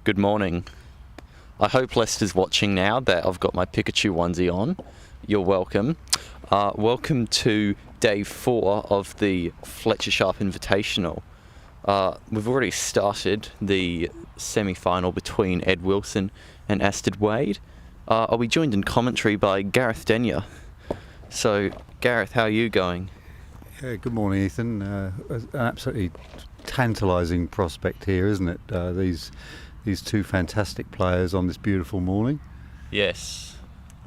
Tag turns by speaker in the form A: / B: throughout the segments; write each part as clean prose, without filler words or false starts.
A: Good morning. I hope Lester's watching now that I've got my Pikachu onesie on. You're welcome. Welcome to day 4 of the Fletcher Sharpe Invitational. We've already started the semi-final between Ed Wilson and Aston Wade. I'll be joined in commentary by Gareth Denyer. So, Gareth, how are you going?
B: Yeah, good morning, Ethan. An absolutely tantalising prospect here, isn't it? These two fantastic players on this beautiful morning.
A: Yes,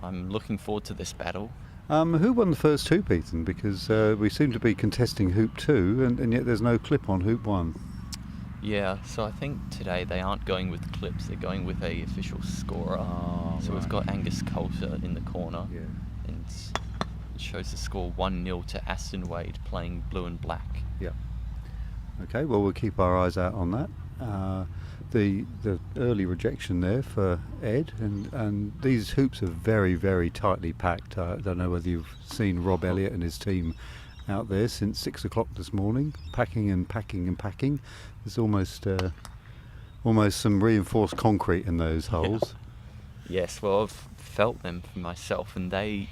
A: I'm looking forward to this battle.
B: Who won the first hoop, Ethan? Because we seem to be contesting hoop 2, and yet there's no clip on hoop 1.
A: Yeah, so I think today they aren't going with clips, they're going with a official scorer. So
B: right.
A: We've got Angus Coulter in the corner,
B: Yeah.
A: and it shows the score 1-0 to Aston Wade playing blue and black.
B: Yeah. Okay, well, we'll keep our eyes out on that. The early rejection there for Ed, and these hoops are very, very tightly packed. I don't know whether you've seen Rob Elliott and his team out there since 6 o'clock this morning, packing and packing and packing. There's almost some reinforced concrete in those holes.
A: Yeah. Yes, well, I've felt them for myself, and they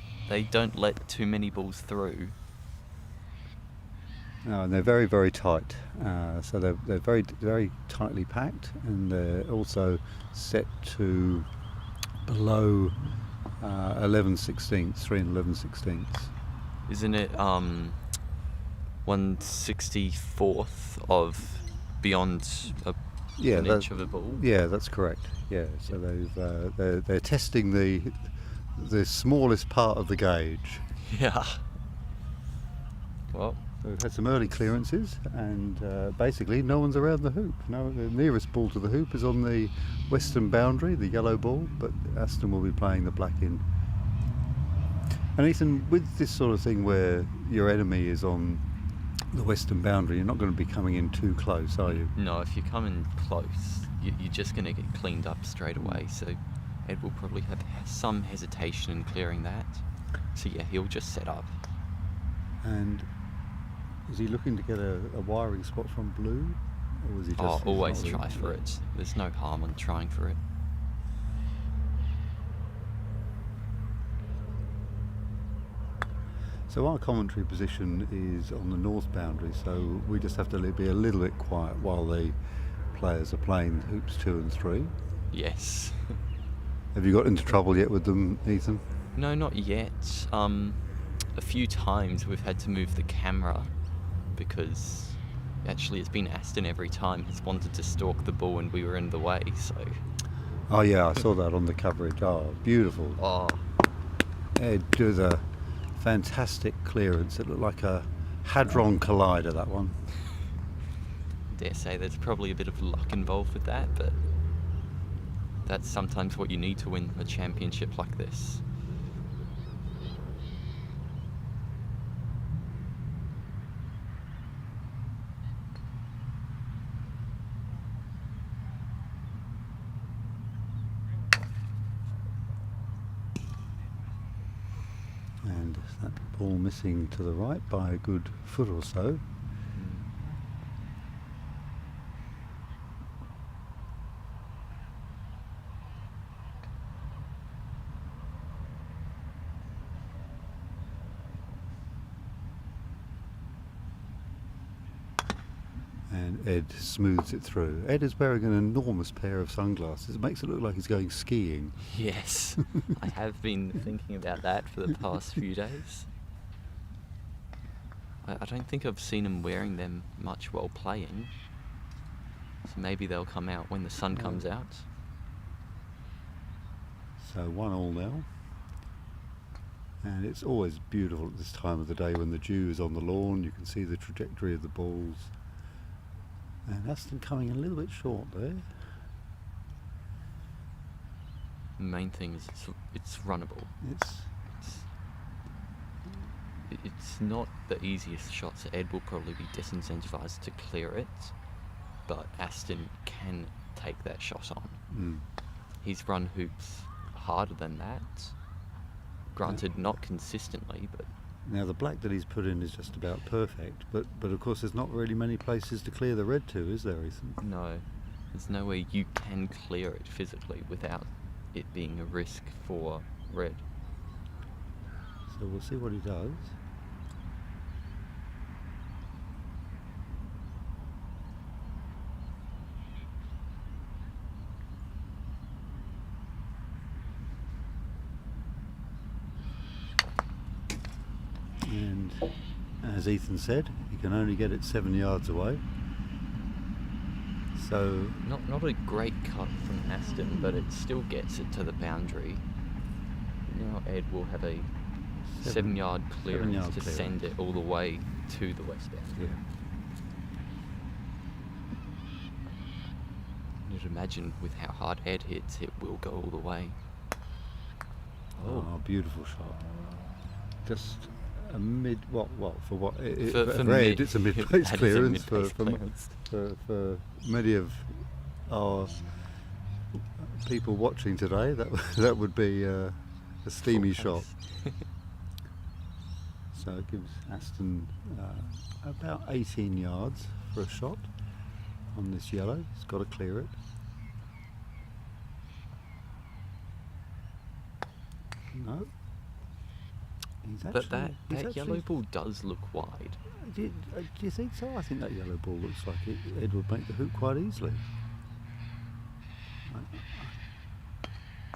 A: don't let too many balls through.
B: No, and they're very, very tight. So they're very, very tightly packed, and they're also set to below 11/16, 3 and 11/16.
A: Isn't it 1/64th of beyond an inch of a ball?
B: Yeah, that's correct. Yeah, so they're testing the smallest part of the gauge.
A: Yeah. Well,
B: So we've had some early clearances, and basically no one's around the hoop. No, the nearest ball to the hoop is on the western boundary, the yellow ball, but Aston will be playing the black in. And Ethan, with this sort of thing where your enemy is on the western boundary, you're not going to be coming in too close, are you?
A: no, if you come in close, you're just going to get cleaned up straight away. So Ed will probably have some hesitation in clearing that. So yeah, he'll just set up.
B: And is he looking to get a wiring spot from blue, or is he just?
A: Always try for it. There's no harm in trying for it.
B: So our commentary position is on the north boundary, so we just have to be a little bit quiet while the players are playing hoops 2 and 3.
A: Yes.
B: Have you got into trouble yet with them, Ethan?
A: No, not yet. A few times we've had to move the camera because actually it's been Aston every time has wanted to stalk the ball and we were in the way, so...
B: Oh yeah, I saw that on the coverage. Oh, beautiful.
A: Oh,
B: Ed did a fantastic clearance. It looked like a Hadron Collider, that one.
A: dare say there's probably a bit of luck involved with that, but that's sometimes what you need to win a championship like this.
B: And that ball missing to the right by a good foot or so. And Ed smooths it through. Ed is wearing an enormous pair of sunglasses. It makes it look like he's going skiing.
A: Yes, I have been thinking about that for the past few days. I don't think I've seen him wearing them much while playing, so maybe they'll come out when the sun comes out.
B: So 1-1 now. And it's always beautiful at this time of the day when the dew is on the lawn. You can see the trajectory of the balls. And Aston coming a little bit short there.
A: The main thing is it's runnable. It's not the easiest shot, so Ed will probably be disincentivised to clear it, but Aston can take that shot on. He's run hoops harder than that. Granted, not consistently, but...
B: Now the black that he's put in is just about perfect, but of course there's not really many places to clear the red to, is there, Ethan?
A: No. There's no way you can clear it physically without it being a risk for red.
B: So we'll see what he does. And as Ethan said, he can only get it 7 yards away. So
A: Not a great cut from Aston, but it still gets it to the boundary. Now Ed will have a 7-yard clearance to send it all the way to the west boundary.
B: yeah.
A: You'd imagine with how hard Ed hits, it will go all the way.
B: Oh, beautiful shot. Just a mid. What for what?
A: For
B: red,
A: mid,
B: it's a mid-place
A: that is a
B: clearance
A: mid-pace clearance.
B: for many of our people watching today. That would be a steamy shot. So it gives Aston about 18 yards for a shot on this yellow. He's got to clear it. No. He's
A: But
B: actually,
A: that yellow ball does look wide.
B: do you think so? I think that yellow ball looks like Ed would make the hoop quite easily.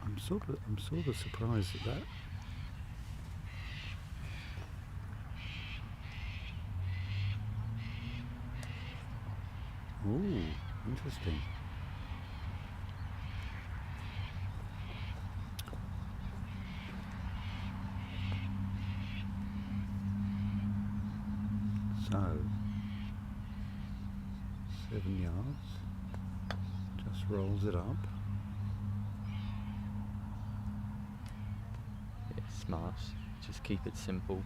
B: I'm sort of surprised at that. Ooh, interesting. So, 7 yards, just rolls it up.
A: Yeah, smart. Just keep it simple.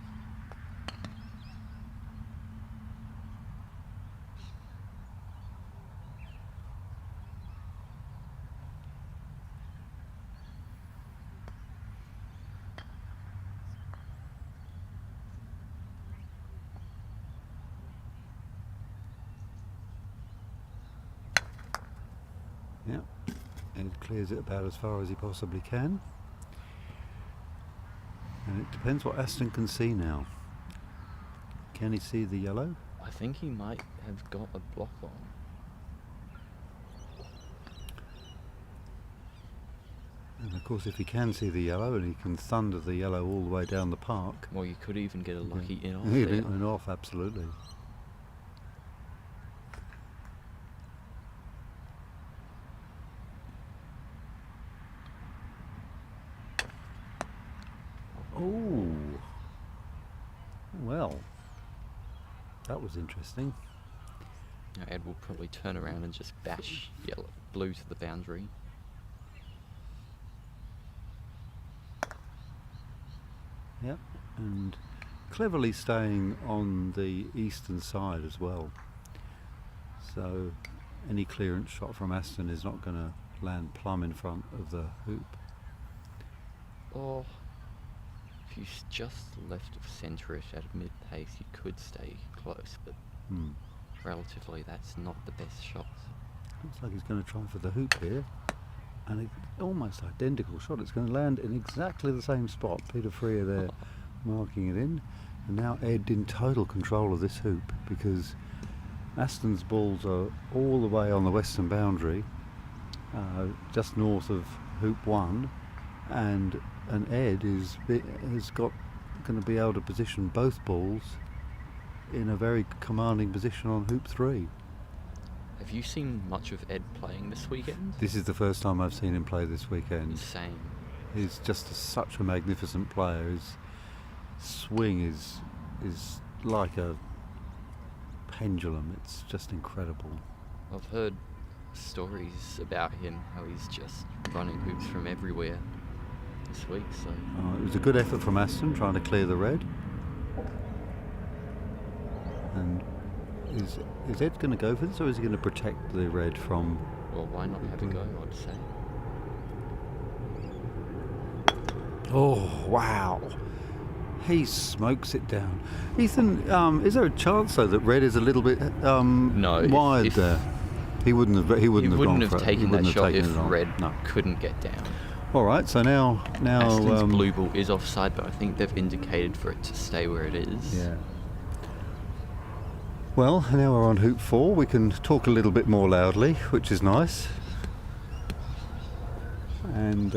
B: Yep, and clears it about as far as he possibly can. And it depends what Aston can see now. Can he see the yellow?
A: I think he might have got a block on.
B: And of course, if he can see the yellow and he can thunder the yellow all the way down the park,
A: Well, you could even get a lucky in off
B: he'd
A: there.
B: in off, absolutely. Oh, well, that was interesting.
A: Now Ed will probably turn around and just bash blue to the boundary.
B: Yep, and cleverly staying on the eastern side as well. So any clearance shot from Aston is not going to land plumb in front of the hoop.
A: Or if you just left of centre-ish at mid-pace, you could stay close, but relatively that's not the best shot.
B: Looks like he's going to try for the hoop here. And it's almost identical shot. It's going to land in exactly the same spot. Peter Freer there marking it in. And now Ed in total control of this hoop, because Aston's balls are all the way on the western boundary, just north of hoop 1, and Ed is going to be able to position both balls in a very commanding position on hoop 3.
A: Have you seen much of Ed playing this weekend?
B: This is the first time I've seen him play this weekend.
A: Insane.
B: He's just such a magnificent player. His swing is like a pendulum. It's just incredible.
A: I've heard stories about him, how he's just running hoops from everywhere this week, so...
B: It was a good effort from Aston trying to clear the red. And is Ed going to go for this, or is he going to protect the red from...
A: Well, why not have a go, I'd say.
B: Oh, wow. He smokes it down. Ethan, is there a chance, though, that red is a little bit
A: No,
B: wide there? He wouldn't have. He wouldn't have gone for it.
A: taken
B: He
A: that
B: wouldn't have
A: shot
B: taken
A: if
B: it on.
A: red
B: No.
A: couldn't get down.
B: All right. So now
A: Aston's blue ball is offside, but I think they've indicated for it to stay where it is.
B: Yeah. Well, now we're on hoop 4. We can talk a little bit more loudly, which is nice. And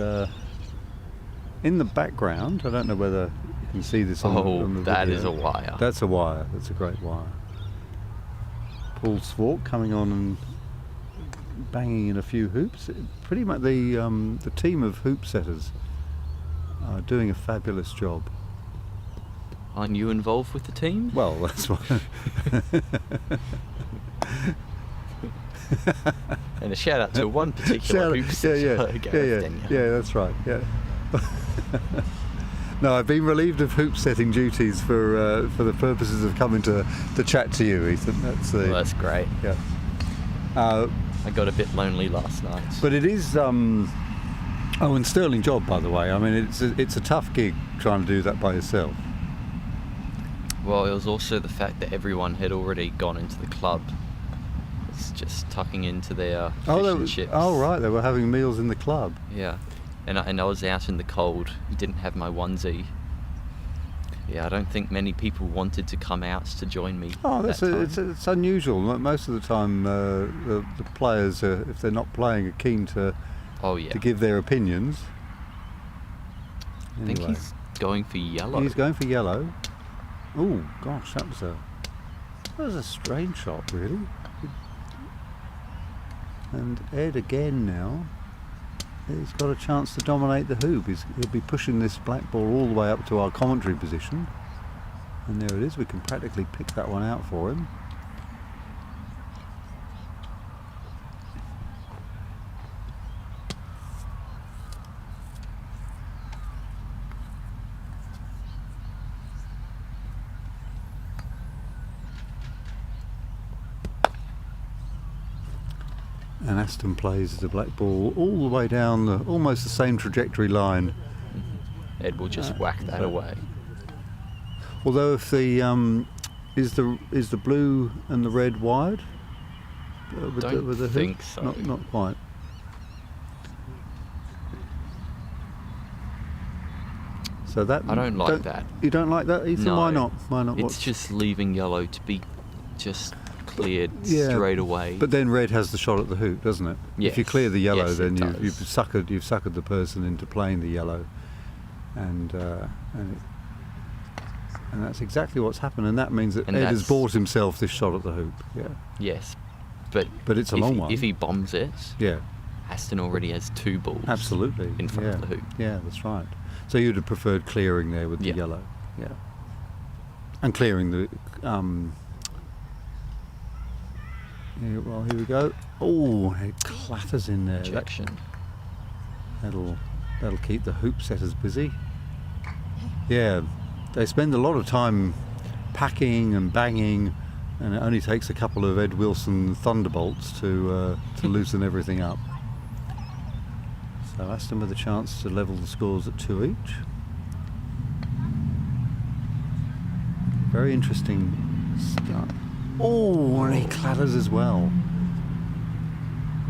B: in the background, I don't know whether you can see this on the
A: that
B: video.
A: is a wire.
B: That's a wire. That's a great wire. Paul Swark coming on and banging in a few hoops. Pretty much the team of hoop setters are doing a fabulous job.
A: Aren't you involved with the team?
B: Well, that's why.
A: And a shout out to one particular hoop setter, Gareth Denyer.
B: Yeah, that's right. Yeah. No, I've been relieved of hoop setting duties for the purposes of coming to chat to you, Ethan.
A: That's great.
B: Yeah.
A: I got a bit lonely last night.
B: But it is. And sterling job, by the way. I mean, it's a tough gig trying to do that by yourself.
A: Well, it was also the fact that everyone had already gone into the club. It's just tucking into their fish and chips.
B: Oh, right, they were having meals in the club.
A: Yeah, and I was out in the cold. Didn't have my onesie. Yeah, I don't think many people wanted to come out to join me.
B: Oh, it's unusual. Most of the time, the players, if they're not playing, are keen to give their opinions.
A: Anyway. I think he's going for yellow.
B: He's going for yellow. Oh gosh, that was a strange shot, really. And Ed again now. He's got a chance to dominate the hoop. He'll be pushing this black ball all the way up to our commentary position. And there it is. We can practically pick that one out for him. And Aston plays the black ball all the way down almost the same trajectory line.
A: Mm-hmm. Ed will just whack that away.
B: Although if the is the blue and the red wide with the
A: think
B: hoop?
A: so.
B: Not quite. So that
A: I don't like that.
B: You don't like that, Ethan?
A: No.
B: Why not? Why not?
A: It's just leaving yellow to be just cleared straight away.
B: But then red has the shot at the hoop, doesn't it?
A: Yes.
B: If you clear the yellow,
A: Yes,
B: then
A: it
B: you've
A: does.
B: suckered the person into playing the yellow, and that's exactly what's happened. And that means that Ed has bought himself this shot at the hoop. Yeah.
A: Yes, but
B: it's a long one.
A: If he bombs it,
B: yeah,
A: Aston already has two balls.
B: Absolutely.
A: In front of the hoop.
B: Yeah, that's right. So you'd have preferred clearing there with the yellow. Yeah. And clearing the. Well, here we go. Oh, it clatters in there.
A: Ejection.
B: That'll keep the hoop setters busy. Yeah, they spend a lot of time packing and banging, and it only takes a couple of Ed Wilson thunderbolts to loosen everything up. So Aston with a chance to level the scores at 2 each. Very interesting start. Oh, and he clatters as well.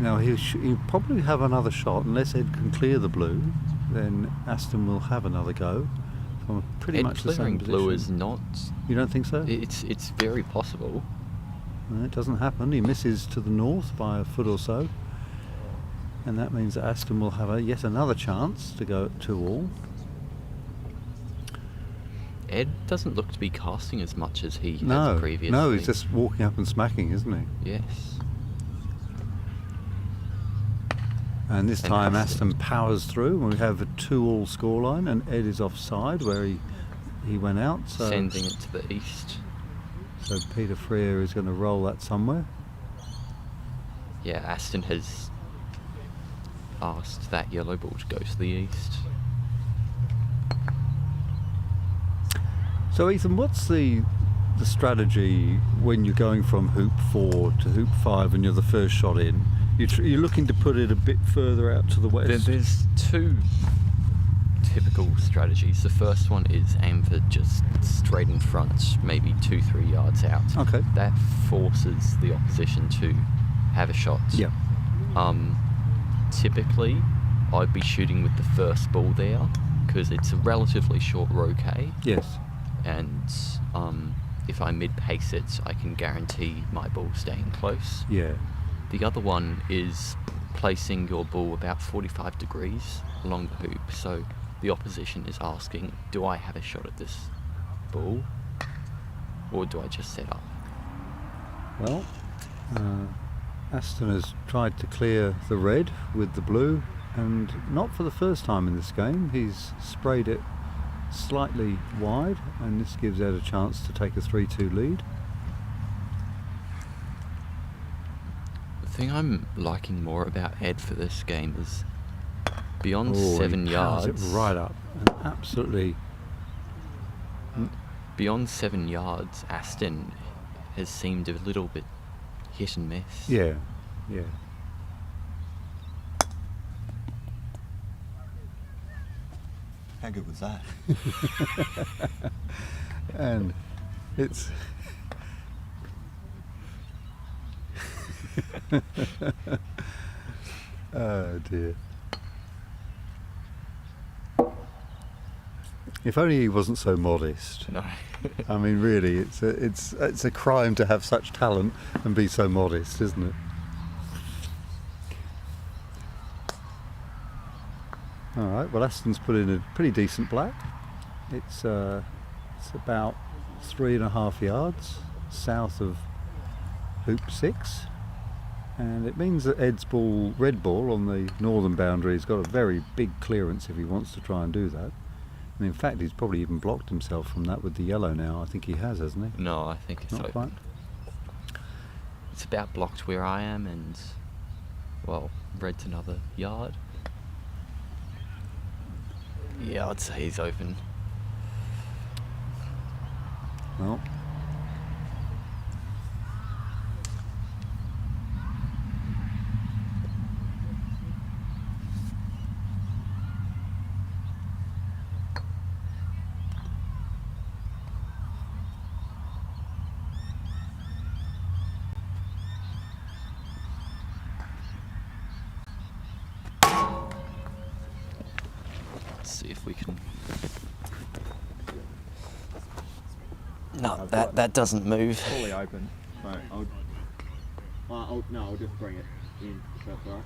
B: Now he'll probably have another shot unless Ed can clear the blue. Then Aston will have another go from pretty much the same position.
A: Blue is not.
B: You don't think so?
A: It's very possible.
B: No, it doesn't happen. He misses to the north by a foot or so, and that means that Aston will have yet another chance to go at 2-all.
A: Ed doesn't look to be casting as much as he has previously.
B: No, he's just walking up and smacking, isn't he?
A: Yes.
B: And this time Aston powers through, and we have a 2-all scoreline, and Ed is offside where he went out. So
A: sending it to the east.
B: So Peter Freer is going to roll that somewhere.
A: Yeah, Aston has asked that yellow ball to go to the east.
B: So Ethan, what's the strategy when you're going from hoop 4 to hoop 5 and you're the first shot in? You're looking to put it a bit further out to the west?
A: There's two typical strategies. The first one is aim for just straight in front, maybe 2-3 yards out.
B: Okay.
A: That forces the opposition to have a shot.
B: Yeah.
A: Typically, I'd be shooting with the first ball there because it's a relatively short Croquet,
B: Yes.
A: and if I mid-pace it, I can guarantee my ball staying close.
B: Yeah.
A: The other one is placing your ball about 45 degrees along the hoop, so the opposition is asking, do I have a shot at this ball, or do I just set up?
B: Well, Aston has tried to clear the red with the blue, and not for the first time in this game. He's sprayed it slightly wide, and this gives Ed a chance to take a 3-2 lead.
A: The thing I'm liking more about Ed for this game is beyond
B: Oh,
A: 7
B: he powers
A: yards.
B: it right up, and absolutely.
A: Beyond 7 yards, Aston has seemed a little bit hit and miss.
B: Yeah, yeah.
C: How good was that?
B: And it's oh dear. If only he wasn't so modest.
A: No.
B: I mean, really, it's a crime to have such talent and be so modest, isn't it? All right. Well, Aston's put in a pretty decent black. It's about 3.5 yards south of hoop 6, and it means that Ed's red ball on the northern boundary has got a very big clearance if he wants to try and do that. And in fact, he's probably even blocked himself from that with the yellow now. I think he has, hasn't he?
A: No, I think it's
B: Not
A: open.
B: quite.
A: It's about blocked where I am, and, well, red's another yard. Yeah, I'd say he's open.
B: Well,
A: Let's see if we can. No, that doesn't move.
C: Fully open. So I'll just bring it in. If that's all right.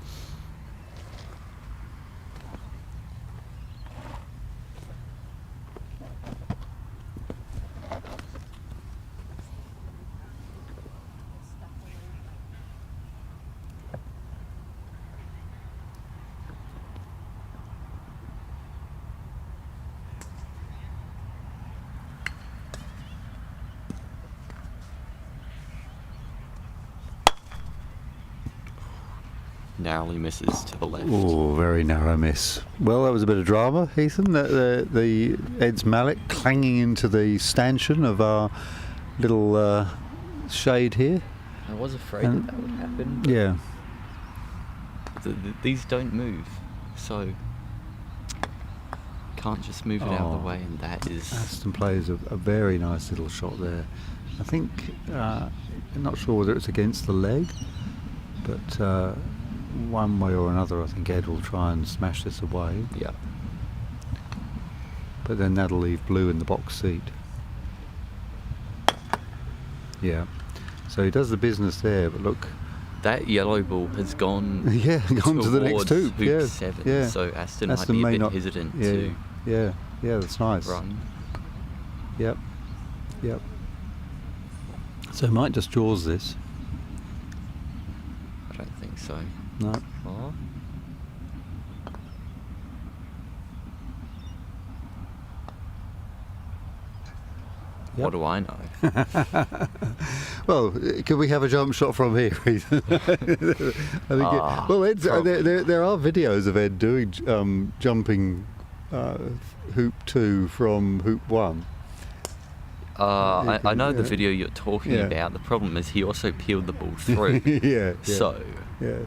A: Narrowly misses to the left.
B: oh, very narrow miss. Well, that was a bit of drama, Ethan. The Ed's mallet clanging into the stanchion of our little shade here.
A: I was afraid that would happen. But
B: Yeah.
A: these don't move, so can't just move it out of the way, and that is.
B: Aston plays a very nice little shot there. I think, I'm not sure whether it's against the leg, but one way or another I think Ed will try and smash this away.
A: Yeah.
B: But then that'll leave blue in the box seat. Yeah. So he does the business there, but look.
A: That yellow ball has gone.
B: Yeah, gone to the next
A: towards
B: hoop. Yeah,
A: 7.
B: yeah.
A: So Aston
B: Aston
A: might
B: may
A: be a bit
B: not-
A: hesitant
B: Yeah,
A: to
B: yeah, that's nice.
A: run.
B: Yep, yep. So might just jaws this.
A: I don't think so.
B: No.
A: Oh.
B: Yep.
A: What do I know?
B: Well, could we have a jump shot from here, Ethan? I think well, Ed's, there are videos of Ed doing jumping hoop 2 from hoop 1.
A: I know the video you're talking
B: Yeah.
A: about. The problem is he also peeled the ball through.
B: Yeah.
A: So
B: Yeah.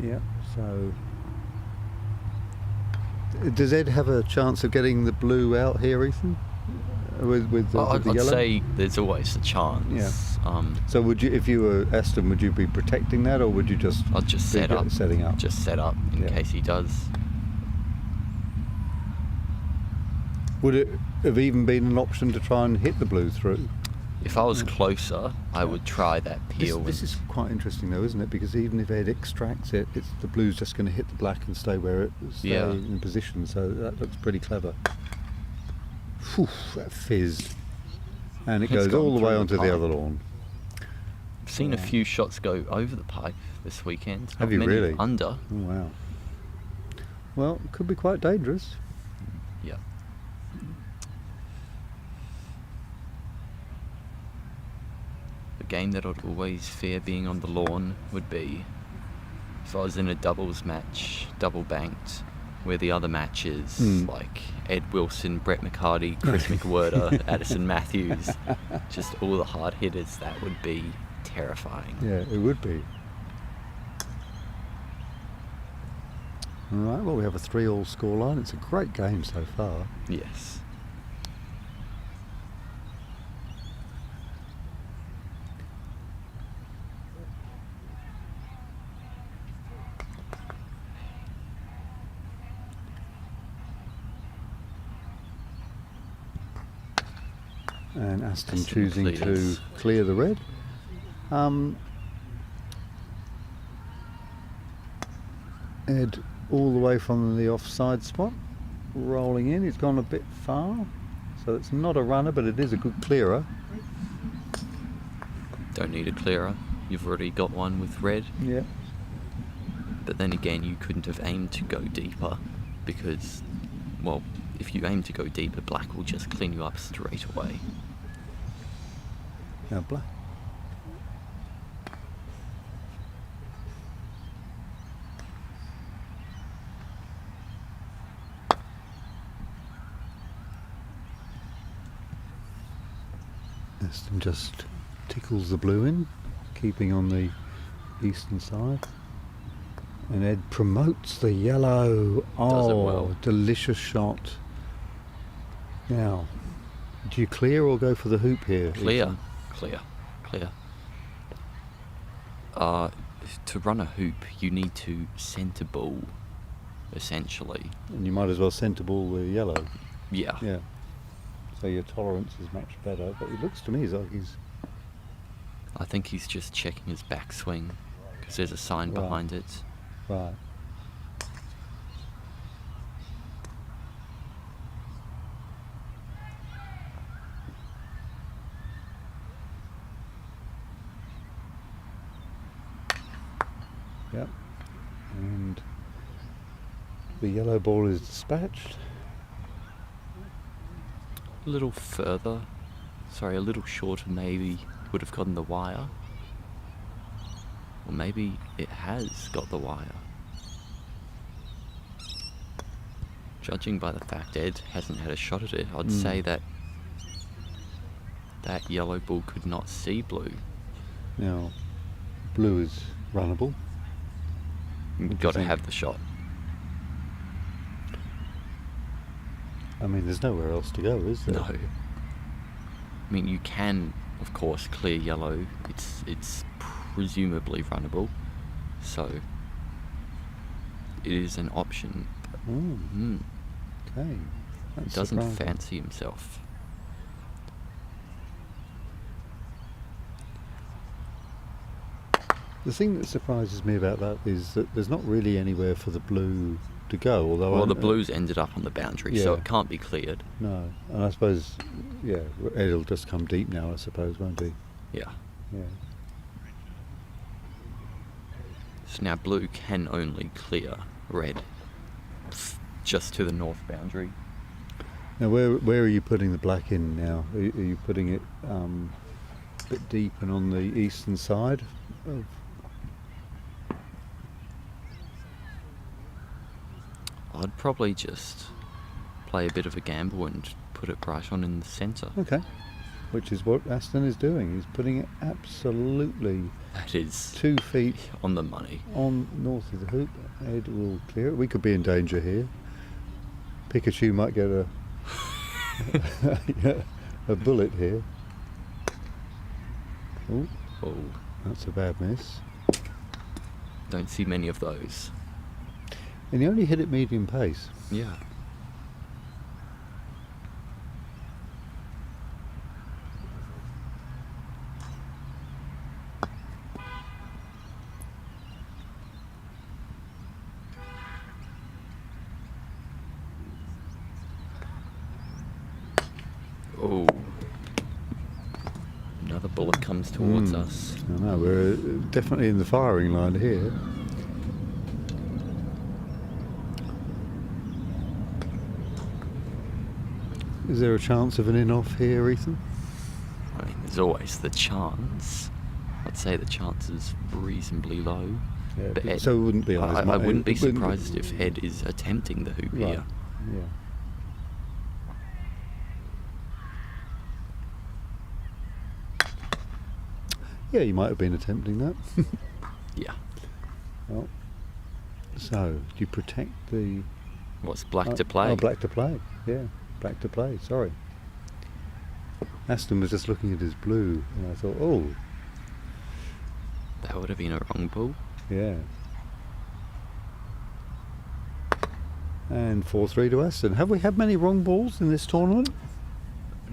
B: Yeah. So Does Ed have a chance of getting the blue out here, Ethan? With the
A: I'd
B: yellow?
A: say there's always a chance.
B: Yeah. So would you, if you were Aston, would you be protecting that, or would you just?
A: I'd just
B: be
A: setting up in
B: Yeah.
A: case he does.
B: Would it have even been an option to try and hit the blue through?
A: If I was closer, I would try that peel.
B: This is quite interesting, though, isn't it? Because even if Ed extracts it, the blue's just going to hit the black and stay in position. So that looks pretty clever. Whew, that fizz, and it
A: It's
B: goes
A: gone
B: all the way
A: through
B: onto
A: the
B: the
A: pipe.
B: other lawn.
A: I've seen a few shots go over the pipe this weekend.
B: Have
A: Not
B: you
A: many
B: really?
A: Under.
B: Oh, wow. Well, it could be quite dangerous.
A: Yeah. The game that I'd always fear being on the lawn would be if I was in a doubles match, double banked, where the other match is like Ed Wilson, Brett McCarty, Chris McWhirter, Addison Matthews, just all the hard hitters. That would be terrifying.
B: Yeah, it would be. All right, well, we have a 3-all scoreline. It's a great game so far.
A: Yes.
B: And Aston
A: Aston
B: choosing to
A: clears.
B: clear the red. Ed all the way from the offside spot, rolling in. He's gone a bit far, so it's not a runner, but it is a good clearer.
A: Don't need a clearer. You've already got one with red.
B: Yeah.
A: But then again, you couldn't have aimed to go deeper because, well, if you aim to go deeper, black will just clean you up straight away.
B: Now black. Aston just tickles the blue in, keeping on the eastern side. And Ed promotes the yellow.
A: Does it well.
B: Delicious shot. Now, do you clear or go for the hoop here?
A: Clear,
B: Ethan?
A: clear. To run a hoop, you need to centre ball, essentially.
B: And you might as well centre ball the yellow.
A: Yeah.
B: Yeah. So your tolerance is much better. But it looks to me as though he's...
A: I think he's just checking his backswing because there's a sign
B: Right.
A: behind it.
B: Right. Yep. And the yellow ball is dispatched.
A: A little further, a little shorter maybe would have gotten the wire. Or maybe it has got the wire. Judging by the fact Ed hasn't had a shot at it, I'd say that that yellow ball could not see blue.
B: Now, blue is runnable.
A: You've
B: you
A: got to
B: think?
A: have the shot.
B: I mean, there's nowhere else to go, is there?
A: No. I mean, you can, of course, clear yellow. It's presumably runnable, so it is an option. But,
B: Okay.
A: he
B: That's
A: doesn't
B: surprising.
A: fancy himself.
B: The thing that surprises me about that is that there's not really anywhere for the blue to go. Although
A: Well, the blues ended up on the boundary, so
B: Yeah.
A: it can't be cleared.
B: No, and I suppose, yeah, Ed'll just come deep now, I suppose, won't he?
A: Yeah.
B: Yeah.
A: So now blue can only clear red just to the north boundary.
B: Now, where are you putting the black in now? Are you putting it a bit deep and on the eastern side of?
A: I'd probably just play a bit of a gamble and put it right on in the centre.
B: Okay. Which is what Aston is doing. He's putting it absolutely
A: That is
B: 2 feet
A: on the money.
B: on north of the hoop. Ed will clear it. We could be in danger here. Pikachu might get a bullet here. Oh,
A: Oh,
B: that's a bad miss.
A: don't see many of those.
B: And he only hit at medium pace.
A: Yeah. Oh. Another bullet comes towards us.
B: I know, we're definitely in the firing line here. Is there a chance of an in-off here, Ethan?
A: I mean, there's always the chance. I'd say the chance is reasonably low.
B: Yeah,
A: But Ed,
B: so it wouldn't be on his
A: I
B: mind.
A: wouldn't be
B: It wouldn't
A: surprised if Ed is attempting the hoop
B: Right.
A: here.
B: Yeah. Yeah, you might have been attempting that.
A: Yeah.
B: Well, so, do you protect the...
A: What's black to play?
B: Oh, black to play. Yeah, black to play. Sorry. Aston was just looking at his blue, and I thought, oh,
A: That would have been a wrong ball.
B: yeah. And 4-3 to Aston. Have we had many wrong balls in this tournament?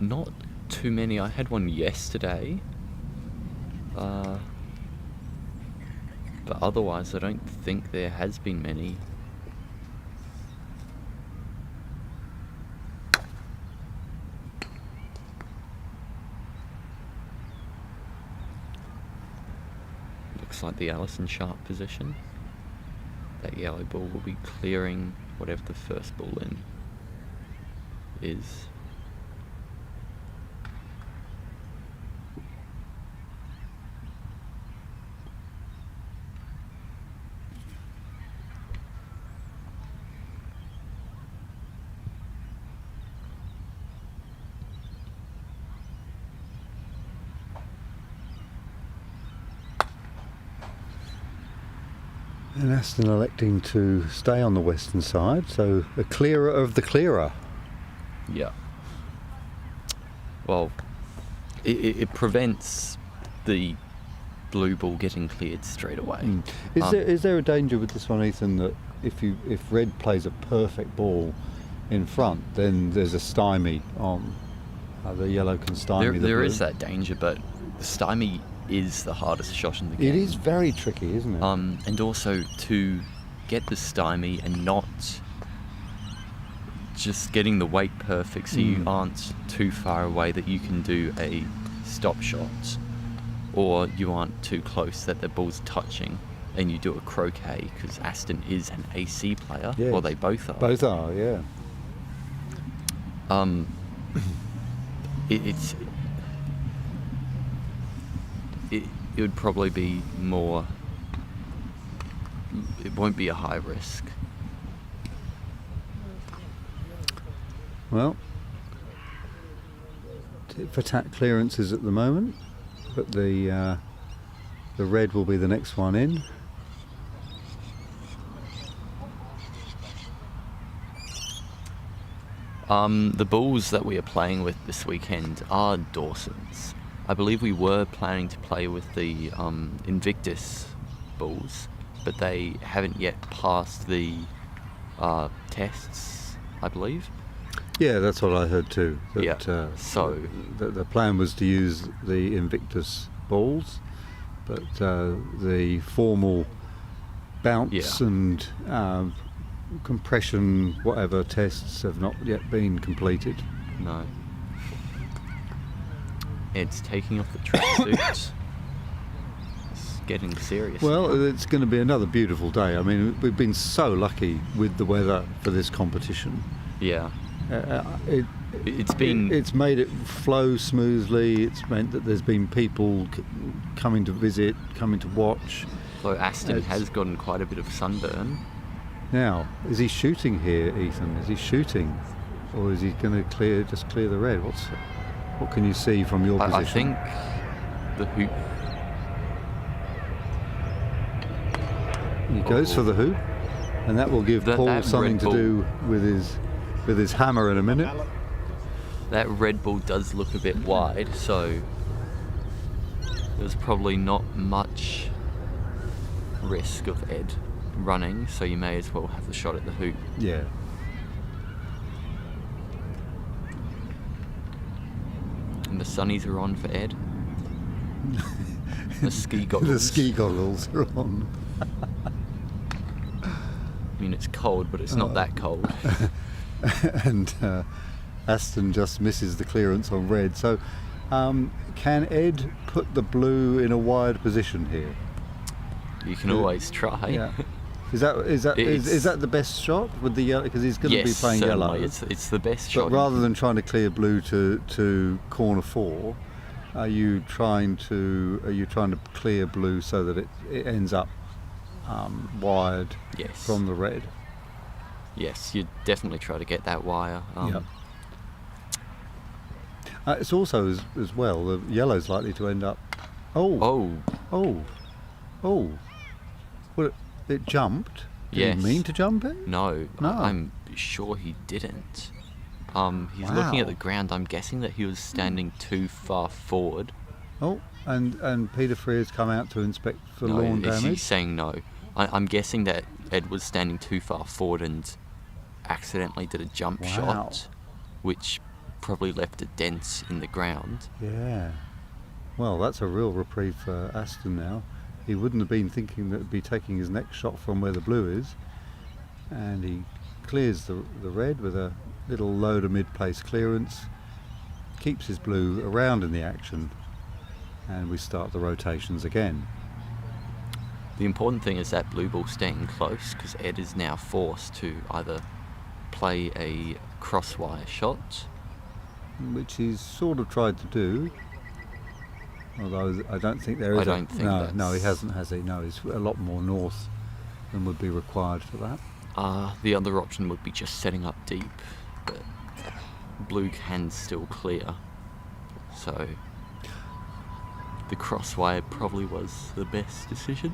A: Not too many. I had one yesterday. But otherwise, I don't think there has been many. Looks like the Allison Sharpe position. That yellow ball will be clearing whatever the first ball in is.
B: And Aston electing to stay on the western side, so a clearer of the clearer.
A: Yeah. Well, it prevents the blue ball getting cleared straight away.
B: Is there a danger with this one, Ethan, that if red plays a perfect ball in front, then there's a stymie on the yellow can stymie the blue?
A: There is that danger, but the stymie is the hardest shot in the game.
B: It is very tricky, isn't it?
A: And also to get the stymie and not just getting the weight perfect, so you aren't too far away that you can do a stop shot, or you aren't too close that the ball's touching and you do a croquet, because Aston is an AC player.
B: Yes.
A: Well, they both are.
B: Both are, yeah.
A: It would probably be more. It won't be a high risk.
B: Well, tit for tat clearances at the moment, but the red will be the next one in.
A: The balls that we are playing with this weekend are Dawson's. I believe we were planning to play with the Invictus balls, but they haven't yet passed the tests, I believe.
B: Yeah, that's what I heard too. That,
A: Yeah, so-
B: the plan was to use the Invictus balls, but the formal bounce
A: Yeah.
B: and compression, whatever tests have not yet been completed.
A: No. Ed's taking off the tracksuit. It's getting serious.
B: Well, it's going to be another beautiful day. I mean, we've been so lucky with the weather for this competition.
A: Yeah.
B: It's
A: been-
B: made it flow smoothly. It's meant that there's been people coming to visit, coming to watch.
A: Though Aston
B: It's-
A: has gotten quite a bit of sunburn.
B: Now, is he shooting here, Ethan? Is he shooting, or is he going to just clear the red? What can you see from your
A: I
B: position?
A: think the hoop.
B: He goes for the hoop, and that will give
A: That
B: Paul
A: red
B: something to
A: ball-
B: do with his with his hammer in a minute.
A: That red ball does look a bit wide, so there's probably not much risk of Ed running, so you may as well have the shot at the hoop.
B: Yeah.
A: And the sunnies are on for Ed. The ski goggles.
B: The ski goggles are on.
A: I mean, it's cold, but it's not that cold.
B: And Aston just misses the clearance on red. So can Ed put the blue in a wide position here?
A: You can always try.
B: Yeah. Is that the best shot with the yellow? Because he's going to be playing yellow.
A: It's the best shot.
B: But rather than trying to clear blue to corner 4, are you trying to clear blue so that it ends up wide from the red?
A: Yes, you definitely try to get that wire.
B: Yep. It's also as well, the yellow's likely to end up. Oh. Well, it jumped. Did he mean to jump it?
A: No. I'm sure he didn't. He's looking at the ground. I'm guessing that he was standing too far forward.
B: Oh, and Peter Freer's come out to inspect for lawn damage.
A: He's saying no. I'm guessing that Ed was standing too far forward and accidentally did a jump shot, which probably left a dent in the ground.
B: Yeah. Well, that's a real reprieve for Aston now. He wouldn't have been thinking that he'd be taking his next shot from where the blue is. And he clears the red with a little low to mid-pace clearance, keeps his blue around in the action, and we start the rotations again.
A: The important thing is that blue ball staying close, because Ed is now forced to either play a crosswire shot,
B: which he's sort of tried to do, although I don't think there is. No, he hasn't, has he? No, he's a lot more north than would be required for that.
A: The other option would be just setting up deep, but blue can still clear, so the crosswire probably was the best decision.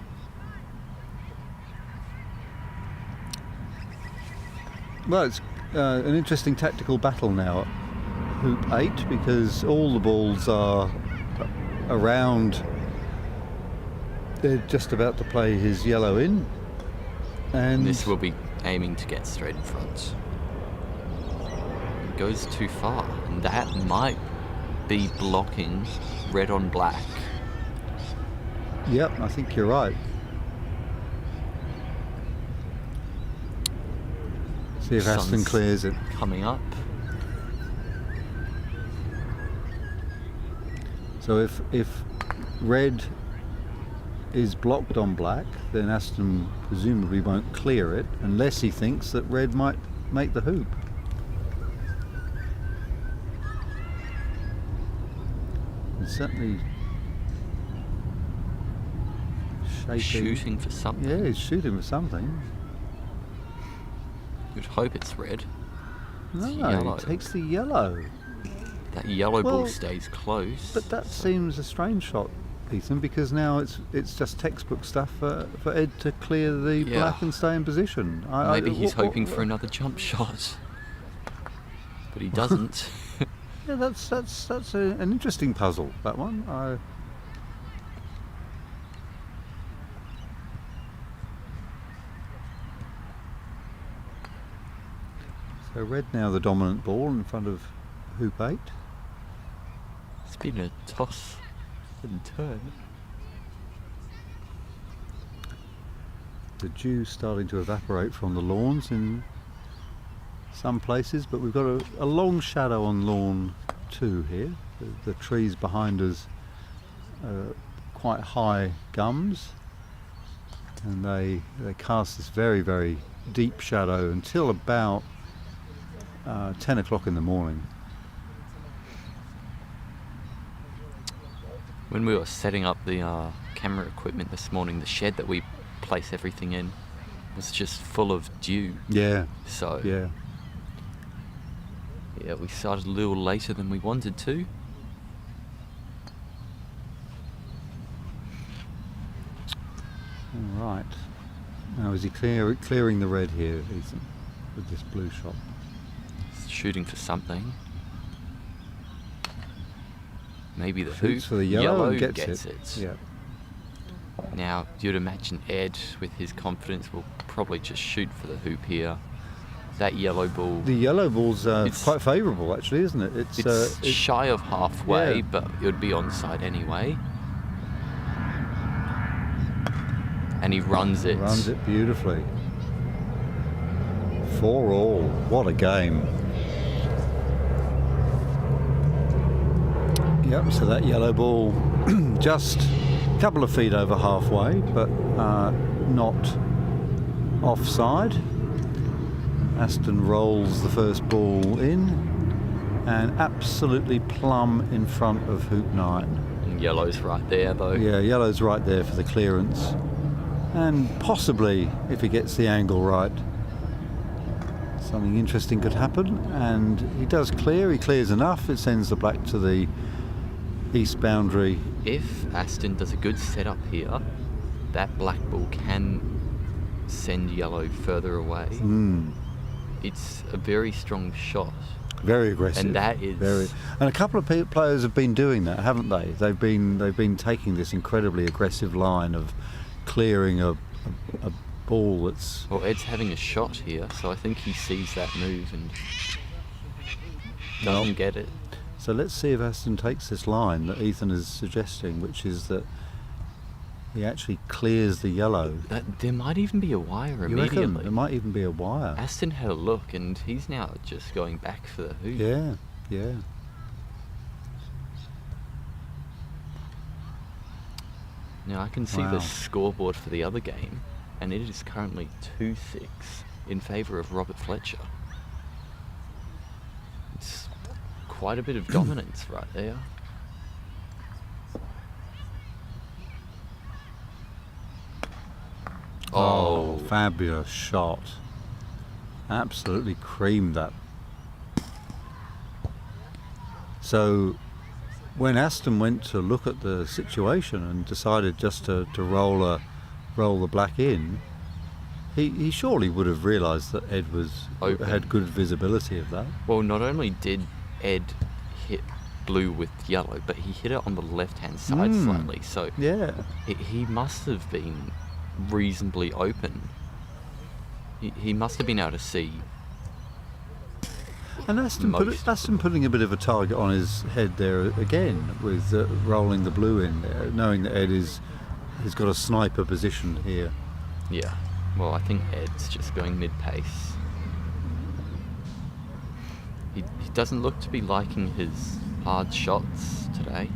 B: Well, it's an interesting tactical battle now at hoop 8, because all the balls are around. They're just about to play his yellow in, and
A: this will be aiming to get straight in front. It goes too far, and that might be blocking red on black.
B: Yep, I think you're right. See if Aston clears it.
A: Coming up.
B: So if red is blocked on black, then Aston presumably won't clear it unless he thinks that red might make the hoop. It's certainly
A: shooting for something.
B: Yeah, he's shooting for something.
A: You'd hope it's red.
B: No,
A: yellow.
B: He takes the yellow.
A: That yellow ball stays close.
B: But that seems a strange shot, Ethan, because now it's just textbook stuff for Ed to clear the black and stay in position.
A: Maybe he's hoping for another jump shot, but he doesn't.
B: Yeah, that's an interesting puzzle, that one. So red now the dominant ball in front of hoop 8.
A: It's been a toss and turn.
B: The dew's starting to evaporate from the lawns in some places, but we've got a long shadow on lawn 2 here. The trees behind us are quite high gums, and they cast this very, very deep shadow until about 10 o'clock in the morning.
A: When we were setting up the camera equipment this morning, the shed that we place everything in was just full of dew.
B: Yeah.
A: So
B: yeah,
A: we started a little later than we wanted to.
B: All right. Now is he clearing the red here, Ethan, with this blue shot?
A: shooting for something. Maybe the hoop.
B: Shoots for the yellow and gets it. Yeah.
A: Now, you'd imagine Ed, with his confidence, will probably just shoot for the hoop here. That yellow ball...
B: The yellow ball's quite favourable, actually, isn't it?
A: It's shy of halfway,
B: yeah.
A: but it would be onside anyway. And he runs it.
B: Runs it beautifully. 4-all. What a game. Yep, so that yellow ball just a couple of feet over halfway, but not offside. Aston rolls the first ball in and absolutely plumb in front of hoop 9.
A: And yellow's right there, though.
B: Yeah, yellow's right there for the clearance. And possibly, if he gets the angle right, something interesting could happen. And he does clear. He clears enough. It sends the black to the east boundary.
A: If Aston does a good setup here, that black ball can send yellow further away. It's a very strong shot.
B: Very aggressive.
A: And that is...
B: And a couple of players have been doing that, haven't they? They've been taking this incredibly aggressive line of clearing a ball that's...
A: Well, Ed's having a shot here, so I think he sees that move and doesn't get it.
B: So let's see if Aston takes this line that Ethan is suggesting, which is that he actually clears the yellow.
A: There might even be a wire
B: You
A: immediately.
B: reckon? There might even be a wire.
A: Aston had a look and he's now just going back for the hoop.
B: Yeah, yeah.
A: Now I can see the scoreboard for the other game, and it is currently 2-6 in favour of Robert Fletcher. It's quite a bit of dominance right there.
B: Oh, fabulous shot. Absolutely creamed that. So when Aston went to look at the situation and decided just to roll the black in, he surely would have realised that Ed had good visibility of that.
A: Well, not only did Ed hit blue with yellow, but he hit it on the left-hand side slightly. So
B: yeah,
A: he must have been reasonably open. He must have been able to see.
B: And Aston putting a bit of a target on his head there again with rolling the blue in there, knowing that Ed has got a sniper position here.
A: Yeah, well, I think Ed's just going mid-pace. He doesn't look to be liking his hard shots today.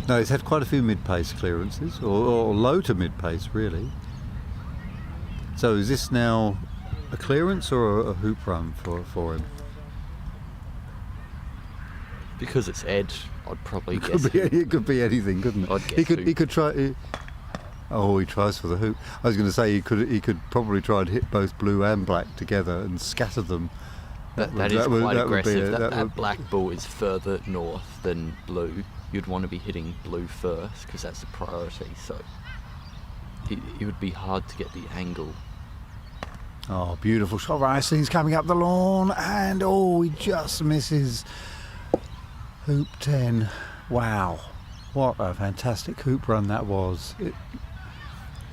B: No, he's had quite a few mid-pace clearances, or low to mid-pace really. So is this now a clearance or a hoop run for him?
A: Because it's Ed, I'd probably guess.
B: It could be anything, couldn't it?
A: I'd guess
B: He could try. He tries for the hoop. I was going to say he could probably try and hit both blue and black together and scatter them.
A: That is quite aggressive. That black ball is further north than blue. You'd want to be hitting blue first because that's the priority. So it would be hard to get the angle.
B: Oh, beautiful shot. Right, he's coming up the lawn and he just misses. Hoop 10. Wow, what a fantastic hoop run that was. It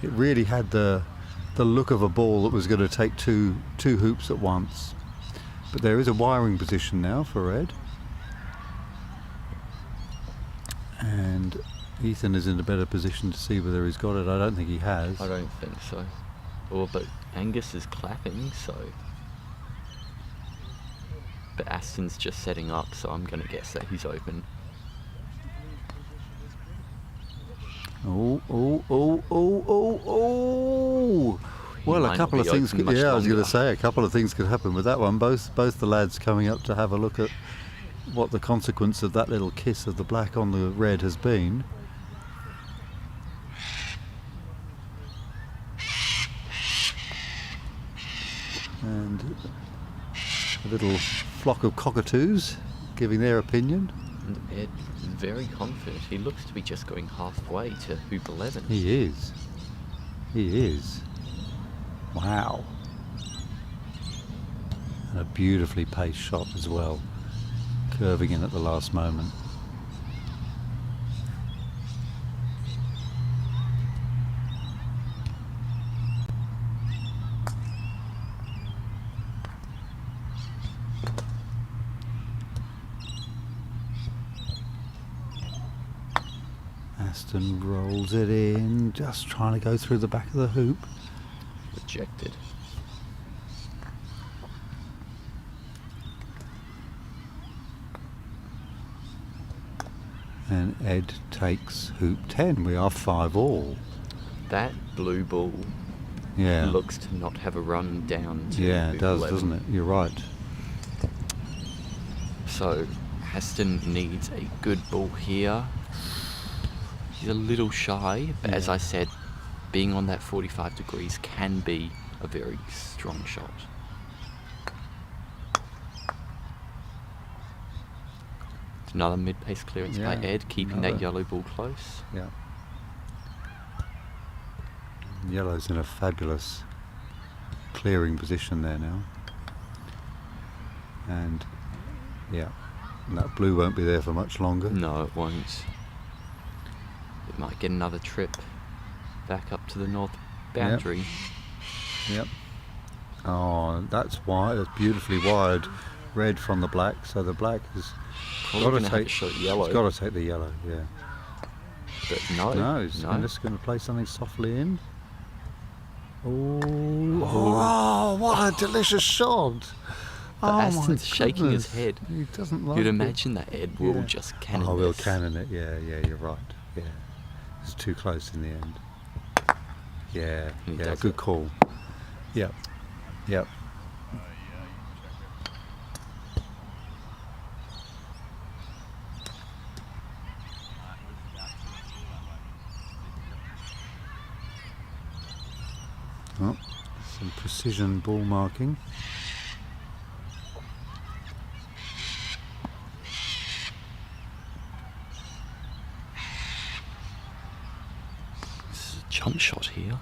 B: really had the look of a ball that was going to take two hoops at once. But there is a wiring position now for Ed. And Ethan is in a better position to see whether he's got it. I don't think he has.
A: I don't think so. But Angus is clapping, so... But Aston's just setting up, so I'm going to guess that he's open.
B: Oh. Well, a couple of things could, I was going to say a couple of things could happen with that one. Both the lads coming up to have a look at what the consequence of that little kiss of the black on the red has been. And a little flock of cockatoos giving their opinion.
A: And Ed is very confident. He looks to be just going halfway to hoop 11.
B: He is. Wow. And a beautifully paced shot as well, curving in at the last moment. Aston rolls it in, just trying to go through the back of the hoop.
A: Rejected.
B: And Ed takes hoop 10. We are 5-all.
A: That blue ball
B: Yeah.
A: looks to not have a run down to
B: Yeah, it
A: hoop
B: does,
A: 11.
B: doesn't it? You're right.
A: So Aston needs a good ball here. He's a little shy, but as
B: Yeah.
A: I said, being on that 45 degrees can be a very strong shot. It's another mid-pace clearance by
B: Yeah,
A: Ed, keeping
B: another.
A: that yellow ball close.
B: Yeah. Yellow's in a fabulous clearing position there now. And yeah, and that blue won't be there for much longer.
A: No, it won't. It might get another trip back up to the north boundary.
B: Yep. Oh, that's wide. That's beautifully wired red from the black. So the black has
A: Probably
B: got
A: going
B: to
A: to have
B: take.
A: to shoot yellow.
B: It's got to take the yellow. Yeah.
A: But no.
B: No, he's
A: no.
B: just going to play something softly in. Oh, what a delicious shot!
A: But
B: Oh
A: Aston's
B: my
A: shaking his
B: goodness.
A: head.
B: He doesn't like
A: You'd
B: it.
A: imagine that Ed will
B: Yeah.
A: just cannon
B: Oh, we'll
A: this.
B: cannon it. Yeah, you're right. Yeah, it's too close in the end. Yeah,
A: And he
B: yeah,
A: does
B: good
A: it.
B: call. Yep, yep. Oh, some precision ball marking.
A: This is a jump shot here.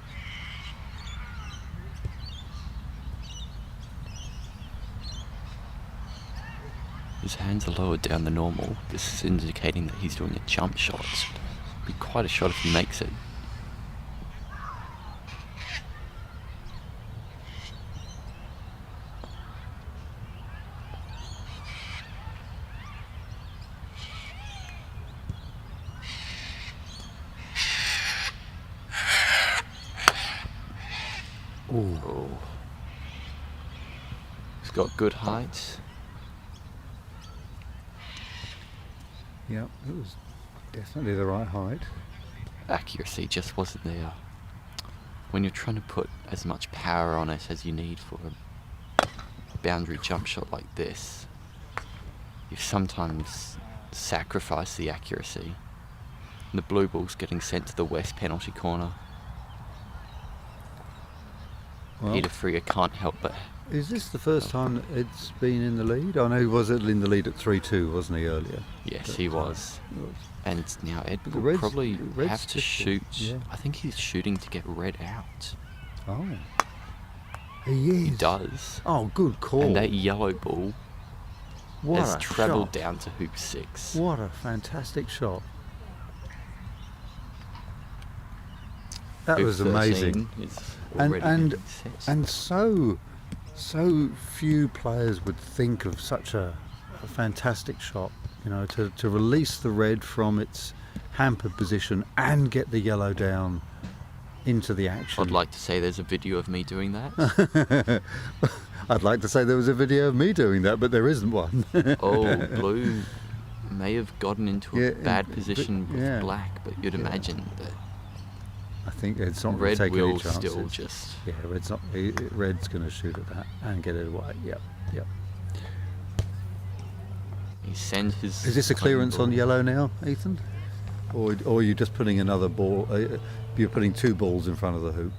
A: His hands are lower down than normal. This is indicating that he's doing a jump shot. Be quite a shot if he makes it.
B: Ooh.
A: Oh. He's got good height.
B: Yep, it was definitely the right height.
A: Accuracy just wasn't there. When you're trying to put as much power on it as you need for a boundary jump shot like this, you sometimes sacrifice the accuracy. And the blue ball's getting sent to the west penalty corner.
B: Well,
A: Peter Freer can't help but...
B: is this the first time that Ed's been in the lead? I know he was in the lead at 3-2, wasn't he, earlier?
A: Yes,
B: But,
A: he was. And now Ed
B: But the
A: will
B: Reds-
A: probably
B: the Reds
A: have to
B: just-
A: shoot.
B: yeah.
A: I think he's shooting to get red out.
B: Oh. He is.
A: He does.
B: Oh, good call.
A: And that yellow ball
B: what
A: has
B: a
A: travelled
B: shot.
A: down to hoop 6.
B: What a fantastic shot. That
A: Hoop
B: was
A: 13
B: amazing.
A: is
B: And-
A: already
B: and-
A: being set.
B: And so few players would think of such a fantastic shot, you know, to release the red from its hampered position and get the yellow down into the action.
A: I'd like to say there's a video of me doing that.
B: I'd like to say there was a video of me doing that, but there isn't one.
A: Oh, blue may have gotten into a
B: Yeah,
A: bad
B: but-
A: position with
B: yeah.
A: black, but you'd imagine that
B: I think it's not really
A: red
B: taking any
A: will
B: chances.
A: still just...
B: Yeah, red's going to shoot at that and get it away. Yep, yep.
A: He sends his...
B: Is this a
A: own
B: clearance on
A: ball.
B: yellow now, Ethan? Or are you just putting another ball? You're putting two balls in front of the hoop.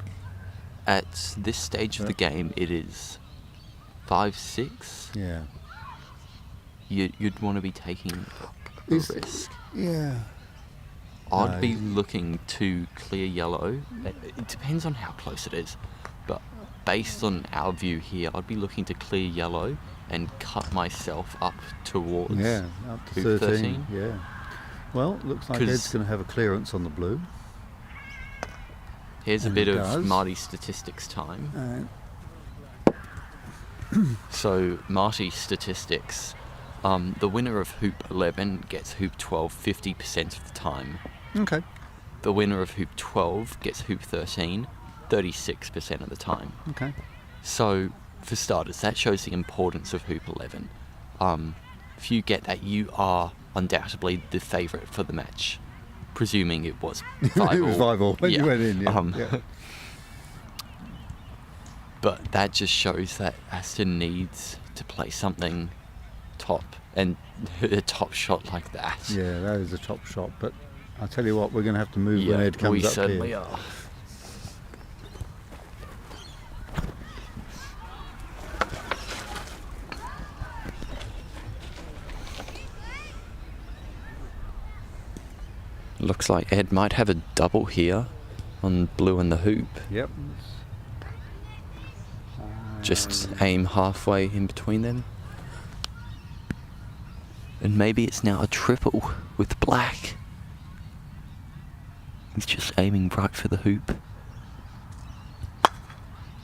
A: At this stage of the game, it is 5-6.
B: Yeah.
A: You'd want to be taking a
B: Is-
A: risk.
B: Yeah.
A: I'd be
B: No.
A: looking to clear yellow. It depends on how close it is, but based on our view here, I'd be looking to clear yellow and cut myself up towards
B: Yeah, up to
A: hoop
B: 13. Yeah. Well, looks like
A: 'Cause-
B: Ed's going to have a clearance on the blue.
A: Here's a
B: And
A: bit
B: he
A: of
B: does.
A: Marty statistics time.
B: And
A: So, Marty statistics. The winner of hoop 11 gets hoop 12 50% of the time.
B: okay.
A: The winner of hoop 12 gets hoop 13 36% of the time.
B: Okay.
A: So, for starters, that shows the importance of hoop 11. If you get that, you are undoubtedly the favourite for the match, presuming it was 5-all.
B: It was 5-all when you went in. Yeah. Yeah.
A: But that just shows that Aston needs to play something top, and a top shot like that.
B: Yeah, that is a top shot. But I'll tell you what, we're going to have to move when Ed comes
A: we
B: up
A: certainly
B: here.
A: are. Looks like Ed might have a double here on blue and the hoop.
B: Yep.
A: Just aim halfway in between them. And maybe it's now a triple with black. He's just aiming right for the hoop.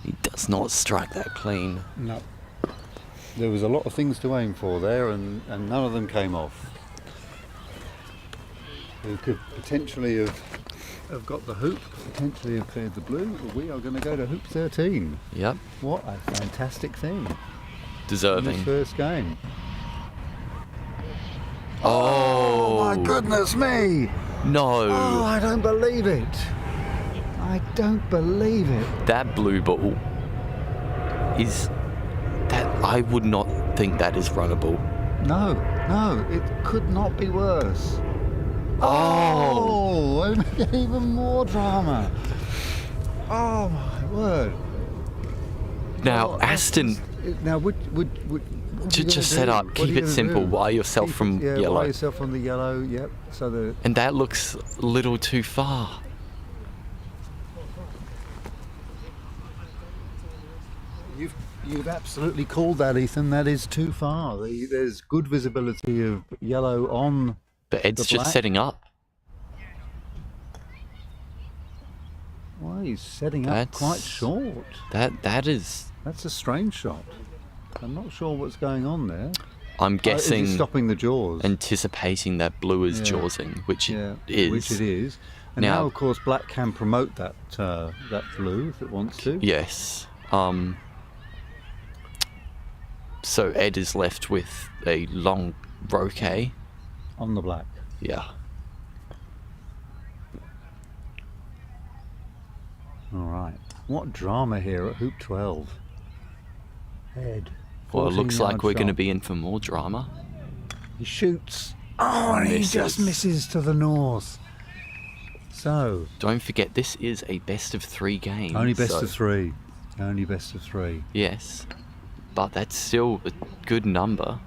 A: He does not strike that clean.
B: No. There was a lot of things to aim for there, and none of them came off. Who could potentially have got the hoop, potentially have cleared the blue. We are going to go to hoop 13.
A: Yep,
B: What a fantastic thing in
A: deserving.
B: this first game.
A: Oh,
B: My goodness me!
A: no.
B: Oh, I don't believe it. I don't believe it.
A: That blue ball is... that I would not think that is runnable.
B: No, it could not be worse.
A: Oh.
B: and we get even more drama. Oh my word.
A: Now,
B: Oh, that's
A: Aston,
B: just- now would what are you
A: just
B: gonna
A: set
B: do?
A: up,
B: What
A: keep
B: are you
A: it
B: gonna
A: simple,
B: do?
A: wire yourself
B: Keep
A: from
B: it,
A: yellow.
B: Wire yourself from the yellow, yep. So the
A: And that looks a little too far.
B: You've absolutely called that, Ethan. That is too far. There's good visibility of yellow on.
A: But Ed's
B: The
A: just
B: black?
A: setting up.
B: Well, he's setting up
A: That's-
B: quite short.
A: That is...
B: That's a strange shot. I'm not sure what's going on there.
A: I'm
B: Is
A: guessing...
B: he stopping the jaws?
A: anticipating that blue is
B: Yeah.
A: jawsing, which
B: yeah,
A: it is.
B: which it is. And
A: Now-
B: now, of course, black can promote that that blue if it wants to.
A: Yes. So Ed is left with a long Croquet.
B: On the black.
A: Yeah.
B: All right. What drama here at hoop 12? Ed.
A: Well, it looks
B: 14-yard
A: like we're going to
B: shot.
A: be in for more drama.
B: He shoots. Oh, and he just misses to the north. So,
A: Don't forget, this is a best of 3 game.
B: only best
A: so-
B: of 3. Only best of 3.
A: Yes. But that's still a good number.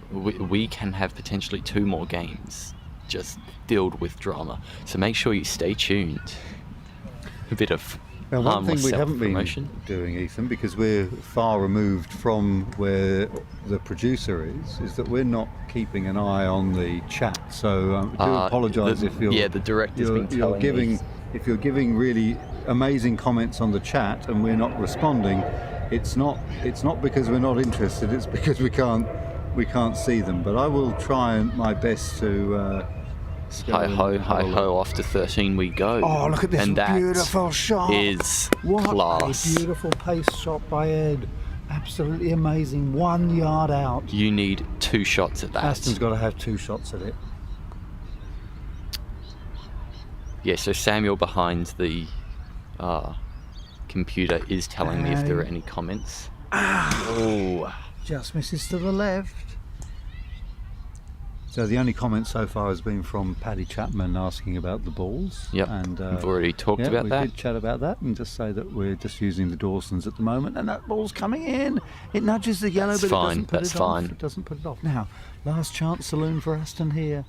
A: We can have potentially 2 more games just filled with drama. So make sure you stay tuned. A bit of
B: Now, one thing
A: harmless
B: we haven't been
A: self-promotion.
B: doing, Ethan, because we're far removed from where the producer is that we're not keeping an eye on the chat. So I do apologise if you're
A: the director's been
B: you're
A: telling
B: giving
A: me.
B: if you're giving really amazing comments on the chat and we're not responding. It's not because we're not interested. It's because we can't see them. But I will try my best to. Go
A: Hi
B: and
A: ho,
B: have
A: hi
B: a look.
A: ho, after 13 we go.
B: Oh, look at this
A: and that
B: beautiful shot.
A: is
B: What
A: class.
B: a beautiful pace shot by Ed. Absolutely amazing. 1 yard out.
A: You need 2 shots at that.
B: Aston's got to have 2 shots at it.
A: Yeah, so Samuel behind the computer is telling me if there are any comments. Oh,
B: Just misses to the left. So the only comment so far has been from Paddy Chapman asking about the balls.
A: yep.
B: And
A: We've already talked
B: yeah,
A: about
B: we
A: that.
B: did chat about that and just say that we're just using the Dawsons at the moment, and that ball's coming in. It nudges the yellow,
A: That's
B: but
A: fine,
B: it doesn't put
A: that's
B: it
A: fine.
B: off. It doesn't put it off. Now, last chance saloon for Aston here.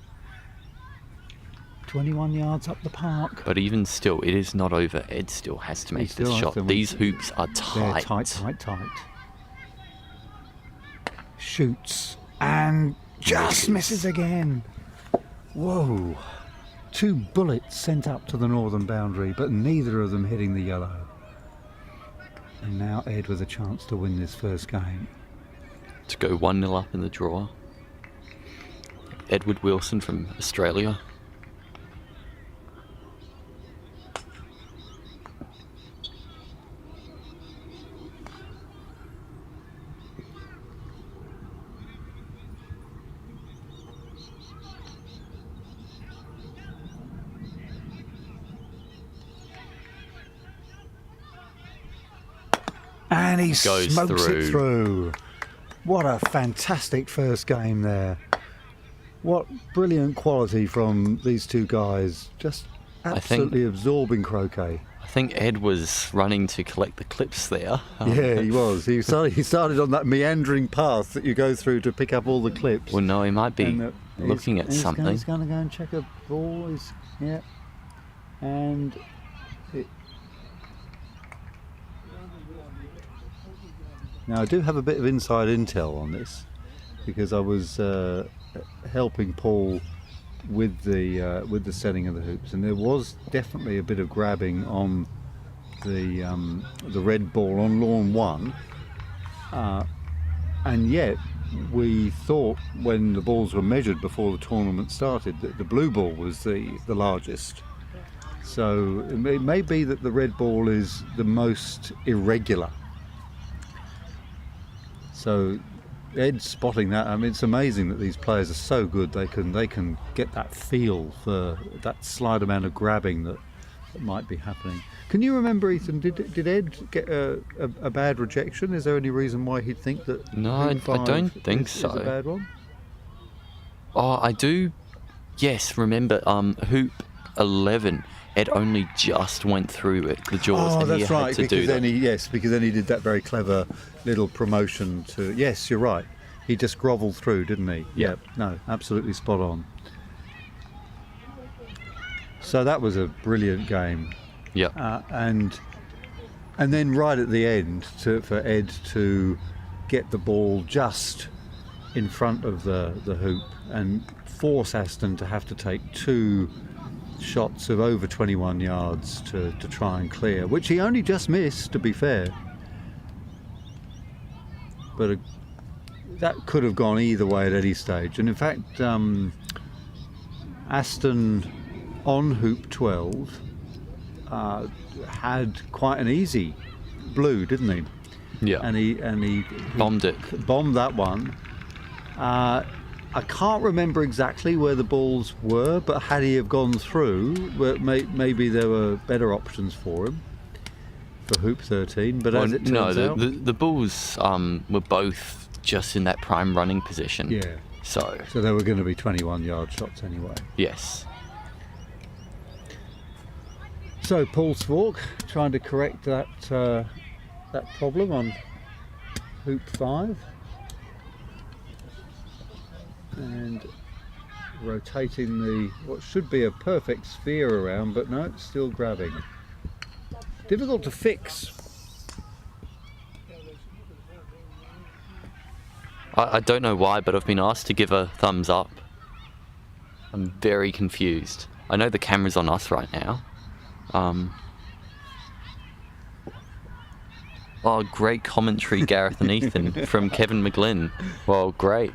B: 21 yards up the park.
A: But even still, it is not over. Ed still has to make this shot. These hoops are
B: They're
A: tight.
B: tight. Shoots and just misses again. Whoa. 2 bullets sent up to the northern boundary, but neither of them hitting the yellow. And now Ed with a chance to win this first game.
A: To go 1-0 up in the draw. Edward Wilson from Australia.
B: And he
A: Goes
B: smokes
A: through.
B: it through. What a fantastic first game there. What brilliant quality from these two guys. Just absolutely absorbing croquet.
A: I think Ed was running to collect the clips there.
B: Yeah, he was. He started on that meandering path that you go through to pick up all the clips.
A: Well, no, he might be
B: And,
A: looking at something.
B: He's going to go and check a ball. Yeah. And now I do have a bit of inside intel on this because I was helping Paul with the setting of the hoops, and there was definitely a bit of grabbing on the red ball on lawn 1, and yet we thought when the balls were measured before the tournament started that the blue ball was the largest. So it may be that the red ball is the most irregular. So Ed's spotting that. I mean, it's amazing that these players are so good. They can get that feel for that slight amount of grabbing that might be happening. Can you remember, Ethan? Did Ed get a bad rejection? Is there any reason why he'd think that?
A: No, I don't think
B: is
A: so.
B: a bad one?
A: Oh, I do. Yes, remember hoop 11. Ed only just went through it, the jaws,
B: Oh,
A: and
B: that's
A: he
B: right.
A: had to
B: Because
A: do
B: then
A: that.
B: because then he did that very clever little promotion to. Yes, you're right. He just grovelled through, didn't he?
A: Yeah.
B: Yep. No, absolutely spot on. So that was a brilliant game.
A: Yeah.
B: And then right at the end, for Ed to get the ball just in front of the hoop and force Aston to have to take 2 shots of over 21 yards to try and clear, which he only just missed, to be fair. But that could have gone either way at any stage. And in fact, Aston on hoop 12 had quite an easy blue, didn't he?
A: Yeah.
B: And he
A: Bombed it.
B: bombed that one. I can't remember exactly where the balls were, but had he have gone through, maybe there were better options for him for hoop 13. But as it turns out,
A: the balls were both just in that prime running position.
B: yeah.
A: So
B: So they were going to be 21-yard shots anyway.
A: yes.
B: So Paul Svork trying to correct that problem on hoop 5. And rotating what should be a perfect sphere around, but no, it's still grabbing. Difficult to fix.
A: I don't know why, but I've been asked to give a thumbs up. I'm very confused. I know the camera's on us right now. Oh, great commentary, Gareth and Ethan, from Kevin McGlynn. Well, great.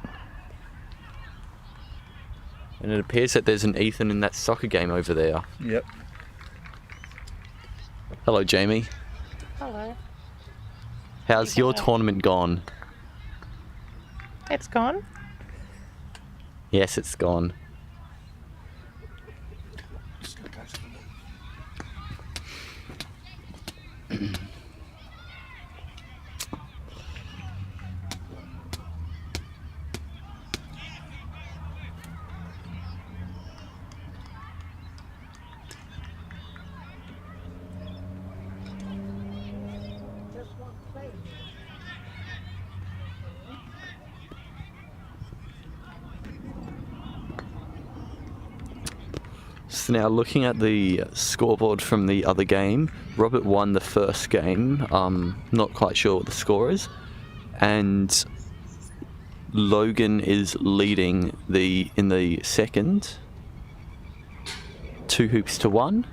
A: And it appears that there's an Ethan in that soccer game over there.
B: Yep.
A: Hello, Jamie.
D: Hello.
A: How's your tournament gone?
D: It's gone.
A: Yes, it's gone. So now looking at the scoreboard from the other game, Robert won the first game. Not quite sure what the score is. And Logan is leading in the second. 2 hoops to 1.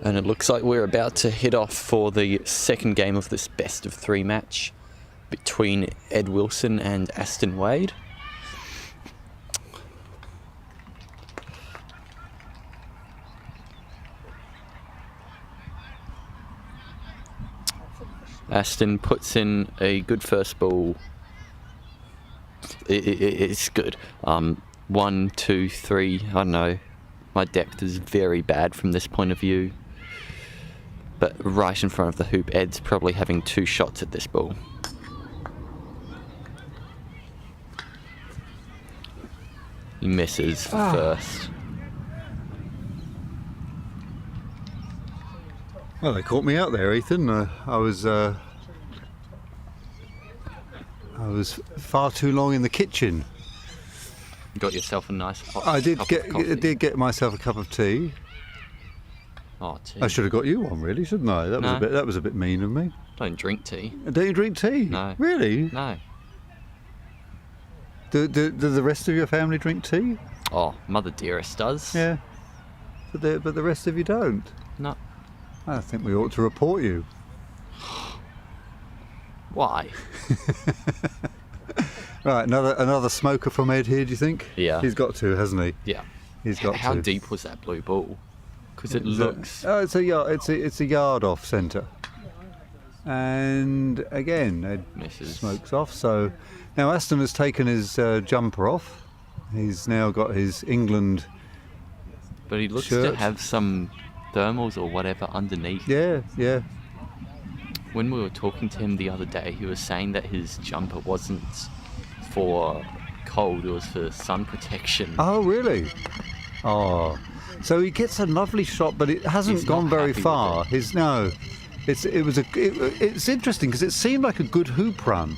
A: And it looks like we're about to head off for the second game of this best of 3 match between Ed Wilson and Aston Wade. Aston puts in a good first ball. It's good. 1, 2, 3, I don't know. My depth is very bad from this point of view. But right in front of the hoop, Ed's probably having 2 shots at this ball. He misses first.
B: Well, they caught me out there, Ethan. I was far too long in the kitchen.
A: You got yourself a nice hot
B: I did
A: cup of coffee.
B: did get myself a cup of tea.
A: Oh, tea.
B: I should have got you one, really, shouldn't I? That was a bit mean of me.
A: Don't drink tea.
B: Don't you drink tea?
A: No.
B: Really?
A: No.
B: Do the rest of your family drink tea?
A: Oh, Mother Dearest does.
B: Yeah. But the rest of you don't.
A: No.
B: I think we ought to report you.
A: Why?
B: Right, another smoker from Ed here, do you think?
A: Yeah.
B: He's got to, hasn't he?
A: Yeah.
B: He's got
A: How
B: to.
A: deep was that blue ball? Because it looks...
B: It's a yard off centre. And again, Ed
A: Misses.
B: smokes off. So now Aston has taken his jumper off. He's now got his England
A: But he looks
B: shirt.
A: to have some thermals or whatever underneath.
B: Yeah.
A: When we were talking to him the other day, he was saying that his jumper wasn't for cold, it was for sun protection.
B: Oh, really? Oh, so he gets a lovely shot, but it hasn't
A: He's
B: gone
A: not
B: very
A: happy with
B: far.
A: it.
B: It's interesting because it seemed like a good hoop run,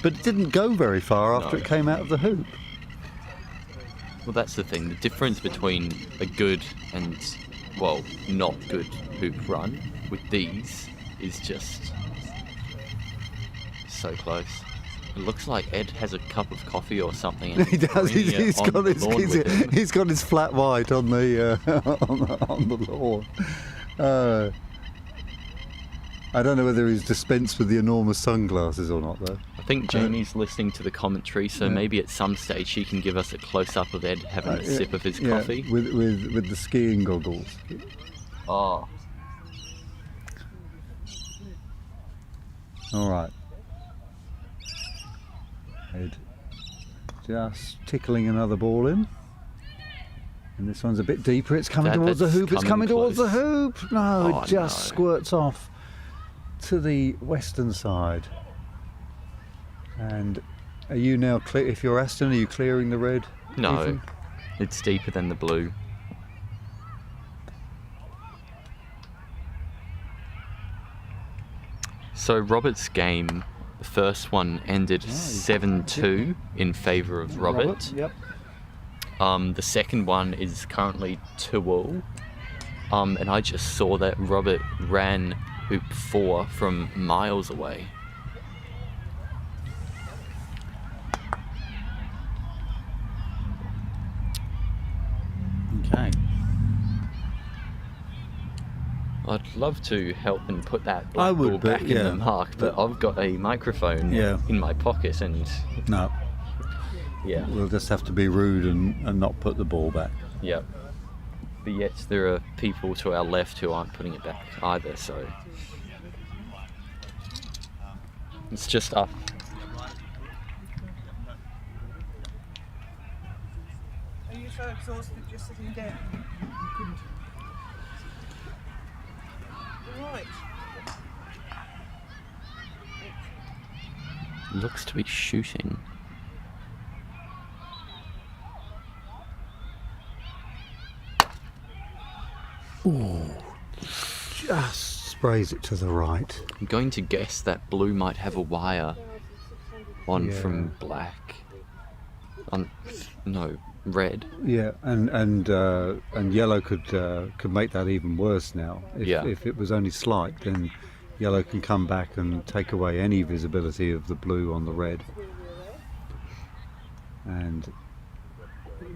B: but it didn't go very far after
A: No.
B: it came out of the hoop.
A: Well, that's the thing. The difference between a good and, well, not good hoop run with these is just so close. It looks like Ed has a cup of coffee or something. And
B: He does.
A: bringing it on the lawn with him.
B: He's got his flat white on the on the lawn. I don't know whether he's dispensed with the enormous sunglasses or not, though.
A: I think Jamie's listening to the commentary, so
B: Yeah.
A: maybe at some stage she can give us a close-up of Ed having a sip of his coffee.
B: With the skiing goggles.
A: Oh,
B: All right. Ed just tickling another ball in. And this one's a bit deeper. It's coming towards the
A: that's
B: hoop. It's
A: coming
B: coming towards the
A: close.
B: hoop. No,
A: Oh,
B: it just
A: no.
B: squirts off to the western side. And are you now clear? If you're Aston, are you clearing the red?
A: no.
B: Ethan?
A: It's deeper than the blue. So Robert's game, the first one ended 7-2 in favour of Robert.
B: Yep.
A: The second one is currently 2-all. And I just saw that Robert ran hoop 4 from miles away.
B: Okay.
A: I'd love to help and put that
B: I
A: black
B: would,
A: ball
B: but
A: back in
B: yeah.
A: the mark, but I've got a microphone
B: Yeah.
A: in my pocket, and
B: No,
A: yeah,
B: we'll just have to be rude and not put the ball back.
A: yeah. But yet there are people to our left who aren't putting it back either, so it's just us.
E: Are you so exhausted just sitting down? Right.
A: Looks to be shooting.
B: Just sprays it to the right.
A: I'm going to guess that blue might have a wire on
B: Yeah.
A: from black. No, red.
B: Yeah, and yellow could make that even worse now. If it was only slight, then yellow can come back and take away any visibility of the blue on the red. And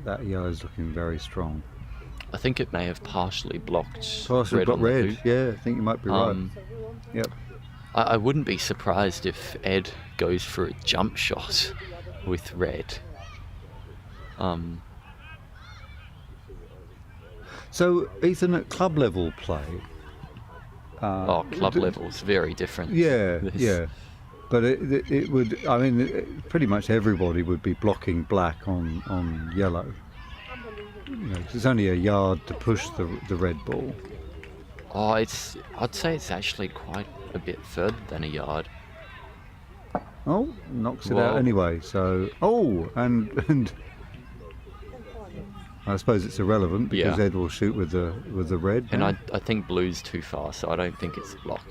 B: that yellow's looking very strong.
A: I think it may have partially blocked
B: Partially
A: red
B: got
A: on the
B: red.
A: hoop.
B: Yeah, I think you might be right. Yep.
A: I wouldn't be surprised if Ed goes for a jump shot with red.
B: So, Ethan, at club level play.
A: Club level's very different.
B: Yeah,
A: This-
B: yeah. But it would. I mean, pretty much everybody would be blocking black on yellow. You know, 'cause it's only a yard to push the red ball.
A: Oh, I'd say it's actually quite a bit further than a yard.
B: Oh, knocks it
A: Well-
B: out anyway. So, and I suppose it's irrelevant because
A: Yeah.
B: Ed will shoot with the red.
A: And
B: now.
A: I think blue's too far, so I don't think it's a block.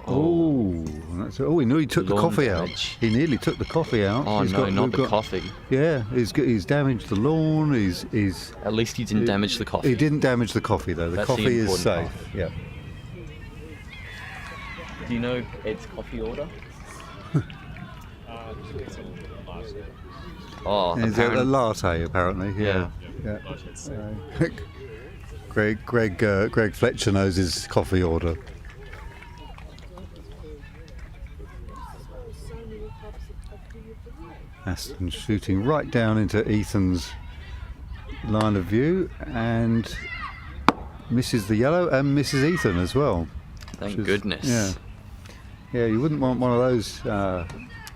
B: Oh, he nearly took the
A: Lawn
B: coffee out.
A: damage.
B: He nearly took the coffee out.
A: Oh no, not the coffee.
B: Yeah, he's damaged the lawn. He's
A: At least he didn't damage the coffee.
B: He didn't damage the coffee though. The
A: That's the
B: coffee is safe.
A: important
B: Yeah.
A: Do you know Ed's coffee order? Oh,
B: It's a latte apparently.
A: Yeah.
B: Yeah. Greg Fletcher knows his coffee order. Aston shooting right down into Ethan's line of view and misses the yellow and misses Ethan as well.
A: Thank
B: which is-
A: goodness.
B: Yeah. Yeah, you wouldn't want one of those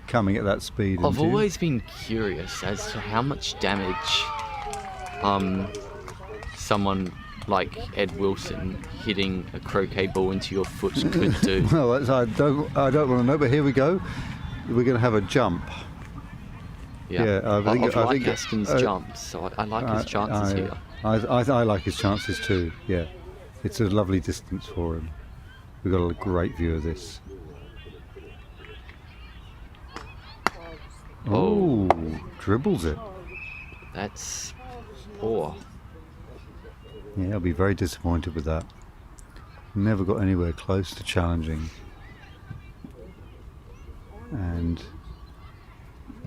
B: coming at that speed.
A: I've
B: into you.
A: always been curious as to how much damage someone like Ed Wilson hitting a croquet ball into your foot could do.
B: Well, I don't want to know, but here we go. We're going to have a jump.
A: Yeah,
B: I think
A: Aston's jumps, so I like his chances here.
B: I like his chances too. Yeah, it's a lovely distance for him. We've got a great view of this. Oh, dribbles it.
A: That's poor.
B: Yeah, I'll be very disappointed with that. Never got anywhere close to challenging. And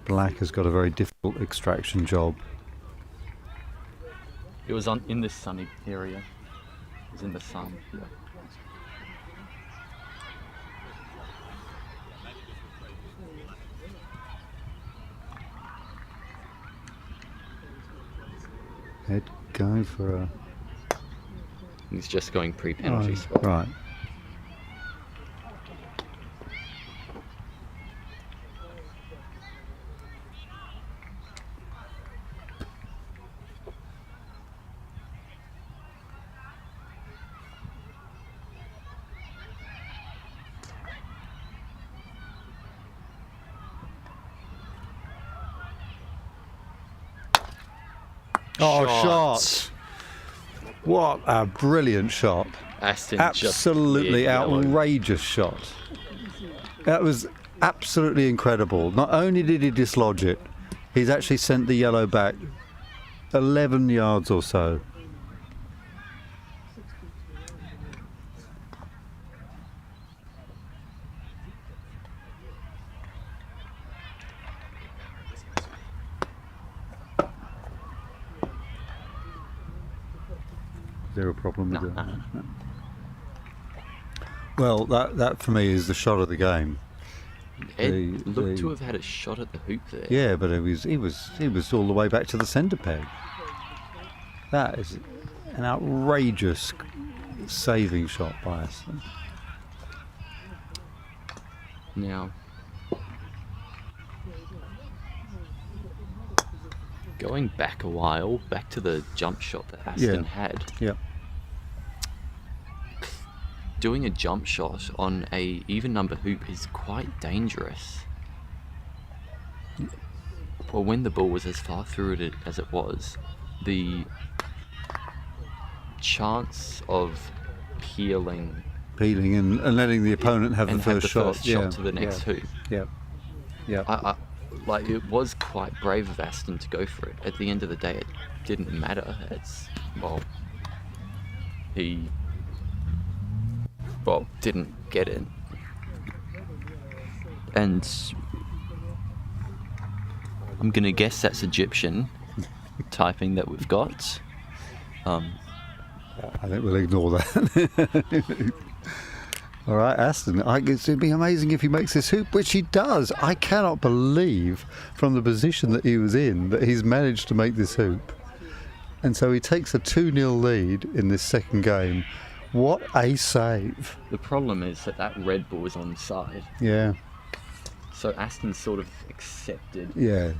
B: Black has got a very difficult extraction job.
A: It was in this sunny area. It was in the sun. Yeah.
B: Ed going for a...
A: He's just going pre-penalty
B: Oh,
A: spot.
B: right. Oh, shot! What a brilliant shot.
A: Aston
B: Absolutely
A: just
B: outrageous shot. That was absolutely incredible. Not only did he dislodge it, he's actually sent the yellow back 11 yards or so. Is there a problem with
A: No.
B: it? No. Well, that for me is the shot of the game.
A: Ed looked to have had a shot at the hoop there.
B: Yeah, but he was all the way back to the centre peg. That is an outrageous saving shot by Aston.
A: Now, going back a while, back to the jump shot that Aston had.
B: Yeah.
A: Doing a jump shot on a even number hoop is quite dangerous. Well, when the ball was as far through it as it was, the chance of peeling
B: and letting the opponent have
A: and
B: the first shot.
A: to the next hoop.
B: Yeah. Yeah.
A: I like, it was quite brave of Aston to go for it. At the end of the day, it didn't matter. He didn't get it, and I'm gonna guess that's Egyptian typing that we've got.
B: I think we'll ignore that. All right, Aston. It'd be amazing if he makes this hoop, which he does. I cannot believe, from the position that he was in, that he's managed to make this hoop. And so he takes a 2-0 lead in this second game. What a save!
A: The problem is that red ball is onside.
B: Yeah.
A: So Aston sort of accepted.
B: Yeah.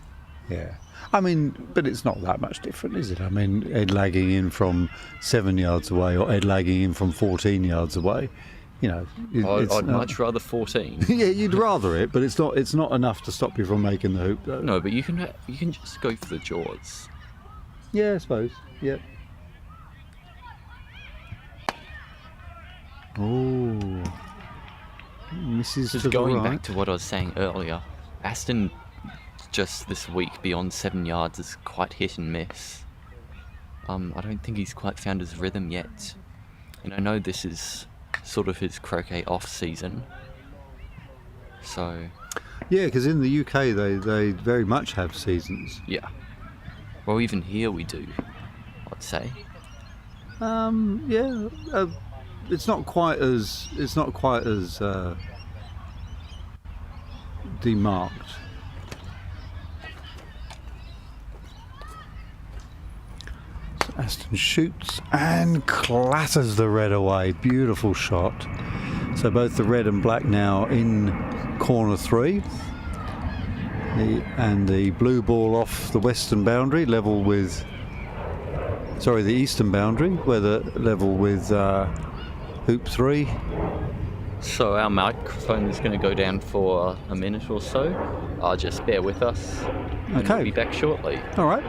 B: Yeah. I mean, but it's not that much different, is it? I mean, Ed lagging in from 7 yards away or Ed lagging in from 14 yards away. You know,
A: I'd much rather 14.
B: Yeah, you'd rather it, but it's not enough to stop you from making the hoop, though.
A: No, but you can just go for the jaws.
B: Yeah, I suppose. Yeah. Oh, misses
A: Just
B: to the
A: going
B: right.
A: back to what I was saying earlier, Aston just this week beyond 7 yards is quite hit and miss. I don't think he's quite found his rhythm yet, and I know this is sort of his croquet off season. So
B: Yeah, because in the UK they very much have seasons.
A: yeah, well even here we do, I'd say.
B: Yeah, it's not quite as demarked. So Aston shoots and clatters the red away. Beautiful shot. So both the red and black now in corner 3. And the blue ball off the western boundary, level with... Sorry, the eastern boundary, where the level with hoop 3.
A: So our microphone is going to go down for a minute or so. Just bear with us. And
B: Okay.
A: we'll be back shortly.
B: All right.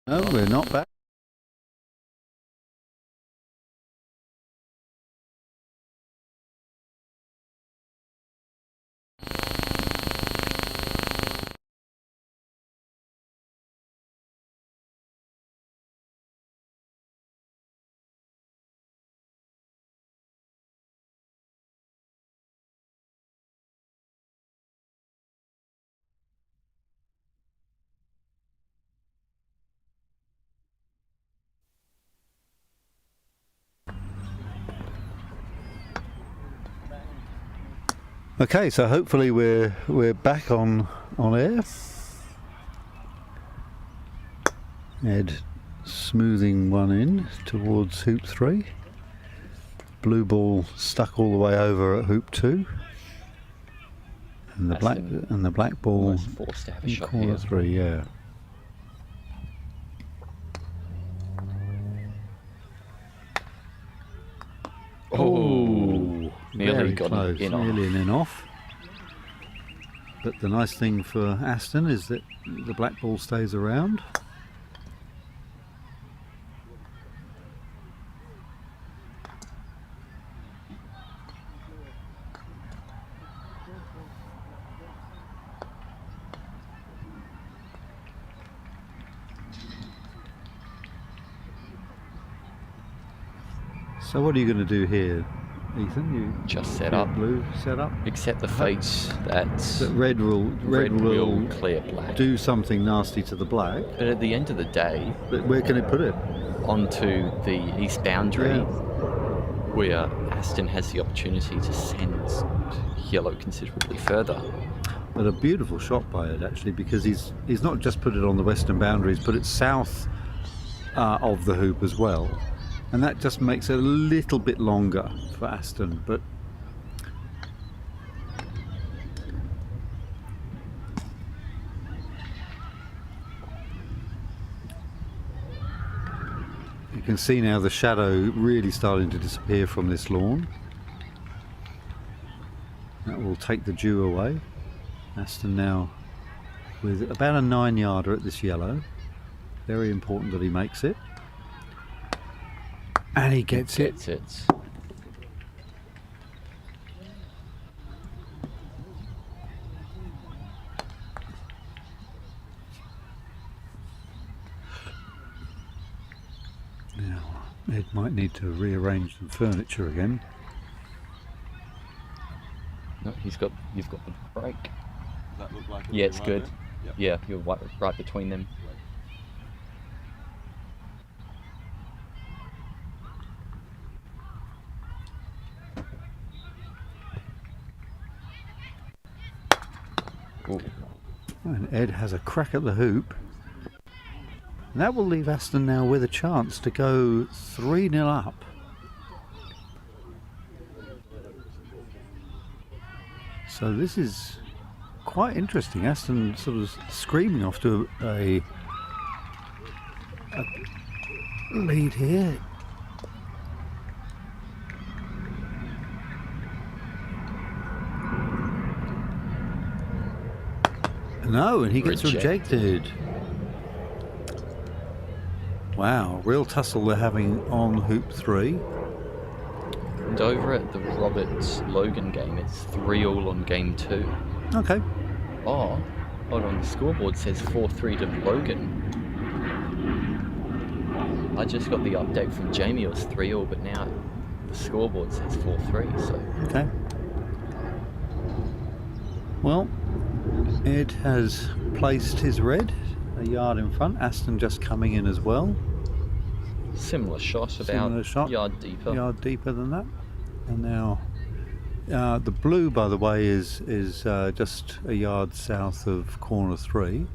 B: No, we're not back. Okay, so hopefully we're back on air. Ed smoothing one in towards hoop 3. Blue ball stuck all the way over at hoop 2. And the black ball
A: Almost forced to have a
B: in
A: shot
B: corner
A: here.
B: 3, yeah.
A: Oh, nearly
B: very
A: got
B: close,
A: it in off.
B: nearly an in off. But the nice thing for Aston is that the black ball stays around. So what are you going to do here, Ethan? You
A: Just set
B: get
A: up.
B: blue set up.
A: Accept the fates that
B: That red will
A: clear black.
B: do something nasty to the black.
A: But at the end of the day,
B: But where can it put it?
A: onto the east boundary,
B: Yeah.
A: where Aston has the opportunity to send yellow considerably further.
B: But a beautiful shot by Ed actually, because he's not just put it on the western boundary, he's put it south of the hoop as well, and that just makes it a little bit longer for Aston. But you can see now the shadow really starting to disappear from this lawn. That will take the dew away. Aston now with about a 9-yarder at this yellow. Very important that he makes it. And he gets it.
A: Gets it.
B: Now, Ed might need to rearrange some furniture again.
A: No, you've got the break.
C: Does that look like
A: Yeah, it's
C: right
A: good.
C: there? Yep.
A: Yeah, you're right between them. Ooh.
B: And Ed has a crack at the hoop. And that will leave Aston now with a chance to go 3-0 up. So this is quite interesting. Aston sort of screaming off to a lead here. No, and he gets rejected. Wow, real tussle they're having on hoop 3.
A: And over at the Roberts-Logan game, it's 3-all on game 2.
B: Okay.
A: Oh, hold on, the scoreboard says 4-3 to Logan. I just got the update from Jamie, it was 3-all, but now the scoreboard says 4-3, so...
B: Okay. Well, Ed has placed his red a yard in front. Aston just coming in as well.
A: Similar shot, about
B: Similar shot.
A: yard deeper.
B: Yard deeper than that. And now the blue, by the way, is just a yard south of corner 3.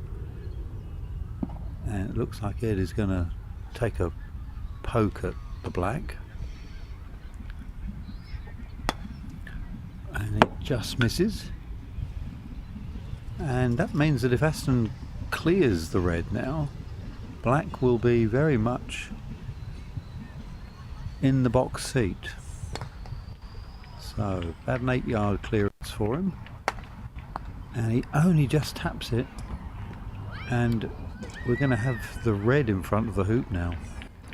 B: And it looks like Ed is going to take a poke at the black. And it just misses. And that means that if Aston clears the red now, black will be very much in the box seat. So about an 8-yard clearance for him, and he only just taps it, and we're going to have the red in front of the hoop now.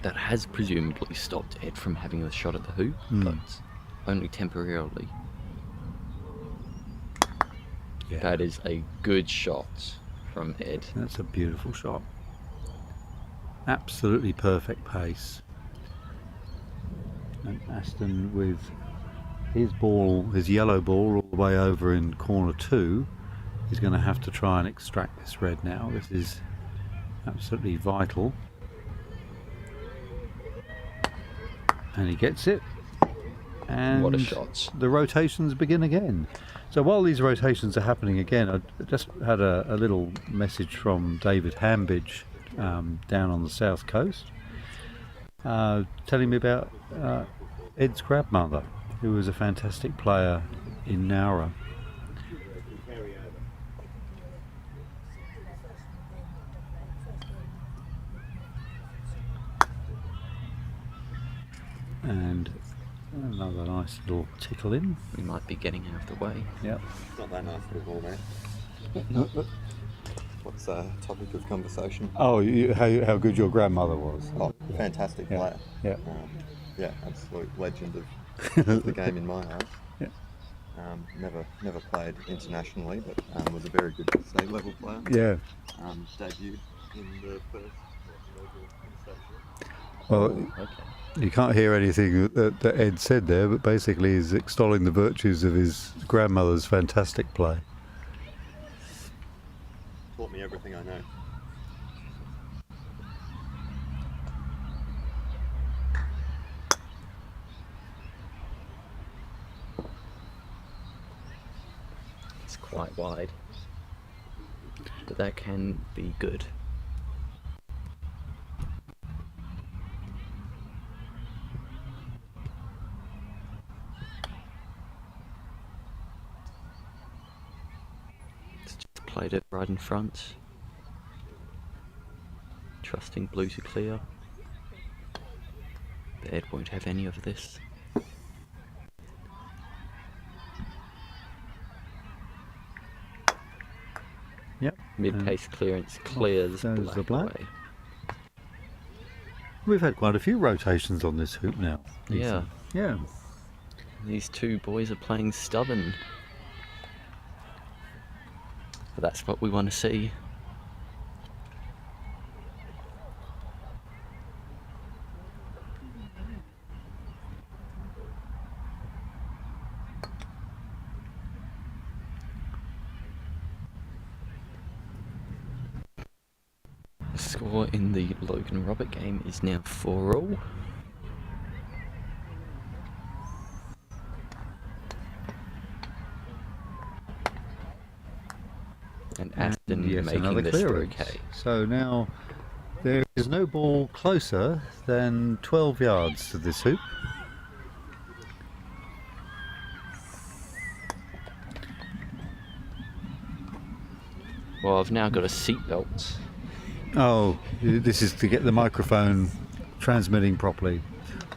A: That has presumably stopped Ed from having a shot at the hoop, but only temporarily.
B: Yeah,
A: That is a good shot from Ed.
B: that's a beautiful shot. Absolutely perfect pace. And Aston with his ball, his yellow ball, all the way over in corner 2, is going to have to try and extract this red now. This is absolutely vital. And he gets it. And
A: What a shot.
B: the rotations begin again. So while these rotations are happening again, I just had a little message from David Hambidge down on the south coast, telling me about Ed's grandmother, who was a fantastic player in Nowra. And another nice little tickle in.
A: We might be getting out of the way.
B: Yep.
C: Not that nice of a ball, man.
A: No.
C: What's the topic of conversation?
B: Oh, how good your grandmother was.
C: Oh, fantastic
B: Yeah.
C: player.
B: Yeah.
C: Yeah, absolute legend of the game in my eyes.
B: Yeah.
C: Never played internationally, but was a very good state level player.
B: Yeah.
C: Debuted in the first level
B: Well,
A: Okay.
B: you can't hear anything that Ed said there, but basically he's extolling the virtues of his grandmother's fantastic play.
C: taught me everything I know.
A: It's quite wide. But that can be good. It's just played it right in front. Trusting blue to clear. But Ed won't have any of this.
B: Yep.
A: Mid-pace clearance clears
B: goes the black.
A: away.
B: We've had quite a few rotations on this hoop now.
A: Yeah.
B: Yeah.
A: These two boys are playing stubborn. But that's what we want to see. The score in the Logan Robert game is now 4-all. And Aston
B: Yes,
A: making
B: another
A: this
B: clearance.
A: okay.
B: So now there is no ball closer than 12 yards to this hoop.
A: Well, I've now got a seatbelt.
B: Oh, this is to get the microphone transmitting properly.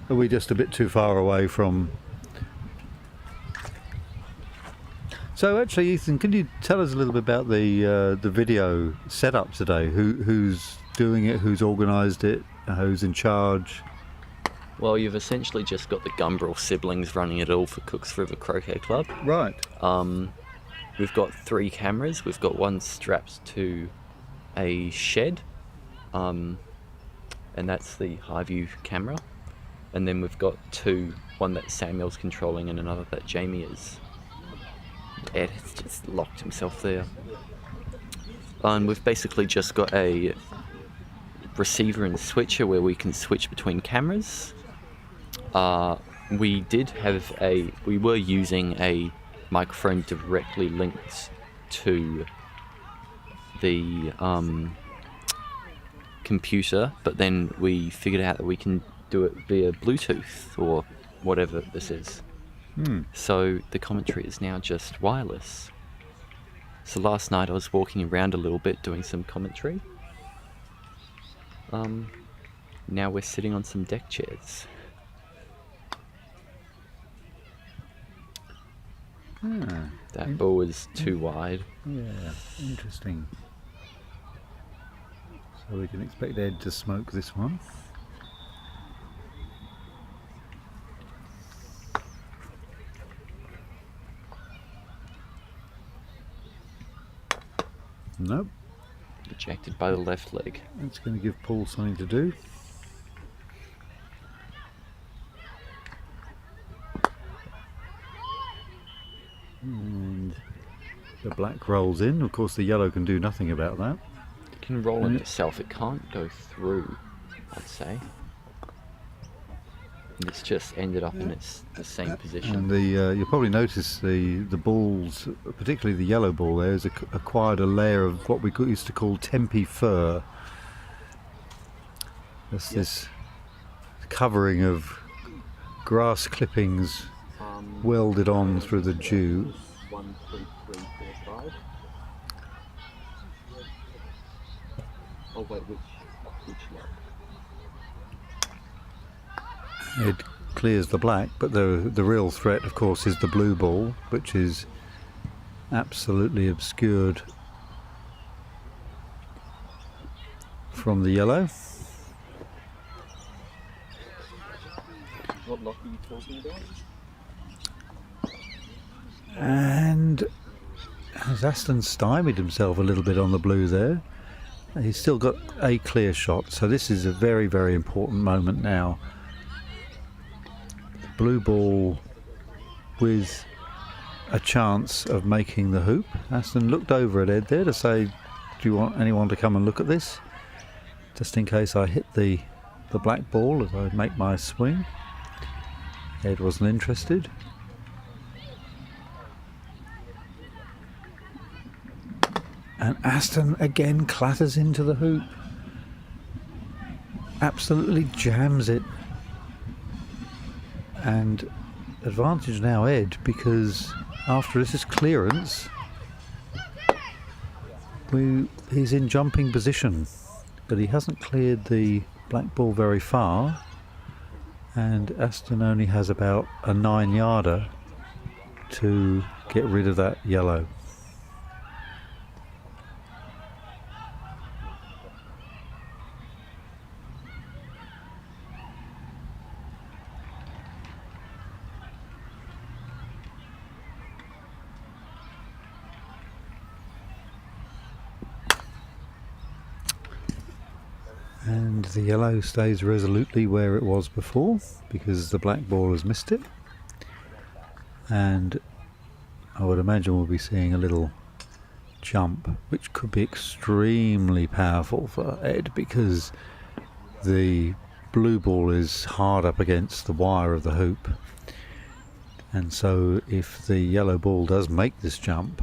B: Are we just a bit too far away from... So actually, Ethan, can you tell us a little bit about the video setup today? Who's doing it? Who's organised it? Who's in charge?
A: Well, you've essentially just got the Gumbrel siblings running it all for Cooks River Croquet Club.
B: Right.
A: We've got 3 cameras. We've got one strapped to a shed, and that's the high view camera. And then we've got 2, one that Samuel's controlling and another that Jamie is. Ed has just locked himself there. And we've basically just got a receiver and switcher where we can switch between cameras. We were using a microphone directly linked to the computer, but then we figured out that we can do it via Bluetooth or whatever this is. So the commentary is now just wireless. So last night I was walking around a little bit doing some commentary. Now we're sitting on some deck chairs.
B: Ah,
A: That ball is too wide.
B: yeah, interesting. So we can expect Ed to smoke this one. Nope.
A: Rejected by the left leg.
B: That's going to give Paul something to do. And the black rolls in. Of course, the yellow can do nothing about that.
A: It can roll in itself. It can't go through, I'd say. And it's just ended up in the same position.
B: And you'll probably notice the balls, particularly the yellow ball there, has acquired a layer of what we used to call tempe fur. That's this covering of grass clippings welded on through the dew.
A: 1, 2, 3, 4, 5. Oh wait, which lot?
B: It clears the black, but the real threat, of course, is the blue ball, which is absolutely obscured from the yellow.
A: What lot are you talking about?
B: And has Aston stymied himself a little bit on the blue there? He's still got a clear shot, so this is a very, very important moment now. Blue ball with a chance of making the hoop. Aston looked over at Ed there to say, do you want anyone to come and look at this? Just in case I hit the black ball as I make my swing. Ed wasn't interested. And Aston again clatters into the hoop. Absolutely jams it. And advantage now Ed, because after this is clearance, he's in jumping position, but he hasn't cleared the black ball very far, and Aston only has about a 9-yarder to get rid of that yellow. And the yellow stays resolutely where it was before because the black ball has missed it. And I would imagine we'll be seeing a little jump, which could be extremely powerful for Ed because the blue ball is hard up against the wire of the hoop. And so if the yellow ball does make this jump,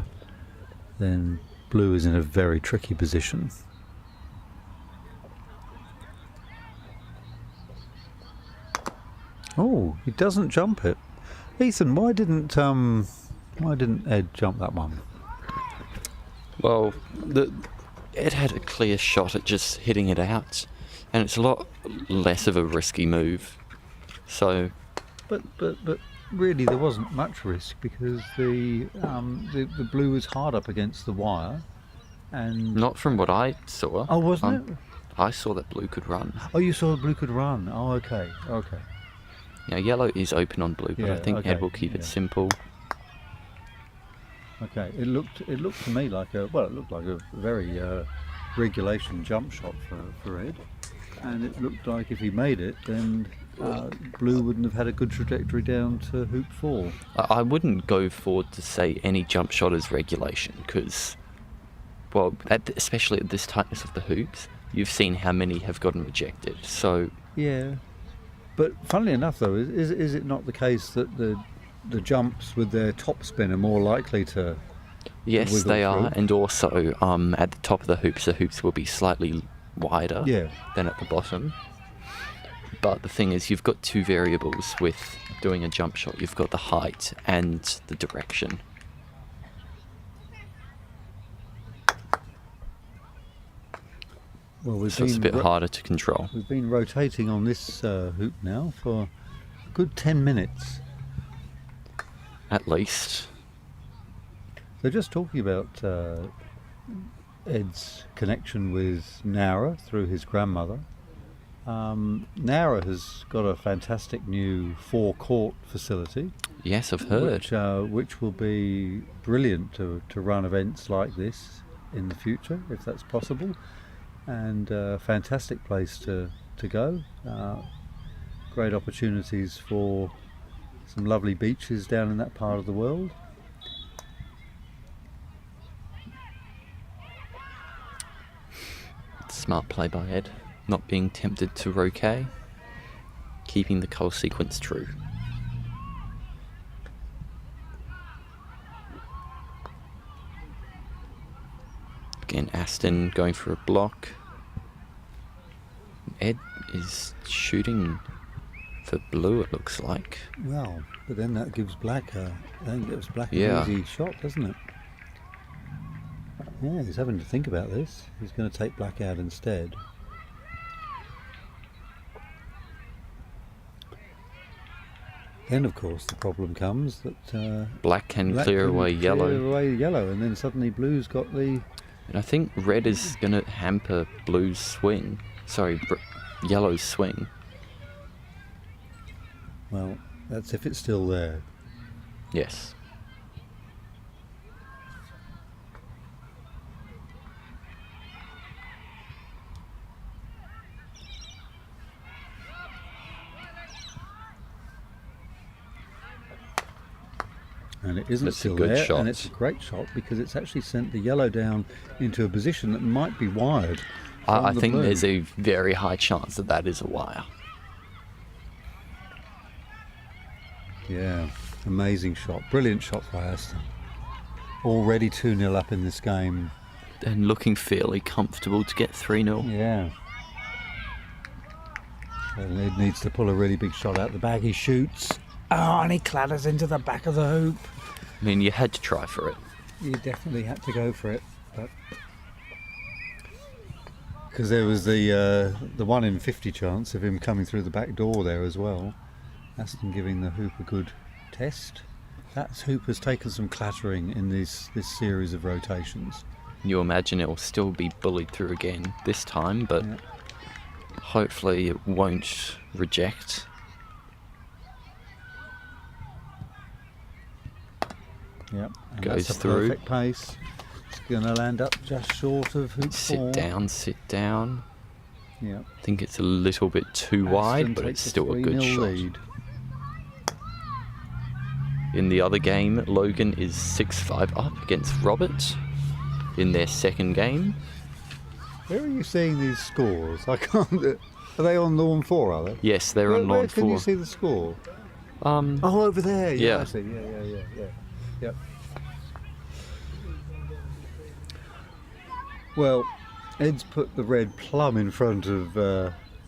B: then blue is in a very tricky position. Oh, he doesn't jump it. Ethan, why didn't Ed jump that one?
A: Well, Ed had a clear shot at just hitting it out, and it's a lot less of a risky move. So,
B: but really, there wasn't much risk because the blue was hard up against the wire, and
A: not from what I saw.
B: Oh, wasn't it?
A: I saw that blue could run.
B: Oh, you saw the blue could run. Oh, okay.
A: Now yellow is open on blue, but
B: Yeah,
A: I think
B: okay,
A: Ed will keep it simple.
B: Okay, it looked to me like a very regulation jump shot for Ed, and it looked like if he made it, then blue wouldn't have had a good trajectory down to hoop 4.
A: I wouldn't go forward to say any jump shot is regulation because, well, especially at this tightness of the hoops, you've seen how many have gotten rejected. So
B: yeah. But funnily enough, though, is it not the case that the jumps with their top spin are more likely to
A: yes,
B: wiggle
A: they are,
B: through?
A: and also at the top of the hoops will be slightly wider than at the bottom. But the thing is, you've got two variables with doing a jump shot. You've got the height and the direction.
B: Well,
A: So it's a bit harder to control.
B: We've been rotating on this hoop now for a good 10 minutes.
A: At least.
B: So just talking about Ed's connection with Nara through his grandmother. Nara has got a fantastic new forecourt facility.
A: Yes, I've heard.
B: Which will be brilliant to run events like this in the future, if that's possible. And a fantastic place to go. Great opportunities for some lovely beaches down in that part of the world.
A: Smart play by Ed. Not being tempted to Croquet. Keeping the colour sequence true. Again, Aston going for a block. Ed is shooting for blue, it looks like.
B: Well, but then that gives black an easy shot, doesn't it? Yeah, he's having to think about this. He's going to take black out instead. Then, of course, the problem comes that
A: black can clear away yellow.
B: And then suddenly blue's got the...
A: And I think red is going to hamper blue's swing. Sorry, yellow's swing.
B: Well, that's if it's still there.
A: Yes.
B: And it isn't
A: That's
B: still
A: a good
B: there,
A: shot.
B: and it's a great shot because it's actually sent the yellow down into a position that might be wired.
A: I
B: the
A: think
B: blue.
A: there's a very high chance that that is a wire.
B: Yeah, amazing shot. Brilliant shot by Aston. Already 2-0 up in this game.
A: And looking fairly comfortable to get 3-0.
B: Yeah. And Ed needs to pull a really big shot out the bag. He shoots. Oh, and he clatters into the back of the hoop.
A: I mean, you had to try for it.
B: You definitely had to go for it, but because there was the 1 in 50 chance of him coming through the back door there as well. Aston giving the hoop a good test. That hoop has taken some clattering in this series of rotations.
A: You imagine it will still be bullied through again this time, but
B: Yeah.
A: hopefully it won't reject.
B: Yep. And
A: Goes
B: that's a
A: through.
B: perfect pace. It's going to land up just short of hoop 4.
A: Sit down.
B: Yeah.
A: I think it's a little bit too wide, but it's still a good shot.
B: Lead.
A: In the other game, Logan is 6-5 up against Robert in their second game.
B: Where are you seeing these scores? I can't. Are they on lawn 4? Are they?
A: Yes, they're
B: Where
A: on lawn
B: can you
A: 4.
B: see the score?
A: Oh,
B: over there.
A: Yeah.
B: I see. Yeah. Yep. Well, Ed's put the red plum in front of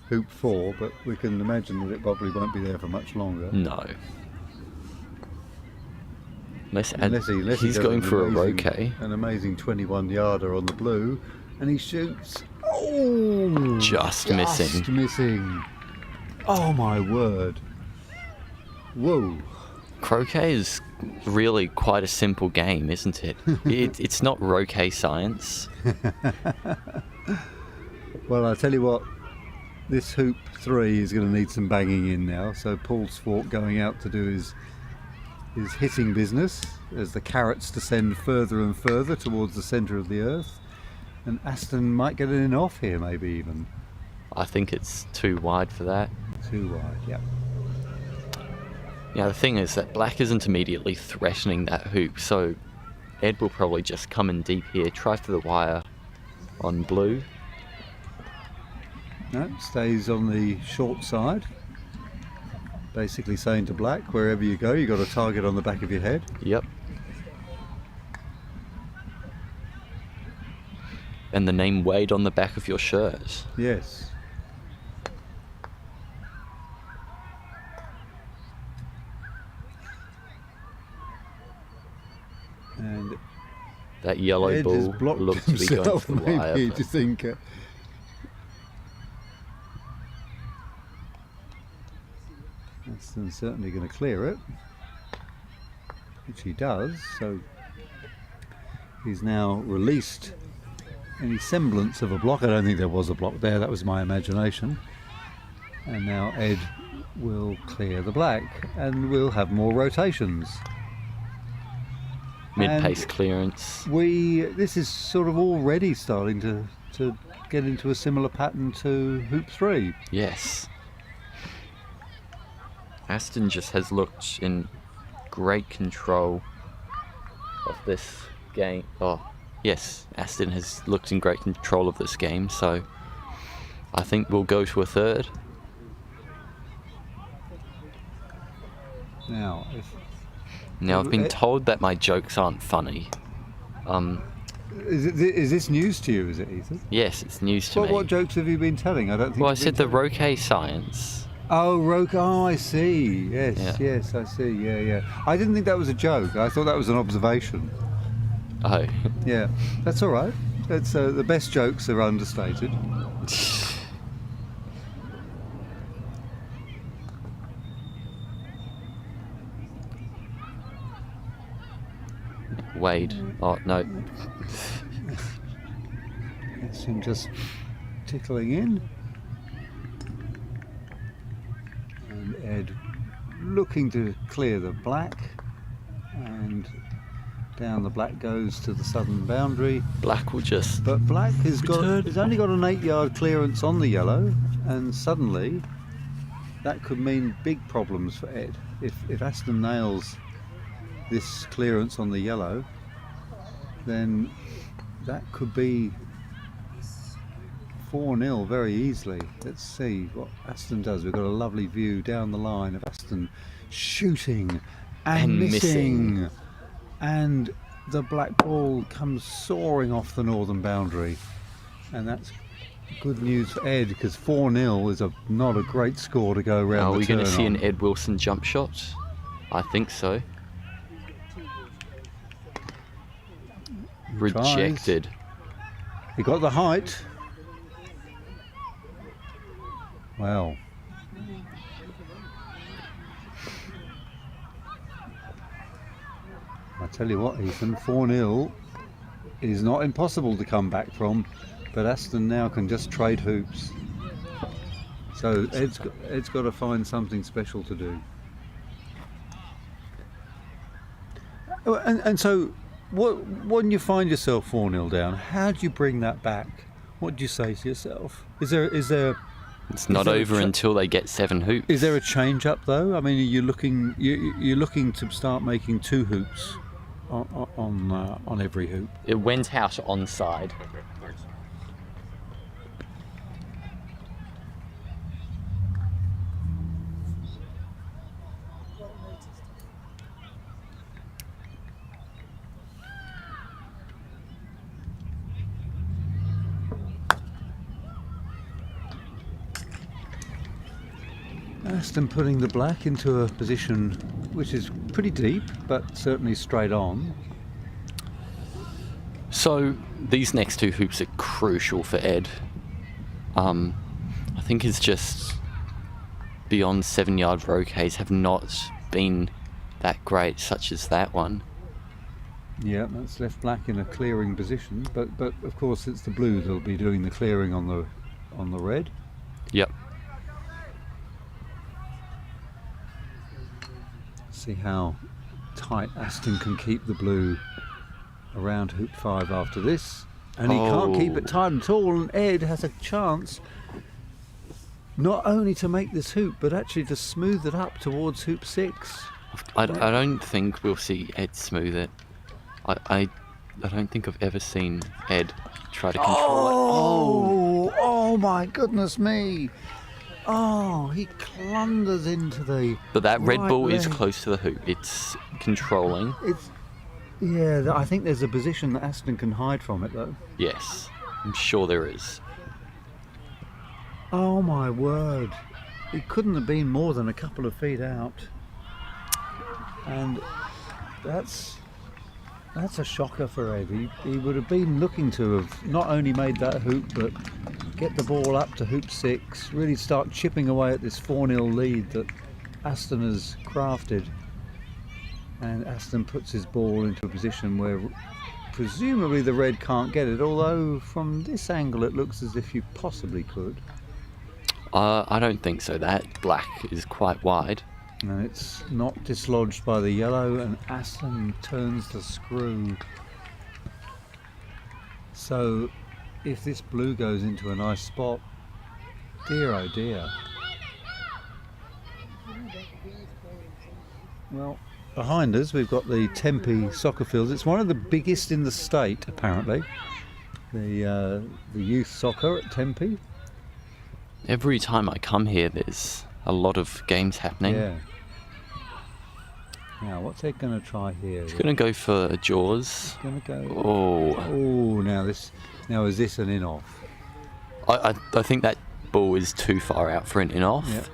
B: hoop 4, but we can imagine that it probably won't be there for much longer.
A: no. Unless
B: Unless
A: he's
B: does
A: going
B: an
A: for a
B: amazing-
A: Croquet.
B: An amazing 21-yarder on the blue, and he shoots. Oh!
A: Just missing.
B: Missing. Oh my word. Whoa.
A: Croquet is really quite a simple game, isn't it? It's not Croquet science.
B: Well, I tell you what, this hoop 3 is going to need some banging in now. So Paul's fork going out to do his hitting business as the carrots descend further and further towards the centre of the earth. And Aston might get it in off here, maybe even.
A: I think it's too wide for that.
B: Too wide, yep.
A: Yeah, the thing is that black isn't immediately threatening that hoop, so Ed will probably just come in deep here, try for the wire on blue.
B: No, stays on the short side. Basically saying to black, wherever you go, you've got a target on the back of your head.
A: Yep. And the name Wade on the back of your shirt.
B: Yes. And
A: That yellow
B: Ed has
A: ball
B: blocked
A: looked to be going
B: himself,
A: for the wire.
B: maybe,
A: but-
B: to think. Aston's certainly going to clear it, which he does. So he's now released any semblance of a block. I don't think there was a block there, that was my imagination. And now Ed will clear the black and we'll have more rotations.
A: Mid-pace clearance.
B: This is sort of already starting to get into a similar pattern to hoop 3.
A: Yes. Aston just has looked in great control of this game. Oh, yes, Aston has looked in great control of this game, so I think we'll go to a third.
B: Now,
A: I've been told that my jokes aren't funny.
B: Is this news to you, is it, Ethan?
A: Yes, it's news to me.
B: What jokes have you been telling? I don't think.
A: Well, I
B: you've
A: said
B: been
A: the
B: telling.
A: Croquet science.
B: Oh, Oh, I see. Yes,
A: Yeah.
B: yes, I see. Yeah. I didn't think that was a joke. I thought that was an observation.
A: Oh.
B: Yeah, that's all right. That's the best jokes are understated.
A: Wade. Oh, no.
B: That's him just tickling in. And Ed looking to clear the black. And down the black goes to the southern boundary.
A: Black will just...
B: But black has
A: Return.
B: only got an 8-yard clearance on the yellow. And suddenly that could mean big problems for Ed. If Aston nails this clearance on the yellow, then that could be 4-0 very easily. Let's see what Aston does. We've got a lovely view down the line of Aston shooting and missing. And the black ball comes soaring off the northern boundary. And that's good news for Ed, because 4-0 is not a great score to go around.
A: Are we going to see
B: on.
A: an Ed Wilson jump shot? I think so. Rejected.
B: Tries. He got the height. Well. I tell you what, Ethan, 4-0 is not impossible to come back from, but Aston now can just trade hoops. So Ed's got to find something special to do. And so, when you find yourself 4-0 down, how do you bring that back? What do you say to yourself? Is there?
A: It's not over until they get 7 hoops.
B: Is there a change up though? I mean, are you looking? You're looking to start making 2 hoops on every hoop.
A: It went out onside.
B: Aston putting the black into a position which is pretty deep, but certainly straight on.
A: So these next 2 hoops are crucial for Ed. I think it's just beyond 7-yard croquets have not been that great, such as that one.
B: Yeah, that's left black in a clearing position, but of course it's the blue that'll be doing the clearing on the red.
A: Yep.
B: See how tight Aston can keep the blue around hoop 5 after this, and he can't keep it tight at all, and Ed has a chance not only to make this hoop but actually to smooth it up towards hoop 6.
A: I don't think we'll see Ed smooth it. I don't think I've ever seen Ed try to control it.
B: Oh my goodness me! Oh, he clunders into the.
A: But that red
B: right
A: ball is
B: leg.
A: close to the hoop. It's controlling.
B: Yeah, I think there's a position that Aston can hide from it though.
A: Yes, I'm sure there is.
B: Oh my word! It couldn't have been more than a couple of feet out, and that's a shocker for Ed. He would have been looking to have not only made that hoop, but get the ball up to hoop 6, really start chipping away at this 4-0 lead that Aston has crafted. And Aston puts his ball into a position where presumably the red can't get it, although from this angle it looks as if you possibly could.
A: I don't think so. That black is quite wide.
B: And it's not dislodged by the yellow, and Aston turns the screw. So if this blue goes into a nice spot, dear oh dear. Well, behind us we've got the Tempe soccer fields. It's one of the biggest in the state, apparently. The youth soccer at Tempe.
A: Every time I come here, there's a lot of games happening.
B: Yeah. Now, what's Ed going to try here?
A: He's going to go for a Jaws.
B: Going to go.
A: Oh.
B: Oh, now is this an in-off?
A: I think that ball is too far out for an in-off.
B: Yep.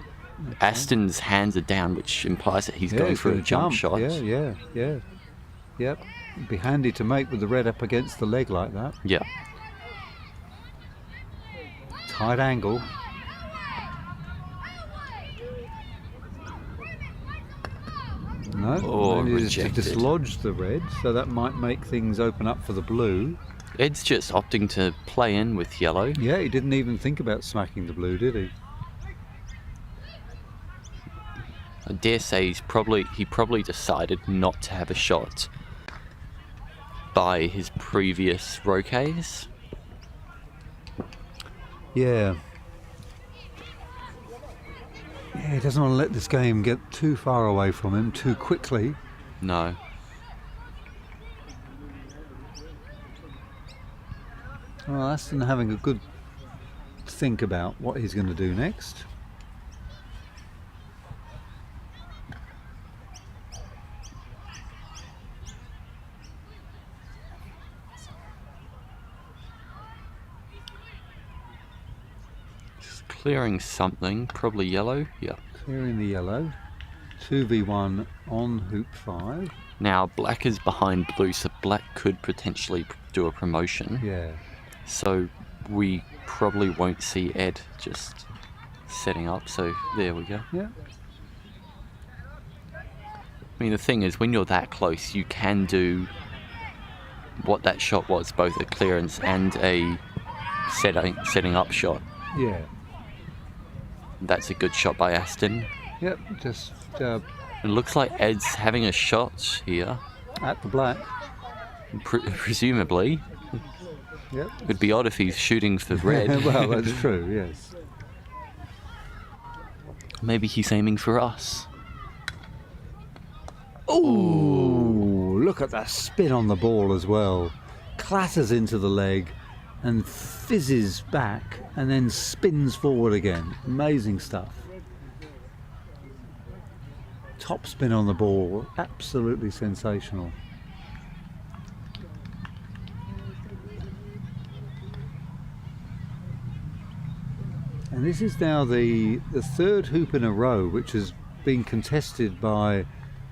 B: Okay.
A: Aston's hands are down, which implies that he's going
B: he's
A: for a
B: gonna
A: jump shot.
B: Yeah. Yep. It'd be handy to make with the red up against the leg like that.
A: Yeah.
B: Tight angle. No,
A: Oh,
B: he just
A: rejected.
B: dislodged the red, so that might make things open up for the blue.
A: Ed's just opting to play in with yellow.
B: Yeah, he didn't even think about smacking the blue, did he?
A: I dare say he probably decided not to have a shot by his previous roquets.
B: Yeah. Yeah, he doesn't want to let this game get too far away from him too quickly.
A: No.
B: Well, Aston having a good think about what he's going to do next.
A: Just clearing something, probably yellow. Yeah.
B: Clearing the yellow. 2v1 on hoop 5.
A: Now black is behind blue, so black could potentially do a promotion.
B: Yeah.
A: So we probably won't see Ed just setting up, so there we go.
B: Yeah.
A: I mean, the thing is, when you're that close, you can do what that shot was, both a clearance and a setting up shot.
B: Yeah.
A: That's a good shot by Aston.
B: Yep, just
A: It looks like Ed's having a shot here,
B: at the black.
A: presumably.
B: Yep.
A: It would be odd if he's shooting for red.
B: Well, that's true, yes.
A: Maybe he's aiming for us.
B: Ooh, look at that spin on the ball as well. Clatters into the leg and fizzes back and then spins forward again. Amazing stuff. Top spin on the ball, absolutely sensational. And this is now the third hoop in a row which has been contested by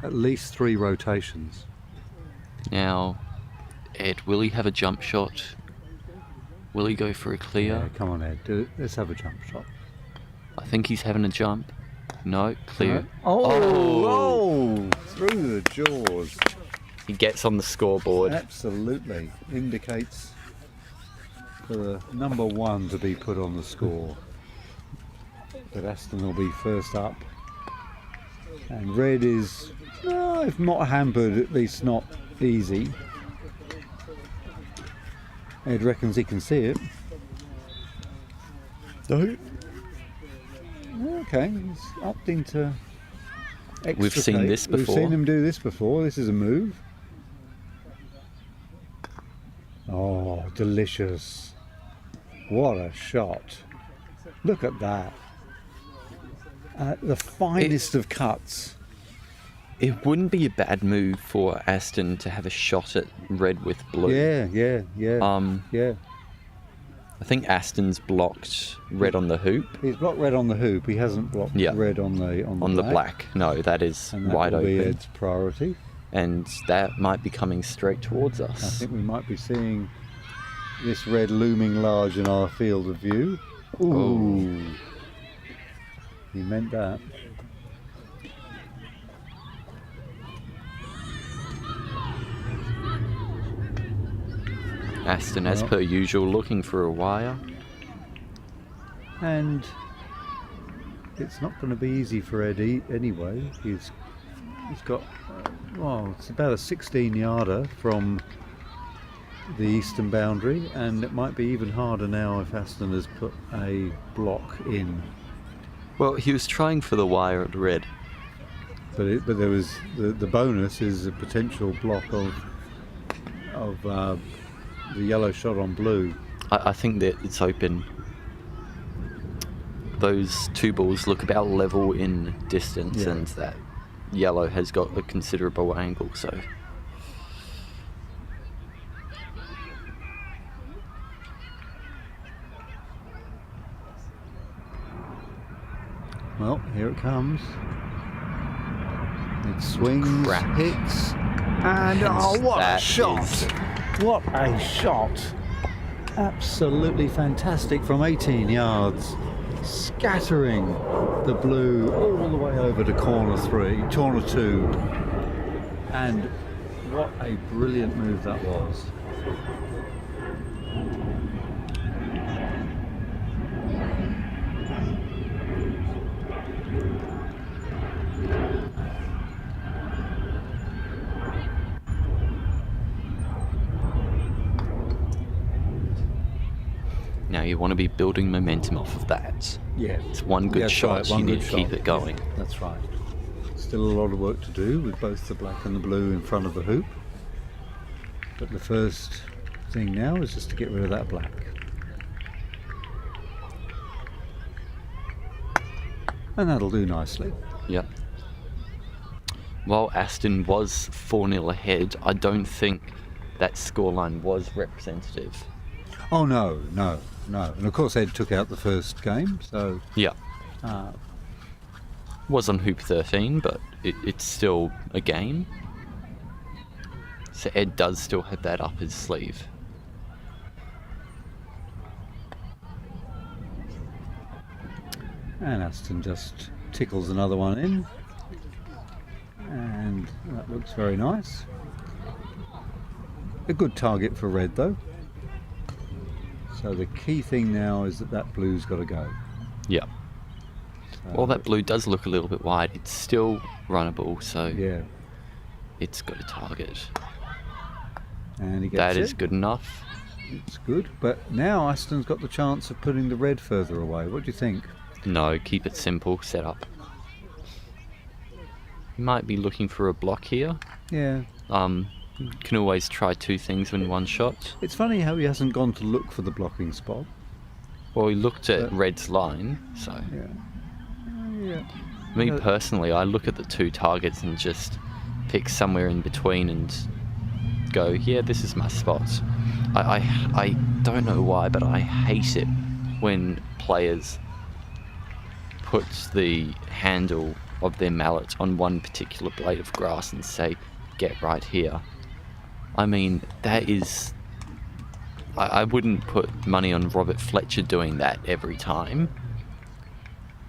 B: at least 3 rotations.
A: Now, Ed, will he have a jump shot? Will he go for a clear?
B: Yeah, come on, Ed, do it. Let's have a jump shot.
A: I think he's having a jump. No, clear.
B: Oh, through the jaws.
A: He gets on the scoreboard.
B: Absolutely. Indicates for the number 1 to be put on the score. But Aston will be first up. And red is, if not hampered, at least not easy. Ed reckons he can see it.
A: No.
B: Okay, he's opting to extricate.
A: We've seen this before.
B: We've seen him do this before. This is a move. Oh, delicious. What a shot. Look at that. The finest of cuts.
A: It wouldn't be a bad move for Aston to have a shot at red with blue.
B: Yeah.
A: Yeah. I think Aston's blocked red on the hoop.
B: He's blocked red on the hoop. He hasn't blocked red on the
A: black. No, that is
B: and that
A: wide
B: will be
A: open.
B: Ed's priority.
A: And that might be coming straight towards
B: I
A: us.
B: think we might be seeing this red looming large in our field of view. Ooh. He meant that.
A: Aston, as
B: Well.
A: per usual, looking for a wire.
B: And it's not going to be easy for Eddie anyway. He's got, well, it's about a 16-yarder from the eastern boundary, and it might be even harder now if Aston has put a block in.
A: Well, he was trying for the wire at red.
B: But there was the bonus is a potential block of the yellow shot on blue.
A: I think that it's open. Those two balls look about level in distance,
B: Yeah.
A: and that yellow has got a considerable angle, so...
B: Well, here it comes. It swings,
A: Crack.
B: hits, and oh, what a
A: That
B: shot!
A: is-
B: What a shot! Absolutely fantastic from 18 yards, scattering the blue all the way over to corner 2, and what a brilliant move that was.
A: Now you want to be building momentum off of that.
B: Yeah,
A: It's one good
B: That's
A: shot,
B: right,
A: you
B: one
A: need
B: good
A: to keep
B: shot.
A: it going.
B: Yeah, that's right. Still a lot of work to do with both the black and the blue in front of the hoop. But the first thing now is just to get rid of that black. And that'll do nicely.
A: Yep. While Aston was 4-0 ahead, I don't think that scoreline was representative.
B: Oh no. And of course Ed took out the first game, so
A: Yeah.
B: uh,
A: Was on hoop 13, but it's still a game. So Ed does still have that up his sleeve.
B: and Aston just tickles another one in. And that looks very nice. A good target for red though. So the key thing now is that blue's got to go.
A: Yeah. Well, that blue does look a little bit wide. It's still runnable, so
B: Yeah,
A: it's got a target.
B: and he gets
A: That
B: it.
A: is good enough.
B: It's good, but now Aston's got the chance of putting the red further away. What do you think?
A: No, keep it simple, set up. You might be looking for a block here.
B: Yeah,
A: You can always try two things in one shot.
B: it's funny how he hasn't gone to look for the blocking spot.
A: Well, he looked at
B: But-
A: red's line, so...
B: Yeah. Yeah.
A: Me
B: Yeah.
A: personally, I look at the two targets and just pick somewhere in between and go, yeah, this is my spot. I don't know why, but I hate it when players put the handle of their mallet on one particular blade of grass and say, get right here. I mean, that is... I wouldn't put money on Robert Fletcher doing that every time.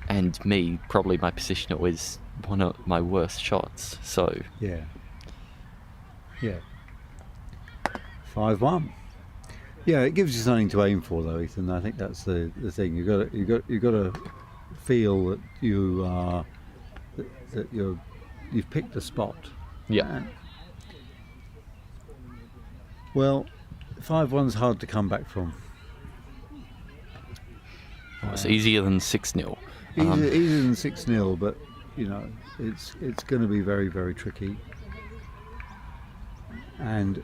A: And me, probably my position was one of my worst shots, so...
B: Yeah. 5-1. Yeah, it gives you something to aim for, though, Ethan. I think that's the thing. You got to feel that you are that you've picked a spot.
A: Yeah.
B: Well, 5-1's hard to come back from.
A: It's easier than 6-0.
B: Easier than 6-0, but you know it's going to be very, very tricky. And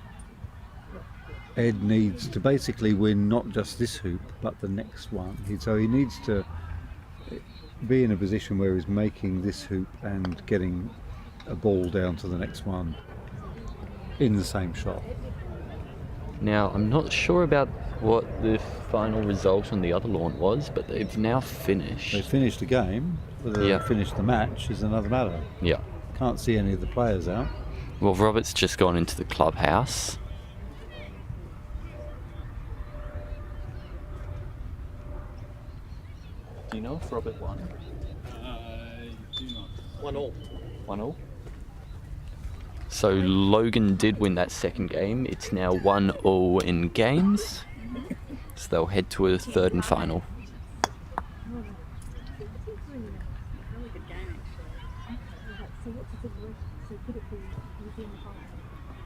B: Ed needs to basically win not just this hoop, but the next one. So he needs to be in a position where he's making this hoop and getting a ball down to the next one in the same shot.
A: Now, I'm not sure about what the final result on the other lawn was, but they've now finished.
B: They finished the game. Whether
A: Yeah.
B: they finished the match is another matter.
A: Yeah.
B: Can't see any of the players out.
A: Well, Robert's just gone into the clubhouse. Do you know if Robert won?
F: I do not.
A: 1-1. 1-1? So Logan did win that second game. It's now 1-1 in games. So they'll head to a third and final.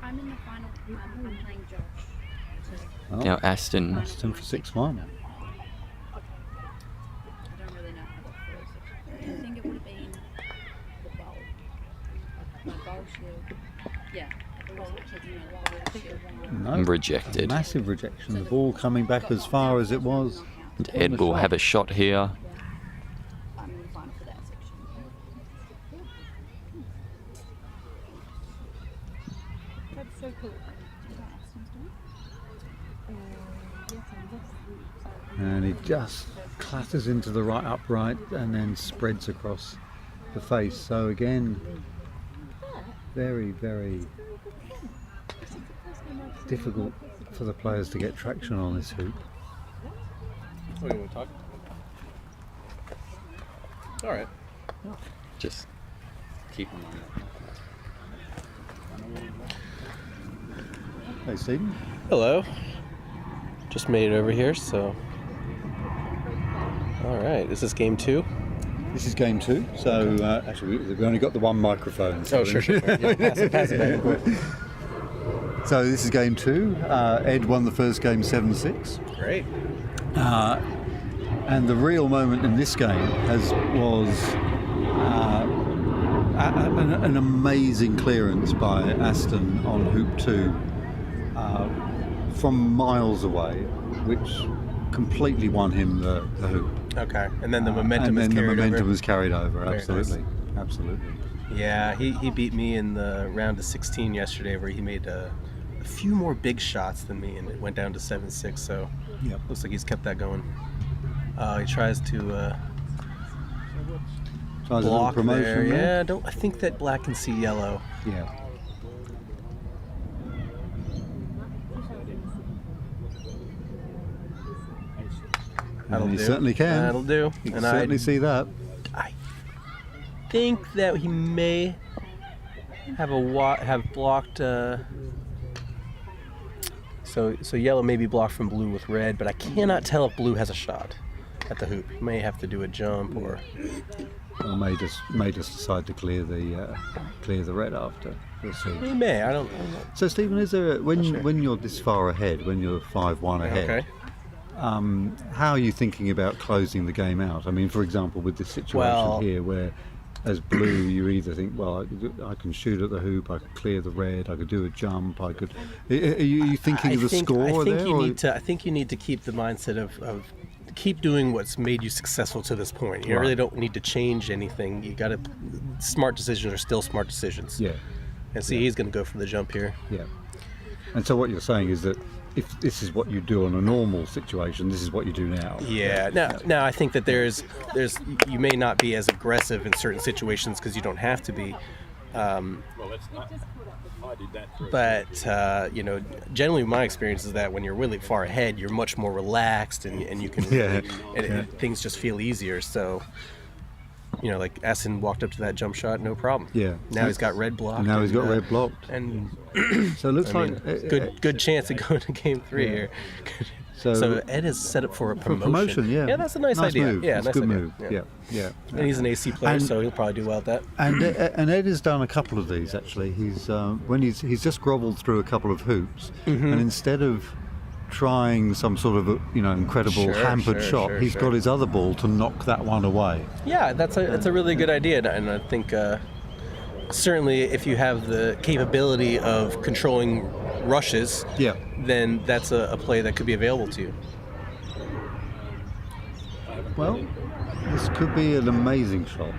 F: I'm in the final. I'm playing Josh.
B: Oh,
A: Now Aston.
B: Aston for 6-1.
F: I don't really know how that feels. I think it would have been the bowl. My bowl shield. Yeah. The bowl shield one.
B: No,
A: Rejected.
B: massive rejection. The ball coming back as far as it was.
A: And Ed will have a shot here.
F: I'm in the final for that section.
D: That's so cool.
B: And he just clatters into the right upright and then spreads across the face. So again, very, very difficult for the players to get traction on this hoop.
G: Oh, you want to talk? All right.
A: Just keep in mind.
B: Hey, Stephen.
G: Hello. Just made it over here, so. All right. Is this game 2?
B: This is game 2. So actually, we've only got the one microphone. So
G: Oh, sure. Yeah, pass it back.
B: So this is game 2. Ed won the first game 7-6.
G: Great.
B: And the real moment in this game was an amazing clearance by Aston on hoop 2 from miles away, which completely won him the hoop.
G: Okay. And then the momentum is carried over.
B: Was carried over.
G: Very
B: Absolutely, absolutely.
G: Yeah, he beat me in the round of 16 yesterday, where he made a few more big shots than me, and it went down to 7-6. So
B: Yep.
G: looks like he's kept that going. He tries to
B: Tries a little
G: block
B: promotion
G: there.
B: there.
G: Yeah, I think that black can see yellow.
B: Yeah.
G: That'll
B: And he
G: do.
B: certainly can.
G: That'll do.
B: You can
G: And
B: certainly see that.
G: I think that he may have blocked. So yellow may be blocked from blue with red, but I cannot tell if blue has a shot at the hoop. He may have to do a jump or.
B: Or may just decide to clear the red after. We'll see.
G: He may. I don't know.
B: So Stephen, is there when
G: Sure.
B: when you're this far ahead, when you're 5-1 ahead?
G: Okay.
B: How are you thinking about closing the game out? I mean, for example, with this situation
G: Well-
B: here, where as blue, you either think, well, I can shoot at the hoop, I could clear the red, I could do a jump, I could. Are you thinking of the score
G: I think
B: there?
G: you
B: or-
G: need to. I think you need to keep the mindset of keep doing what's made you successful to this point. You
B: Right.
G: really don't need to change anything. You got to. Smart decisions are still smart decisions.
B: Yeah,
G: And see, he's going to go for the jump here.
B: yeah. And so what you're saying is that if this is what you do on a normal situation, this is what you do now.
G: Yeah. Now I think that there's you may not be as aggressive in certain situations because you don't have to be. But generally my experience is that when you're really far ahead, you're much more relaxed and you can really, and things just feel easier. So, like Aston walked up to that jump shot, no problem.
B: Yeah.
G: Now he's got red blocked.
B: And now he's got red blocked.
G: And
B: So it looks
G: I
B: like
G: mean, good chance of going to game 3 here. So Ed is set up for a
B: for
G: promotion.
B: yeah.
G: Yeah, that's a nice idea.
B: Move.
G: Yeah,
B: It's
G: nice
B: a good
G: idea.
B: move.
G: Yeah.
B: Yeah.
G: And he's an AC player,
B: And-
G: so he'll probably do well at that.
B: And Ed has done a couple of these actually. He's when he's just grovelled through a couple of hoops, and instead of trying some sort of incredible
G: Sure,
B: hampered shot, he's got his other ball to knock that one away.
G: Yeah, that's a really good idea, and I think certainly if you have the capability of controlling rushes,
B: Yeah.
G: then that's a play that could be available to you.
B: Well, this could be an amazing shot.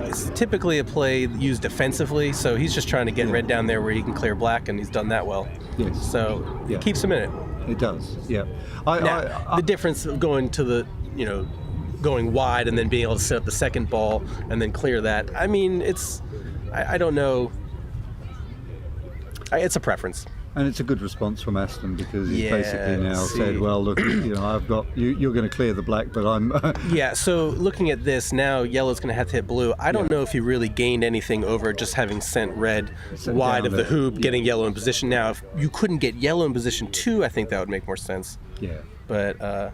G: It's typically a play used defensively, so he's just trying to get red down there where he can clear black, and he's done that well.
B: Yes.
G: So
B: Yeah.
G: it keeps him in it.
B: It does. Yeah.
G: Now, the difference of going to the, going wide and then being able to set up the second ball and then clear that. I mean, I don't know. It's a preference.
B: And it's a good response from Aston because he's
G: Yeah,
B: basically now
G: see.
B: said, well, look, I've got you're going to clear the black, but I'm
G: Yeah, so looking at this now, yellow's going to have to hit blue. I don't know if he really gained anything over just having sent red wide
B: down
G: of the
B: there.
G: hoop, getting yellow in position. Now, if you couldn't get yellow in position 2, I think that would make more sense.
B: yeah.
G: But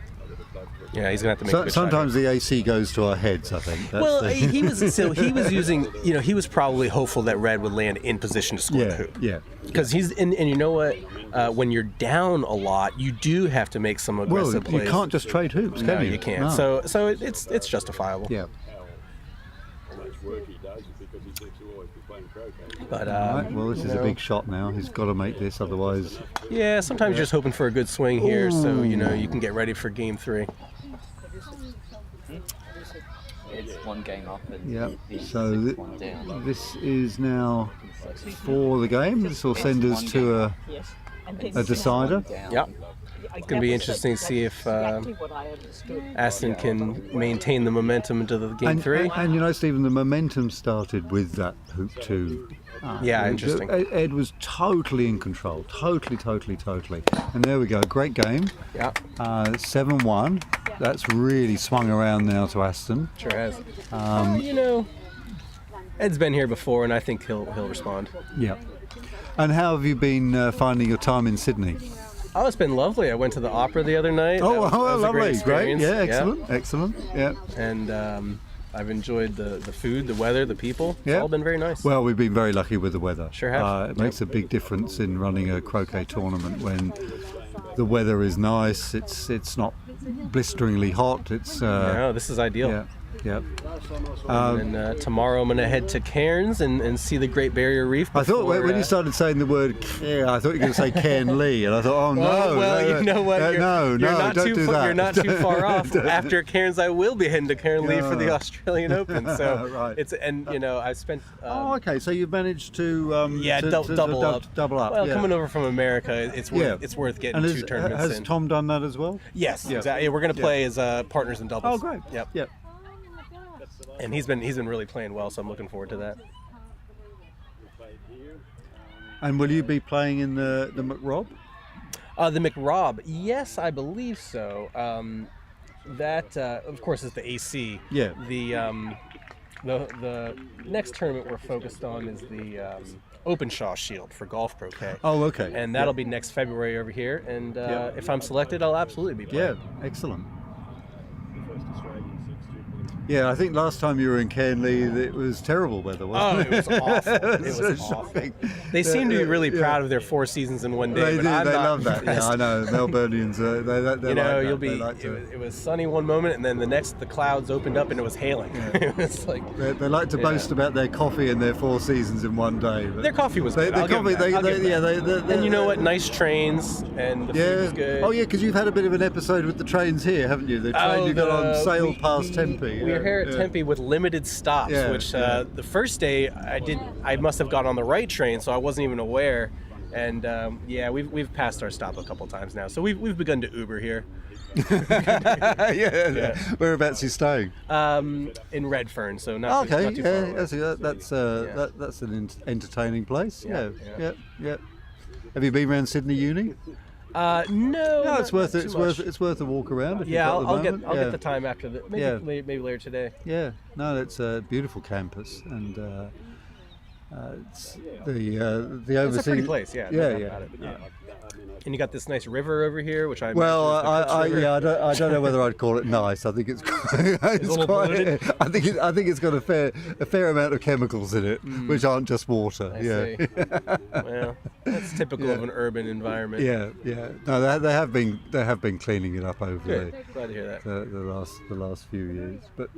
G: yeah, he's going to have to make a good shot
B: Sometimes the AC goes to our heads, I think. That's
G: Well,
B: the-
G: he was using, he was probably hopeful that red would land in position to score the
B: yeah,
G: hoop.
B: yeah.
G: Because and you know what? When you're down a lot, you do have to make some
B: Well,
G: aggressive plays.
B: you can't just trade hoops,
G: No,
B: can you?
G: you can't.
B: No.
G: So it's justifiable.
B: yeah.
G: But
B: All right, well, this is a big shot now. He's got to make this, otherwise.
G: yeah, sometimes you're just hoping for a good swing here, so you can get ready for game 3.
A: It's one game up and
B: Yeah.
A: he's
B: So
A: one down.
B: this is now for the game. This will send us to a decider.
G: Yep. It's going to be interesting to see if Aston can maintain the momentum into the game 3.
B: And Stephen, the momentum started with that hoop 2.
G: Yeah, interesting.
B: Ed was totally in control. Totally. And there we go. Great game.
G: Yeah,
B: 7-1. That's really swung around now to Aston.
G: sure has. Ed's been here before, and I think he'll respond.
B: Yeah. And how have you been finding your time in Sydney?
G: Oh, it's been lovely. I went to the opera the other night. That was a
B: lovely.
G: great experience.
B: Yeah, excellent. Yeah.
G: And I've enjoyed the food, the weather, the people. It's
B: Yeah.
G: all been very nice.
B: Well, we've been very lucky with the weather.
G: Sure have.
B: It makes a big difference in running a croquet tournament when the weather is nice. It's not blisteringly hot. It's
G: no, this is ideal.
B: yeah.
G: And tomorrow I'm going to head to Cairns and see the Great Barrier Reef.
B: I thought
G: before,
B: when you started saying the word Cairn, I thought you were going to say Cairn Lee, and I thought, oh no,
G: well,
B: no,
G: you know what?
B: no,
G: You're not
B: don't
G: too
B: do that.
G: You're not too far off. After Cairns, I will be heading to Cairn Lee for the Australian Open. So
B: Right.
G: I spent.
B: Oh, okay. So you've managed to
G: double up.
B: Double up.
G: Well,
B: yeah.
G: coming over from America, it's worth getting
B: And
G: 2 tournaments
B: has
G: in.
B: Tom done that as well?
G: Yes,
B: Yeah.
G: exactly. We're going to play as partners in doubles.
B: Oh, great.
G: Yep.
B: Yep.
G: And he's been really playing well, so I'm looking forward to that.
B: And will you be playing in the McRob?
G: The McRob, yes, I believe so. That, of course, is the AC.
B: Yeah.
G: The next tournament we're focused on is the Openshaw Shield for golf croquet.
B: Oh, okay.
G: And that'll be next February over here. And if I'm selected, I'll absolutely be
B: Yeah,
G: playing.
B: excellent. Yeah, I think last time you were in Cairnley, it was terrible weather, wasn't
G: Oh, it was awful. It was
B: so
G: awful.
B: shocking.
G: They seem to be really
B: Yeah.
G: proud of their 4 seasons in one day.
B: They
G: but
B: do.
G: I'm
B: They
G: not
B: love that. Yeah,
G: impressed.
B: I know. Melburnians, they like that.
G: you'll be.
B: They like to-
G: It was sunny one moment, and then the clouds opened up, and it was hailing. it was like
B: They like to boast about their coffee and their 4 seasons in one day. But
G: their coffee was good.
B: Their
G: I'll give
B: coffee,
G: them that. I'll give them that.
B: they,
G: And you know what? Nice trains, and the food was good.
B: Oh yeah, because you've had a bit of an episode with the trains here, haven't you? The train you got on sail past Tempe.
G: We were here at Tempe with limited stops,
B: Yeah,
G: which
B: yeah.
G: the first day I must have got on the right train, so I wasn't even aware. And we've passed our stop a couple times now, so we've begun to Uber here.
B: yeah. Whereabouts are you staying?
G: In Redfern, so not
B: Okay,
G: not too far away.
B: that's an entertaining place.
G: Yeah,
B: Yeah. Have you been around Sydney Uni?
G: No,
B: No, it's worth
G: not
B: it.
G: too much.
B: It's worth a walk around. If
G: Yeah,
B: you've got
G: I'll
B: the
G: get
B: moment.
G: the time after the maybe later today.
B: Yeah, no, it's a beautiful campus, and it's the overseas.
G: It's a pretty place, yeah. no doubt about it, yeah. And you got this nice river over here, which I
B: Well,
G: imagine is the Cook's River.
B: I don't know whether I'd call it nice. I think it's
G: little polluted?
B: I think it's got a fair amount of chemicals in it, which aren't just water.
G: I
B: yeah.
G: see. Well, that's typical of an urban environment.
B: Yeah. No, they have been cleaning it up over
G: Good. Glad to hear that.
B: the last few years. But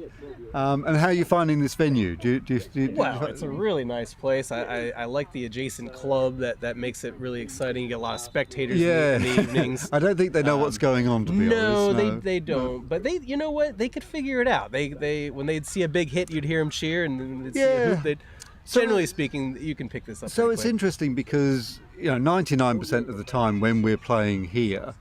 B: and how are you finding this venue? Do you
G: Wow, it's a really nice place. I like the adjacent club that makes it really exciting. You get a lot of spectators in the evenings.
B: I don't think they know what's going on, to be
G: No,
B: honest.
G: they don't. But you know what? They could figure it out. They when they'd see a big hit, you'd hear them cheer, and then they'd see a hoop. Generally speaking, you can pick this up.
B: So
G: pretty
B: it's
G: quick.
B: interesting because 99% of the time when we're playing here,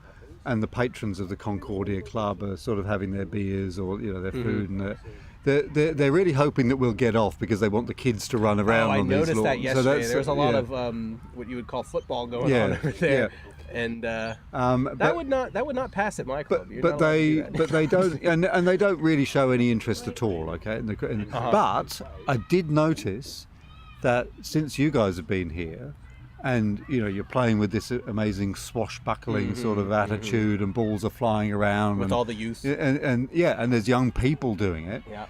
B: and the patrons of the Concordia Club are sort of having their beers or their food, and they're really hoping that we'll get off because they want the kids to run around
G: I
B: on these lawns.
G: noticed that
B: So
G: yesterday.
B: that's-
G: There was a lot
B: yeah.
G: of what you would call football going
B: Yeah,
G: on over there,
B: yeah.
G: and
B: But-
G: that would not pass at my club. You're
B: but
G: not allowed to do that.
B: but they don't and they don't really show any interest at all. Okay, but I did notice that since you guys have been here, and you're playing with this amazing swashbuckling sort of attitude, and balls are flying around
G: with
B: and,
G: all the youth.
B: and there's young people doing it.
G: Yeah.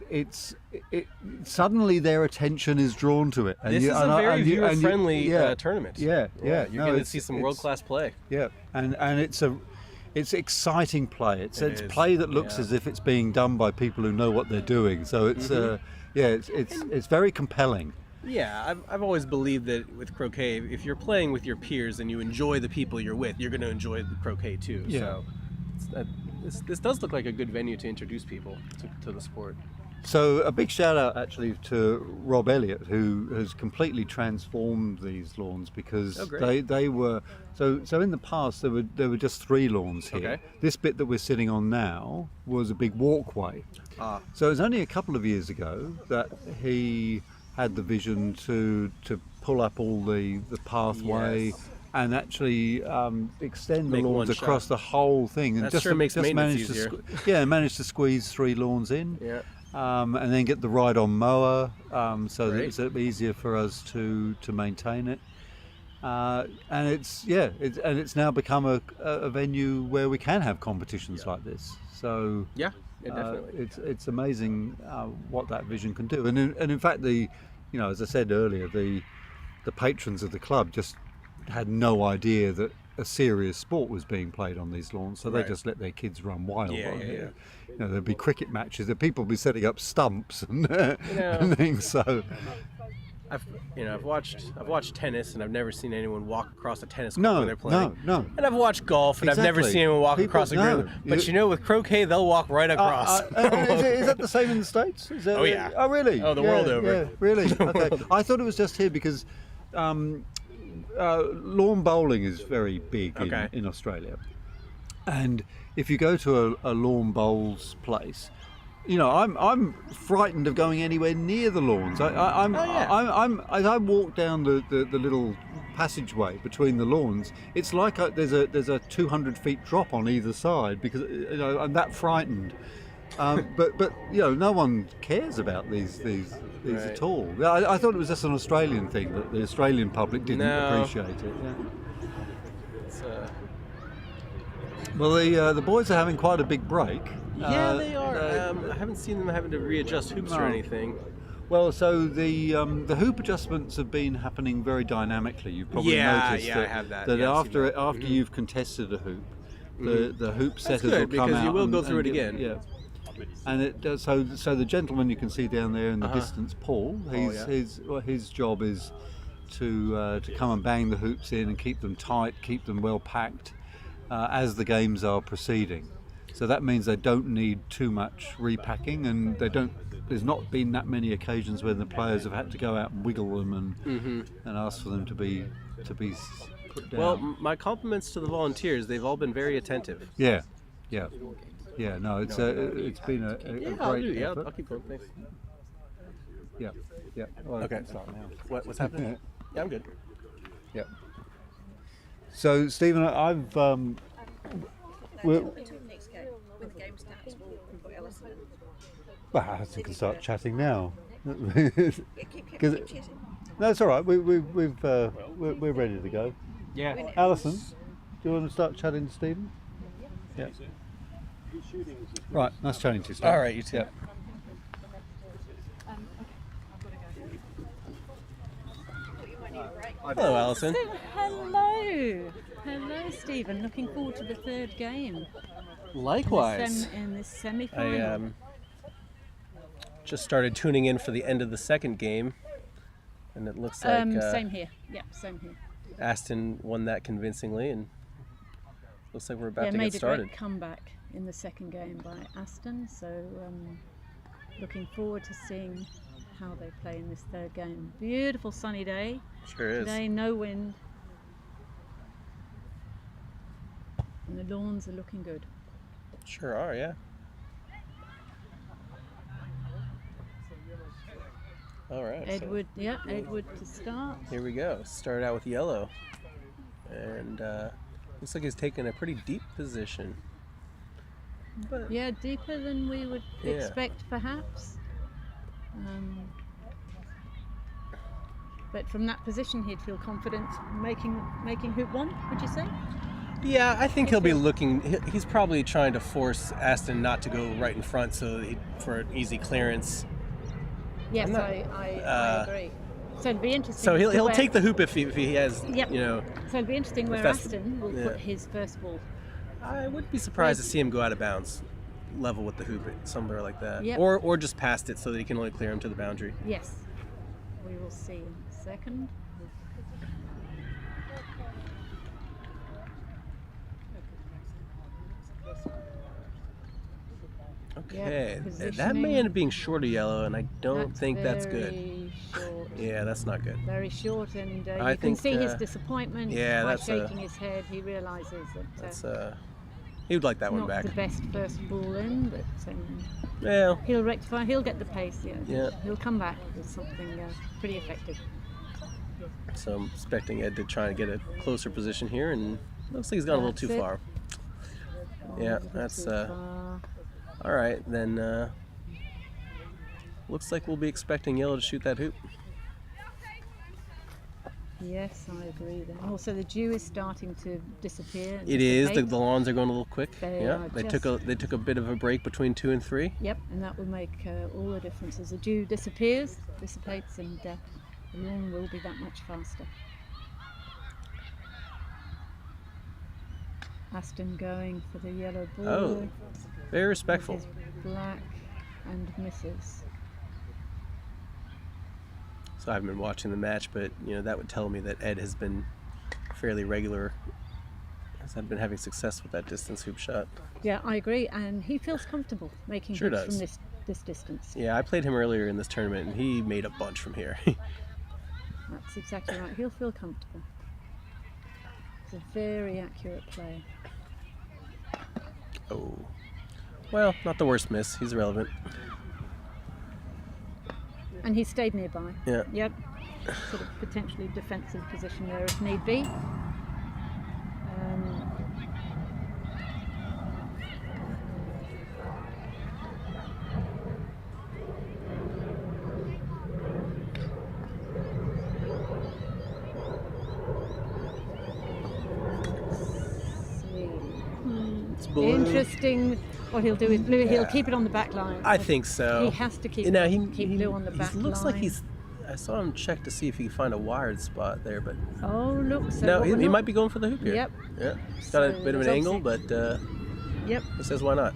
B: It's suddenly their attention is drawn to it. And
G: This is a very viewer-friendly tournament.
B: Yeah,
G: You're
B: no,
G: going to see some world-class play.
B: Yeah, and it's exciting play. It's
G: It is,
B: play that looks
G: yeah.
B: as if it's being done by people who know what they're doing. So it's it's very compelling.
G: Yeah, I've always believed that with croquet, if you're playing with your peers and you enjoy the people you're with, you're going to enjoy the croquet too.
B: Yeah.
G: So this does look like a good venue to introduce people to the sport.
B: So a big shout out actually to Rob Elliott, who has completely transformed these lawns, because they were so in the past there were just 3 lawns here.
G: Okay.
B: This bit that we're sitting on now was a big walkway. So it was only a couple of years ago that he had the vision to pull up all the pathway.
G: Yes.
B: And actually extend the
G: Make
B: lawns
G: one
B: across
G: shot.
B: the whole thing, and
G: That sure makes maintenance
B: managed
G: easier.
B: managed to squeeze 3 lawns in.
G: Yeah.
B: And then get the ride-on mower, so that
G: Great.
B: it's easier for us to maintain it. And it's now become a venue where we can have competitions like this. So
G: Yeah, definitely.
B: it's amazing what that vision can do. And in fact, as I said earlier, the patrons of the club just had no idea that a serious sport was being played on these lawns, so they
G: Right.
B: just let their kids run wild
G: Yeah,
B: on
G: yeah,
B: here. There'd be cricket matches, that people would be setting up stumps and,
G: know.
B: and things. So
G: I've watched tennis, and I've never seen anyone walk across a tennis court
B: No,
G: when they're playing.
B: no.
G: And I've watched golf, and I've never
B: Exactly.
G: seen anyone walk
B: People-
G: across a
B: no.
G: green. But with croquet, they'll walk right across.
B: Is that the same in the States? Is that,
G: Oh, yeah.
B: Oh really?
G: Oh, the world over.
B: Yeah, really? Okay. I thought it was just here because lawn bowling is very big
G: Okay.
B: in Australia, and if you go to a lawn bowls place, I'm frightened of going anywhere near the lawns. As I walk down the little passageway between the lawns, it's like there's a 200 feet drop on either side, because I'm that frightened. But no one cares about these
G: Right.
B: at all. I thought it was just an Australian thing, that the Australian public didn't
G: No.
B: appreciate it. Yeah.
G: It's,
B: Well, the boys are having quite a big break.
G: yeah, they are. I haven't seen them having to readjust hoops or
B: No.
G: anything.
B: Well, so the hoop adjustments have been happening very dynamically. You've probably noticed
G: I have that.
B: that
G: Yeah, I've seen
B: after
G: that.
B: after you've contested a hoop, the hoop setters
G: good,
B: will come
G: because
B: out.
G: you will go
B: and
G: through it
B: get-
G: again.
B: Yeah. And it does, so the gentleman you can see down there in the distance, Paul, his job is to come and bang the hoops in and keep them tight, keep them well packed as the games are proceeding. So that means they don't need too much repacking, and there's not been that many occasions where the players have had to go out and wiggle them and ask for them to be put down.
G: Well, my compliments to the volunteers. They've all been very attentive.
B: Yeah. No, it's been a
G: I'll
B: great
G: do. Yeah,
B: effort.
G: I'll keep going. Thanks.
B: Yeah. Well, I
G: Okay.
B: can start now.
G: What's happening? Yeah, I'm good.
B: Yeah. So, Stephen, I've we're,
F: Next game, when the game starts, we'll put Ellison in.
B: well, I think we can start chatting now.
F: Keep
B: 'Cause-
F: chasing.
B: No, it's all right. We're ready to go.
G: Yeah.
B: Alison, do you want to start chatting to Stephen? Yeah. Right. Nice chatting to you, Stephen.
G: All right, you too.
B: Yeah.
G: Hello, Alison.
D: Hello, Stephen. Looking forward to the third game
G: Likewise.
D: in this
G: I
D: semi-final.
G: just started tuning in for the end of the second game, and it looks like
D: Same here. Yeah, same here.
G: Aston won that convincingly, and looks like we're about to
D: made
G: get started.
D: a great comeback in the second game by Aston. So looking forward to seeing how they play in this third game. Beautiful sunny day
G: Sure is.
D: today, no wind, and the lawns are looking good.
G: Sure are, yeah. All right. so
D: Edward, yeah, Edward to start.
G: here we go. Start out with yellow. And looks like he's taking a pretty deep position. But
D: Yeah, deeper than we would
G: Yeah.
D: expect, perhaps. But from that position, he'd feel confident making hoop 1. Would you say?
G: yeah, I think he'll be looking. He's probably trying to force Aston not to go right in front, for an easy clearance.
D: Yes,
G: I'm not-
D: I agree. So it'd be interesting.
G: So
D: as to
G: he'll
D: where-
G: take the hoop if he has,
D: Yep.
G: you know.
D: So it'd be interesting where
G: that's-
D: Aston will
G: yeah.
D: put his first ball.
G: I wouldn't be surprised to see him go out of bounds, level with the hoop, somewhere like that,
D: Yep.
G: or just past it so that he can only clear him to the boundary.
D: Yes, we will see in a second.
G: Okay, that may
D: positioning.
G: end up being short of yellow, and I don't think that's good.
D: Very short.
G: Yeah, that's not good.
D: Very short, and
G: I
D: you can
G: think,
D: see his disappointment
G: yeah,
D: by
G: that's
D: shaking his head. He realises that
G: That's he would like that one
D: not
G: back.
D: the best first ball in, but
G: Well,
D: he'll rectify. He'll get the pace. Yeah,
G: Yeah.
D: He'll come back with something pretty effective.
G: so I'm expecting Ed to try and get a closer position here, and looks like he's gone a little too
D: That's it.
G: far.
D: A
G: Yeah,
D: little
G: that's
D: too far.
G: all right. Then looks like we'll be expecting yellow to shoot that hoop.
D: Yes, I agree. Then also the dew is starting to disappear. and
G: It is.
D: dissipate.
G: The lawns are going a little quick.
D: They
G: Yeah,
D: are
G: they took a bit of a break between 2 and 3.
D: Yep, and that will make all the difference as the dew dissipates, and the lawn will be that much faster. Aston going for the yellow ball.
G: Oh, very
D: with
G: respectful.
D: his black and misses.
G: So I haven't been watching the match, but that would tell me that Ed has been fairly regular, has been having success with that distance hoop shot.
D: Yeah, I agree, and he feels comfortable making
G: Sure
D: hoops
G: does.
D: from this distance.
G: Yeah, I played him earlier in this tournament, and he made a bunch from here.
D: That's exactly right. He'll feel comfortable. He's a very accurate player.
G: Oh, well, not the worst miss. He's relevant.
D: And he stayed nearby.
G: Yeah.
D: Yep. Sort of potentially defensive position there if need be.
G: It's blue.
D: Interesting. What he'll do is blue. He'll keep it on the back line.
G: I think so.
D: He has to keep
G: Now,
D: keep blue on the back line.
G: looks like he's. I saw him check to see if he could find a wired spot there, but
D: Oh look! So
G: no,
D: what
G: he
D: we're not-
G: might be going for the hoop here.
D: Yep.
G: Yeah, it's got a
D: So
G: bit of an
D: there's
G: angle, but
D: Yep.
G: it says why not.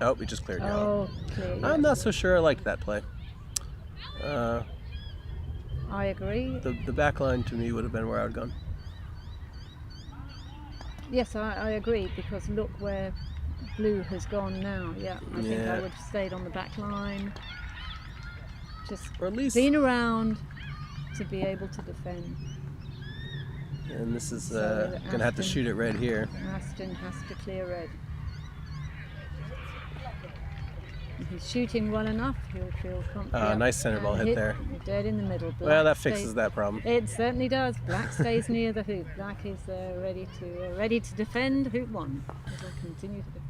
G: Oh, we just cleared yellow.
D: Oh, clear.
G: I'm not so sure I liked that play.
D: I agree.
G: The back line to me would have been where I would gone.
D: Yes, I agree, because look where blue has gone now. Yeah, I think
G: Yeah.
D: I would have stayed on the back line. Just
G: Or at least,
D: been around to be able to defend.
G: and this is
D: So
G: gonna have to
D: Aston-
G: shoot it red here.
D: Aston has to clear red. If he's shooting well enough, he'll feel confident.
G: Nice center ball hit there.
D: Dead in the middle.
G: Well,
D: Black
G: that
D: stays-
G: fixes that problem.
D: It certainly does. Black stays near the hoop. Black is ready to defend hoop 1. It will continue to defend.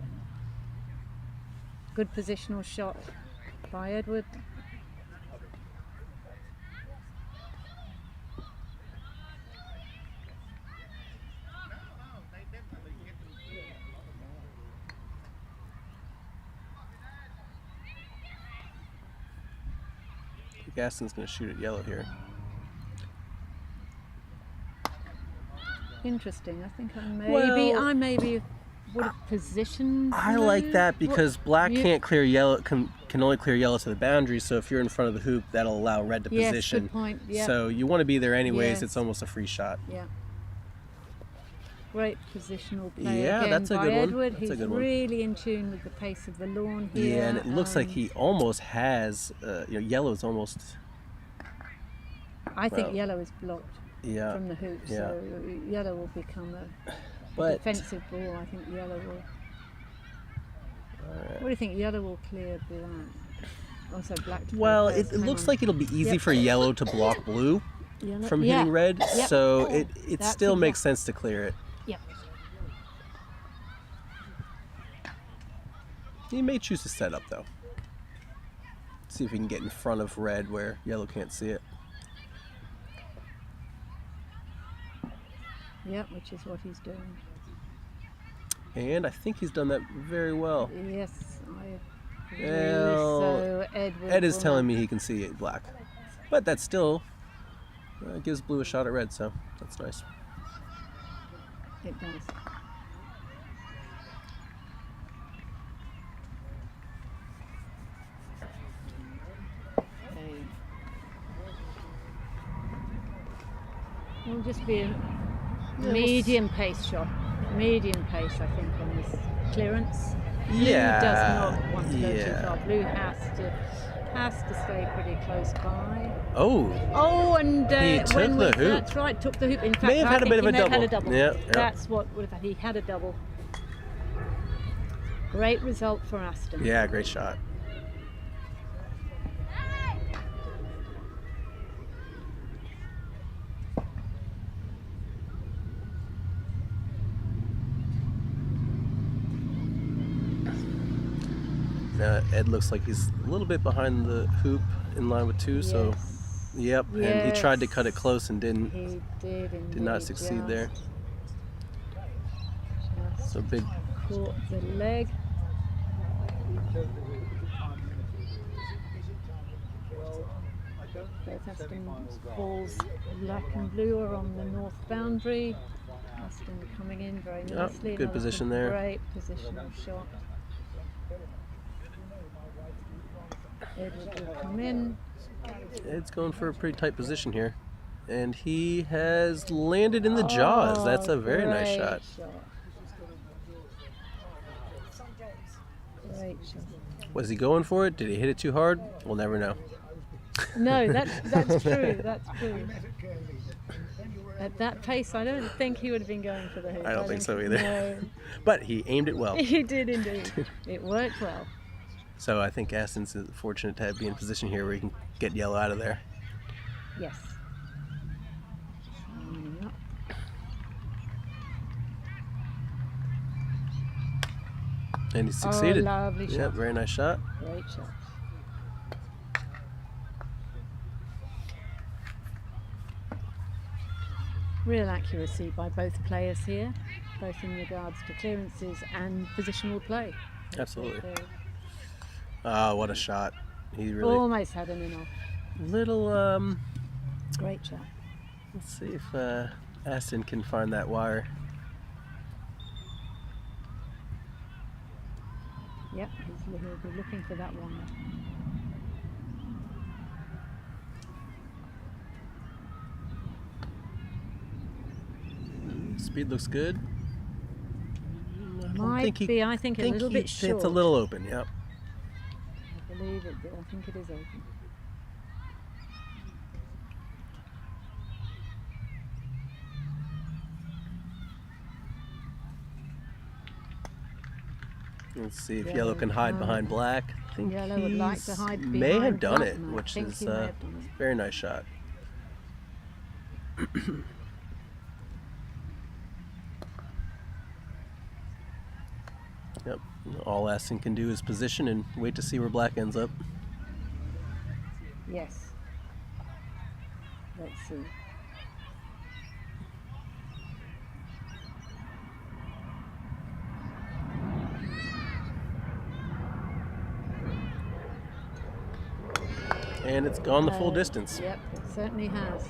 D: Good positional shot by Edward.
G: Gaston's gonna shoot it yellow here.
D: Interesting. I think I
G: Well-
D: maybe would have positioned.
G: I
D: blue.
G: like that because black
D: you-
G: can't clear yellow, can only clear yellow to the boundary. So if you're in front of the hoop, that'll allow red to
D: Yes,
G: position.
D: good point. Yeah.
G: So you want to be there anyways.
D: Yes.
G: It's almost a free shot.
D: Yeah. Great positional play
G: Yeah,
D: again
G: that's a
D: by
G: good one.
D: Edward.
G: That's a
D: He's
G: good one.
D: really in tune with the pace of the lawn here.
G: Yeah, and it looks like he almost has. Yellow's almost.
D: I think
G: well,
D: yellow is blocked
G: Yeah,
D: from the hoop,
G: yeah.
D: so yellow will become a
G: but
D: defensive ball. I think yellow will. What do you think? Yellow will clear black. Also black. To
G: Well,
D: play
G: it
D: first. Hang
G: looks
D: on.
G: like it'll be easy
D: Yep.
G: for yellow to block blue
D: Yellow-
G: from
D: yeah.
G: hitting red,
D: Yep.
G: so
D: Oh,
G: it
D: that's
G: still makes
D: exact-
G: sense to clear it.
D: Yep.
G: He may choose to set up though. See if he can get in front of red where yellow can't see it.
D: Yep, which is what he's doing.
G: And I think he's done that very well.
D: Yes, I agree.
G: Well,
D: So Edward
G: Ed is
D: will
G: telling
D: not-
G: me he can see it black, but that still gives blue a shot at red, so that's nice.
D: It does. Okay. It'll just be a medium pace shot. Medium pace, I think, on this clearance. Blue does not want to go too far. Blue has to stay pretty close by.
G: Oh,
D: Oh, and
G: He took
D: when
G: the
D: we,
G: hoop.
D: That's right, took the hoop. In fact,
G: May have
D: I
G: had a
D: think
G: bit of
D: he
G: a
D: may have had a
G: double.
D: double.
G: Yeah, yeah.
D: That's what would have had. He had a double. Great result for Aston.
G: yeah, great shot. Now Ed looks like he's a little bit behind the hoop in line with two, so
D: Yes.
G: yep. And he tried to cut it
D: Yes.
G: close and didn't.
D: He did
G: Did not
D: indeed,
G: succeed there.
D: Just
G: So big.
D: caught the leg. Both Aston's balls, black and blue, are on the north boundary. Aston coming in very
G: Yep,
D: nicely.
G: good
D: Another
G: position there.
D: Great positional shot. Edward will come in.
G: Ed's going for a pretty tight position here, and he has landed in the jaws. That's a very nice
D: Great
G: shot.
D: Great shot.
G: Was he going for it? Did he hit it too hard? We'll never know.
D: No, that's true. That's true. At that pace, I don't think he would have been going for the hoop.
G: I don't think so either.
D: No,
G: But he aimed it well.
D: he did indeed. It worked well.
G: So I think Aston's fortunate to be in a position here where he can get yellow out of there.
D: Yes. Yep.
G: And he succeeded.
D: Oh, lovely
G: Yep,
D: shot.
G: very nice shot.
D: Great shot. Real accuracy by both players here, both in regards to clearances and positional play.
G: Absolutely.
D: They
G: Oh, what a shot. He really
D: almost had an in-off.
G: little
D: Great shot.
G: let's see if Aston can find that wire.
D: Yep, he'll be looking for that one.
G: Speed looks good. I don't
D: Might
G: think he-
D: be, I think, a little bit short.
G: It's a little open, yep.
D: I believe it. I think it is open.
G: Let's see if
D: Yellow
G: yellow can hide
D: can.
G: behind black. I think
D: Yellow would like to
G: he's-
D: hide
G: may have
D: behind
G: done
D: black,
G: it,
D: and I
G: which
D: think
G: is
D: he may have done it.
G: very nice shot. Yep. All Aston can do is position and wait to see where black ends up.
D: Yes. Let's see.
G: And it's gone the full distance.
D: Yep, it certainly has.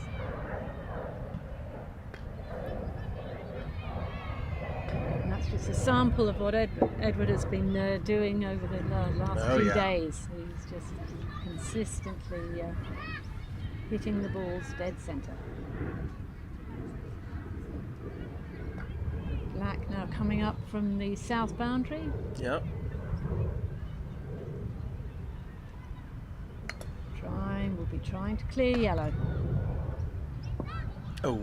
D: And that's just a sample of what Edward has been doing over the last
G: Oh,
D: few
G: yeah.
D: days. He's just consistently hitting the balls dead centre. Black now coming up from the south boundary.
G: Yep.
D: We'll be trying to clear yellow.
G: Oh,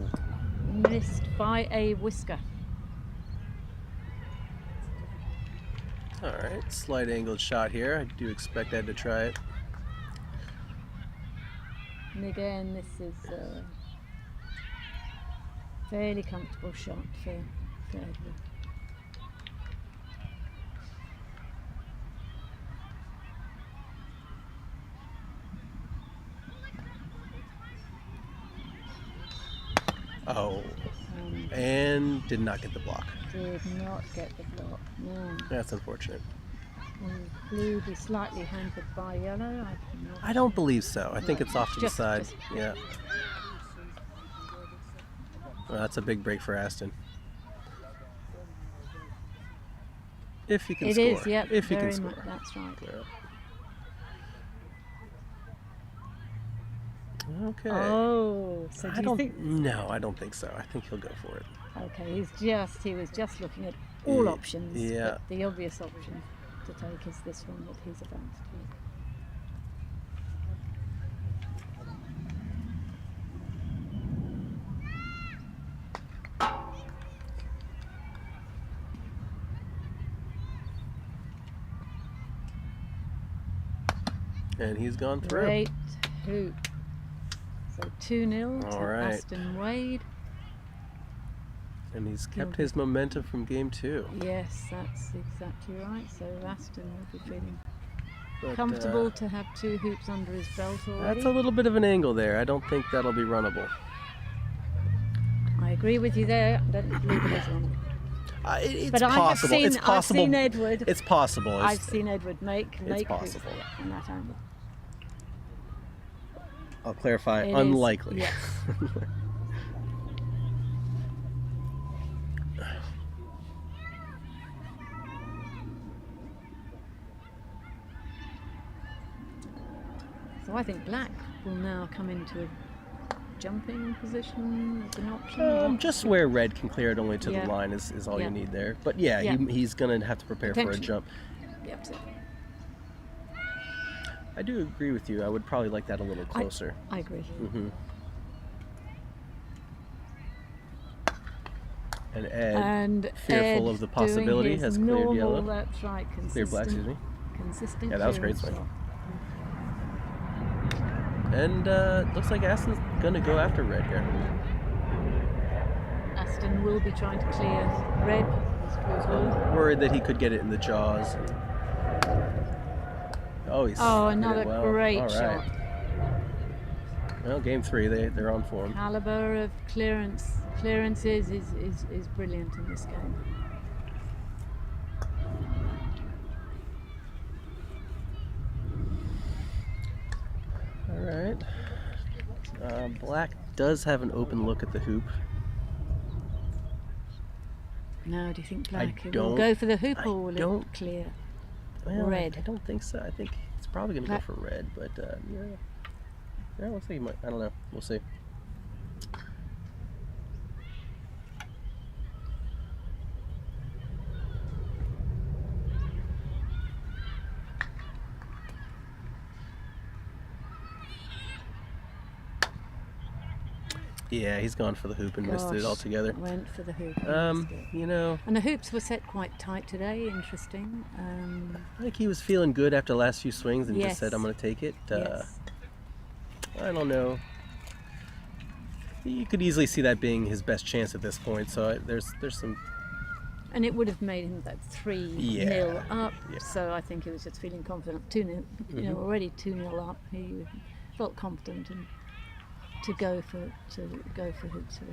D: Missed by a whisker.
G: All right, slight angled shot here. I do expect Ed to try it.
D: And again, this is a fairly comfortable shot for Edward.
G: Oh, and did not get the block.
D: Did not get the block, no.
G: That's unfortunate.
D: Blue be slightly hampered by yellow?
G: I don't believe so. I think
D: No,
G: it's off to the
D: just-
G: side.
D: just-
G: Yeah. Well, that's a big break for Aston. If he can
D: It
G: score.
D: is, yep,
G: If he can
D: very
G: score.
D: much, that's right.
G: Yeah. Okay.
D: Oh, so do you think?
G: No, I don't think so. I think he'll go for it.
D: Okay, he was just looking at all options.
G: yeah.
D: But the obvious option to take is this one that he's about to take.
G: And he's gone through.
D: Great hoop. So 2-0
G: All
D: to
G: right.
D: Aston Wade.
G: And he's kept his momentum from game 2.
D: Yes, that's exactly right. So Aston will be feeling
G: But,
D: comfortable to have 2 hoops under his belt already.
G: That's a little bit of an angle there. I don't think that'll be runnable.
D: I agree with you there. I don't believe it is wrong.
G: It's
D: But I have
G: possible.
D: seen,
G: It's possible.
D: I've seen Edward.
G: It's possible.
D: I've seen Edward make hoops
G: possible.
D: on that angle.
G: I'll clarify.
D: It is,
G: unlikely.
D: yes. So I think black will now come into a jumping position as an option.
G: Just where red can clear it only to
D: Yeah.
G: the line is all
D: Yeah.
G: you need there. But yeah,
D: Yeah.
G: he's going to have to prepare for a
D: Potentially.
G: jump.
D: Yep, so
G: I do agree with you. I would probably like that a little closer.
D: I agree.
G: Mm-hmm. And Ed,
D: And
G: fearful
D: Ed
G: of the possibility,
D: doing his
G: has cleared
D: normal,
G: yellow.
D: That's right.
G: Cleared black, excuse me.
D: Consistent.
G: Yeah, that was a great
D: clearance
G: swing.
D: shot.
G: And looks like Aston's going to go after red here.
D: Aston will be trying to clear red. As well.
G: Worried that he could get it in the jaws. Oh, he's
D: Oh,
G: hit it
D: another
G: well.
D: great
G: All right.
D: shot.
G: Well, game 3, they're on form.
D: Caliber of clearances is brilliant in this game.
G: All right. Black does have an open look at the hoop.
D: Now, do you think
G: I
D: black will
G: don't-
D: go for the hoop
G: I
D: or will
G: don't-
D: it clear?
G: Well,
D: Red.
G: I don't think so. I think it's probably going to go
D: Black.
G: for red, but yeah. Yeah, looks like he might. I don't know. We'll see. Yeah, he's gone for the hoop and missed it
D: Gosh,
G: altogether.
D: Went for the hoop. and missed it.
G: You know,
D: And the hoops were set quite tight today. Interesting.
G: I think he was feeling good after the last few swings and just said,
D: Yes.
G: "I'm going to take it."
D: Yes.
G: I don't know. You could easily see that being his best chance at this point. So there's some.
D: And it would have made him that 3-0
G: Yeah.
D: up.
G: Yeah.
D: So I think he was just feeling confident. 2-0, you know, already 2-0 up. He felt confident and to go for hoop 3.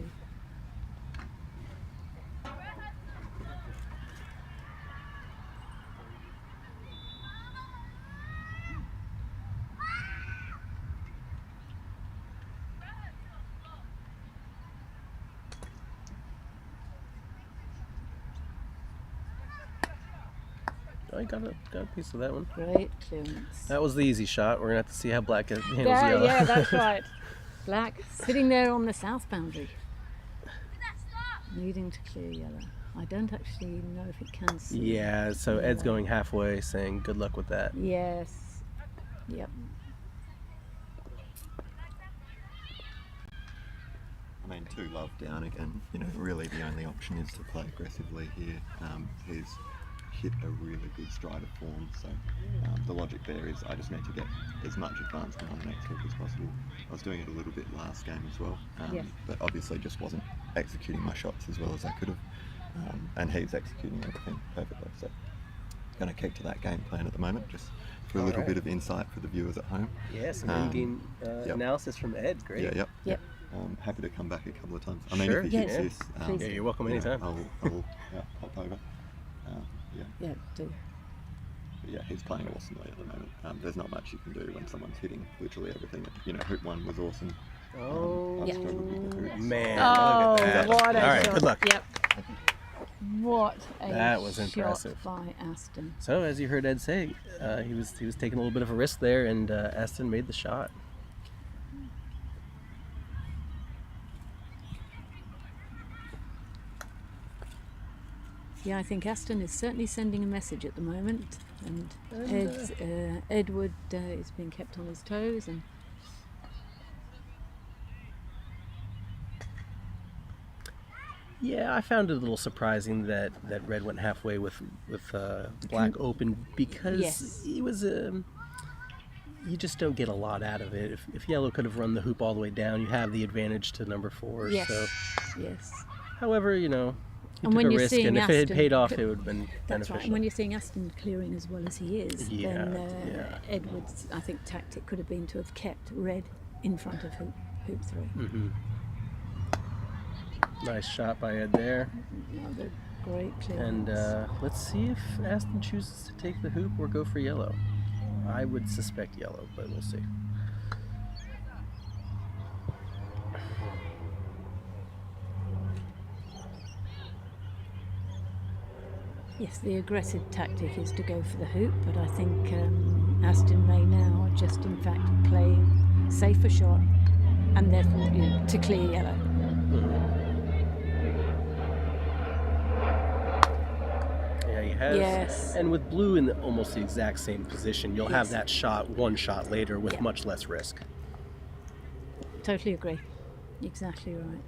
G: I got a piece of that one.
D: Great clearance.
G: That was the easy shot. We're gonna have to see how black handles
D: Yeah,
G: yellow.
D: yeah, that's right. Black sitting there on the south boundary, needing to clear yellow. I don't actually know if it can see.
G: Yeah, so Ed's going halfway, saying good luck with that.
D: Yes. Yep.
C: I mean, 2 love down again. You know, really the only option is to play aggressively here. He's hit a really good stride of form. So the logic there is I just need to get as much advancement on the next hook as possible. I was doing it a little bit last game as well,
D: Yes.
C: but obviously just wasn't executing my shots as well as I could have. And he's executing everything perfectly. So going to keep to that game plan at the moment, just for a little bit of insight for the viewers at home.
G: Yeah, some in-game analysis from Ed. Great.
C: Yeah,
D: Yep.
C: Happy to come back a couple of times. I mean,
G: Sure.
C: if he hits
D: Yes.
C: this,
D: Please.
G: Yeah, you're welcome
C: you know,
G: anytime.
C: I will pop over.
D: Yeah, do.
C: But yeah, he's playing awesomely at the moment. There's not much you can do when someone's hitting literally everything. You know, hoop 1 was awesome.
G: Oh,
C: I've struggled with the hoops.
G: man.
D: Oh,
G: look at that.
D: what a
G: All right,
D: shot.
G: good luck.
D: Yep. What a
G: That was
D: shot
G: impressive.
D: by Aston.
G: So, as you heard Ed say, he was taking a little bit of a risk there, and Aston made the shot.
D: Yeah, I think Aston is certainly sending a message at the moment, and Edward is being kept on his toes, and
G: Yeah, I found it a little surprising that Red went halfway with Black open, because
D: Yes.
G: it was you just don't get a lot out of it. If Yellow could have run the hoop all the way down, you have the advantage to number 4.
D: yes,
G: So,
D: yes,
G: however, you know, you
D: And when
G: took a
D: you're
G: risk,
D: seeing
G: and if it had
D: Aston
G: paid off,
D: co-
G: it would have been
D: that's
G: beneficial.
D: right. And when you're seeing Aston clearing as well as he is,
G: Yeah,
D: then
G: yeah.
D: Edward's, I think, tactic could have been to have kept Red in front of hoop 3.
G: Mm-hmm. Nice shot by Ed there.
D: Another great
G: And
D: clearance.
G: let's see if Aston chooses to take the hoop or go for yellow. I would suspect yellow, but we'll see.
D: Yes, the aggressive tactic is to go for the hoop, but I think Aston may now just in fact play safer shot and therefore to clear yellow.
G: Yeah, he has.
D: Yes.
G: And with blue in almost the exact same position, you'll have
D: Yes.
G: that shot one shot later with
D: Yeah.
G: much less risk.
D: Totally agree. Exactly right.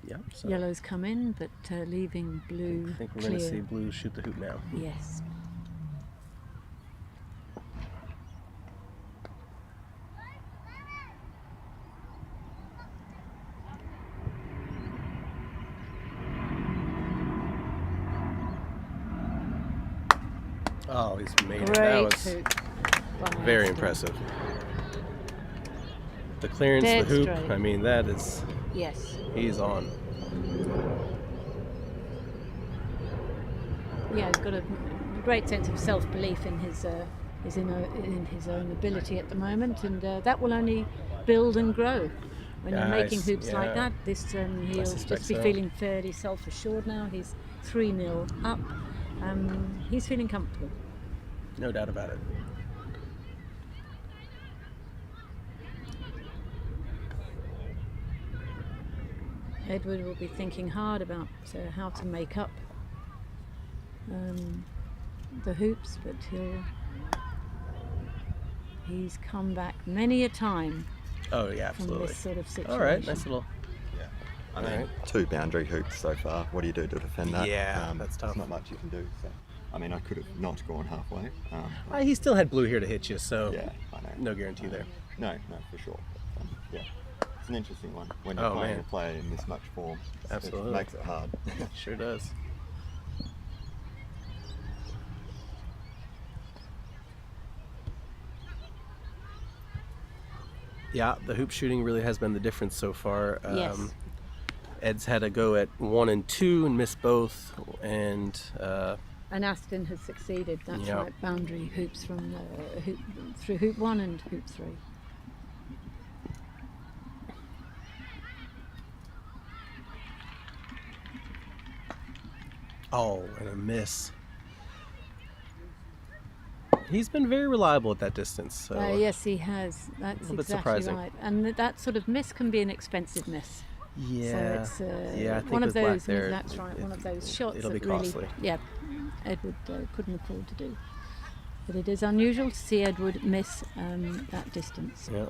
G: Yeah. So
D: Yellow's come in, but leaving blue
G: I think we're
D: clear.
G: going to see blue shoot the hoop now.
D: Yes.
G: Oh, he's made it.
D: Great
G: That was
D: hoop. by
G: very
D: Aston.
G: impressive. The clearance,
D: Dead
G: the hoop,
D: straight.
G: I mean, that is,
D: Yes.
G: he's on.
D: Yeah, he's got a great sense of self-belief in his in his own ability at the moment, and that will only build and grow. When you're making
G: Nice,
D: hoops
G: yeah.
D: like that, this he'll
G: suspect
D: just be
G: so.
D: feeling fairly self-assured now. He's 3-0 up. He's feeling comfortable.
G: No doubt about it.
D: Edward will be thinking hard about how to make up the hoops, but he's come back many a time
G: Oh, yeah,
D: from
G: absolutely.
D: this sort of situation.
G: All right, nice little.
C: I mean,
G: Alright.
C: 2 boundary hoops so far. What do you do to defend that?
G: Yeah, that's tough.
C: There's not much you can do. So, I mean, I could have not gone halfway.
G: He still had blue here to hit you, so
C: Yeah, I know.
G: no guarantee there.
C: No, for sure. But, yeah, it's an interesting one when you're
G: Oh,
C: playing
G: man.
C: a player in this much form.
G: Absolutely.
C: It makes it hard.
G: Sure does. Yeah, the hoop shooting really has been the difference so far.
D: Yes.
G: Ed's had a go at 1 and 2 and missed both, and
D: And Aston has succeeded. That's
G: Yeah.
D: right. Boundary hoops from through hoop 1 and hoop 3.
G: and a miss. He's been very reliable at that distance. So
D: Yes, he has. That's
G: little bit
D: exactly
G: surprising.
D: right. And that sort of miss can be an expensive miss.
G: yeah,
D: So it's
G: yeah. I think
D: one of
G: with black
D: those.
G: there,
D: That's right. One of those shots
G: it'll be
D: that really,
G: costly.
D: yeah, Edward couldn't afford to do. But it is unusual to see Edward miss that distance.
G: Yeah.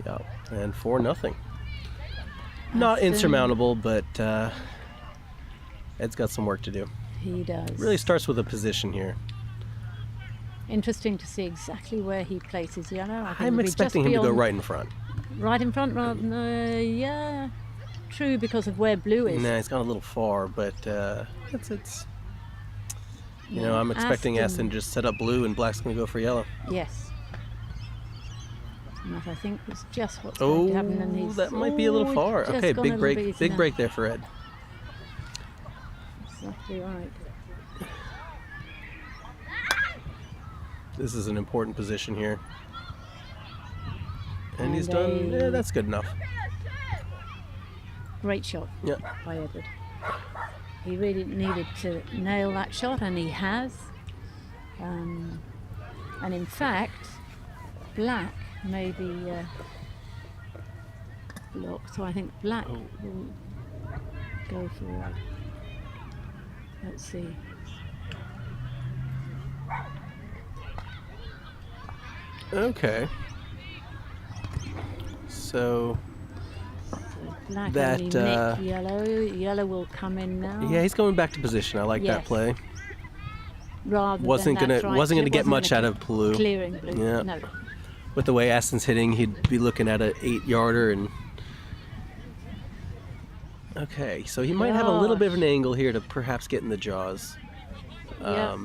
G: Yeah, and 4-0. Not
D: Aston,
G: insurmountable, but Ed's got some work to do.
D: He does.
G: Really starts with a position here.
D: Interesting to see exactly where he places yellow. I think
G: I'm
D: it'll be
G: expecting
D: just
G: him to go
D: beyond-
G: right in front.
D: Right in front, rather than, yeah, true, because of where blue is.
G: Nah, he's gone a little far, but it's you know, I'm expecting Aston to just set up blue and black's going to go for yellow.
D: Yes. And that, I think, was just what's going to happen. And he's,
G: that might be a little far.
D: just
G: Okay,
D: gone a
G: big
D: little
G: break,
D: bit
G: big
D: now.
G: break there for Ed.
D: Exactly right.
G: This is an important position here. And he's
D: And
G: done, yeah, that's good enough.
D: Great shot
G: Yeah.
D: by Edward. He really needed to nail that shot, and he has. And in fact, black may be blocked, so I think black will go for it. Let's see.
G: Okay. So
D: Black
G: that,
D: only nicked yellow. Yellow will come in now.
G: yeah, he's going back to position. I like that
D: Yes.
G: play.
D: Rather
G: Wasn't
D: than
G: gonna
D: that's right,
G: wasn't gonna
D: it
G: get
D: wasn't
G: much
D: gonna
G: out of blue.
D: clearing blue.
G: Yeah.
D: No.
G: With the way Aston's hitting, he'd be looking at an 8-yarder and. Okay, so he might have a little bit of an angle here to perhaps get in the jaws.
D: Yeah.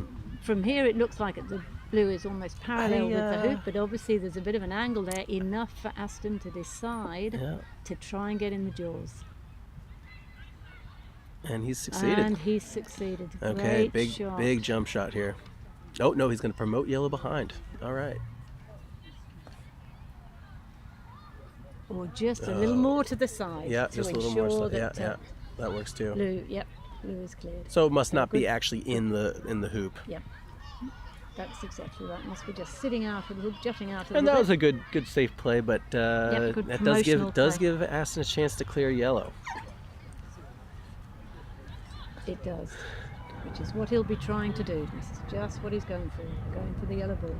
D: From here, it looks like the blue is almost parallel with the hoop, but obviously there's a bit of an angle there, enough for Aston to decide
G: Yeah,
D: to try and get in the jaws.
G: and he's succeeded.
D: And he's succeeded.
G: Okay,
D: Great shot.
G: big jump shot here. Oh no, he's going to promote yellow behind. All right.
D: Or just a little more to the side.
G: Yeah,
D: to
G: just a little
D: ensure
G: more. Yeah,
D: that,
G: yeah, that works too.
D: Blue, yep, blue is cleared.
G: So it must not be
D: good.
G: actually in the hoop.
D: Yep. That's exactly right. Must be just sitting out of the hoop, jutting out of
G: And
D: the
G: that
D: hoop.
G: was a good safe play, but
D: good
G: that
D: promotional
G: does
D: play.
G: give Aston a chance to clear yellow.
D: It does, which is what he'll be trying to do. This is just what he's going for the yellow ball.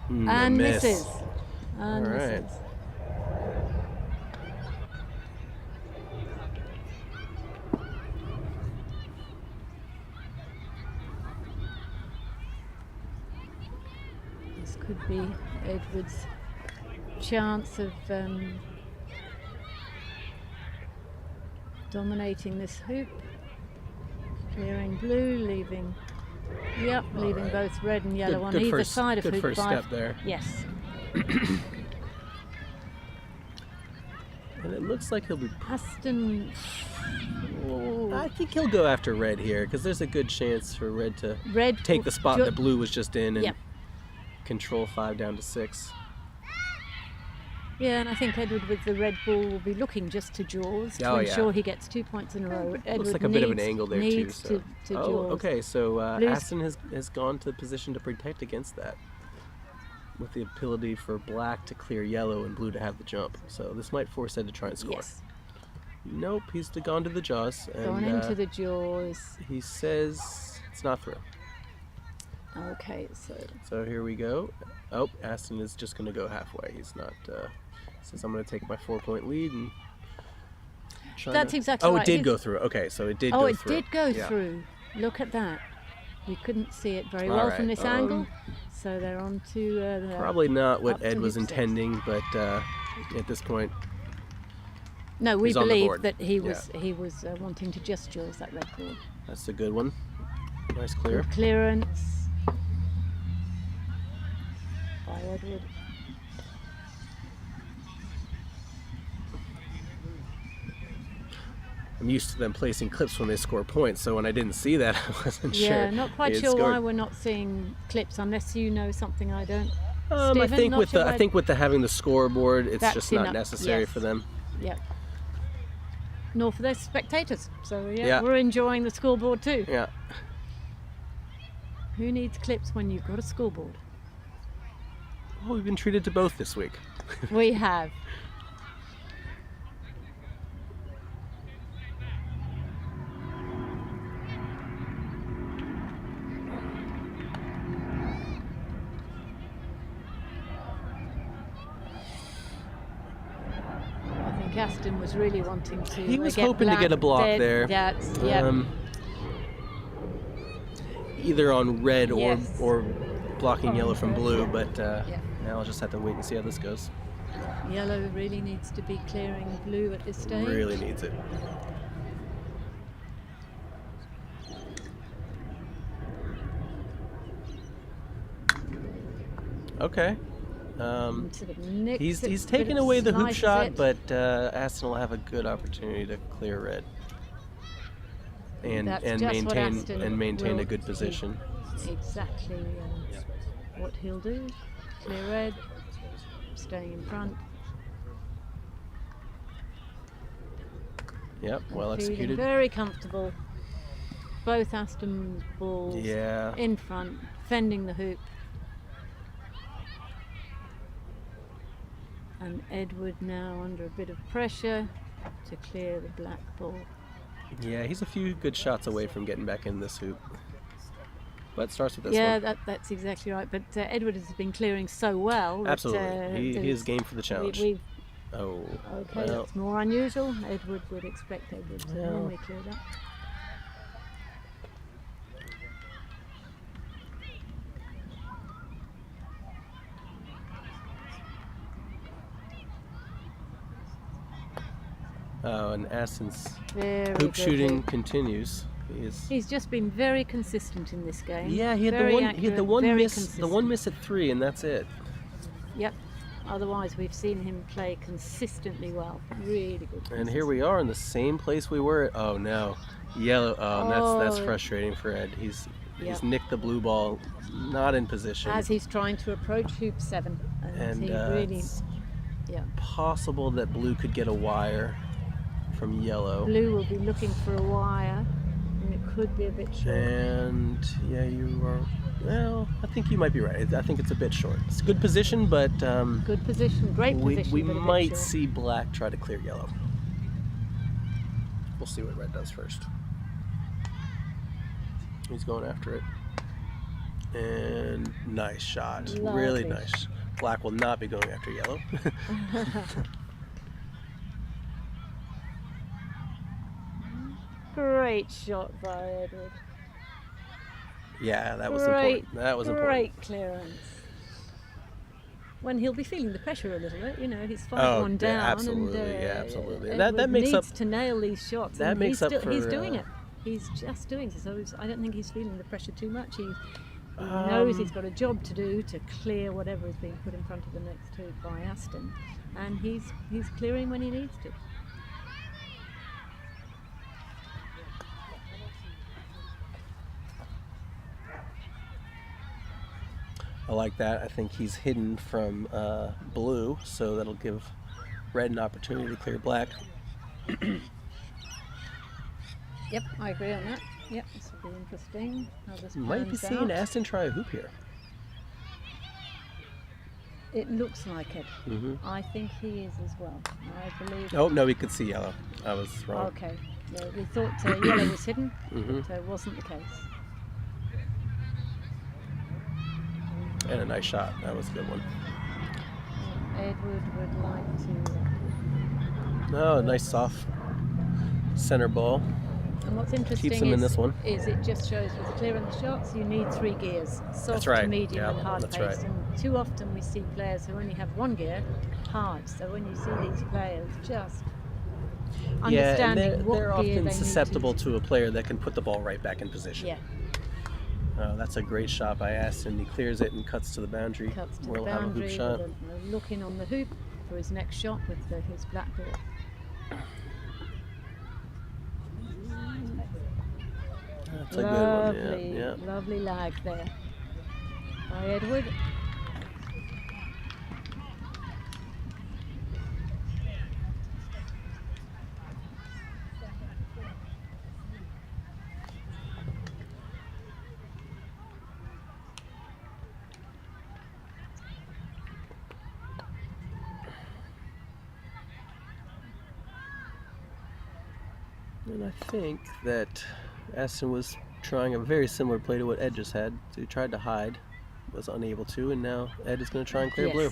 D: And
G: miss.
D: misses. And
G: All right.
D: misses. This could be Edward's chance of dominating this hoop. Clearing blue, leaving both red and yellow on
G: Good
D: either
G: first-
D: side of
G: good
D: hoop
G: first
D: 5.
G: step there.
D: Yes.
G: And it looks like he'll be.
D: Aston.
G: I think he'll go after red here because there's a good chance for red to
D: Red
G: take
D: will
G: the spot that blue was just in and
D: Yep.
G: control 5 down to 6.
D: Yeah, and I think Edward with the red ball will be looking just to jaws to
G: Oh, yeah.
D: ensure he gets 2 points in a row. Edward
G: Looks like a bit of an
D: needs-
G: angle there too.
D: needs
G: So.
D: to
G: Oh,
D: jaws.
G: okay. So
D: Blue's-
G: Aston has gone to the position to protect against that, with the ability for black to clear yellow and blue to have the jump. So this might force Ed to try and score.
D: Yes,
G: Nope, he's gone to the jaws. And,
D: going into the jaws.
G: He says it's not through.
D: Okay, so
G: So here we go. Oh, Aston is just going to go halfway. He's not. Says I'm going to take my 4-point lead and. try
D: That's
G: to-
D: exactly
G: Oh,
D: right.
G: it did
D: He's-
G: go through. Okay, so it did
D: oh,
G: go
D: it
G: through.
D: did go
G: Yeah.
D: through. Look at that. We couldn't see it very
G: All
D: well
G: right,
D: from this angle, so they're on to the
G: Probably not
D: up
G: what
D: to
G: Ed was
D: hoop six.
G: intending, but at this point,
D: No, we
G: he's on the
D: believe
G: board.
D: that he was wanting to just jaws that red ball.
G: that's a good one. Nice clear.
D: Good clearance by Edward.
G: I'm used to them placing clips when they score points, so when I didn't see that, I wasn't sure.
D: Yeah, not quite
G: he had
D: sure why
G: scored.
D: we're not seeing clips, unless you know something I don't.
G: I
D: Stephen,
G: think
D: not
G: with
D: sure
G: the
D: why-
G: I think with the having the scoreboard, it's
D: That's
G: just not
D: enough,
G: necessary
D: yes.
G: for them.
D: Yep. Nor for their spectators. So yeah,
G: Yeah.
D: we're enjoying the scoreboard too.
G: Yeah.
D: Who needs clips when you've got a scoreboard?
G: Oh, we've been treated to both this week.
D: We have. I think Aston was really wanting to.
G: He was
D: get
G: hoping to
D: black
G: get a block
D: dead.
G: there.
D: Yeah.
G: Either on red
D: Yes.
G: or blocking yellow from blue, but
D: Yeah.
G: now I'll just have to wait and see how this goes.
D: Yellow really needs to be clearing blue at this stage.
G: Really needs it. Okay.
D: Sort of nicks it,
G: He's
D: bit
G: taken
D: of
G: away the hoop
D: slices
G: shot,
D: it.
G: but Aston will have a good opportunity to clear red and
D: That's
G: and
D: just what
G: maintain
D: Aston
G: a
D: will
G: good
D: do.
G: position.
D: Exactly what he'll do. Clear red, staying in front.
G: Yep, well
D: Feeling
G: executed.
D: very comfortable. Both Aston balls
G: Yeah.
D: in front, fending the hoop. And Edward now under a bit of pressure to clear the black ball.
G: Yeah, he's a few good shots away from getting back in this hoop. But starts with this
D: Yeah,
G: one.
D: that's exactly right. But Edward has been clearing so well.
G: Absolutely. He is game for the challenge.
D: We've
G: Oh,
D: Okay,
G: well,
D: that's more unusual. Edward would expect Edward to
G: Well.
D: normally clear that.
G: oh, and Aston's
D: Very
G: hoop
D: good
G: shooting
D: hoop.
G: continues. He is.
D: He's just been very consistent in this game.
G: Yeah, he had
D: Very
G: the one. He
D: accurate,
G: had the one
D: very
G: miss. The
D: consistent.
G: one miss at 3, and that's it.
D: Yep. Otherwise, we've seen him play consistently well. Really good.
G: And here we are in the same place we were. Oh no, yellow. Oh, that's
D: Oh.
G: frustrating for Ed. He's
D: Yep.
G: nicked the blue ball, not in position.
D: As he's trying to approach hoop 7, and
G: And
D: he really,
G: it's
D: yeah.
G: possible that blue could get a wire from yellow.
D: Blue will be looking for a wire, and it could be a bit short.
G: And yeah, you are. Well, I think you might be right. I think it's a bit short. It's a good position, but
D: Good position, great
G: we
D: position. but a bit
G: might
D: short.
G: see black try to clear yellow. We'll see what red does first. He's going after it. And nice shot. Really
D: Lovely.
G: nice. Black will not be going after yellow.
D: Great shot by Edward.
G: Yeah, that was
D: Great,
G: important. That was important.
D: Great clearance. When he'll be feeling the pressure a little bit, you know, he's 5-1
G: Oh, yeah,
D: down.
G: absolutely,
D: and,
G: yeah, absolutely.
D: Edward
G: That makes
D: needs
G: up-
D: to nail these shots.
G: that
D: and
G: makes up
D: he's
G: for,
D: doing it. He's just doing it. So I don't think he's feeling the pressure too much. He knows he's got a job to do to clear whatever is being put in front of the next hoop by Aston, and he's clearing when he needs to.
G: I like that. I think he's hidden from blue, so that'll give red an opportunity to clear black.
D: Yep, I agree on that. Yep, this will be interesting. How this
G: Might be
D: pans
G: seeing
D: out.
G: Aston try a hoop here.
D: It looks like it.
G: Hmm.
D: I think he is as well. I believe.
G: Oh no, we could see yellow. I was wrong.
D: Okay. Yeah, we thought yellow was hidden,
G: Mhm.
D: but it wasn't the case.
G: And a nice shot. That was a good one.
D: Edward would like to.
G: Oh, nice soft center ball.
D: And what's interesting
G: Keeps him in this one.
D: is it just shows with clearance shots you need 3 gears: soft,
G: right.
D: medium,
G: Yeah,
D: and hard
G: that's
D: pace.
G: right.
D: And too often we see players who only have 1 gear, hard. So when you see these players just
G: Yeah, and
D: understanding what
G: they're
D: gear
G: often
D: they
G: susceptible
D: need
G: to a player that can put the ball right back in position.
D: Yeah,
G: That's a great shot by Aston. He clears it and cuts to the boundary.
D: cuts to
G: We'll
D: the
G: have a
D: boundary
G: hoop shot.
D: with a look in on the hoop for his next shot with his black ball.
G: That's a good one.
D: Lovely,
G: Yeah, yeah.
D: lovely lag there by Edward.
G: And I think that Aston was trying a very similar play to what Ed just had. So he tried to hide, was unable to, and now Ed is going to try and clear blue.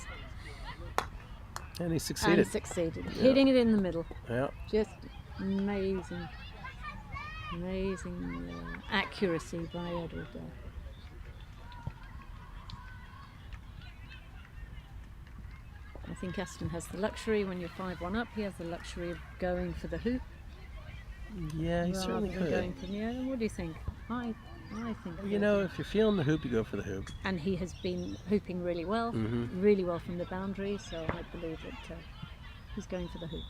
G: And he succeeded.
D: And succeeded. Hitting it in the middle.
G: Yeah.
D: Just amazing. Amazing accuracy by Edward there. I think Aston has the luxury, when you're 5-1 up, he has the luxury of going for the hoop.
G: Yeah, he certainly
D: rather than
G: could.
D: going for the air. What do you think? I think.
G: You know, if you're feeling the hoop, you go for the hoop.
D: And he has been hooping really well from the boundary, so I believe that he's going for the hoop.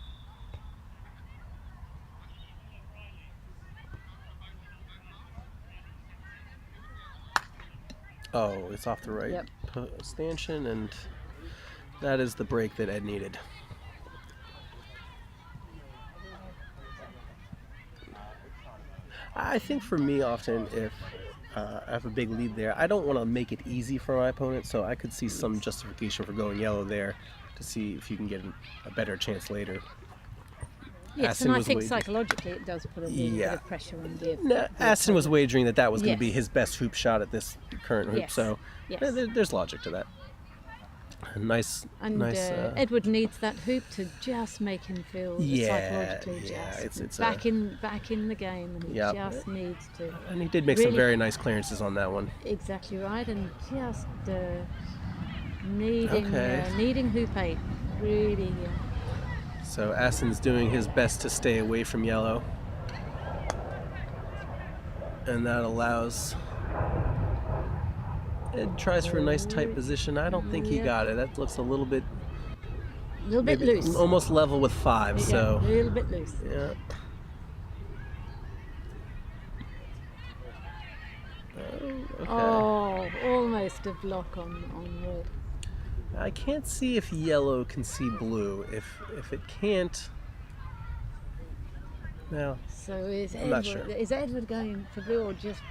G: Oh, it's off the right stanchion, and that is the break that Ed needed. I think for me, often, if I have a big lead there, I don't want to make it easy for my opponent, so I could see some justification for going yellow there to see if you can get a better chance later.
D: Yes,
G: Aston
D: and I
G: was
D: think
G: wagering.
D: psychologically it does put a little bit of pressure on the
G: No, Aston was wagering that was going to be
D: Yes.
G: his best hoop shot at this current hoop,
D: Yes.
G: so
D: Yes.
G: there's logic to that. Nice.
D: Edward needs that hoop to just make him feel psychologically
G: it's
D: back in the game, and he just needs to.
G: And he did make some very nice clearances on that one.
D: Exactly right, and just needing hoop 8, really.
G: So Aston's doing his best to stay away from yellow, and that allows. Ed tries for a nice tight position. I don't think he got it. That looks a little bit
D: loose,
G: almost level with 5.
D: Yeah,
G: so
D: a little bit loose.
G: yeah. Okay.
D: Oh, almost a block on red.
G: I can't see if yellow can see blue. If it can't, well,
D: So is
G: I'm not
D: Edward,
G: sure.
D: is Edward going for blue or just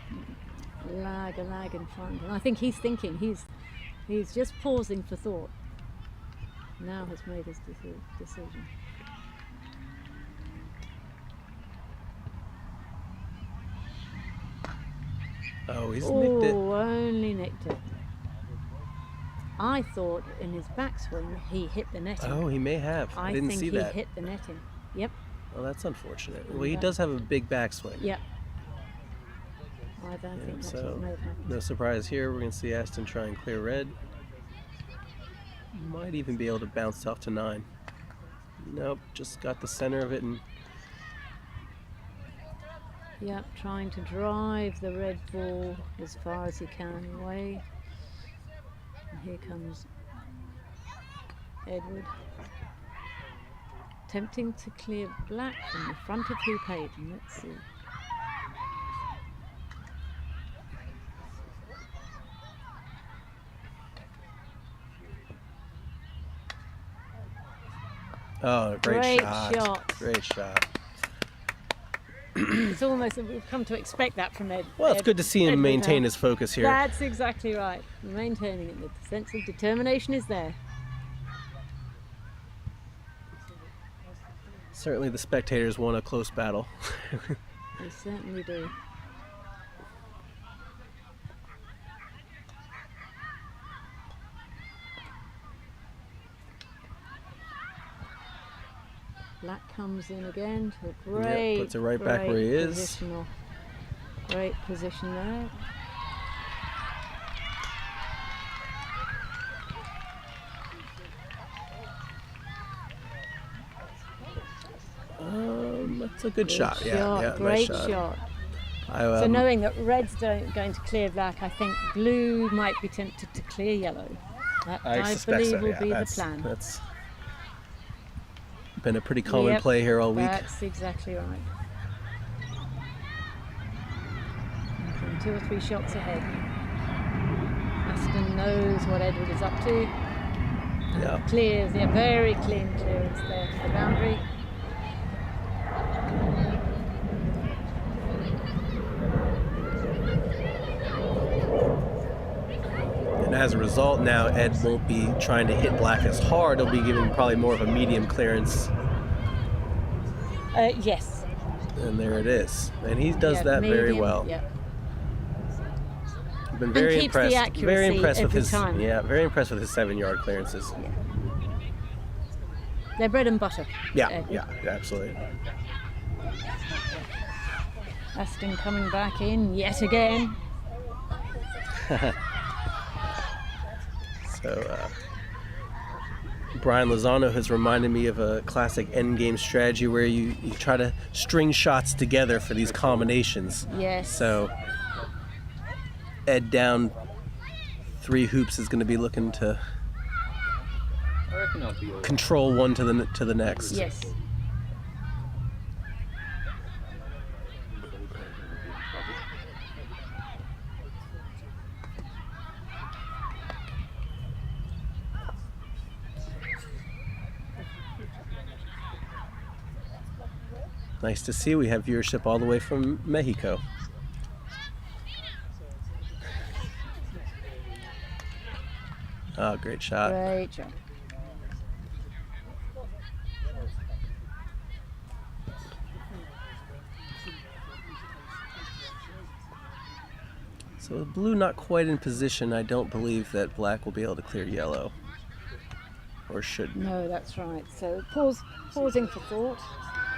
D: lag in front? And I think he's thinking, he's just pausing for thought. Now has made his decision.
G: oh, he's nicked it.
D: Oh, only nicked it. I thought in his backswing he hit the netting.
G: Oh, he may have. I didn't
D: think
G: see
D: he
G: that.
D: hit the netting. Yep.
G: Well, that's unfortunate. Well, he does have a big backswing.
D: Yep. I don't think that's
G: So,
D: what made happen.
G: no surprise here. We're going to see Aston try and clear red. Might even be able to bounce off to 9. Nope, just got the center of it, and
D: Yep, trying to drive the red ball as far as he can away. And here comes Edward. Attempting to clear black from the front of hoop 8, and let's see.
G: oh, great
D: Great
G: shot.
D: shot.
G: Great shot.
D: It's almost, we've come to expect that from Ed.
G: Well, it's good to see him
D: Edward
G: maintain
D: now.
G: his focus here.
D: That's exactly right. Maintaining it. The sense of determination is there.
G: Certainly the spectators want a close battle.
D: They certainly do. Black comes in again to a great,
G: puts it right back where he is.
D: positional. Great position there.
G: That's a good shot. Yeah,
D: Great
G: nice
D: shot.
G: I,
D: So knowing that red's going to clear black, I think blue might be tempted to clear yellow. That I
G: suspect
D: believe
G: so,
D: will
G: yeah.
D: be the
G: That's-
D: plan.
G: That's been a pretty common
D: Yep,
G: play here all week.
D: That's exactly right. Okay, 2 or 3 shots ahead. Aston knows what Edward is up to.
G: Yeah.
D: Clears, very clean clearance there to the boundary.
G: And as a result, now Ed won't be trying to hit black as hard. He'll be giving probably more of a medium clearance.
D: Yes.
G: And there it is. And he does
D: Yeah,
G: that very
D: medium,
G: well.
D: Yeah.
G: I've been very
D: keeps the
G: impressed.
D: accuracy
G: Very impressed with
D: every
G: his
D: time.
G: very impressed with his 7-yard clearances.
D: They're bread and butter.
G: Yeah, absolutely.
D: Aston coming back in yet again.
G: So Brian Lozano has reminded me of a classic endgame strategy where you try to string shots together for these combinations.
D: Yes.
G: So Ed down 3 hoops is going to be looking to control one to the next.
D: Yes.
G: Nice to see we have viewership all the way from Mexico. Oh, great shot.
D: Great job.
G: So with blue not quite in position, I don't believe that black will be able to clear yellow. Or should.
D: No, that's right. So pausing for thought.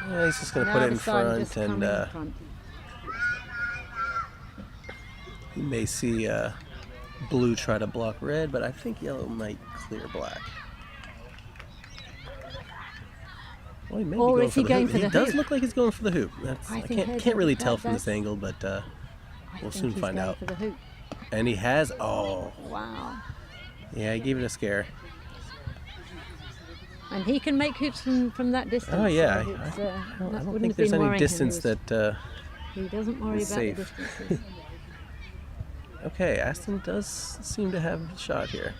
G: Yeah, he's just going to put
D: Now
G: it in
D: deciding
G: front,
D: just come
G: and
D: in front.
G: you may see blue try to block red, but I think yellow might clear black. Well, he may
D: Or
G: be
D: is he going
G: hoop.
D: for the
G: He does
D: hoop?
G: look like he's going for the hoop.
D: I
G: I
D: think
G: can't really
D: that-
G: tell from this
D: that's-
G: angle, but
D: I
G: we'll
D: think
G: soon
D: he's
G: find
D: going
G: out.
D: for the hoop.
G: And he has. Oh,
D: Wow.
G: yeah, he gave it a scare.
D: And he can make hoops from that distance.
G: Oh yeah,
D: so
G: I
D: it's,
G: don't
D: that wouldn't
G: think
D: have
G: there's
D: been
G: any
D: worrying him.
G: distance that.
D: He doesn't worry
G: is
D: about the
G: safe.
D: distances.
G: Okay, Aston does seem to have a shot here.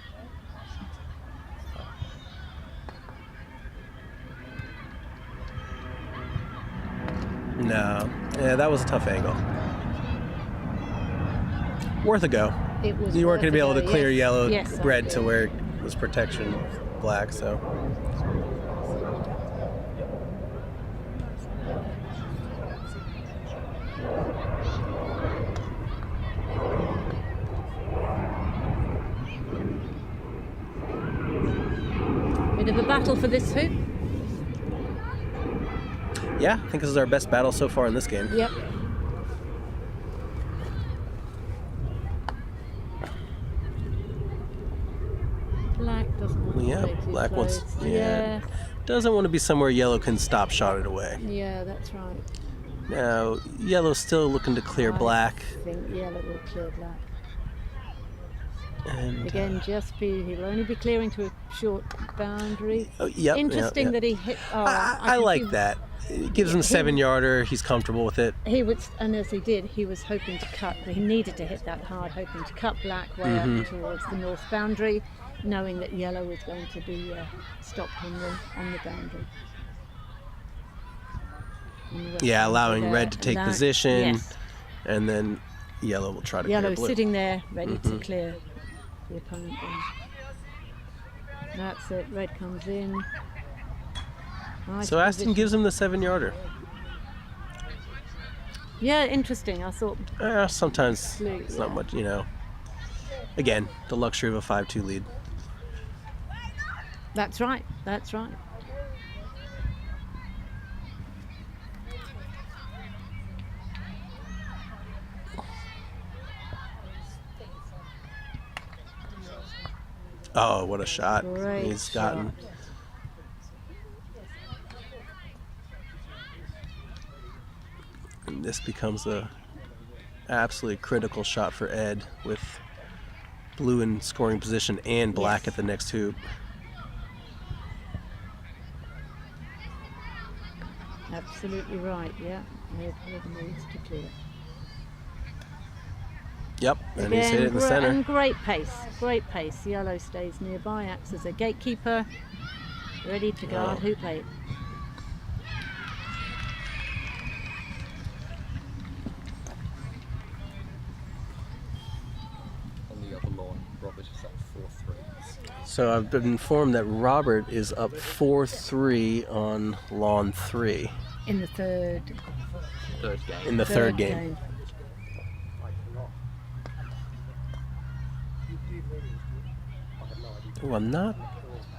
G: No, yeah, that was a tough angle. Worth a go.
D: It was
G: You weren't going to be able to clear
D: yes.
G: yellow
D: Yes, I
G: red
D: did.
G: to where it was protection black, so.
D: Bit of a battle for this hoop.
G: Yeah, I think this is our best battle so far in this game.
D: Yep. Black doesn't want to
G: Yeah,
D: stay too
G: black wants.
D: close.
G: Yeah, doesn't want to be somewhere yellow can stop shot it away.
D: Yeah, that's right.
G: Now, yellow's still looking to clear black.
D: I think yellow will clear black.
G: And,
D: Again, he'll only be clearing to a short boundary.
G: oh, yep,
D: Interesting
G: yep.
D: that he hit. Oh,
G: I
D: can
G: like
D: see
G: that. It gives him a 7-yarder. He's comfortable with it.
D: He would, and as he did, he was hoping to cut. He needed to hit that hard, hoping to cut black way
G: Mm-hmm.
D: up towards the north boundary, knowing that yellow was going to be stopped on the boundary. On the west
G: Yeah,
D: boundary
G: allowing
D: there.
G: red to take
D: That-
G: position,
D: Yes,
G: and then yellow will try to
D: yellow
G: clear blue.
D: sitting there, ready
G: Mm-hmm.
D: to clear the opponent. That's it. Red comes in. Nice
G: So Aston
D: position.
G: gives him the 7-yarder.
D: Yeah, interesting. I thought.
G: Sometimes
D: Blue,
G: it's not
D: yeah.
G: much, Again, the luxury of a 5-2 lead.
D: That's right. That's right.
G: Oh, what a shot.
D: Great
G: He's gotten.
D: shot.
G: And this becomes a absolutely critical shot for Ed with blue in scoring position and black
D: Yes.
G: at the next hoop.
D: Absolutely right. Yeah. Red needs to clear.
G: Yep, and he's hit it in the center.
D: And great pace. Great pace. Yellow stays nearby, acts as a gatekeeper, ready to guard
G: Oh.
D: hoop 8.
A: On the other line, Robert is up 4-3.
G: So I've been informed that Robert is up 4-3 on lawn 3.
D: In the third
G: in the third game. Ooh, I'm not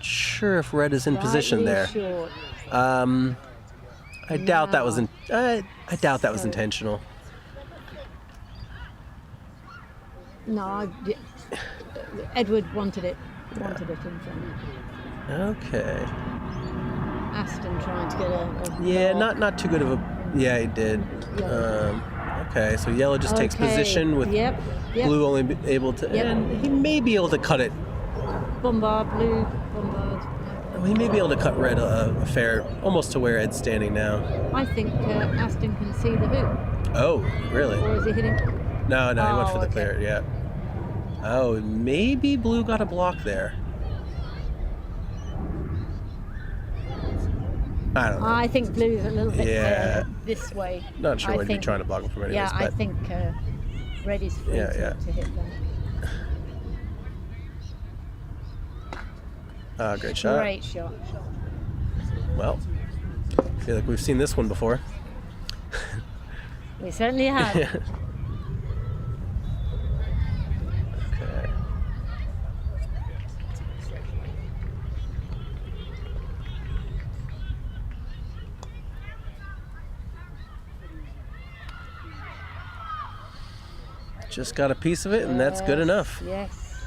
G: sure if red is in position there.
D: Short.
G: I doubt that was I doubt that was intentional.
D: No, Edward wanted it in front.
G: Okay.
D: Aston trying to get a
G: Yeah,
D: block.
G: not too good of a. Yeah, he did. Okay, so yellow just takes position with
D: Yep.
G: blue only able to.
D: Yep.
G: And he may be able to cut it.
D: Bombard, blue, bombard.
G: Well, he may be able to cut red a fair, almost to where Ed's standing now.
D: I think Aston can see the hoop.
G: Oh, really?
D: Or is he hitting?
G: No, he went for the
D: okay.
G: clear. Yeah. Oh, maybe blue got a block there. I don't know.
D: I think blue's a little bit
G: Yeah.
D: this way.
G: Not sure
D: I
G: what he'd be
D: think-
G: trying to block him from anyways.
D: Yeah, I
G: but
D: think red is free
G: Yeah,
D: to hit that.
G: great shot.
D: Great shot.
G: Well, I feel like we've seen this one before.
D: We certainly have.
G: Okay. Just got a piece of it, and that's good enough.
D: Yes.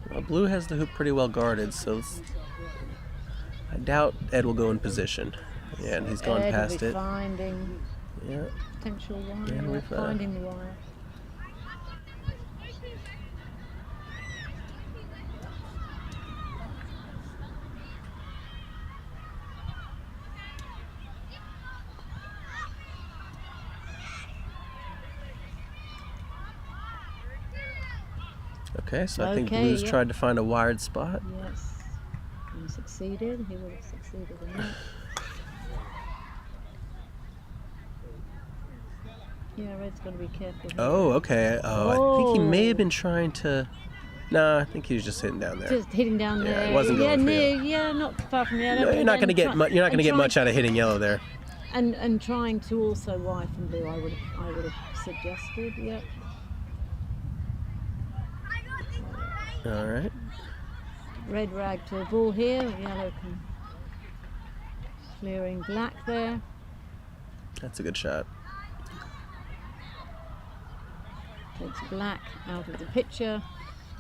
G: Well, blue has the hoop pretty well guarded, so I doubt Ed will go in position. Yeah, and he's gone
D: Ed will
G: past
D: be
G: it.
D: Finding
G: Yeah.
D: potential wire.
G: Yeah, we've,
D: Finding the wire.
G: Okay, so I think
D: Okay,
G: blue's
D: yeah.
G: tried to find a wired spot.
D: Yes. And succeeded. He would have succeeded in that. Yeah, red's got to be careful. here.
G: Oh, okay. Oh, I think he may have
D: Oh.
G: been trying to. No, I think he was just hitting down there.
D: Just hitting down
G: Yeah,
D: there.
G: it wasn't going for
D: near,
G: you.
D: Yeah, not far from the yellow.
G: No, you're
D: but
G: not going to
D: then
G: get
D: try-
G: you're not going to
D: and
G: get
D: trying-
G: much out of hitting yellow there.
D: And trying to also wire from blue, I would have suggested. Yeah.
G: All right.
D: Red rag to a ball here. Yellow can clearing black there.
G: That's a good shot.
D: Takes black out of the picture.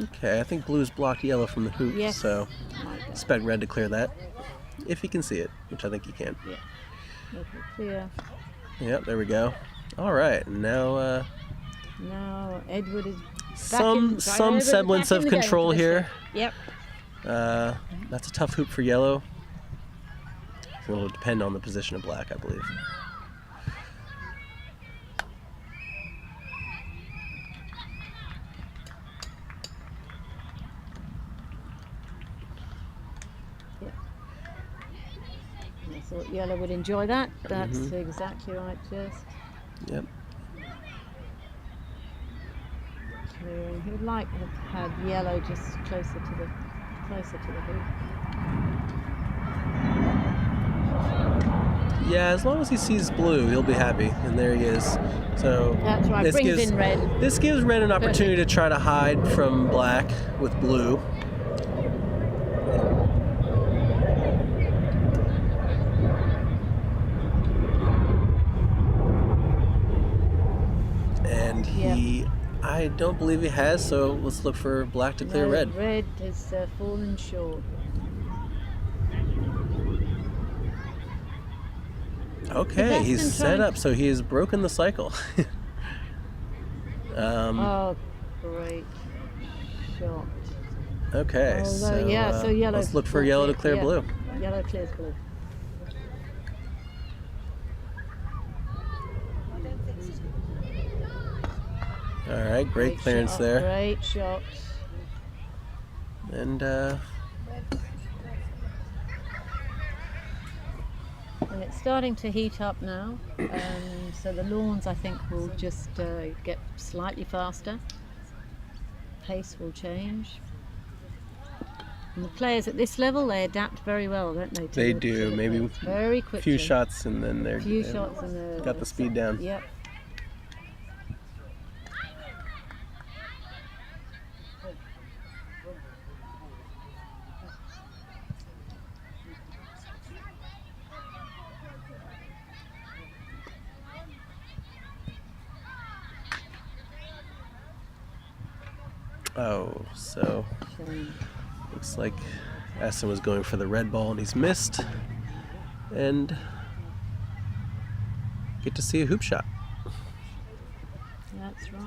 G: Okay, I think blue's blocked yellow from the hoop,
D: Yes.
G: so
D: Like that.
G: expect red to clear that. If he can see it, which I think he can.
D: Look clear.
G: Yep, there we go. All right, now
D: Now Edward is back
G: some
D: in,
G: semblance
D: back
G: of
D: in the game
G: control
D: for this
G: here.
D: one. Yep.
G: That's a tough hoop for yellow. It'll depend on the position of black, I believe.
D: I thought yellow would enjoy that. That's
G: Mm-hmm.
D: exactly right, just
G: Yep.
D: clearing. He would like to have had yellow just closer to the hoop.
G: Yeah, as long as he sees blue, he'll be happy. And there he is. So
D: That's right, brings in red.
G: This gives red an opportunity to try to hide from black with blue. And I don't believe he has, so let's look for black to clear
D: No,
G: red.
D: Red has fallen short.
G: Okay, he's
D: Aston
G: set
D: trying-
G: up, so he has broken the cycle.
D: Oh, great shot.
G: Okay,
D: Although,
G: so,
D: yeah, so yellow.
G: let's look for yellow to clear
D: yeah.
G: blue.
D: Yellow clears blue.
G: All right, great clearance
D: shot,
G: there.
D: Great shot.
G: And
D: And it's starting to heat up now, so the lawns I think will just get slightly faster. Pace will change. And the players at this level, they adapt very well, don't they?
G: They do. Maybe
D: very
G: a
D: quickly.
G: few shots and then they're got the speed down.
D: Yep.
G: Oh, so looks like Aston was going for the red ball and he's missed. And get to see a hoop shot.
D: That's right.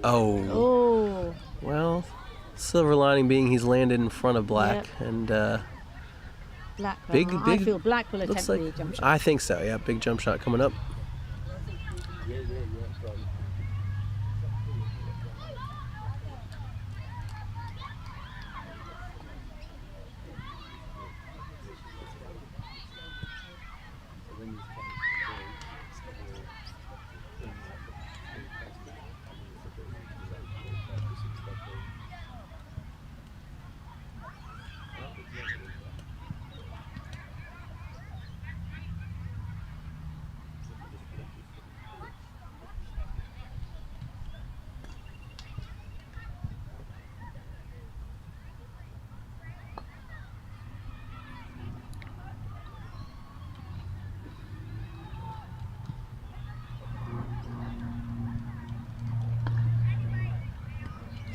G: Oh. Well, silver lining being he's landed in front of black.
D: Yep.
G: And
D: Black.
G: big,
D: I feel black will attempt
G: looks like,
D: the jump shot.
G: I think so, yeah. Big jump shot coming up.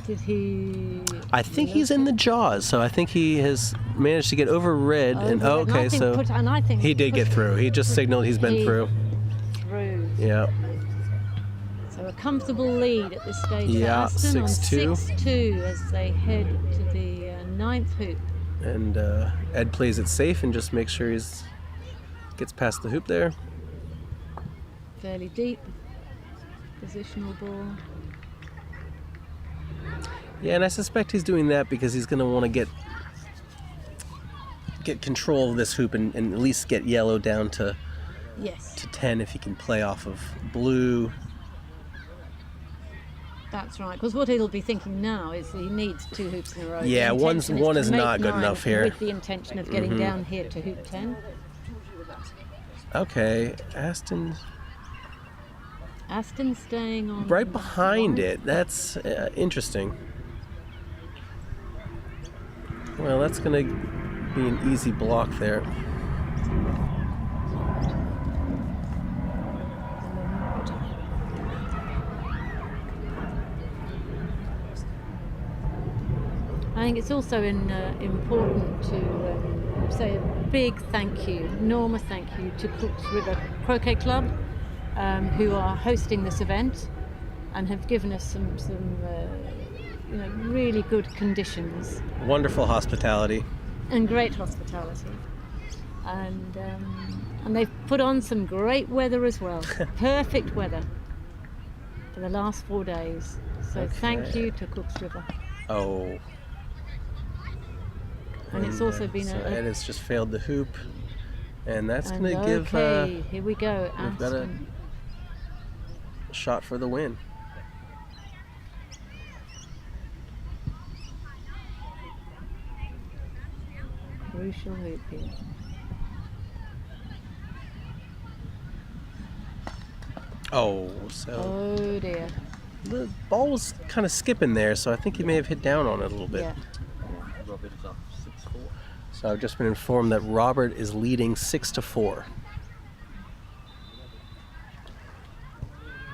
D: Did he?
G: I think he's in the jaws, so I think he has managed to get over red. And okay, so he did get through. He just signaled he's been through.
D: Through.
G: Yeah.
D: So a comfortable lead at this stage
G: Yeah,
D: for Aston
G: 6-2.
D: on 6-2 as they head to the ninth hoop.
G: And Ed plays it safe and just makes sure he's gets past the hoop there.
D: Fairly deep. Positional ball.
G: Yeah, and I suspect he's doing that because he's going to want to get control of this hoop and at least get yellow down to
D: Yes.
G: to 10 if he can play off of blue.
D: That's right, because what he'll be thinking now is he needs 2 hoops in a row.
G: Yeah,
D: The
G: one
D: intention
G: is
D: to make
G: not good
D: 9
G: enough here.
D: With the intention of getting down here to hoop 10.
G: Okay, Aston
D: Staying on
G: right behind
D: 1.
G: it. That's interesting. Well, that's going to be an easy block there.
D: I think it's also important to say a big thank you, enormous thank you to Cooks River Croquet Club, who are hosting this event and have given us some really good conditions.
G: Wonderful hospitality.
D: And great hospitality. And they've put on some great weather as well. Perfect weather for the last 4 days. So thank you to Cooks River.
G: Oh.
D: And it's also been
G: so Ed has just failed the hoop. And that's going to give...
D: Okay, here we go.
G: We've got a
D: Aston.
G: shot for the win.
D: Crucial hoop here.
G: Oh, so
D: Oh dear.
G: the ball was kind of skipping there, so I think he may have hit down on it a little bit.
D: Yeah.
G: So I've just been informed that Robert is leading 6-4.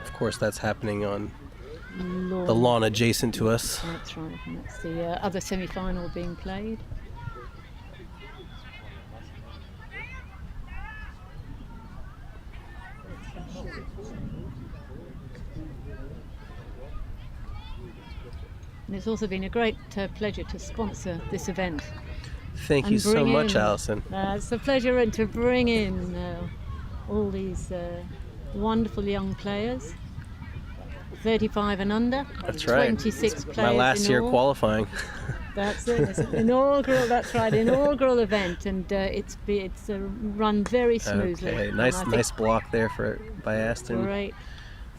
G: Of course, that's happening on the lawn adjacent to us.
D: That's right. And that's the other semi-final being played. And it's also been a great pleasure to sponsor this event.
G: Thank you
D: And
G: so
D: bring
G: much,
D: in-
G: Alison.
D: It's a pleasure to bring in all these wonderful young players, 35 and under.
G: That's right.
D: 26 players
G: My last
D: in
G: year
D: all.
G: qualifying.
D: That's it. It's an inaugural. That's right, inaugural event, and it's run very smoothly.
G: Okay,
D: And
G: nice
D: I think
G: nice block there by Aston.
D: Great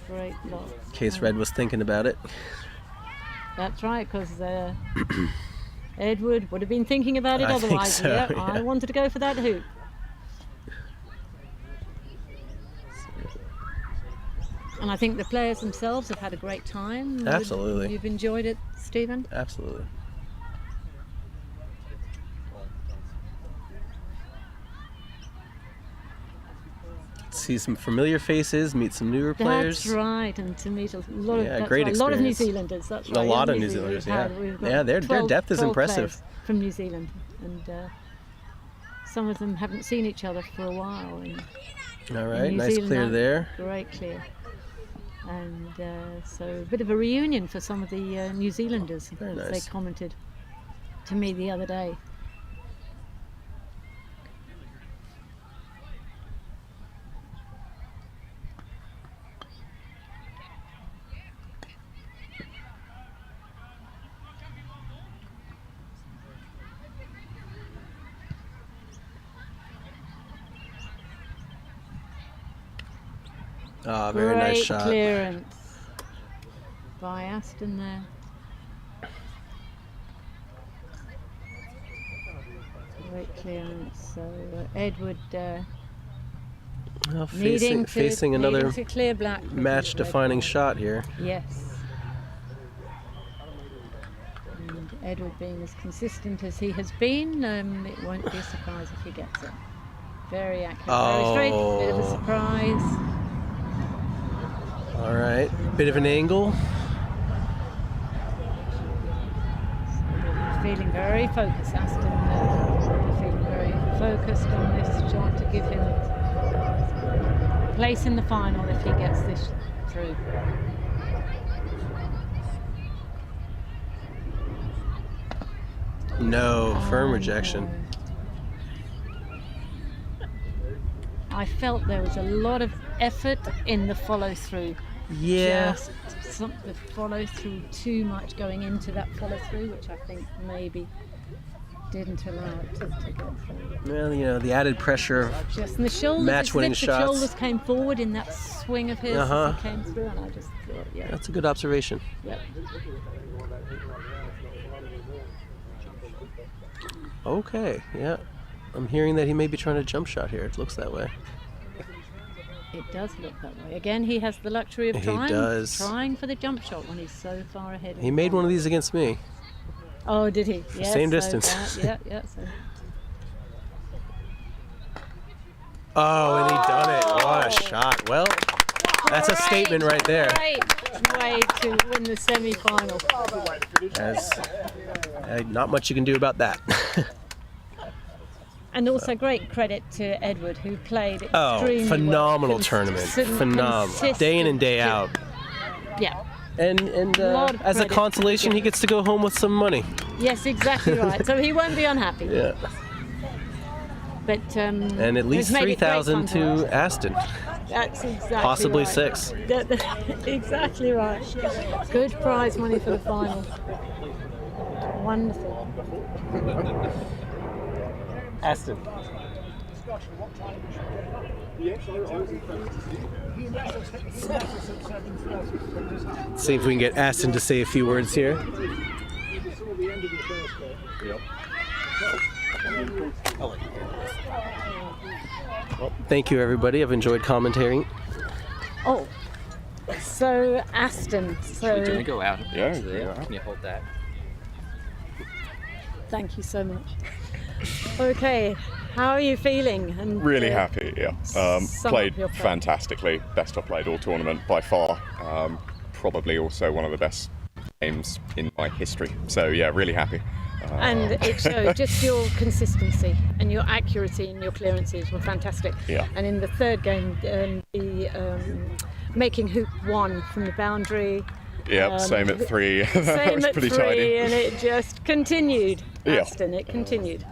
D: block.
G: In case Red was thinking about it.
D: That's right, because Edward would have been thinking about it
G: I think
D: otherwise.
G: so,
D: Yeah,
G: yeah.
D: I wanted to go for that hoop. And I think the players themselves have had a great time.
G: Absolutely.
D: You've enjoyed it, Stephen?
G: Absolutely. See some familiar faces, meet some newer players.
D: That's right, and to meet a lot of,
G: Yeah,
D: that's
G: great
D: right, a lot of New
G: experience.
D: Zealanders. That's
G: A
D: right.
G: lot
D: young
G: of New Zealanders,
D: We've
G: yeah.
D: had- we've got
G: Yeah, their
D: 12
G: depth is
D: 12
G: impressive.
D: players from New Zealand, and some of them haven't seen each other for a while. And
G: All right,
D: New
G: nice
D: Zealand
G: clear
D: now,
G: there.
D: Great clear. And so a bit of a reunion for some of the New Zealanders,
G: Very
D: as
G: nice.
D: they commented to me the other day.
G: Ah, very nice
D: Great
G: shot.
D: clearance by Aston there. Great clearance. So Edward
G: Well,
D: needing
G: facing another
D: needing to clear black. with his
G: match-defining
D: red.
G: shot here.
D: Yes. And Edward being as consistent as he has been, it won't be a surprise if he gets it. Very accurate, very straight, bit of a
G: Oh.
D: surprise.
G: All right, bit of an angle.
D: Feeling very focused, Aston. Feeling very focused on this shot to give him place in the final if he gets this through.
G: No, firm
D: Oh,
G: rejection.
D: no. I felt there was a lot of effort in the follow through.
G: Yeah.
D: Just the follow through, too much going into that follow through, which I think maybe didn't allow it to get through.
G: Well, you know, the added pressure of
D: Just in the shoulders,
G: Match-winning
D: it's as if
G: shots.
D: the shoulders came forward in that swing of his
G: Uh-huh.
D: as he came through, and I just thought, yeah,
G: that's a good observation.
D: yep.
G: Okay, yeah. I'm hearing that he may be trying to jump shot here. It looks that way.
D: It does look that way. Again, he has the luxury of
G: He
D: time,
G: does.
D: trying for the jump shot when he's so far ahead.
G: He made one of these against me.
D: Oh, did he? Yes,
G: Same
D: so
G: distance.
D: yeah. So.
G: Oh, and he done it. What a shot. Well, that's a statement right there.
D: Great way to win the semi-final.
G: Not much you can do about that.
D: And also great credit to Edward, who played
G: Oh,
D: extremely
G: phenomenal
D: well.
G: tournament. Phenomenal. Day in and day out.
D: Yeah.
G: And
D: Lot of
G: as a
D: credit.
G: consolation, he gets to go home with some money.
D: Yes, exactly right. So he won't be unhappy.
G: Yeah.
D: But
G: And at least
D: it's made it great
G: 3,000
D: fun
G: to
D: watch.
G: Aston.
D: That's exactly
G: Possibly
D: right.
G: 6.
D: Exactly right. Good prize money for the final. Wonderful.
G: Aston. See if we can get Aston to say a few words here. Well, thank you, everybody. I've enjoyed commentating.
D: Oh, so Aston. So
H: Do you want to go out?
I: Yeah,
H: There.
I: yeah.
H: Can you hold that?
D: thank you so much. Okay, how are you feeling? And
I: Really happy, yeah.
D: sum
I: Played
D: up your play.
I: fantastically. Best I've played all tournament by far. Probably also one of the best games in my history. So yeah, really happy.
D: And it showed just your consistency and your accuracy and your clearances were fantastic.
I: Yeah.
D: And in the third game, making hoop 1 from the boundary.
I: Yep, same at 3. that
D: Same
I: was
D: at
I: pretty
D: 3,
I: tidy.
D: and it just continued.
I: Yeah.
D: Aston, it continued.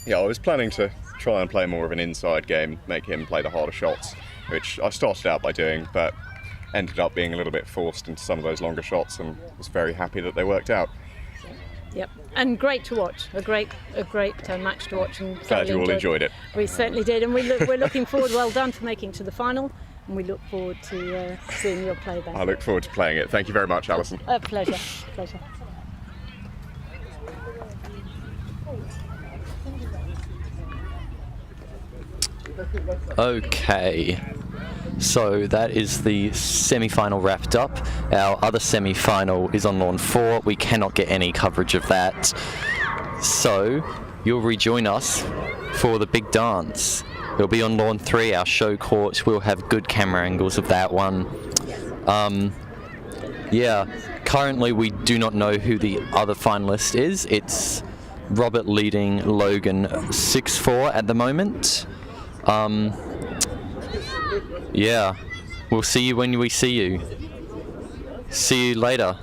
I: Yeah, I was planning to try and play more of an inside game, make him play the harder shots, which I started out by doing, but ended up being a little bit forced into some of those longer shots and was very happy that they worked out.
D: Yep, and great to watch. A great match to watch. And
I: Glad you all enjoyed it.
D: We certainly did, and we're looking forward. Well done for making it to the final, and we look forward to seeing your play then.
I: I look forward to playing it. Thank you very much, Alison.
D: A pleasure. Pleasure.
A: Okay, so that is the semi-final wrapped up. Our other semi-final is on lawn 4. We cannot get any coverage of that. So you'll rejoin us for the big dance. It'll be on lawn 3, our show court. We'll have good camera angles of that one. Yeah, currently we do not know who the other finalist is. It's Robert leading Logan 6-4 at the moment. Yeah, we'll see you when we see you. See you later.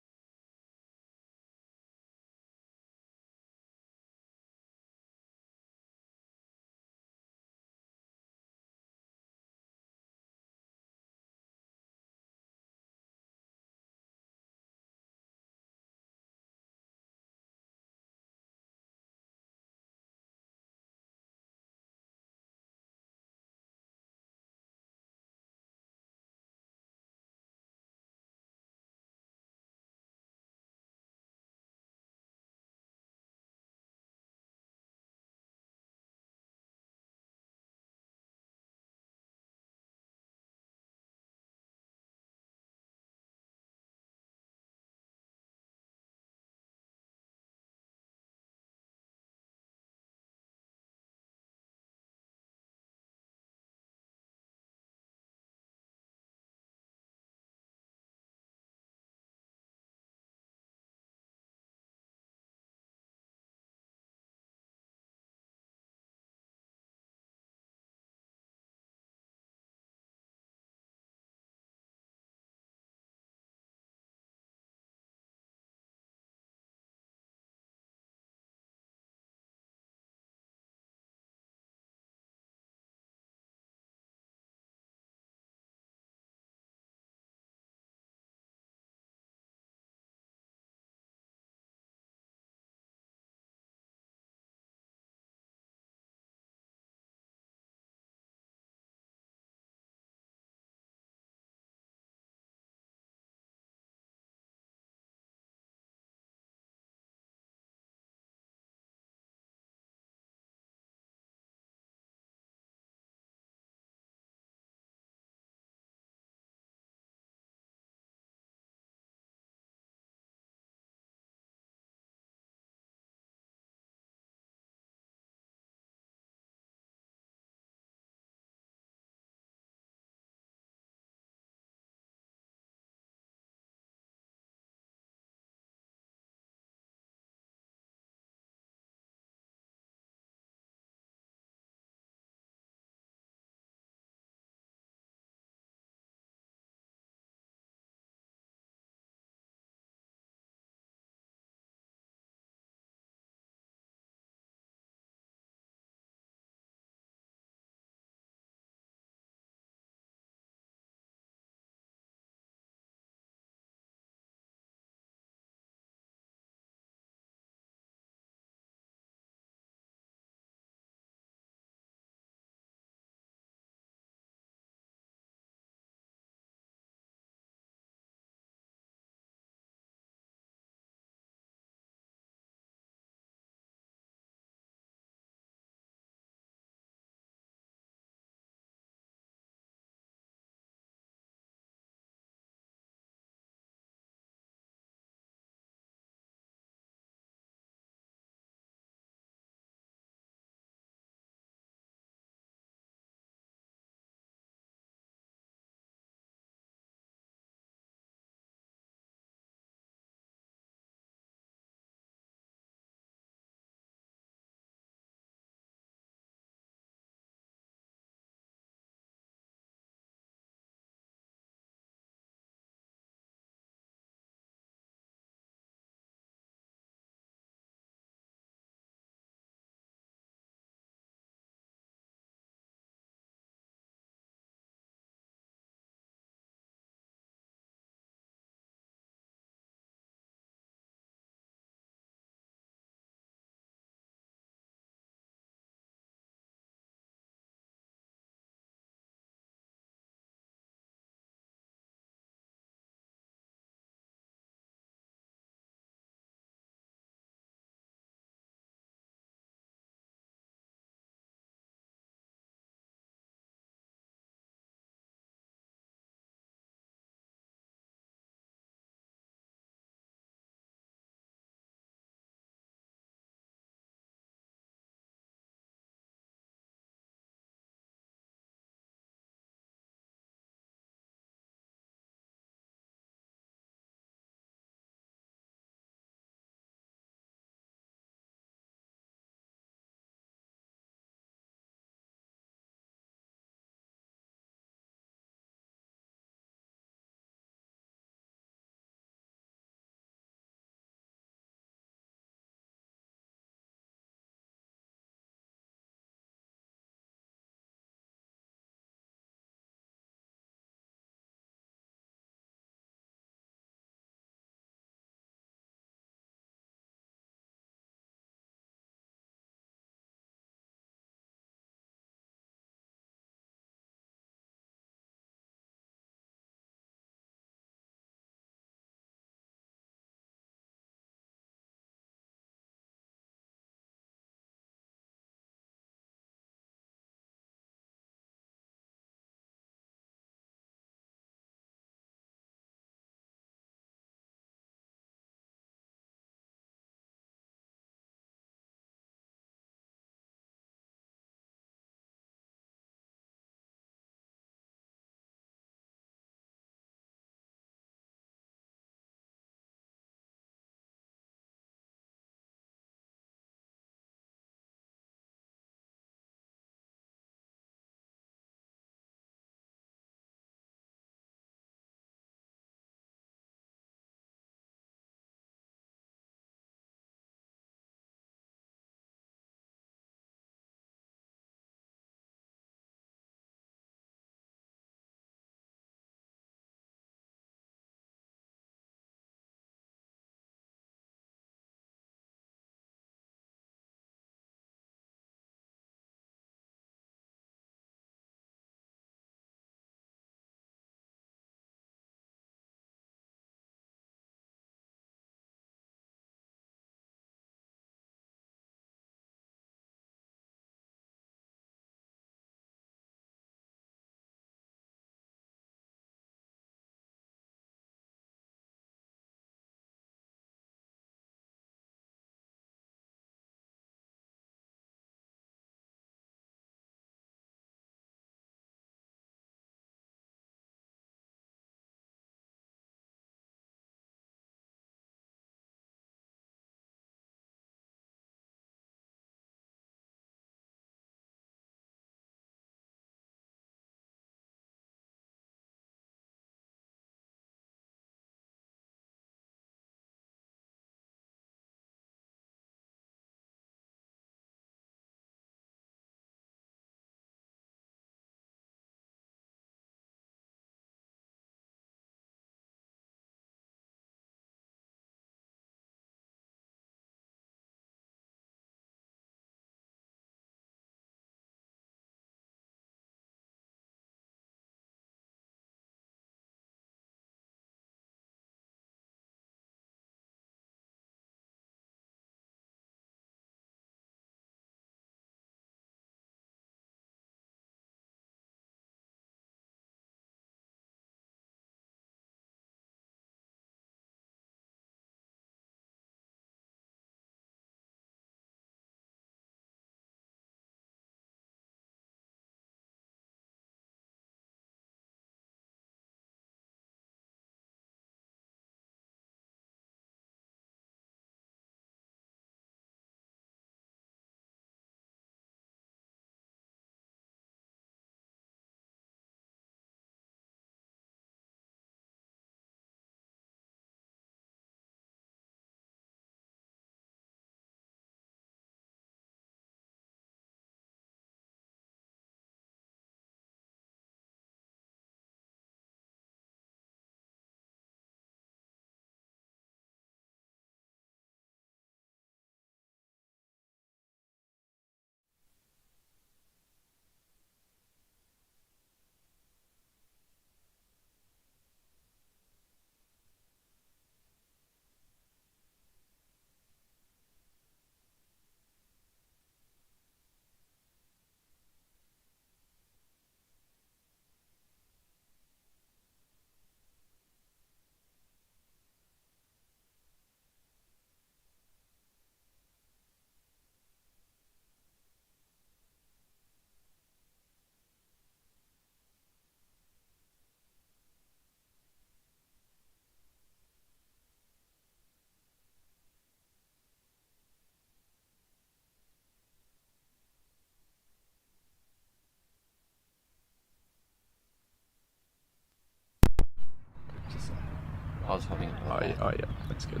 A: was having a
H: Oh yeah, that's good.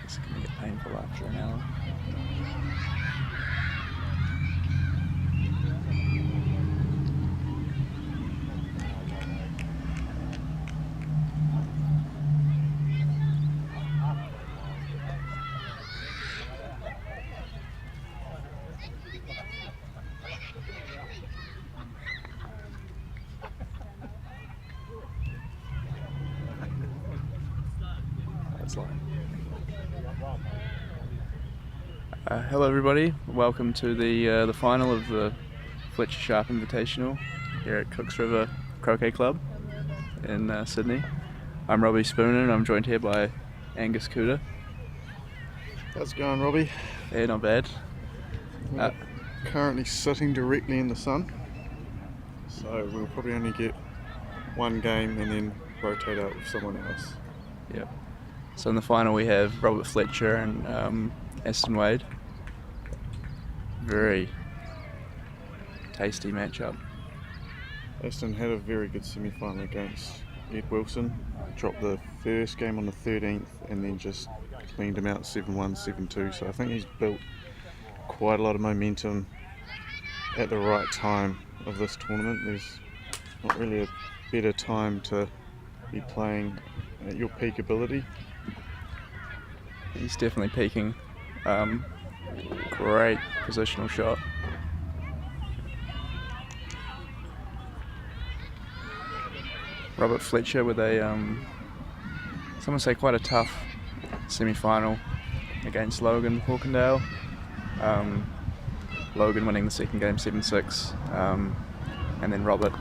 H: It's gonna get painful after an hour. Hello everybody, welcome to the final of the Fletcher Sharpe Invitational here at Cooks River Croquet Club in Sydney. I'm Robbie Spooner and I'm joined here by Angus Cooter.
J: How's it going, Robbie?
H: Yeah, not bad.
J: We're currently sitting directly in the sun, so we'll probably only get one game and then rotate out with someone else.
H: Yep. So in the final we have Robert Fletcher and Aston Wade. Very tasty matchup.
J: Aston had a very good semi-final against Ed Wilson. Dropped the first game on the 13th and then just cleaned him out 7-1, 7-2. So I think he's built quite a lot of momentum at the right time of this tournament. There's not really a better time to be playing at your peak ability.
H: He's definitely peaking. Great positional shot. Robert Fletcher with a, some would say quite a tough semi-final against Logan Hawkendale. Logan winning the second game 7-6, and then Robert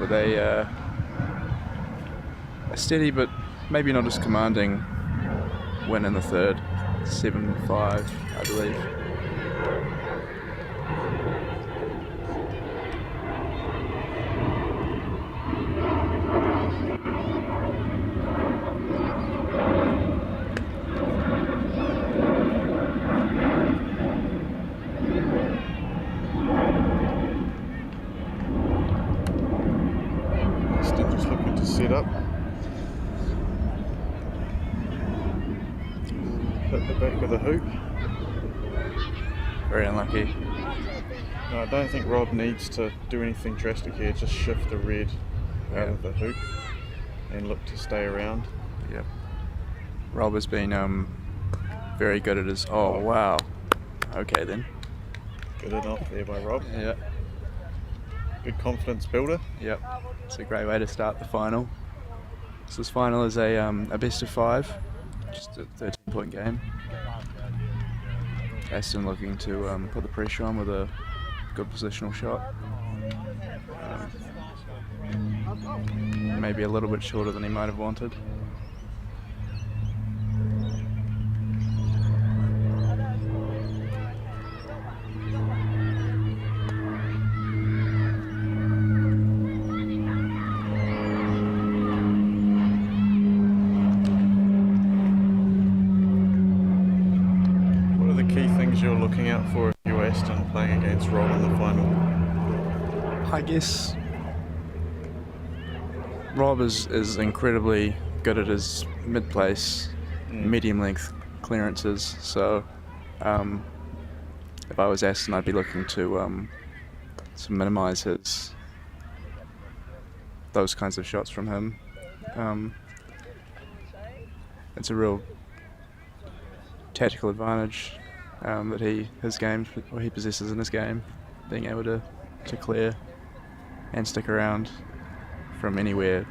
H: with a steady but maybe not as commanding win in the third, 7-5, I believe.
J: Still just looking to set up. Hit the back of the hoop.
H: Very unlucky.
J: No, I don't think Rob needs to do anything drastic here, just shift the red out of the hoop and look to stay around.
H: Yep. Rob has been very good at his... Oh, wow. Okay then.
J: Good enough there by Rob.
H: Yeah.
J: Good confidence builder.
H: Yep. It's a great way to start the final. So this final is a best of 5, just a 13-point game. Aston looking to put the pressure on with a good positional shot. Maybe a little bit shorter than he might have wanted.
J: You're looking out for if you're Aston playing against Rob in the final?
H: I guess Rob is incredibly good at his mid-place, medium length clearances, so if I was Aston I'd be looking to minimise those kinds of shots from him. It's a real tactical advantage that he possesses in his game, being able to clear and stick around from anywhere,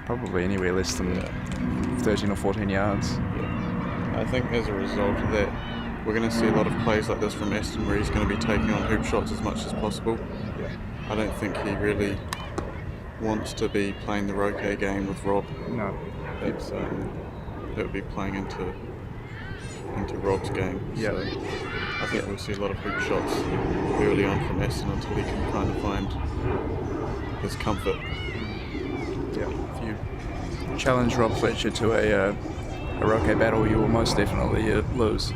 H: probably anywhere less than 13 or 14 yards.
J: I think as a result of that, we're going to see a lot of plays like this from Aston where he's going to be taking on hoop shots as much as possible. I don't think he really wants to be playing the Croquet game with Rob.
H: No.
J: That would be playing into Rob's game.
H: Yep.
J: So I think we'll see a lot of hoop shots early on from Aston until he can kind of find his comfort.
H: Yeah. If you challenge Rob Fletcher to a Croquet battle, you will most definitely lose.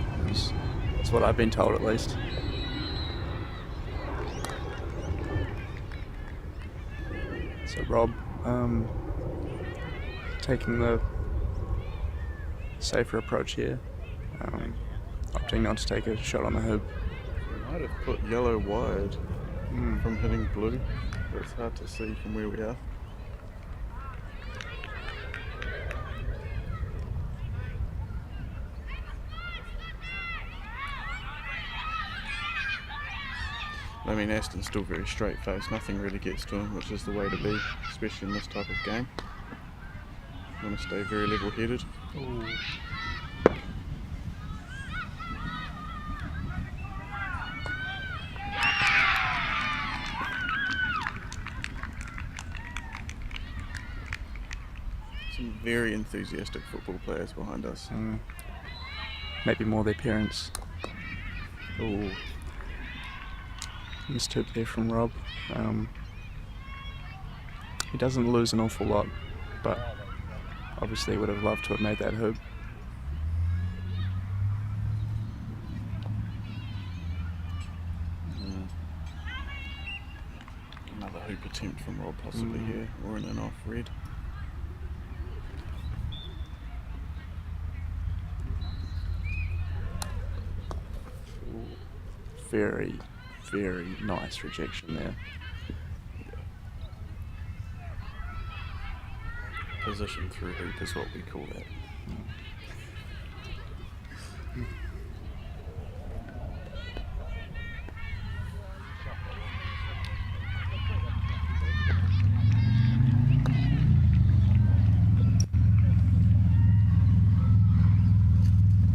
H: That's what I've been told, at least. So Rob taking the safer approach here, opting not to take a shot on the hoop.
J: We might have put yellow wide from hitting blue, but it's hard to see from where we are. I mean, Aston's still very straight-faced, nothing really gets to him, which is the way to be, especially in this type of game. You want to stay very level-headed. Some very enthusiastic football players behind us.
H: Maybe more their parents. Ooh. Missed hoop there from Rob. He doesn't lose an awful lot, but obviously would have loved to have made that hoop.
J: Another hoop attempt from Rob possibly here, or in an off red.
H: Very, very nice rejection there.
J: Position through hoop is what we call that.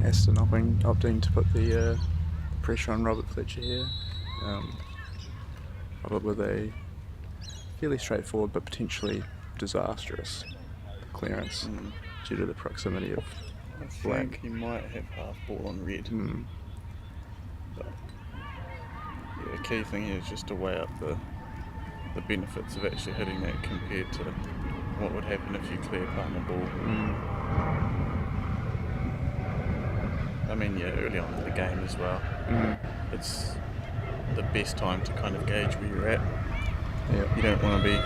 H: Aston opting to put the pressure on Robert Fletcher here. Robert with a fairly straightforward but potentially disastrous clearance due to the proximity of
J: I
H: black.
J: think he might have half ball on red. But yeah, the key thing here is just to weigh up the benefits of actually hitting that compared to what would happen if you clear partner ball. I mean, yeah, early on in the game as well. It's the best time to kind of gauge where you're at. You don't want to be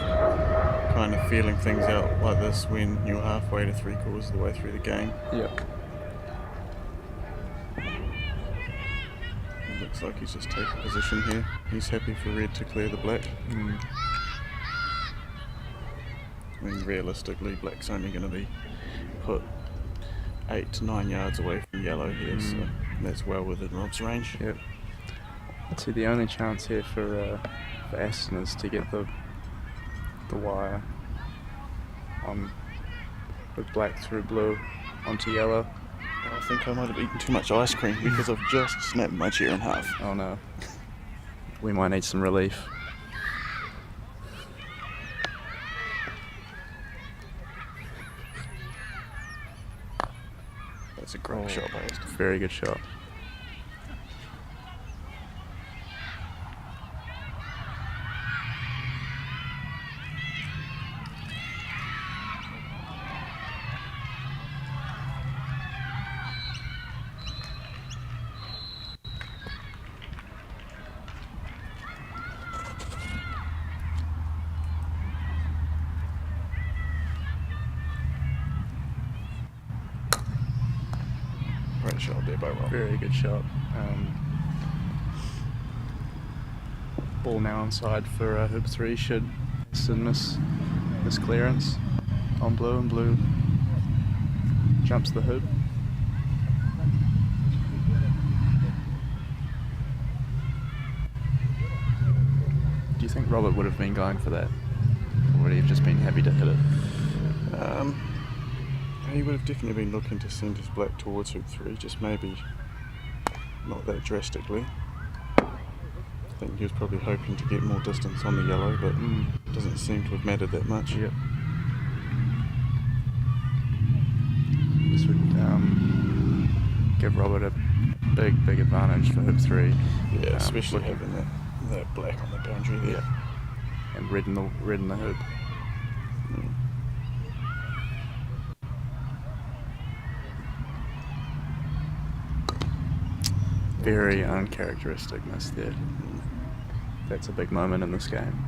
J: kind of feeling things out like this when you're halfway to 3/4 of the way through the game. It looks like he's just taking position here. He's happy for red to clear the black. I mean, realistically, black's only going to be put 8 to 9 yards away from yellow here, so that's well within Rob's range.
H: I'd say the only chance here for Aston is to get the wire on with black through blue onto yellow.
J: I think I might have eaten too much ice cream because I've just snapped my chair in half.
H: Oh no. We might need some relief.
J: That's a great shot by Aston.
H: Very good shot.
J: Great shot there by Rob.
H: Very good shot. Ball now onside for hoop 3 should Aston miss clearance on blue, and blue jumps the hoop. Do you think Robert would have been going for that? Or would he have just been happy to hit it?
J: He would have definitely been looking to send his black towards hoop 3, just maybe not that drastically. I think he was probably hoping to get more distance on the yellow, but it doesn't seem to have mattered that much.
H: This would give Robert a big advantage for hoop 3.
J: Yeah, especially having that black on the boundary there.
H: And red in the hoop. Very uncharacteristic miss there. That's a big moment in this game.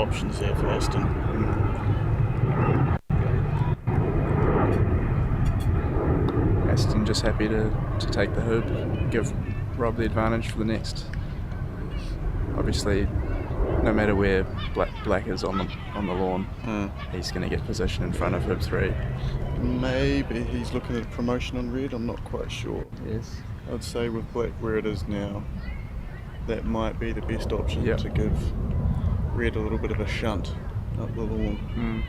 J: options there for Aston.
H: Aston just happy to take the hoop, give Rob the advantage for the next. Obviously, no matter where Black is on the lawn, he's going to get position in front of hoop 3.
J: Maybe he's looking at a promotion on red, I'm not quite sure.
H: Yes.
J: I'd say with Black where it is now, that might be the best option to give red a little bit of a shunt up the lawn.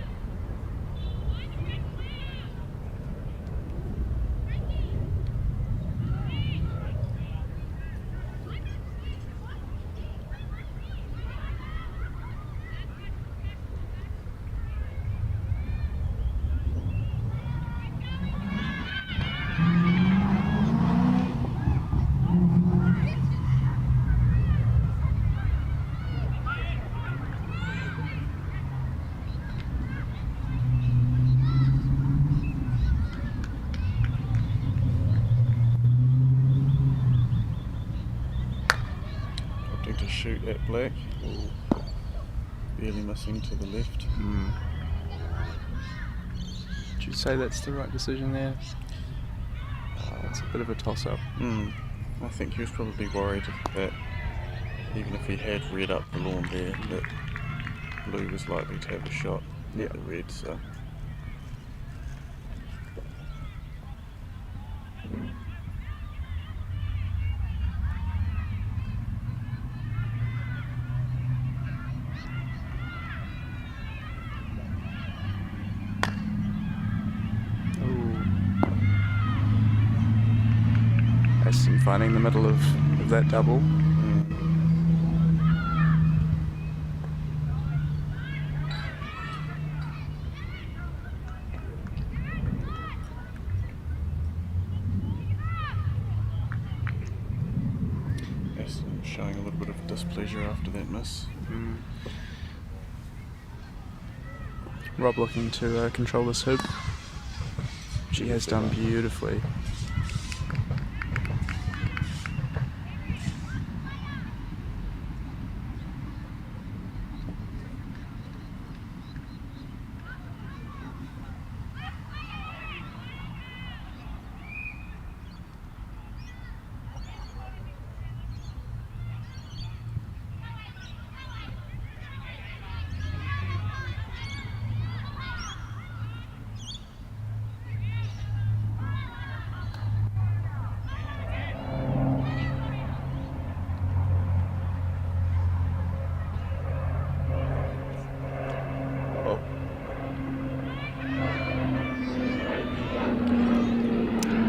J: To shoot at Black, barely missing to the left.
H: Would you say that's the right decision there? It's a bit of a toss-up.
J: I think he was probably worried that even if he had red up the lawn there, that blue was likely to have a shot at the red. So.
H: Aston finding the middle of that double.
J: Aston showing a little bit of displeasure after that miss.
H: Rob looking to control this hoop. She has done beautifully.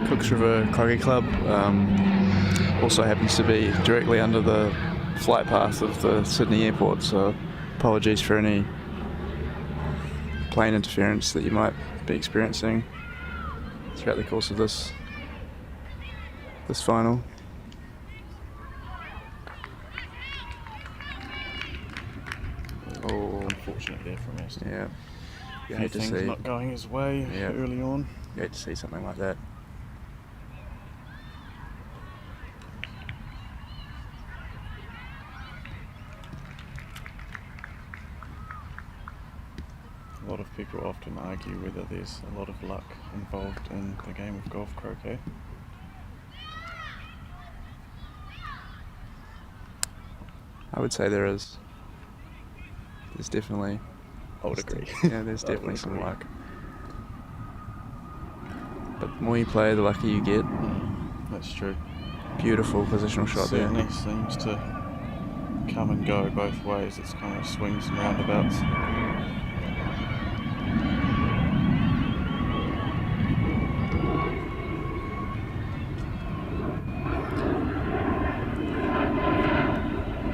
H: Cooks River Croquet Club also happens to be directly under the flight path of the Sydney airport, so apologies for any plane interference that you might be experiencing throughout the course of this final.
J: Unfortunate there from Aston.
H: Yeah. You
J: Few
H: hate to
J: things
H: see.
J: not going his way early on.
H: You hate to see something like that.
J: A lot of people often argue whether there's a lot of luck involved in the game of golf croquet.
H: I would say there is. There's definitely.
J: I would agree.
H: Yeah, there's definitely some luck. But the more you play, the luckier you get.
J: That's true.
H: Beautiful positional shot there.
J: Certainly seems to come and go both ways. It's kind of swings and roundabouts.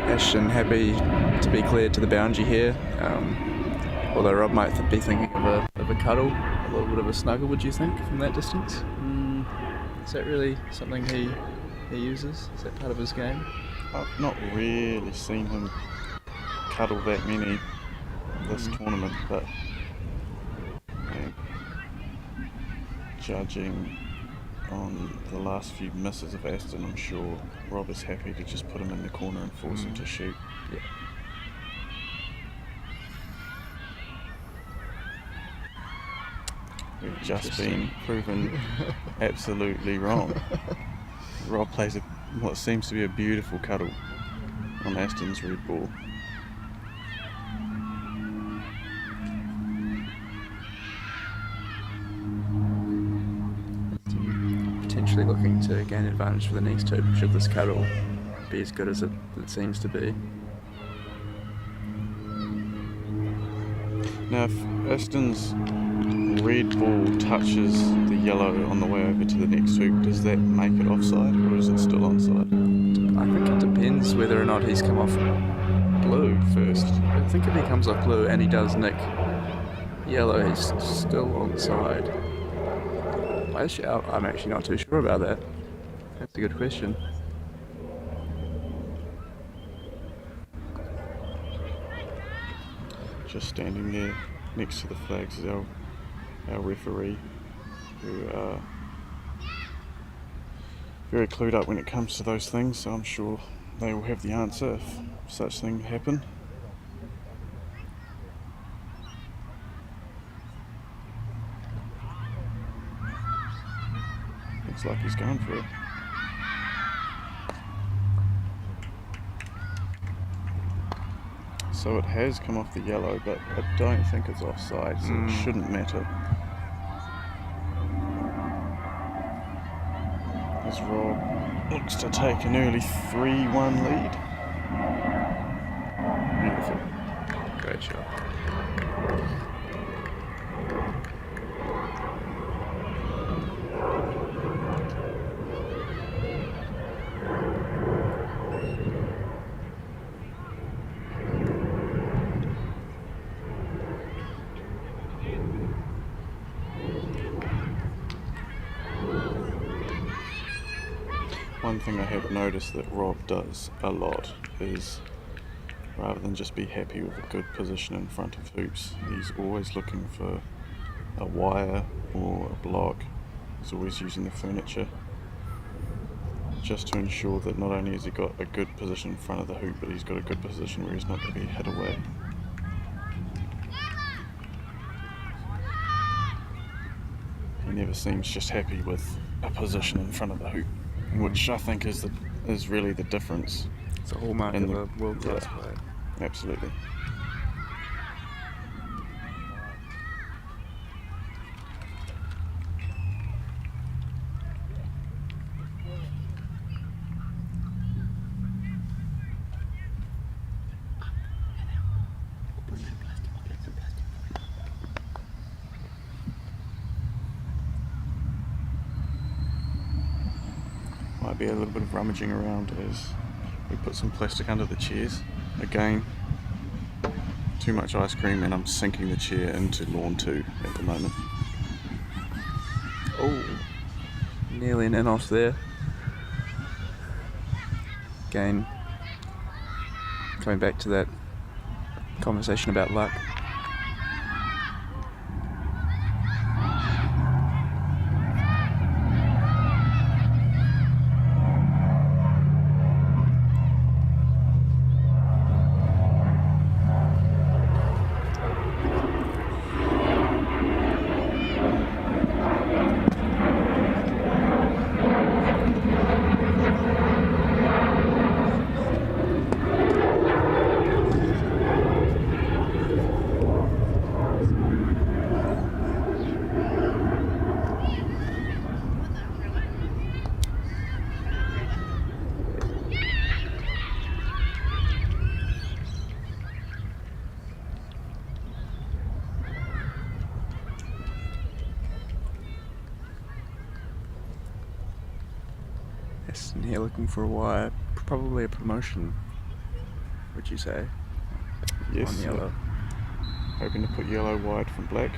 H: Ashton happy to be cleared to the boundary here, although Rob might be thinking of a cuddle, a little bit of a snuggle, would you think, from that distance? Is that really something he uses? Is that part of his game?
J: I've not really seen him cuddle that many this tournament, but judging on the last few misses of Aston, I'm sure Rob is happy to just put him in the corner and force him to shoot.
H: Yeah.
J: we've just been proven absolutely wrong. Rob plays what seems to be a beautiful cuddle on Aston's red ball.
H: Potentially looking to gain advantage for the next two should this cuddle be as good as it seems to be.
J: Now, if Aston's red ball touches the yellow on the way over to the next hoop, does that make it offside or is it still onside?
H: I think it depends whether or not he's come off blue first. I think if he comes off blue and he does nick yellow, he's still onside. I'm actually not too sure about that. That's a good question.
J: Just standing there next to the flags is our referee, who are very clued up when it comes to those things, so I'm sure they will have the answer if such thing happen. Looks like he's going for it. So it has come off the yellow, but I don't think it's offside, so it shouldn't matter. As Rob looks to take an early 3-1 lead. Beautiful.
H: Great shot.
J: One thing I have noticed that Rob does a lot is, rather than just be happy with a good position in front of hoops, he's always looking for a wire or a block. He's always using the furniture just to ensure that not only has he got a good position in front of the hoop, but he's got a good position where he's not going to be hit away. He never seems just happy with a position in front of the hoop, which I think is really the difference.
H: It's a hallmark of a world-class player.
J: Absolutely. Might be a little bit of rummaging around as we put some plastic under the chairs. Again, too much ice cream and I'm sinking the chair into lawn 2 at the moment.
H: Oh, nearly an in off there. Again, coming back to that conversation about luck. And here looking for a wire, probably a promotion, would you say?
J: Yes.
H: On yellow.
J: Hoping to put yellow wide from black.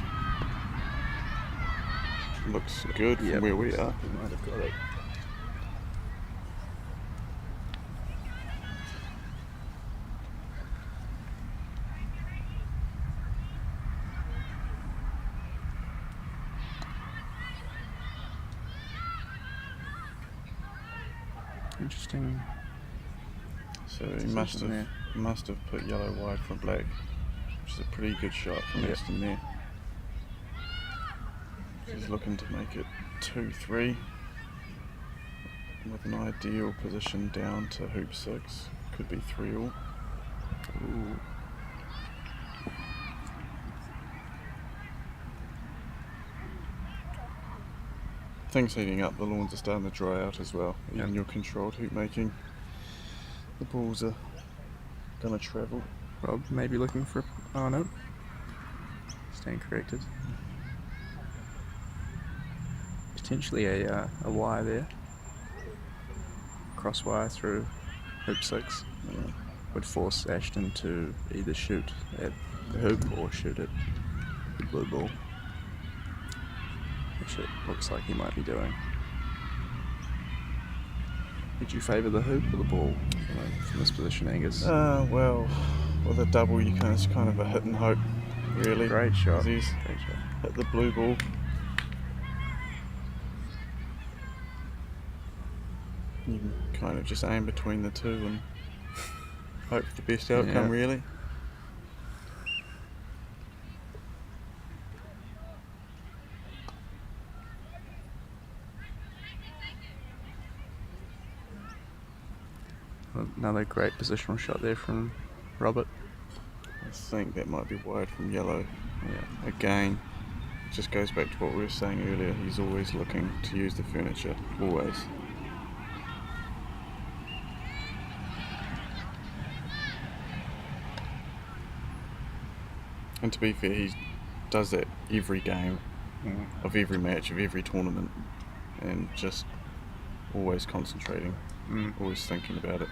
J: Looks good from where we are.
H: We might have got it. Interesting.
J: So he must have put yellow wide from black, which is a pretty good shot from Aston there. He's looking to make it 2-3 with an ideal position down to hoop 6. Could be 3-all.
H: Ooh.
J: Things heating up, the lawns are starting to dry out as well. Even
H: Yeah.
J: your controlled hoop making, the balls are going to travel.
H: Rob maybe looking for. Oh no. Staying corrected. Potentially a wire there. Cross wire through hoop 6 would force Ashton to either shoot at the hoop or shoot at the blue ball, which it looks like he might be doing. Would you favour the hoop or the ball from this position, Angus?
J: Well, with a double, you can, it's kind of a hit and hope, really.
H: Great shot.
J: He's
H: Great shot.
J: hit the blue ball. You can kind of just aim between the two and hope for the best outcome,
H: Yeah.
J: really.
H: Another great positional shot there from Robert.
J: I think that might be wide from yellow.
H: Yeah.
J: Again, it just goes back to what we were saying earlier. He's always looking to use the furniture. Always. And to be fair, he does that every game, of every match, of every tournament, and just always concentrating, always thinking about it.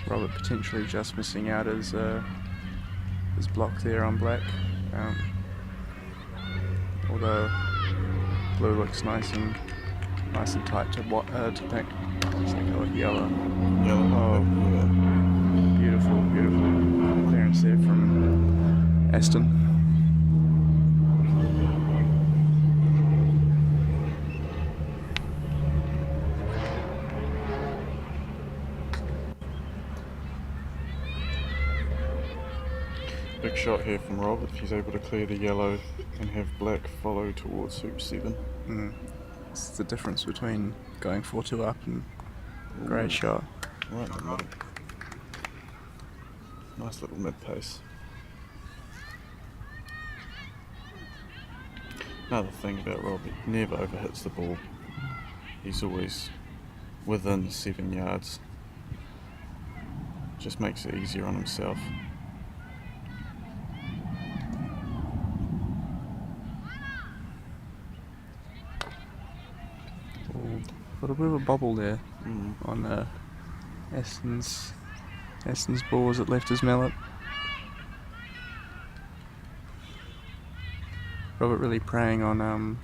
H: Robert potentially just missing out his block there on black. Although blue looks nice and tight to pink. Let's go with yellow.
J: Yellow.
H: Oh, beautiful clearance there from Aston.
J: Big shot here from Rob if he's able to clear the yellow and have black follow towards hoop 7.
H: It's the difference between going 4-2 up and great shot.
J: Right in the middle. Nice little mid pace. Another thing about Rob, he never overhits the ball. He's always within 7 yards. Just makes it easier on himself.
H: Got a bit of a bobble there on Aston's ball as it left his mallet. Robert really preying on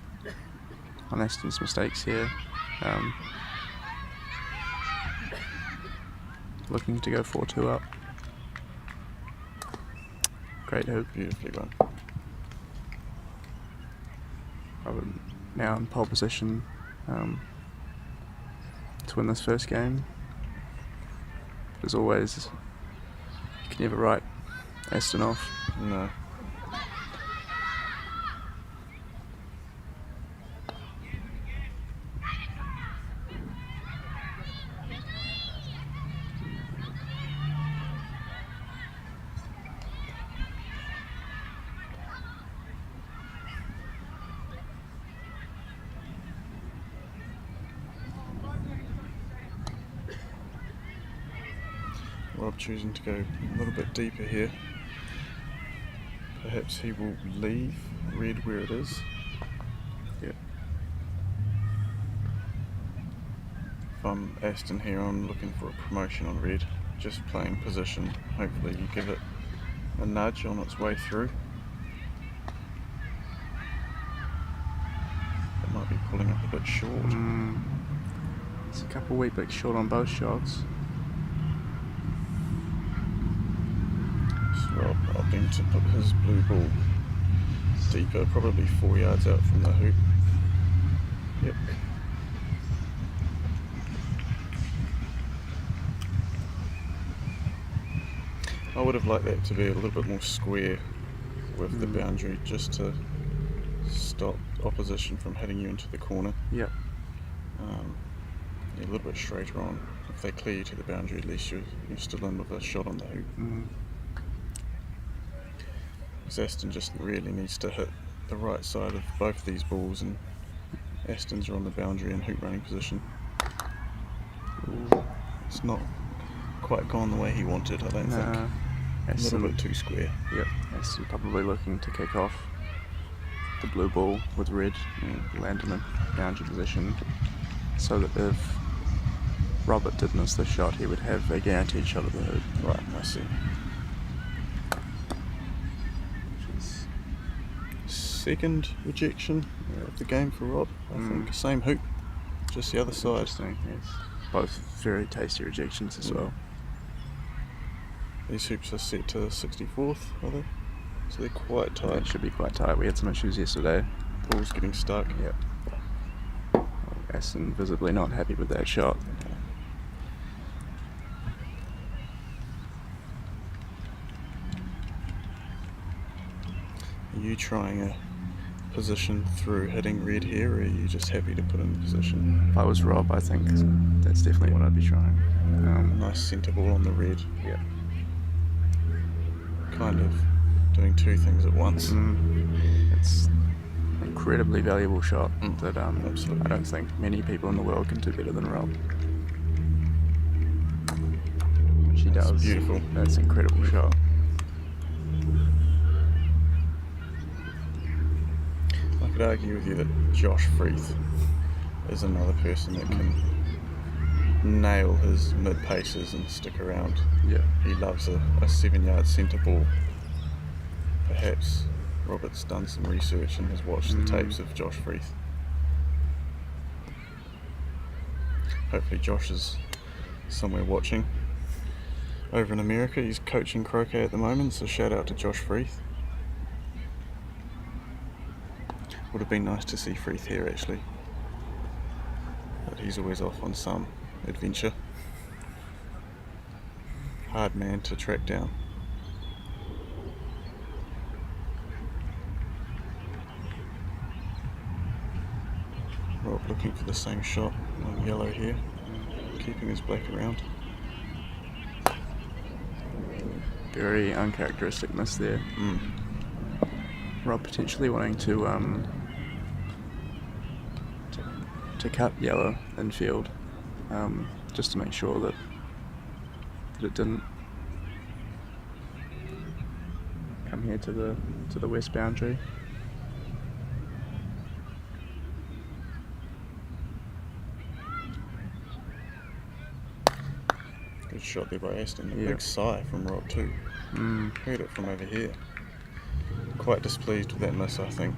H: Aston's mistakes here. Looking to go 4-2 up. Great hoop.
J: Beautifully run.
H: Robert now in pole position to win this first game. As always, you can never write Aston off.
J: No. Rob choosing to go a little bit deeper here. Perhaps he will leave red where it is.
H: Yeah.
J: If I'm Aston here, I'm looking for a promotion on red. Just playing position. Hopefully you give it a nudge on its way through. It might be pulling up a bit short.
H: It's a couple wee bits short on both shots.
J: Rob Rob opting to put his blue ball deeper, probably 4 yards out from the hoop. Yep. I would have liked that to be a little bit more square with the boundary, just to stop opposition from hitting you into the corner.
H: Yep.
J: A little bit straighter on. If they clear you to the boundary, at least you're still in with a shot on the hoop. Because Aston just really needs to hit the right side of both these balls, and Aston's are on the boundary in hoop running position. It's not quite gone the way he wanted, I don't think. A little bit too square.
H: Yep. Aston probably looking to kick off the blue ball with red and land in a boundary position, so that if Robert did miss the shot, he would have a guaranteed shot at the hoop.
J: Right, I see. Which is second rejection of the game for Rob, I think. Same hoop, just the other side.
H: Interesting, yes. Both very tasty rejections as well.
J: These hoops are set to 64th, are they? So they're quite tight.
H: It should be quite tight. We had some issues yesterday.
J: Ball's getting stuck.
H: Yep. Aston visibly not happy with that shot.
J: Are you trying a position through hitting red here, or are you just happy to put in position?
H: If I was Rob, I think that's definitely what I'd be trying.
J: Nice centre ball on the red.
H: Yeah.
J: Kind of doing two things at once.
H: It's an incredibly valuable shot that
J: absolutely.
H: I don't think many people in the world can do better than Rob. She does.
J: Beautiful.
H: That's an incredible shot.
J: I could argue with you that Josh Freeth is another person that can nail his mid-paces and stick around.
H: Yeah.
J: He loves a 7-yard centre ball. Perhaps Robert's done some research and has watched the tapes of Josh Freeth. Hopefully Josh is somewhere watching. Over in America, he's coaching croquet at the moment, so shout out to Josh Freeth. Would have been nice to see Freeth here actually, but he's always off on some adventure. Hard man to track down. Rob looking for the same shot on yellow here, keeping his black around.
H: Very uncharacteristic miss there. Rob potentially wanting to cut yellow in field, just to make sure that it didn't come here to the west boundary.
J: Good shot there by Aston. A
H: Yeah.
J: big sigh from Rob too. Heard it from over here. Quite displeased with that miss, I think.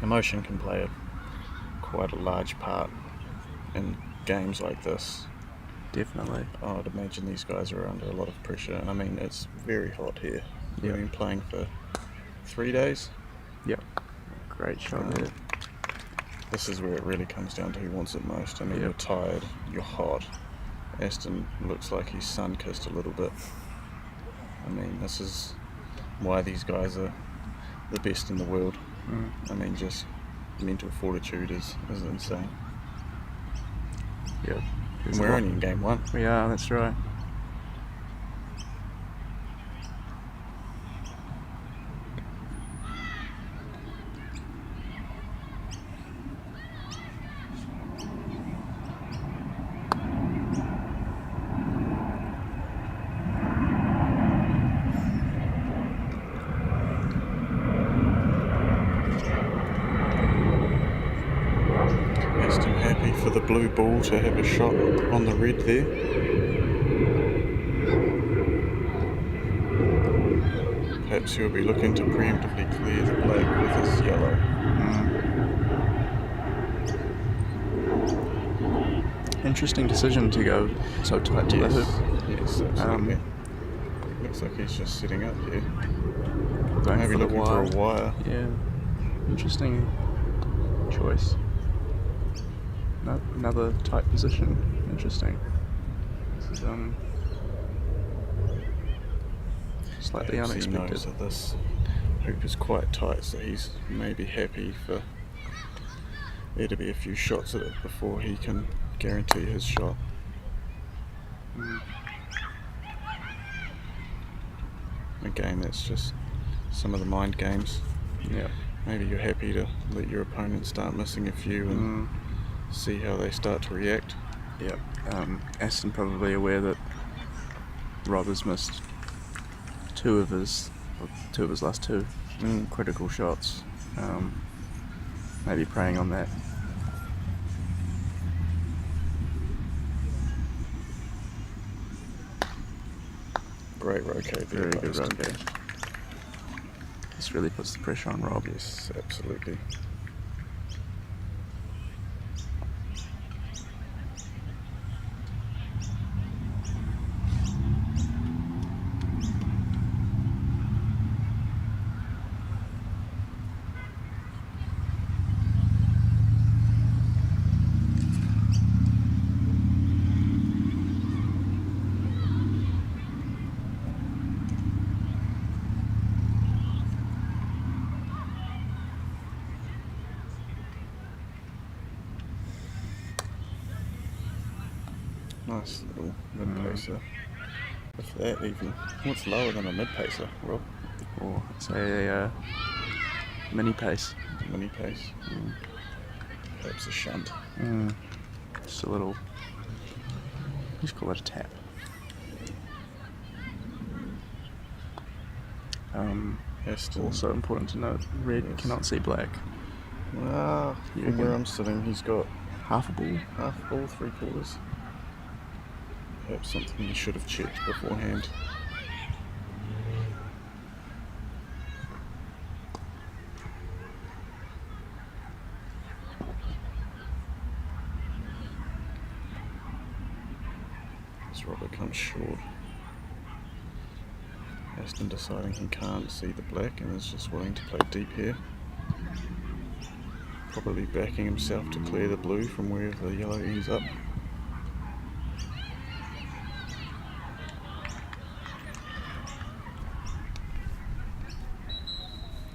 J: Emotion can play quite a large part in games like this.
H: Definitely.
J: I would imagine these guys are under a lot of pressure, and I mean it's very hot here. We've
H: Yeah.
J: been playing for 3 days.
H: Yep. Great shot there.
J: This is where it really comes down to who wants it most. I mean,
H: Yep.
J: you're tired, you're hot. Aston looks like he's sun-kissed a little bit. I mean, this is why these guys are the best in the world. I mean, just mental fortitude is insane.
H: Yep.
J: And we're only in game one.
H: We are, that's right.
J: Aston happy for the blue ball to have a shot on the red there. Perhaps he'll be looking to preemptively clear the black with his yellow.
H: interesting decision to go so tight to the hoop.
J: Yes, absolutely. Looks like he's just sitting up here.
H: Going
J: Maybe
H: for the
J: looking for a wire.
H: Yeah, interesting choice. No, another tight position. Interesting. This is slightly
J: Perhaps
H: unexpected.
J: He knows that this hoop is quite tight, so he's maybe happy for there to be a few shots at it before he can guarantee his shot. Again, that's just some of the mind games.
H: Yeah.
J: Maybe you're happy to let your opponent start missing a few and see how they start to react.
H: Yeah. Aston probably aware that Rob has missed two of his last two critical shots. Maybe preying on that.
J: Great roquet there.
H: Very good roquet. This really puts the pressure on Rob.
J: Yes, absolutely. Nice little mid-pacer. If that even, what's lower than a mid-pacer, Rob?
H: Or say a mini pace.
J: Mini pace. Perhaps a shunt.
H: Just a little, let's call it a tap.
J: Aston.
H: Also important to note, red cannot see black.
J: Well, from where I'm sitting, he's got
H: half a ball.
J: Half a ball, 3/4. Perhaps something he should have checked beforehand. As Robert comes short. Aston deciding he can't see the black and is just willing to play deep here. Probably backing himself to clear the blue from where the yellow ends up.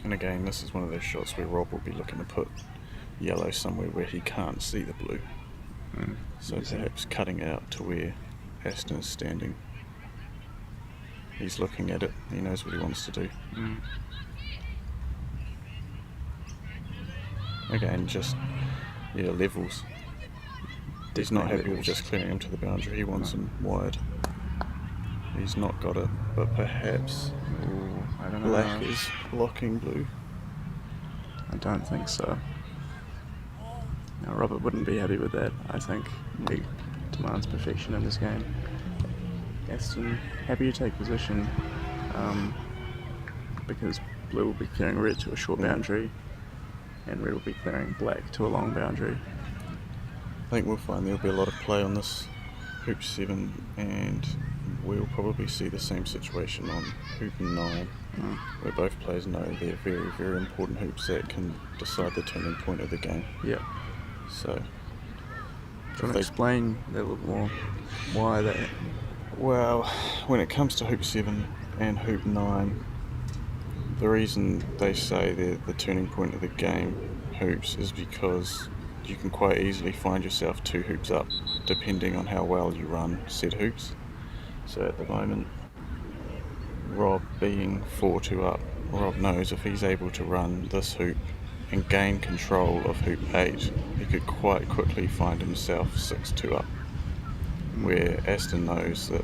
J: And again, this is one of those shots where Rob will be looking to put yellow somewhere where he can't see the blue. So perhaps cutting out to where Aston is standing. He's looking at it, he knows what he wants to do. Again, just levels. He's not happy with just clearing him to the boundary, he wants him wide. He's not got it, but perhaps
H: I don't know.
J: black is blocking blue.
H: I don't think so. Now, Robert wouldn't be happy with that. I think he demands perfection in this game. Aston happy to take position because blue will be clearing red to a short boundary and red will be clearing black to a long boundary.
J: I think we'll find there'll be a lot of play on this hoop 7 and we'll probably see the same situation on hoop 9 where both players know they're very, very important hoops that can decide the turning point of the game.
H: Yeah.
J: So,
H: do you want to explain that a little more? Why that?
J: Well, when it comes to hoop 7 and hoop 9, the reason they say they're the turning point of the game hoops is because you can quite easily find yourself 2 hoops up depending on how well you run said hoops. So at the moment, Rob being 4-2 up, Rob knows if he's able to run this hoop and gain control of hoop 8, he could quite quickly find himself 6-2 up. Where Aston knows that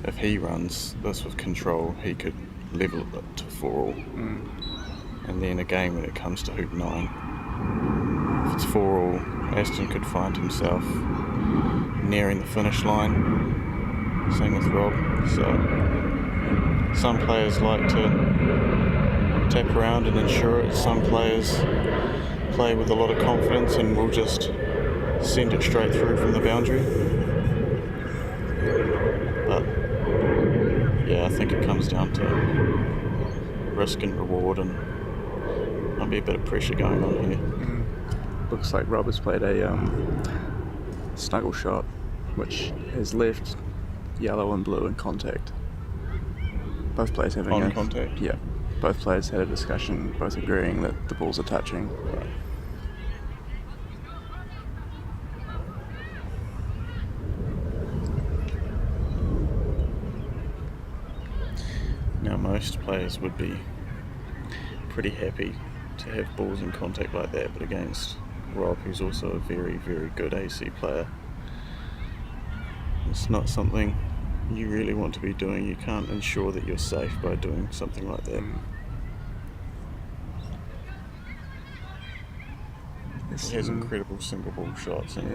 J: if he runs this with control, he could level it to 4-all. And then again, when it comes to hoop 9, if it's 4-all, Aston could find himself nearing the finish line. Same with Rob. So some players like to tap around and ensure it. Some players play with a lot of confidence and will just send it straight through from the boundary. But yeah, I think it comes down to risk and reward, and might be a bit of pressure going on here.
H: Looks like Rob has played a snuggle shot, which has left yellow and blue in contact. Both players having
J: On contact?
H: Yeah. Both players had a discussion, both agreeing that the balls are touching.
J: Right. Now most players would be pretty happy to have balls in contact like that, but against Rob, who's also a very, very good AC player, it's not something you really want to be doing. You can't ensure that you're safe by doing something like that. He has incredible single ball shots, and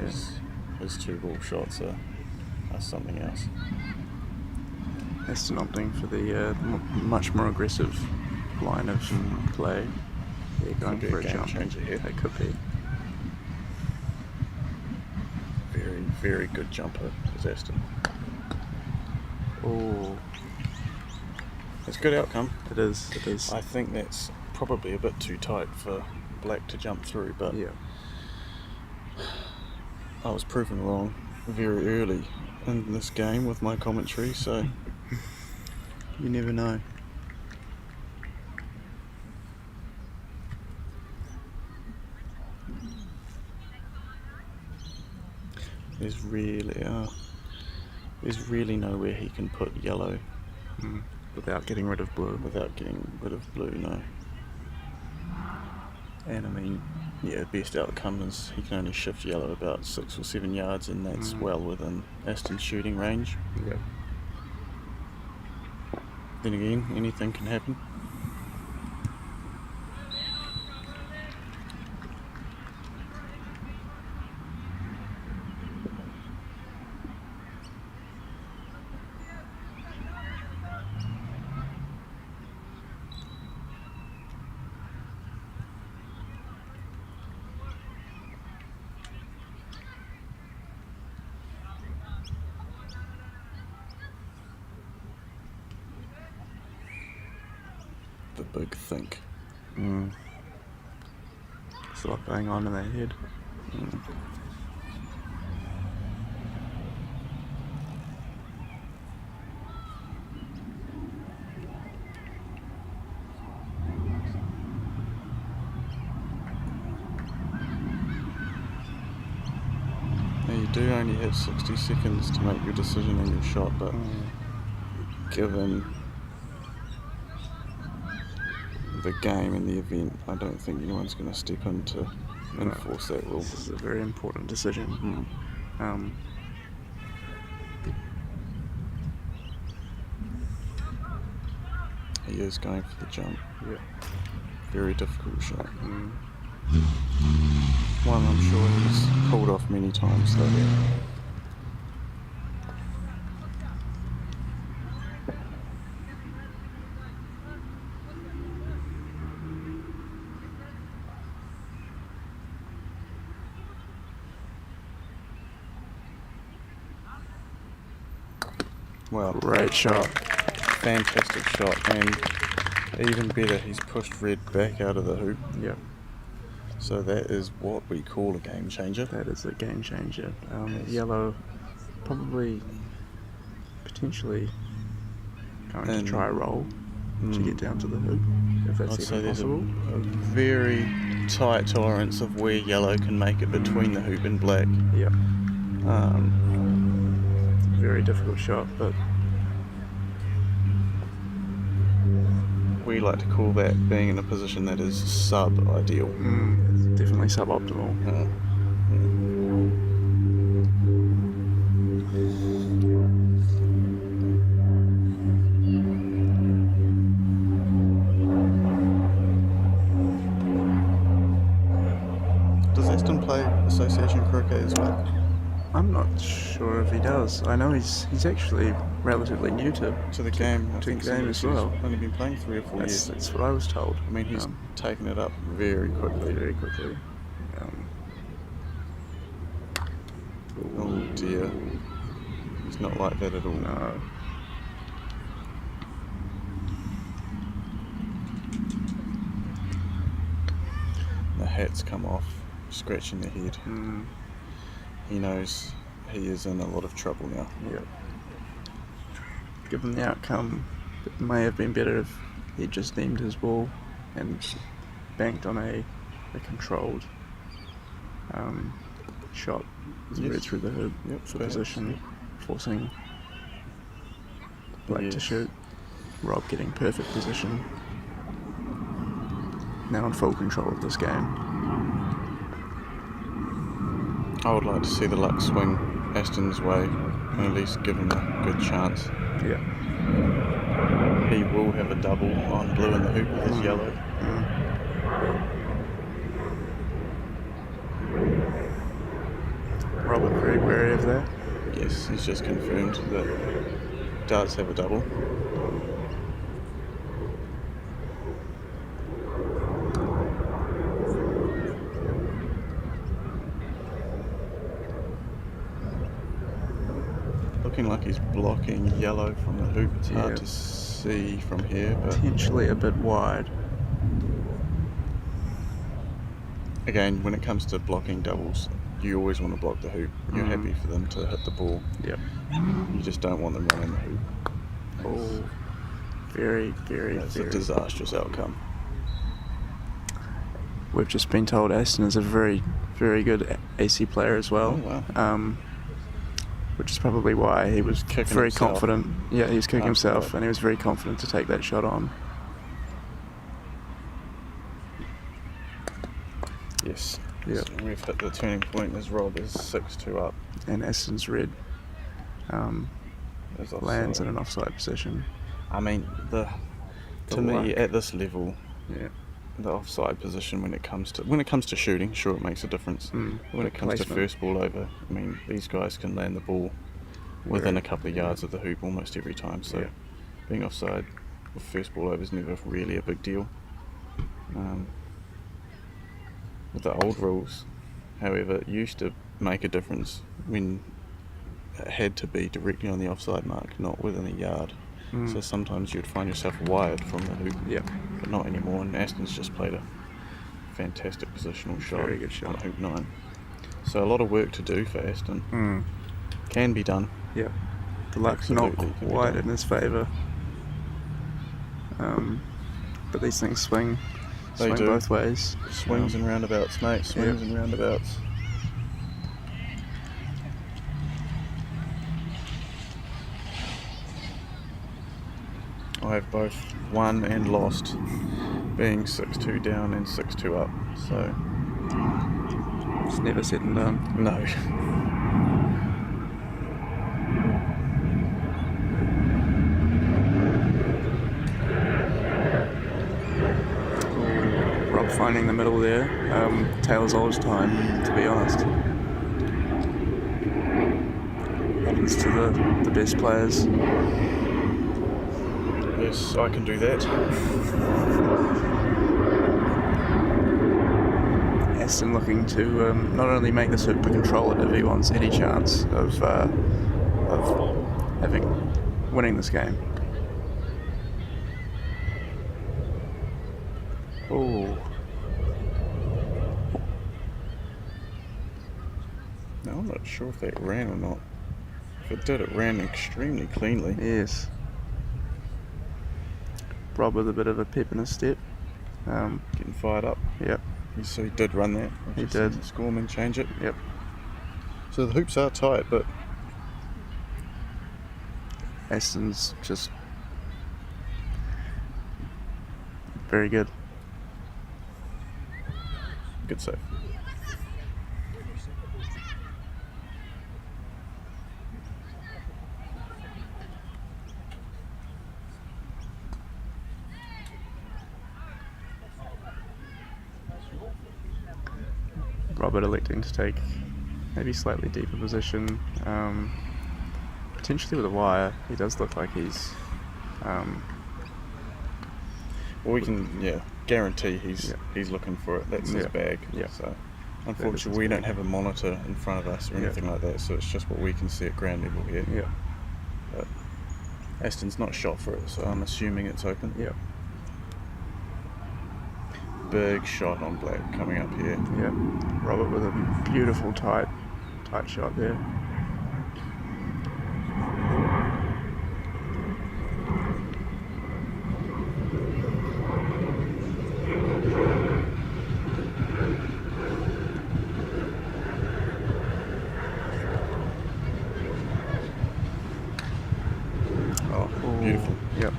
J: his two ball shots are something else.
H: Aston opting for the much more aggressive line of play. They're going
J: Could be
H: for
J: a
H: a
J: game
H: jump.
J: changer here.
H: It could be.
J: Very, very good jumper is Aston.
H: Oh,
J: It's a good outcome.
H: it is. It is.
J: I think that's probably a bit too tight for Black to jump through, but
H: Yeah.
J: I was proven wrong very early in this game with my commentary, so you never know. There's really nowhere he can put yellow
H: Without getting rid of blue.
J: without getting rid of blue, no. And I mean, yeah, best outcome is he can only shift yellow about 6 or 7 yards, and that's well within Aston's shooting range.
H: Yeah.
J: Then again, anything can happen. The big think.
H: There's a lot going on in their head.
J: Now you do only have 60 seconds to make your decision on your shot, but given the game and the event, I don't think anyone's going to step in to enforce that rule.
H: This is a very important decision.
J: He is going for the jump.
H: Yeah.
J: Very difficult shot. One I'm sure he's pulled off many times though. Well,
H: Great shot.
J: fantastic shot, and even better, he's pushed red back out of the hoop.
H: Yeah.
J: So that is what we call a game changer.
H: That is a game changer. Yellow probably potentially going to try a roll to get down to the hoop, if that's
J: I'd say
H: even
J: there's
H: possible.
J: a very tight tolerance of where yellow can make it between the hoop and black.
H: Yeah. Very difficult shot, but
J: We like to call that being in a position that is sub-ideal.
H: it's definitely suboptimal.
J: Does Aston play association croquet as well?
H: I'm not sure if he does. I know he's actually relatively new to
J: the game. I
H: to
J: think
H: the game as
J: he's
H: well.
J: only been playing 3 or 4
H: That's,
J: years.
H: that's what I was told.
J: I mean, he's taken it up very quickly.
H: very quickly.
J: Oh dear. He's not like that at all.
H: No.
J: The hat's come off, scratching the head.
H: Mm.
J: He knows he is in a lot of trouble now.
H: Yep. Given the outcome, it may have been better if he just aimed his ball and banked on a controlled shot as it read through the hoop for position, forcing Black to shoot. Rob getting perfect position. Now in full control of this game.
J: I would like to see the luck swing Aston's way and at least give him a good chance.
H: Yeah.
J: He will have a double on blue in the hoop with his yellow.
H: Robert very wary of that.
J: Yes, he's just confirmed that does have a double. Looking like he's blocking yellow from the hoop. It's hard to see from here, but
H: Potentially a bit wide.
J: again, when it comes to blocking doubles, you always want to block the hoop. You're happy for them to hit the ball.
H: Yep.
J: You just don't want them running the hoop.
H: Oh, very, very,
J: That's
H: very.
J: a disastrous outcome.
H: We've just been told Aston is a very, very good AC player as well.
J: Oh, wow.
H: Which is probably why he was
J: Kicking
H: very
J: himself.
H: confident. Yeah, he was kicking
J: After
H: himself,
J: that.
H: and he was very confident to take that shot on.
J: Yes.
H: Yep.
J: So we've hit the turning point as Rob is 6-2 up.
H: And Aston's red
J: Is
H: lands in
J: offside.
H: an offside position.
J: I mean, to
H: The
J: me,
H: luck.
J: at this level,
H: Yeah.
J: the offside position when it comes to shooting, sure, it makes a difference.
H: Mm,
J: When it comes to
H: placement.
J: first ball over, I mean, these guys can land the ball within a couple of yards of the hoop almost every time. So
H: Yeah.
J: being offside with first ball over is never really a big deal. With the old rules, however, it used to make a difference when it had to be directly on the offside mark, not within a yard.
H: Mm.
J: So sometimes you'd find yourself wired from the hoop,
H: Yep.
J: but not anymore. And Aston's just played a fantastic positional shot,
H: Very good shot.
J: on hoop 9. So a lot of work to do for Aston.
H: Mm.
J: Can be done.
H: Yep. The luck's not
J: Absolutely can be
H: quite
J: done.
H: in his favour. But these things swing
J: They do.
H: both ways.
J: Swings and roundabouts, mate. Swings and roundabouts. I have both won and lost, being 6-2 down and 6-2 up. So
H: It's never said and done.
J: no.
H: Rob finding the middle there. Taylor's oldest time, to be honest. Happens to the best players.
J: Yes, I can do that.
H: Aston looking to not only make this hoop but control it if he wants any chance of winning this game. Oh,
J: Now, I'm not sure if that ran or not. If it did, it ran extremely cleanly.
H: yes. Rob with a bit of a pep in his step.
J: Getting fired up.
H: Yep,
J: So he did run that.
H: He did.
J: Scoreman change it.
H: yep.
J: So the hoops are tight, but
H: Aston's just very good.
J: good save.
H: Robert electing to take maybe slightly deeper position, potentially with a wire. He does look like he's
J: Well, we can, guarantee he's looking for it. That's his
H: Yeah.
J: bag.
H: Yeah.
J: So Unfortunately, we don't have a monitor in front of us or anything like that, so it's just what we can see at ground level here.
H: Yeah.
J: But Aston's not shot for it, so I'm assuming it's open.
H: Yeah.
J: Big shot on black coming up here.
H: Yeah. Robert with a beautiful tight shot there.
J: Oh, beautiful.
H: Yep.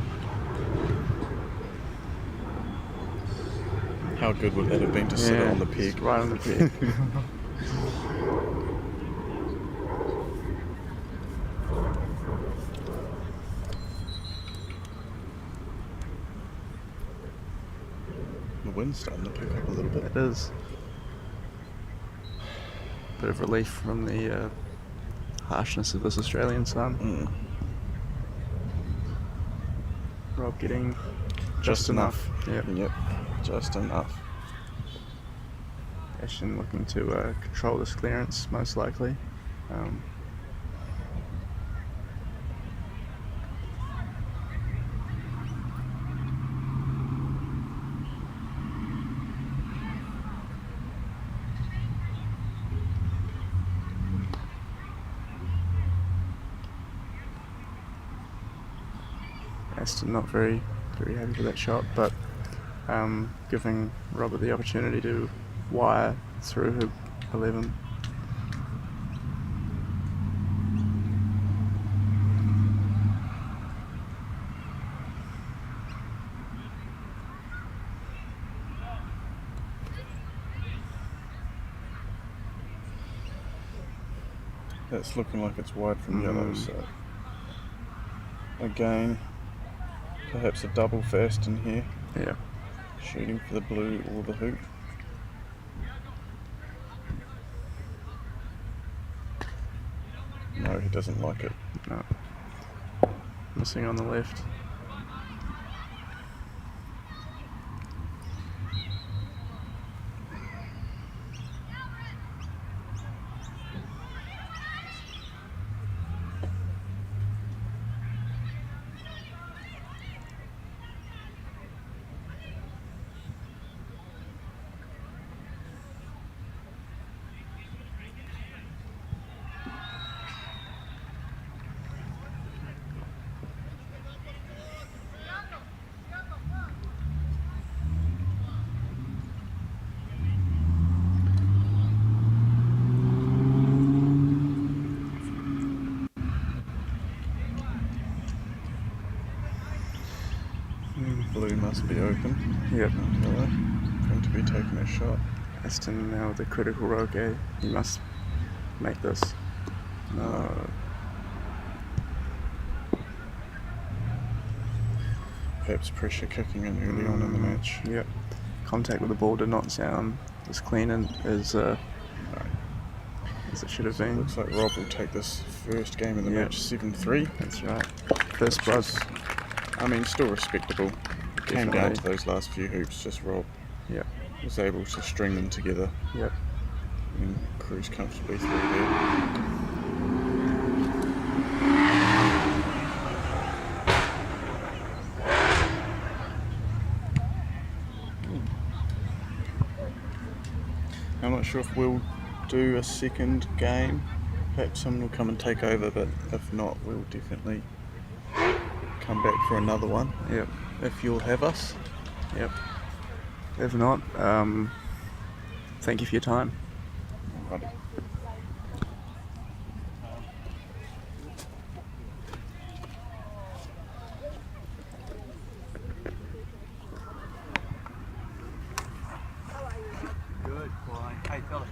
J: How good would that have been to sit on the peg?
H: Just right on the peg.
J: The wind's starting to pick up a little bit.
H: It is. Bit of relief from the harshness of this Australian sun. Rob getting just enough. Yep.
J: Yep, just enough.
H: Ashton looking to control this clearance, most likely. Aston not very happy with that shot, but giving Robert the opportunity to wire through hoop 11.
J: That's looking like it's wide from yellow, so again, perhaps a double for Aston here.
H: Yeah.
J: Shooting for the blue or the hoop. No, he doesn't like it.
H: No. Missing on the left.
J: Blue must be open.
H: Yep.
J: Going to be taking a shot.
H: Aston now with the critical Roquet. He must make this. No.
J: Perhaps pressure kicking in early on in the match.
H: Yep. Contact with the ball did not sound as clean as it should have been.
J: Looks like Rob will take this first game of the match 7-3.
H: That's right. First blood.
J: I mean, still respectable. Came
H: Definitely.
J: down to those last few hoops, just Rob was able to string them together.
H: Yep.
J: And cruise comfortably through there. I'm not sure if we'll do a second game. Perhaps someone will come and take over, but if not, we'll definitely come back for another one.
H: Yep.
J: If you'll have us.
H: Yep. If not, thank you for your time.
J: Alrighty.
K: Good boy. Hey, fellas.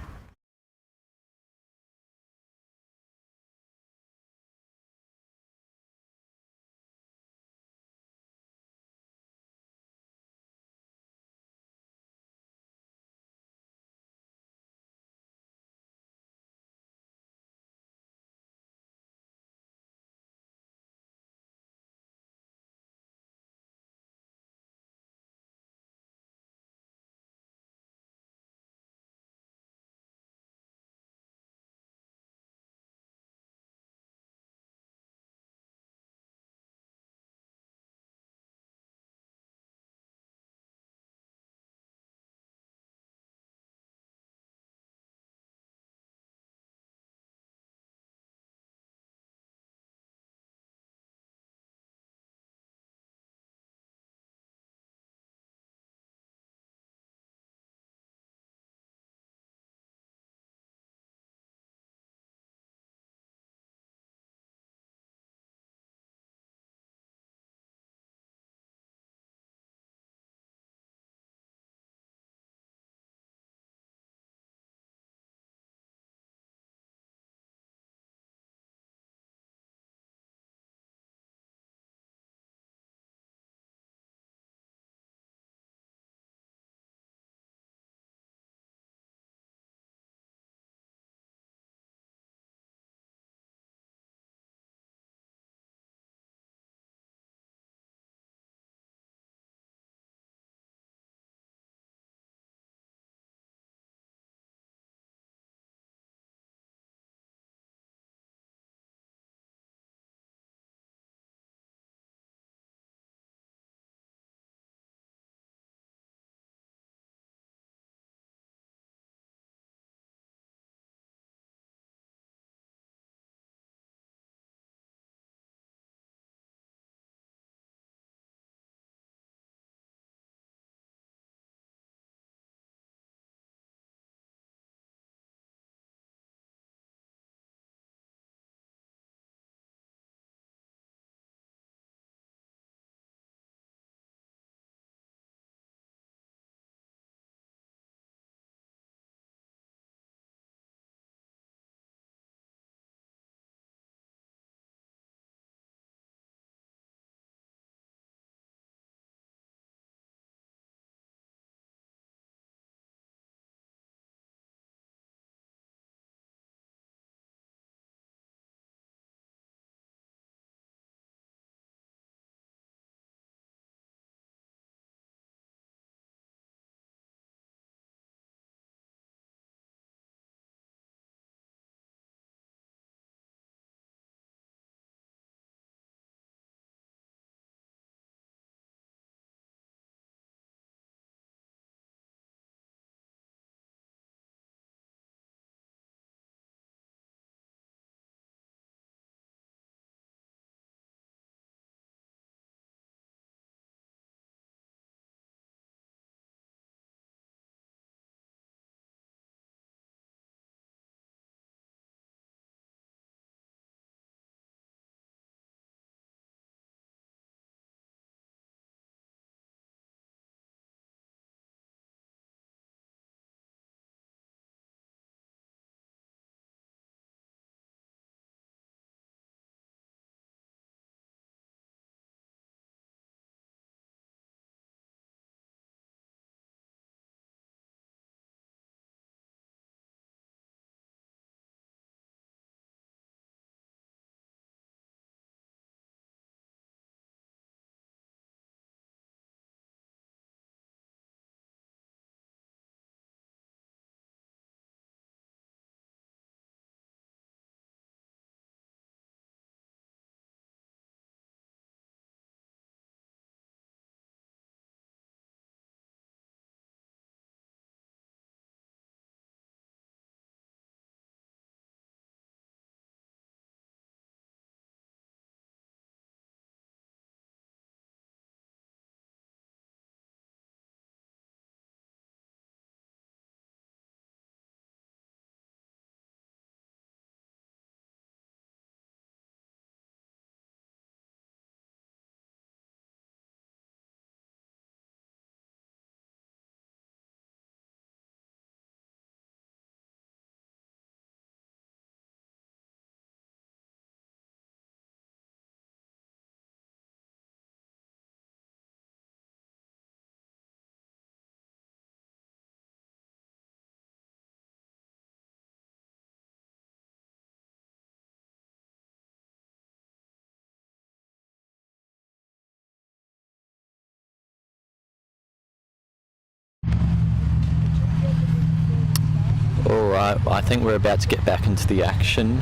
A: I think we're about to get back into the action.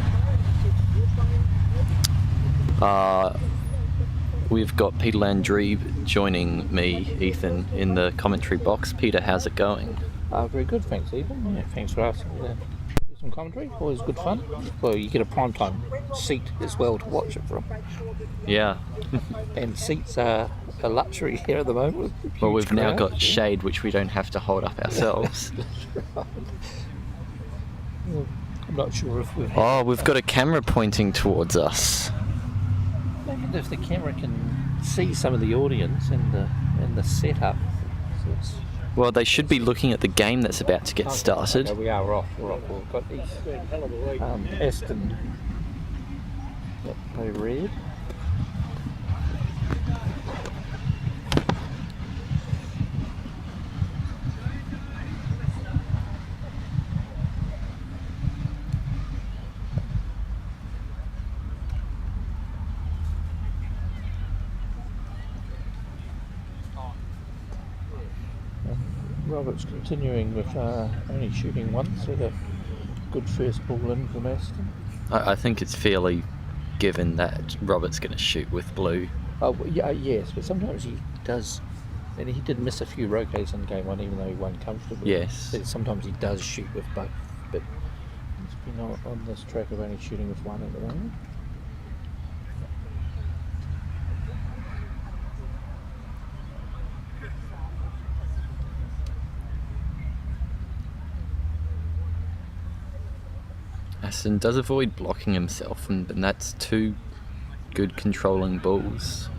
A: We've got Peter Landry joining me, Ethan, in the commentary box. Peter, how's it going?
L: Very good, thanks, Ethan. Yeah, thanks for asking. Some commentary, always good fun. Well, you get a primetime seat as well to watch it from.
A: Yeah.
L: And seats are a luxury here at the moment.
A: Well, we've now got shade, which we don't have to hold up ourselves.
L: Right. Well, I'm not sure if we've...
A: We've got a camera pointing towards us.
L: I wonder if the camera can see some of the audience and the setup. So it's...
A: Well, they should be looking at the game that's about to get started.
L: Okay, we are off. We're off. We've got Aston. Yep, play red. Robert's continuing with only shooting once with a good first ball in from Aston.
A: I think it's fairly given that Robert's going to shoot with blue.
L: Oh, yeah, yes, but sometimes he does, and he did miss a few roquets in game one, even though he won comfortably.
A: Yes.
L: But sometimes he does shoot with both, but he's been on this track of only shooting with one at the moment.
A: Aston does avoid blocking himself, and that's two good controlling balls.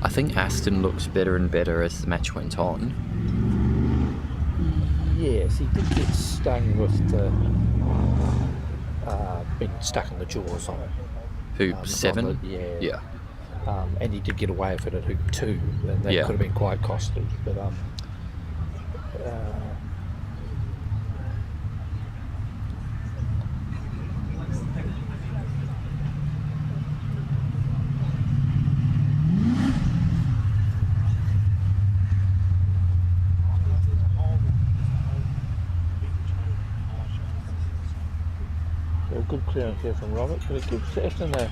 A: I think Aston looked better and better as the match went on.
L: Yes, he did get stung with the being stuck in the jaws on
A: Hoop 7?
L: Yeah. And he did get away with it at hoop 2, and that could have been quite costly. But good clearance here from Robert, but it gives Aston a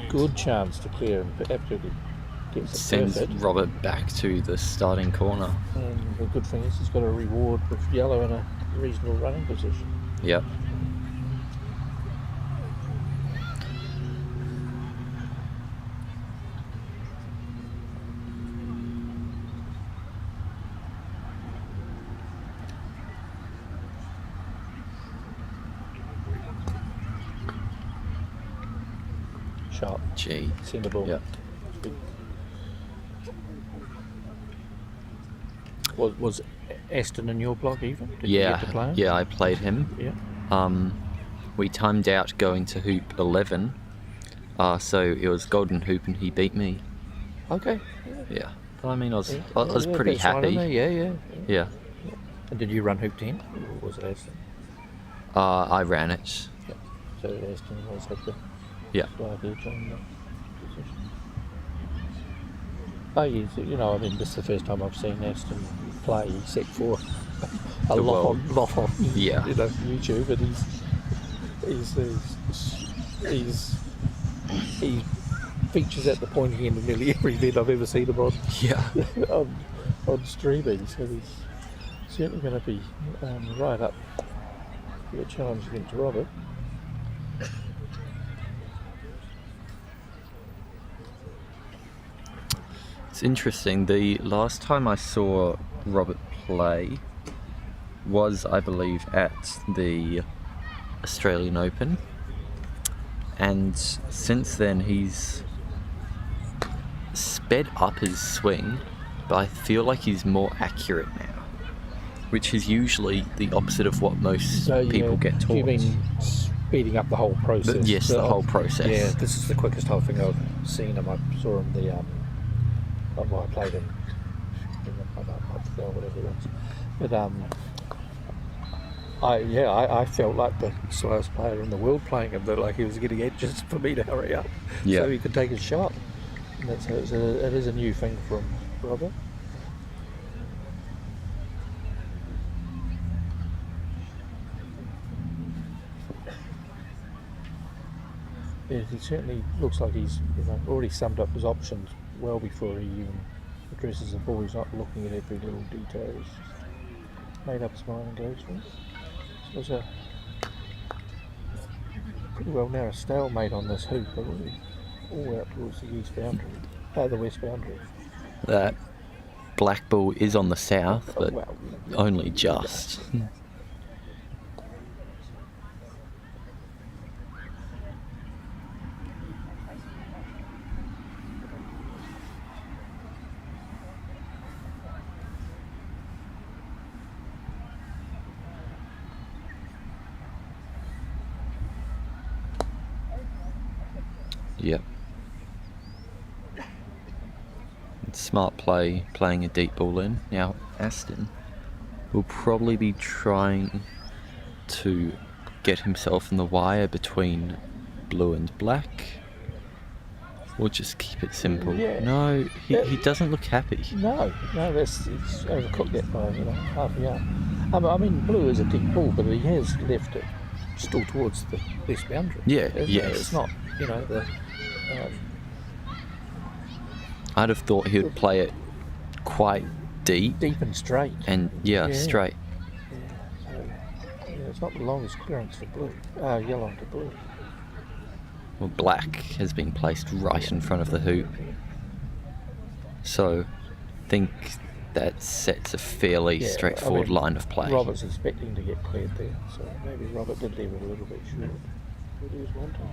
L: good chance to clear and absolutely gets it
A: Sends
L: perfect.
A: Robert back to the starting corner.
L: And the good thing is he's got a reward with yellow in a reasonable running position.
A: Yep.
L: Sharpe.
A: G.
L: Centre ball.
A: Yep.
L: Was Aston in your block even? Did you get to play him?
A: Yeah, I played him.
L: Yeah.
A: We timed out going to hoop 11, so it was golden hoop and he beat me.
L: Okay.
A: Yeah. But I mean, I was pretty
L: that's right in
A: happy.
L: there, yeah.
A: Yeah.
L: And did you run hoop 10? Or was it Aston?
A: I ran it.
L: Yeah. So Aston was at the slight edge on the position. Oh yes, I mean, this is the first time I've seen Aston play except for a lot on YouTube, and he features at the pointy end of nearly every event I've ever seen him on. on streaming, so he's certainly going to be right up for the challenge against Robert.
A: It's interesting. The last time I saw Robert play was, I believe, at the Australian Open, and since then he's sped up his swing, but I feel like he's more accurate now, which is usually the opposite of what most people get taught.
L: You mean speeding up the whole process?
A: But yes, the whole process.
L: Yeah, this is the quickest whole thing I've seen him. I saw him I played him a month ago or whatever it was. But I felt like the slowest player in the world playing him, like he was getting edges for me to hurry up so he could take his shot. And it is a new thing from Robert. He certainly looks like he's already summed up his options well before he even addresses the ball. He's not looking at every little detail. He's just made up his mind and goes for it. So it's a pretty well narrow stalemate on this hoop, all out towards the east boundary, the west boundary.
A: That black ball is on the south, but only just. Yep. Smart play, playing a deep ball in. Now Aston will probably be trying to get himself in the wire between blue and black. Or just keep it simple.
L: Yeah.
A: No, he doesn't look happy.
L: No, he's overcooked that by half a yard. I mean, blue is a deep ball, but he has left it still towards the west boundary.
A: Yeah, yes.
L: It's not, the...
A: I'd have thought he would play it quite deep.
L: Deep and straight.
A: And, straight.
L: Yeah. So, it's not the longest clearance for blue. Yellow to blue.
A: Well, black has been placed right in front of the hoop. So, I think that sets a fairly straightforward line of play.
L: Robert's expecting to get cleared there, so maybe Robert did leave it a little bit short. But he was wanting.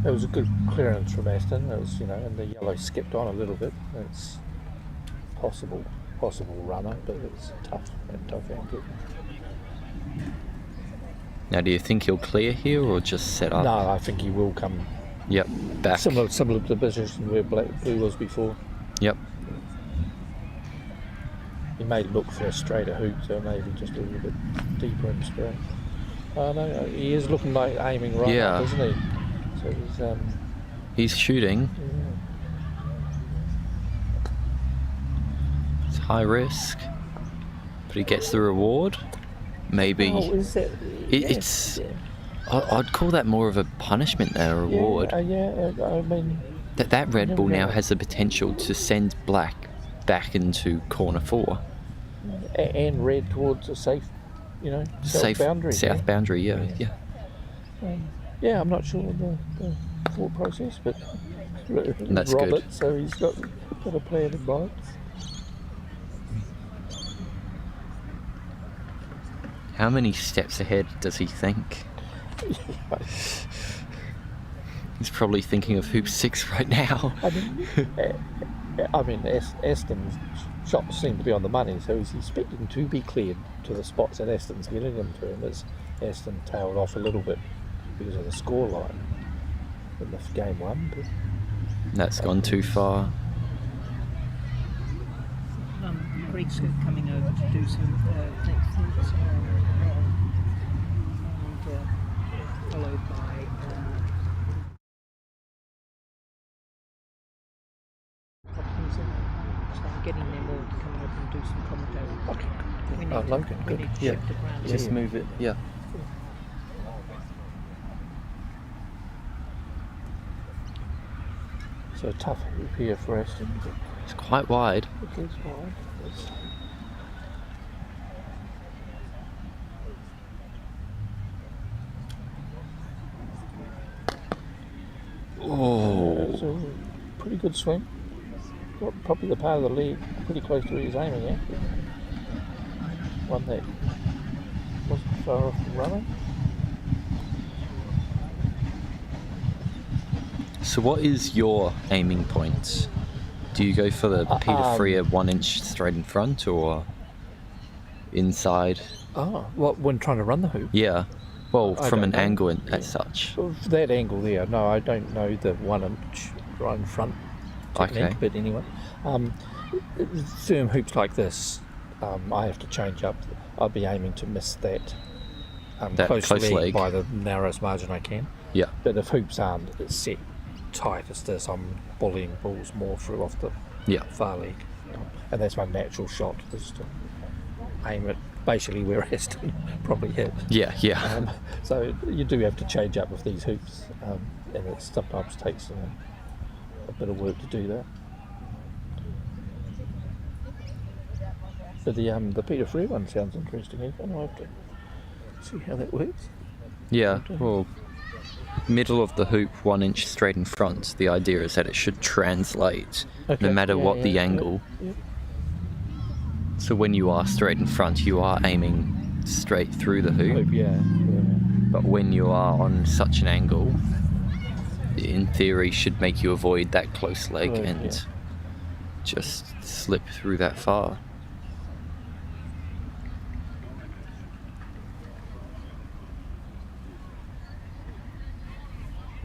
L: It was a good clearance from Aston. It was, and the yellow skipped on a little bit. It's possible runner, but it's tough angle.
A: Now, do you think he'll clear here or just set up?
L: No, I think he will come.
A: Yep, back.
L: Similar to the position where blue was before.
A: Yep.
L: He may look for a straighter hoop, so maybe just a little bit deeper in straight. No, he is looking like aiming right up, isn't he? So
A: he's shooting. It's high risk, but he gets the reward. Maybe.
L: Oh, is that?
A: It's. I'd call that more of a punishment than a reward.
L: I mean.
A: That red ball now has the potential to send black back into corner 4.
L: And red towards a safe,
A: safe
L: boundary.
A: South boundary, yeah.
L: I'm not sure of the thought process, but
A: that's
L: Robert,
A: good.
L: So he's got a plan in mind.
A: How many steps ahead does he think? He's probably thinking of hoop 6 right now.
L: Aston's shots seem to be on the money, so he's expecting to be cleared to the spots that Aston's getting them to him as Aston tailed off a little bit because of the score line in the game 1. But
A: that's gone too far.
E: Creek's coming over to do some things, and followed by getting them all to come over and do some commentary.
L: Logan, good.
E: We need to shift it around.
A: Just move it,
L: So tough here for Aston.
A: It's quite wide.
L: It is wide. It's a pretty good swing. Probably the part of the lead pretty close to where he's aiming at. One that wasn't far off from running.
A: So what is your aiming point? Do you go for the Peter Freer 1 inch straight in front or inside?
L: When trying to run the hoop?
A: Yeah. Well, from an angle as such.
L: That angle there, no, I don't know the 1 inch right in front technique, but anyway. Firm hoops like this, I have to change up. I'd be aiming to miss that, close leg by the narrowest margin I can.
A: Yeah.
L: But if hoops aren't set tight as this, I'm bullying balls more through off the far leg. And that's my natural shot, is to aim it basically where Aston probably hit.
A: Yeah.
L: So you do have to change up with these hoops, and it sometimes takes a bit of work to do that. But the Peter Free one sounds interesting. I'll have to see how that works.
A: Yeah, well, middle of the hoop, 1 inch straight in front. The idea is that it should translate no matter what the angle.
L: Yeah.
A: So when you are straight in front, you are aiming straight through the hoop. But when you are on such an angle, in theory, should make you avoid that close leg and just slip through that far.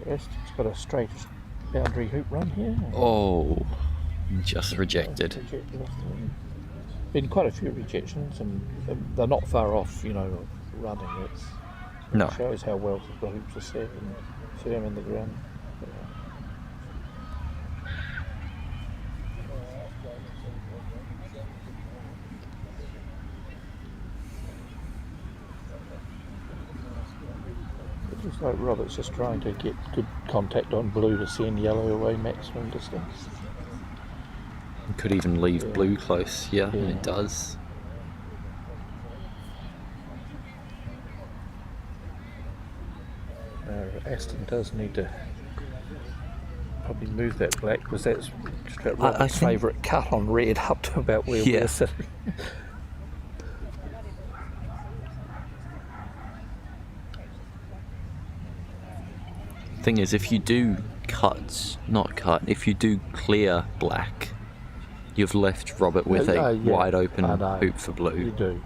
L: It's got a straight boundary hoop run here.
A: Oh, just rejected.
L: Been quite a few rejections, and they're not far off, running. It shows how well the hoops are set and firm in the ground. It looks like Robert's just trying to get good contact on blue to send yellow away maximum distance.
A: Could even leave blue close, and it does.
L: Aston does need to probably move that black, because that's Robert's favourite cut on red up to about where we're sitting.
A: Thing is, if you do if you do clear black, you've left Robert with a wide open hoop for blue.
L: You do,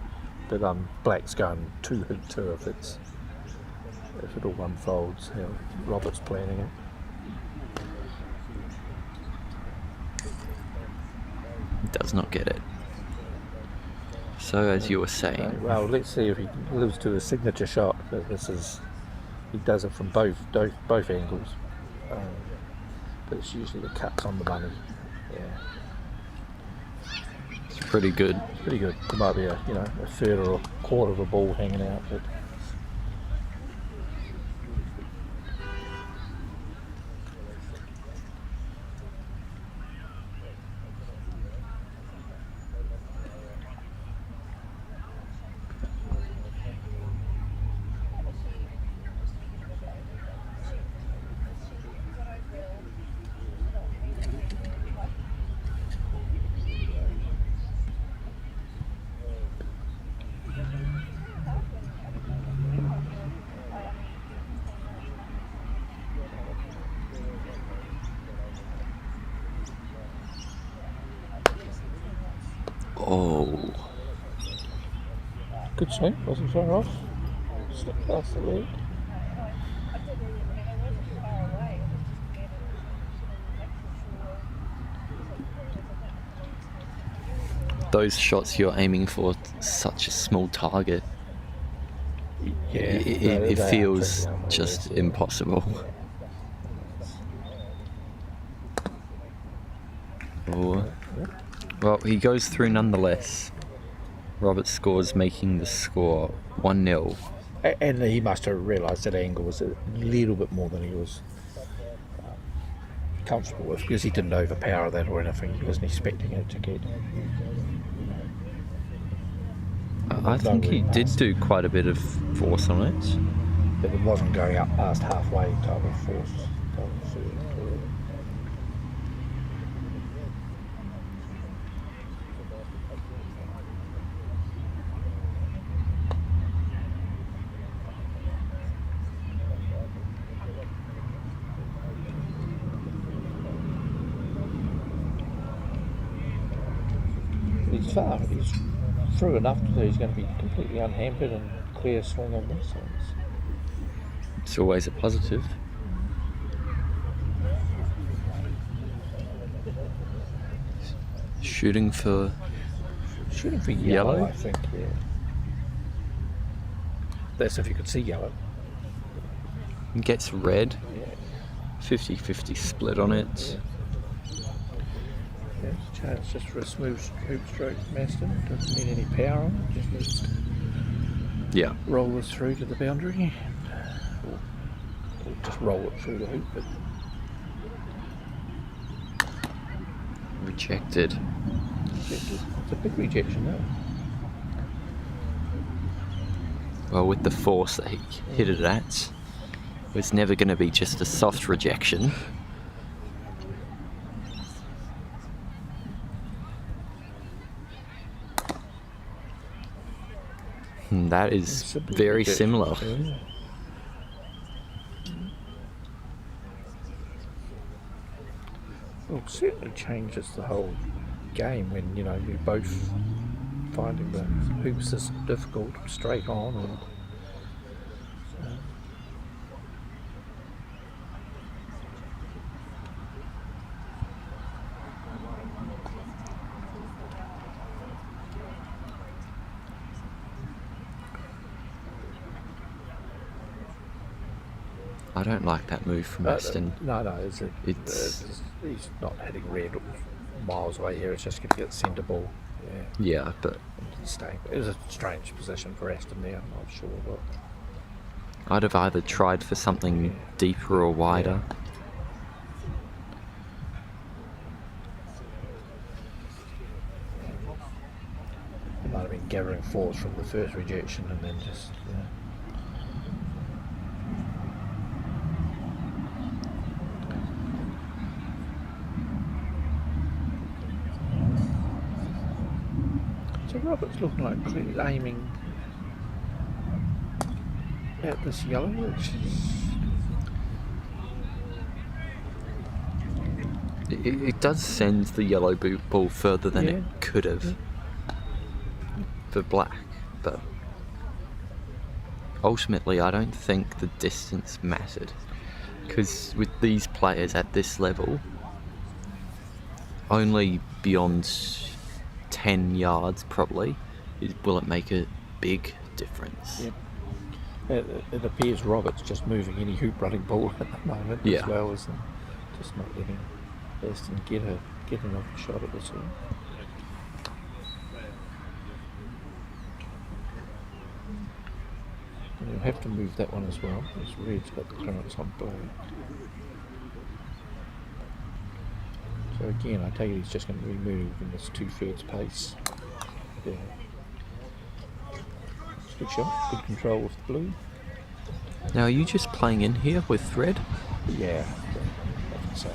L: but black's going 2 hoop 2 if it all unfolds how Robert's planning it.
A: Does not get it. So as you were saying,
L: well, let's see if he lives to his signature shot. But he does it from both angles. But it's usually the cuts on the money.
A: It's pretty good.
L: It's pretty good. There might be a third or a quarter of a ball hanging out, but good swing, wasn't far off. Slipped past the leg.
A: Those shots you're aiming for such a small target. It feels just impossible. Oh. Well, he goes through nonetheless. Robert scores, making the score 1-0.
L: And he must have realised that angle was a little bit more than he was comfortable with, because he didn't overpower that or anything. He wasn't expecting it to get.
A: I think he did do quite a bit of force on it.
L: But it wasn't going up past halfway type of force. He's far. He's through enough that he's going to be completely unhampered and clear swing on this.
A: It's always a positive. Shooting for
L: yellow, I think. Yeah. That's if you could see yellow.
A: Gets red.
L: Yeah.
A: 50-50 split on it.
L: Yeah, it's a chance just for a smooth hoop stroke, Maston. Doesn't need any power on it, just needs to roll this through to the boundary. Or just roll it through the hoop. But
A: Rejected.
L: it's a big rejection, though.
A: Well, with the force that he hit it at, it was never going to be just a soft rejection. And that is very similar.
L: Yeah. Well, it certainly changes the whole game when, you know, you're both finding the hoops is difficult straight on. Or,
A: I don't like that move from Aston.
L: No, he's not hitting red miles away here. It's just going to get centre ball.
A: Yeah, but
L: it was a strange position for Aston there. I'm not sure what.
A: I'd have either tried for something deeper or wider.
L: He might have been gathering force from the first rejection and then just. So Robert's looking like clearly aiming at this yellow, which
A: is... It does send the yellow ball further than it could have for black, but ultimately I don't think the distance mattered, because with these players at this level, only beyond 10 yards probably will it make a big difference.
L: It appears Robert's just moving any hoop running ball at the moment, as well as just not letting Aston get enough shot at this one. And you'll have to move that one as well, because red's got the clearance on black. So again, I take it he's just going to remove in this 2/3 pace. Yeah. It's a good shot, good control with the blue.
A: Now, are you just playing in here with red?
L: Yeah, I think so.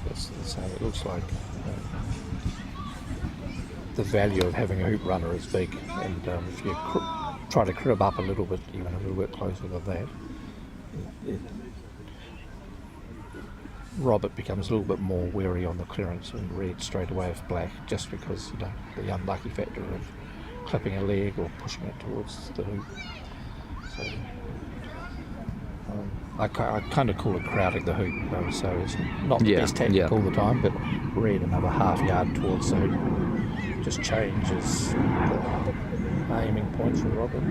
L: That's how it looks like. The value of having a hoop runner is big, and if you try to crib up a little bit, even a little bit closer than that, Robert becomes a little bit more wary on the clearance and red straight away of black, just because, you know, the unlucky factor of clipping a leg or pushing it towards the hoop. So I kind of call it crowding the hoop, though, so it's not the best tactic all the time, but red another half yard towards the hoop just changes the aiming point for Robert.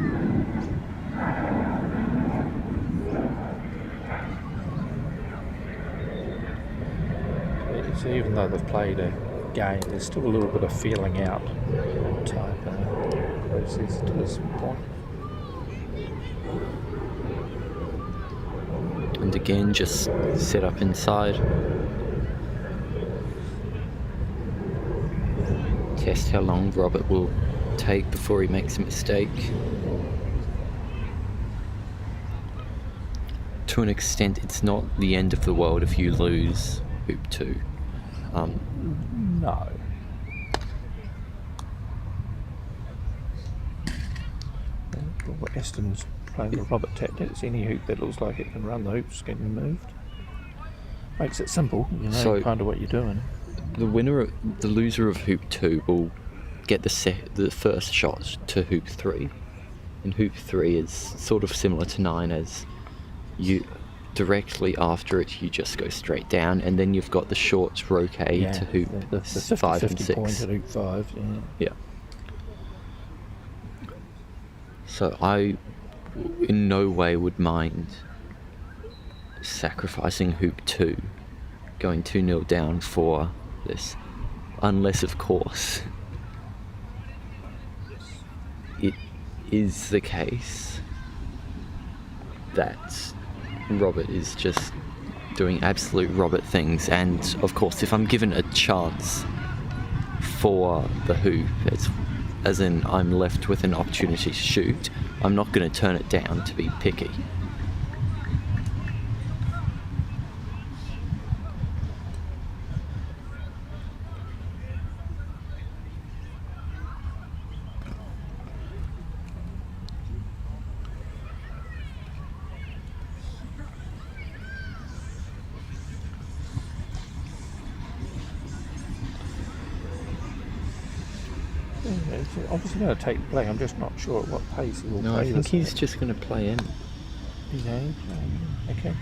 L: So even though they've played a game, there's still a little bit of feeling out type process to this point.
A: And again, just set up inside. Test how long Robert will take before he makes a mistake. To an extent, it's not the end of the world if you lose hoop 2.
L: No. Aston's playing the Robert tactics. Any hoop that looks like it can run the hoop's getting moved. Makes it simple, you know, so kind of what you're doing.
A: The loser of hoop 2 will get the first shot to hoop 3. And hoop 3 is sort of similar to 9, as you directly after it you just go straight down, and then you've got the short croquet to hoop
L: the
A: 5 and 6.
L: Point at hoop 5,
A: yeah. So I in no way would mind sacrificing hoop 2 going 2-0 down for this, unless of course it is the case that Robert is just doing absolute Robert things, and of course if I'm given a chance for the hoop, it's as in I'm left with an opportunity to shoot, I'm not going to turn it down to be picky.
L: He's obviously going to take the play. I'm just not sure at what pace he will
A: No,
L: play.
A: I think he's just going to play in.
L: Yeah, okay.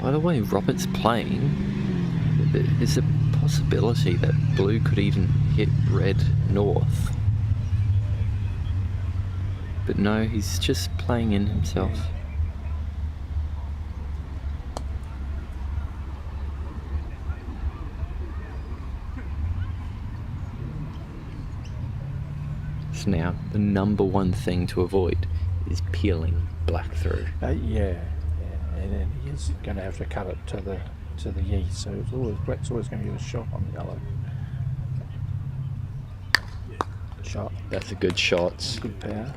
A: By the way Robert's playing, there's a possibility that blue could even hit red north. But no, he's just playing in himself. So now, the number one thing to avoid is peeling black through.
L: Yeah, and then he is going to have to cut it to the east, so black's always going to get a shot on the yellow. Shot.
A: That's a good shot.
L: Good power.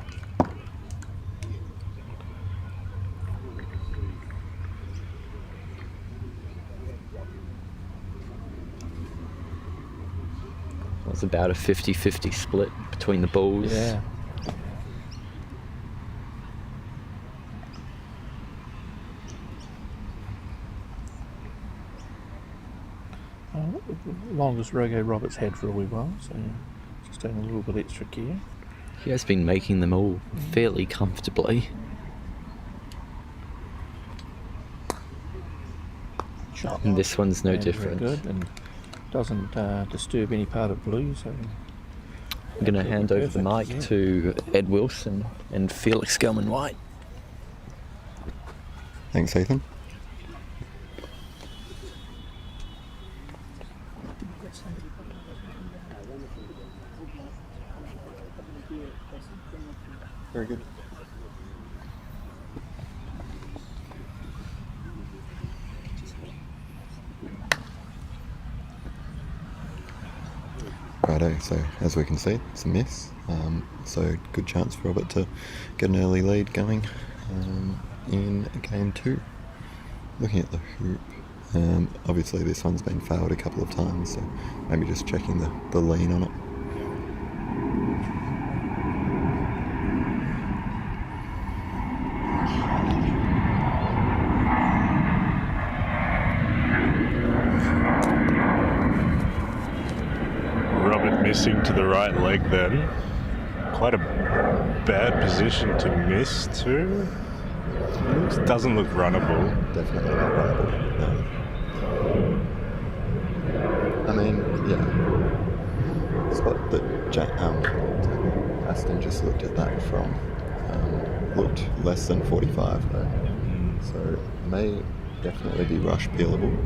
A: It's about a 50-50 split between the balls.
L: Yeah. Longest Rogo Robert's had for a wee while, so just taking a little bit extra care.
A: He has been making them all fairly comfortably.
L: Shot.
A: And this one's no
L: And
A: different.
L: very good, and doesn't disturb any part of blue, so
A: I'm going to hand over the mic
L: yeah.
A: to Ed Wilson and Felix Gelman-White.
C: Thanks, Ethan. Very good. Righto, so as we can see, it's a miss. So good chance for Robert to get an early lead going in game 2. Looking at the hoop, obviously this one's been fouled a couple of times, so maybe just checking the lean on it.
M: Missing to the right leg then. Quite a bad position to miss too. It doesn't look runnable.
C: Definitely not runnable, no. I mean, yeah. Spot that Aston just looked at that from looked less than 45 though. So may definitely be rush peelable.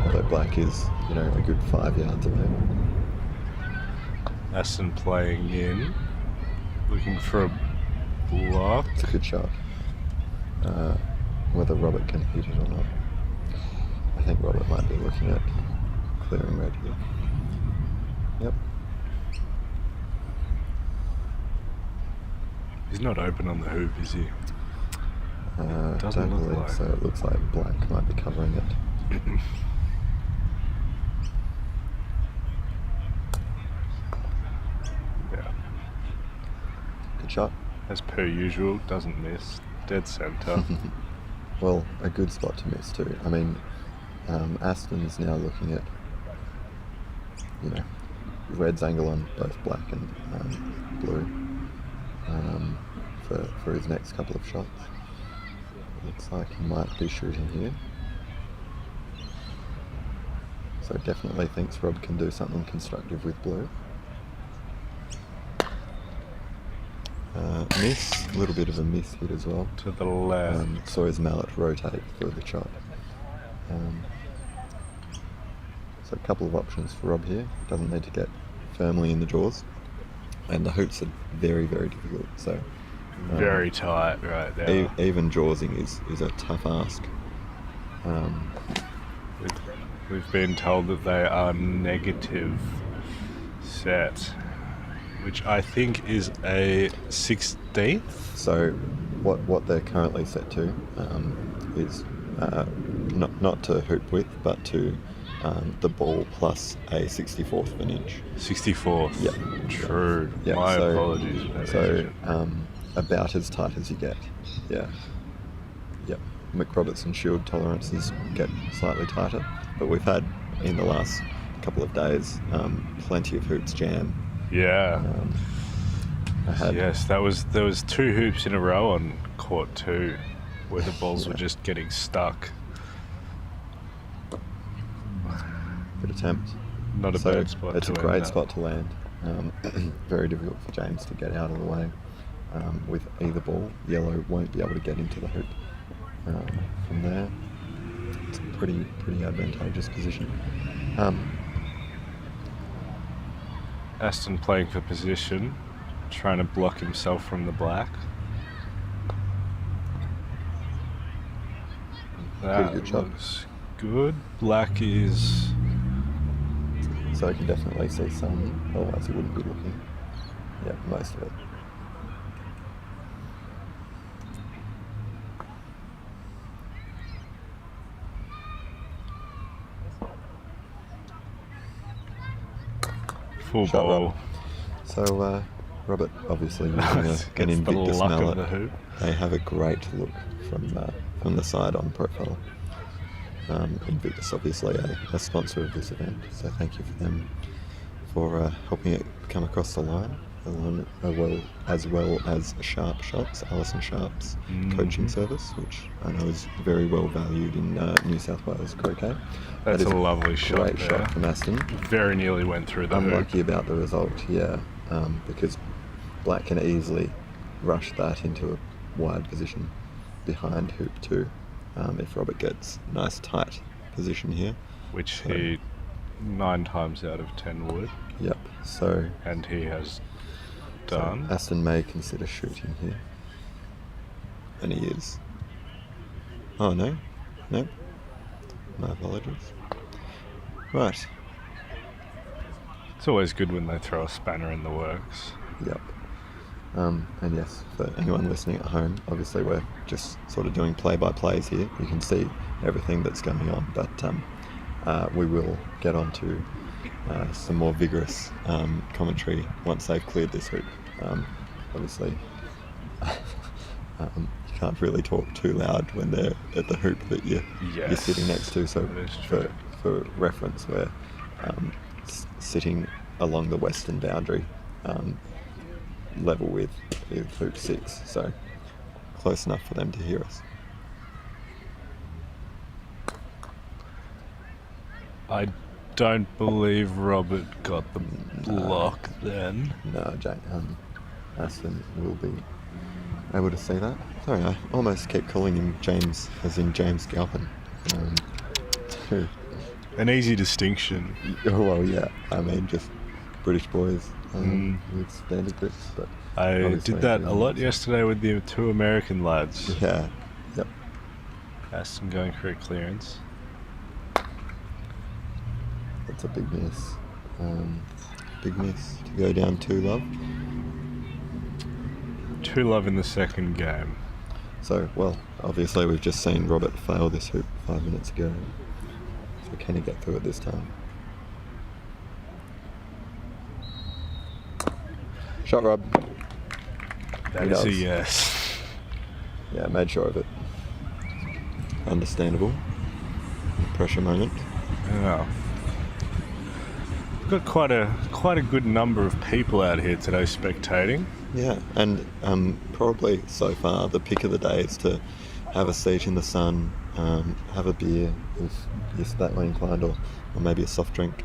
C: Although black is, a good 5 yards away.
M: Aston playing in, looking for a block.
C: It's a good shot. Whether Robert can hit it or not. I think Robert might be looking at clearing red here. Yep.
M: He's not open on the hoop, is he?
C: Don't believe so. It looks like black might be covering it. Good shot.
M: As per usual, doesn't miss. Dead centre.
C: Well, a good spot to miss too. I mean, Aston's now looking at, red's angle on both black and blue for his next couple of shots. Looks like he might be shooting here. So definitely thinks Rob can do something constructive with blue. miss, a little bit of a miss hit as well.
M: To the left.
C: Saw his mallet rotate through the chop. So a couple of options for Rob here. Doesn't need to get firmly in the jaws. And the hoops are very, very difficult. So
M: very tight right there.
C: Even jawsing is a tough ask.
M: We've been told that they are negative set, which I think is a 16th.
C: So what they're currently set to is not to hoop width, but to the ball plus a 64th of an inch.
M: 64th?
C: Yeah.
M: True.
C: Yeah,
M: My apologies.
C: So about as tight as you get. Yeah. Yep. McRobertson shield tolerances get slightly tighter, but we've had in the last couple of days plenty of hoops jam.
M: Yeah. Yes, there was 2 hoops in a row on court 2 where the balls were just getting stuck.
C: Good attempt.
M: Not a bad spot.
C: It's a great spot to land. Very difficult for James to get out of the way with either ball. Yellow won't be able to get into the hoop from there. It's a pretty advantageous position.
M: Aston playing for position, trying to block himself from the black. That
C: good shot.
M: looks good. Black is...
C: So you can definitely see some, otherwise you wouldn't be looking. Yeah, most of it.
M: Full
C: Shot
M: ball.
C: Rob. So Robert obviously using an Invictus mallet.
M: The hoop.
C: They have a great look from the side on profile. Invictus obviously a sponsor of this event, so thank you for them for helping it come across the line, as well as Sharpe shots, Alison Sharpe's coaching service, which I know is very well valued in New South Wales Croquet.
M: That's a lovely shot.
C: Great
M: there.
C: shot from Aston.
M: Very nearly went through the
C: Unlucky
M: hoop.
C: about the result, yeah, because Black can easily rush that into a wide position behind hoop 2 if Robert gets nice tight position here.
M: Which he 9 times out of 10 would.
C: Yep, so...
M: And he has done.
C: So Aston may consider shooting here. And he is. Oh no, no. My apologies. Right.
M: It's always good when they throw a spanner in the works.
C: Yep. And yes, for anyone listening at home, obviously we're just sort of doing play-by-plays here. You can see everything that's going on, but we will get on to some more vigorous commentary once they've cleared this hoop. Obviously, you can't really talk too loud when they're at the hoop that you're sitting next to. So for reference, we're sitting along the western boundary, level with hoop 6, so close enough for them to hear us.
M: I don't believe Robert got the block then.
C: No, Aston will be able to see that. Sorry, I almost keep calling him James, as in James Galpin.
M: An easy distinction.
C: Well, yeah, I mean, just British boys with standard grips. But
M: I did that a lot yesterday with the 2 American lads.
C: Yeah, yep.
M: Aston going correct clearance.
C: That's a big miss. Big miss to go down 2 love.
M: 2 love in the second game.
C: So, well, obviously we've just seen Robert fail this hoop 5 minutes ago. So can he get through it this time? Shot, Rob.
M: That is a yes.
C: Yeah, made sure of it. Understandable. Pressure moment.
M: Yeah. We've got quite a good number of people out here today spectating.
C: Yeah, and probably so far the pick of the day is to have a seat in the sun, have a beer if you're that way inclined, or maybe a soft drink.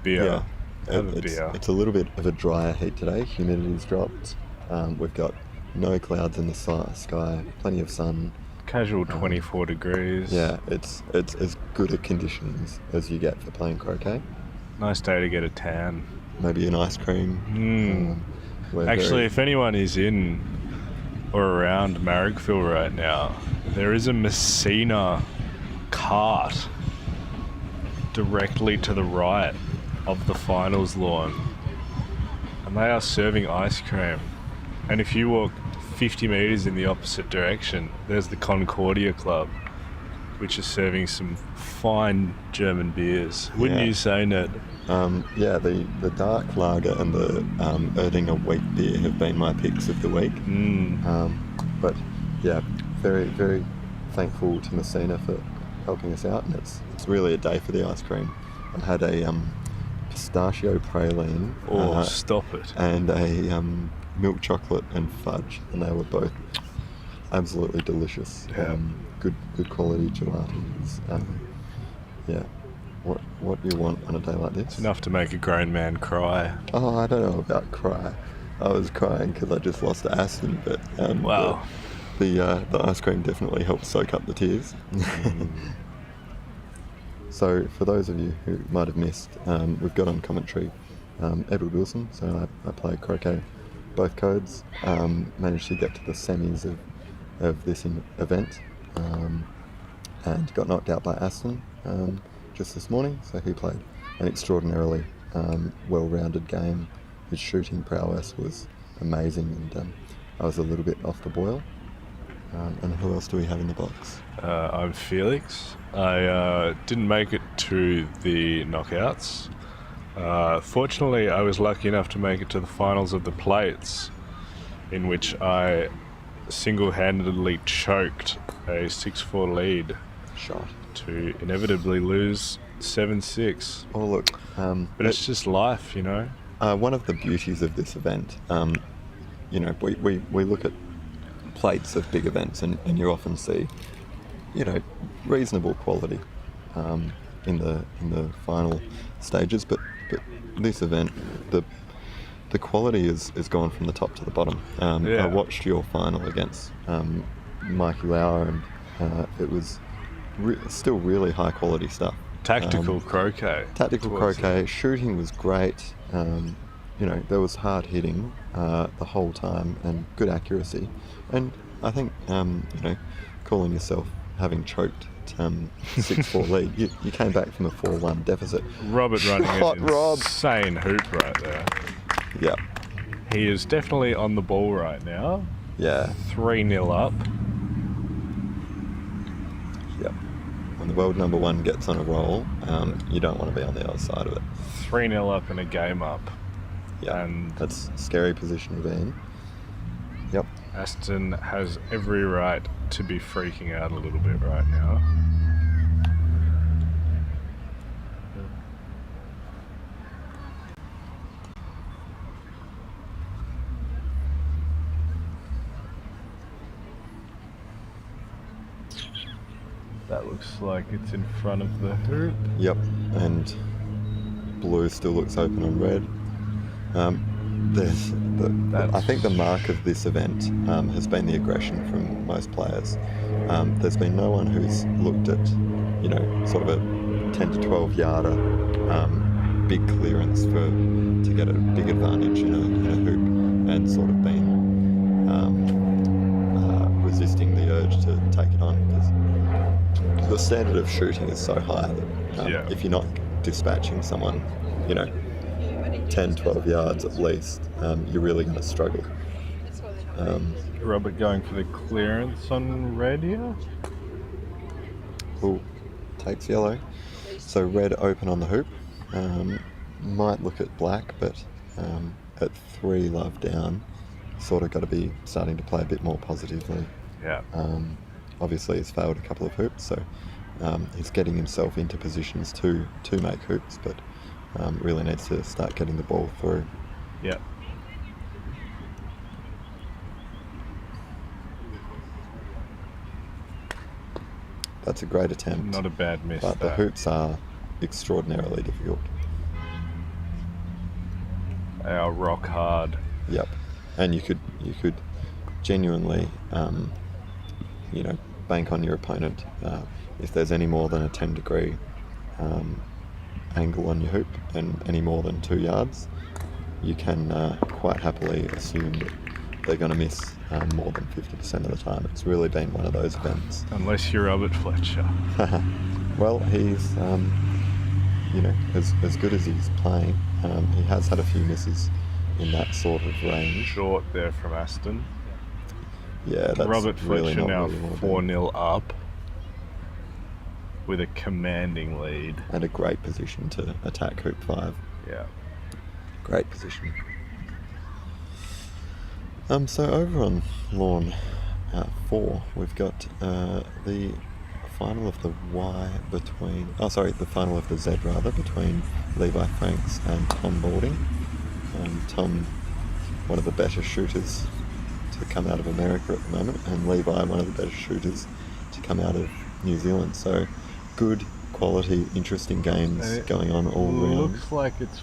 M: Beer.
C: Yeah,
M: Have a beer.
C: It's a little bit of a drier heat today. Humidity's dropped. We've got no clouds in the sky, plenty of sun.
M: Casual 24 degrees.
C: Yeah, it's as good a conditions as you get for playing croquet.
M: Nice day to get a tan.
C: Maybe an ice cream.
M: Actually, if anyone is in or around Marrickville right now, there is a Messina cart directly to the right of the finals lawn, and they are serving ice cream. And if you walk 50 metres in the opposite direction, there's the Concordia Club, which is serving some fine German beers. Wouldn't you say, Ned?
C: The dark lager and the Erdinger wheat beer have been my picks of the week. But yeah, very, very thankful to Messina for helping us out, and it's really a day for the ice cream. I had a pistachio praline.
M: Stop it.
C: And a milk chocolate and fudge, and they were both absolutely delicious. Good quality gelatis. What do you want on a day like this?
M: It's enough to make a grown man cry.
C: Oh, I don't know about cry. I was crying because I just lost to Aston, but
M: wow.
C: The ice cream definitely helped soak up the tears. So for those of you who might have missed, we've got on commentary Edward Wilson, so I play croquet both codes, managed to get to the semis of this event, and got knocked out by Aston just this morning, so he played an extraordinarily well-rounded game. His shooting prowess was amazing, and I was a little bit off the boil. And who else do we have in the box?
M: I'm Felix. I didn't make it to the knockouts. Fortunately, I was lucky enough to make it to the finals of the plates, in which I single-handedly choked a 6-4 lead to inevitably lose 7-6.
C: Oh look,
M: but it's just life, you know.
C: One of the beauties of this event, we look at plates of big events, and you often see, reasonable quality in the final stages, but this event, the quality is gone from the top to the bottom. I watched your final against Mikey Lauer, and it was still really high quality stuff.
M: Tactical croquet.
C: Shooting was great. There was hard hitting the whole time and good accuracy. And I think, calling yourself having choked 6-4 lead, you came back from a 4-1 deficit.
M: Robert running an insane hoop right there.
C: Yeah.
M: He is definitely on the ball right now.
C: Yeah.
M: 3-0 up.
C: Yep. When the world number one gets on a roll, you don't want to be on the other side of it.
M: 3-0 up and a game up.
C: Yeah, and that's a scary position to be in. Yep.
M: Aston has every right to be freaking out a little bit right now. That looks like it's in front of the hoop.
C: Yep, and blue still looks open on red. I think the mark of this event has been the aggression from most players. There's been no one who's looked at, sort of a 10 to 12 yarder big clearance to get a big advantage in a hoop, and sort of been resisting the urge to take it on, because the standard of shooting is so high that if you're not dispatching someone, 10, 12 yards at least, you're really going to struggle.
M: Robert going for the clearance on red here.
C: Cool. Takes yellow. So red open on the hoop. Might look at black, but at 3 love down, sort of got to be starting to play a bit more positively.
M: Yeah.
C: Obviously he's failed a couple of hoops, so he's getting himself into positions to make hoops, but really needs to start getting the ball through.
M: Yeah.
C: That's a great attempt.
M: Not a bad miss.
C: But the hoops are extraordinarily difficult.
M: They are rock hard.
C: Yep. And you could genuinely, bank on your opponent if there's any more than a 10-degree angle on your hoop and any more than 2 yards. You can quite happily assume that they're going to miss more than 50% of the time. It's really been one of those events.
M: Unless you're Robert Fletcher.
C: Well, he's, as good as he's playing, he has had a few misses in that sort of range.
M: Short there from Aston.
C: Yeah, that's
M: Robert
C: really
M: Fletcher
C: not
M: now
C: really
M: 4-0 up with a commanding lead.
C: And a great position to attack hoop 5.
M: Yeah.
C: Great position. So over on lawn 4, we've got the final of the the final of the Z between Levi Franks and Tom Balding. Tom, one of the better shooters to come out of America at the moment, and Levi, one of the better shooters to come out of New Zealand. So good quality, interesting games going on all round.
M: Looks like it's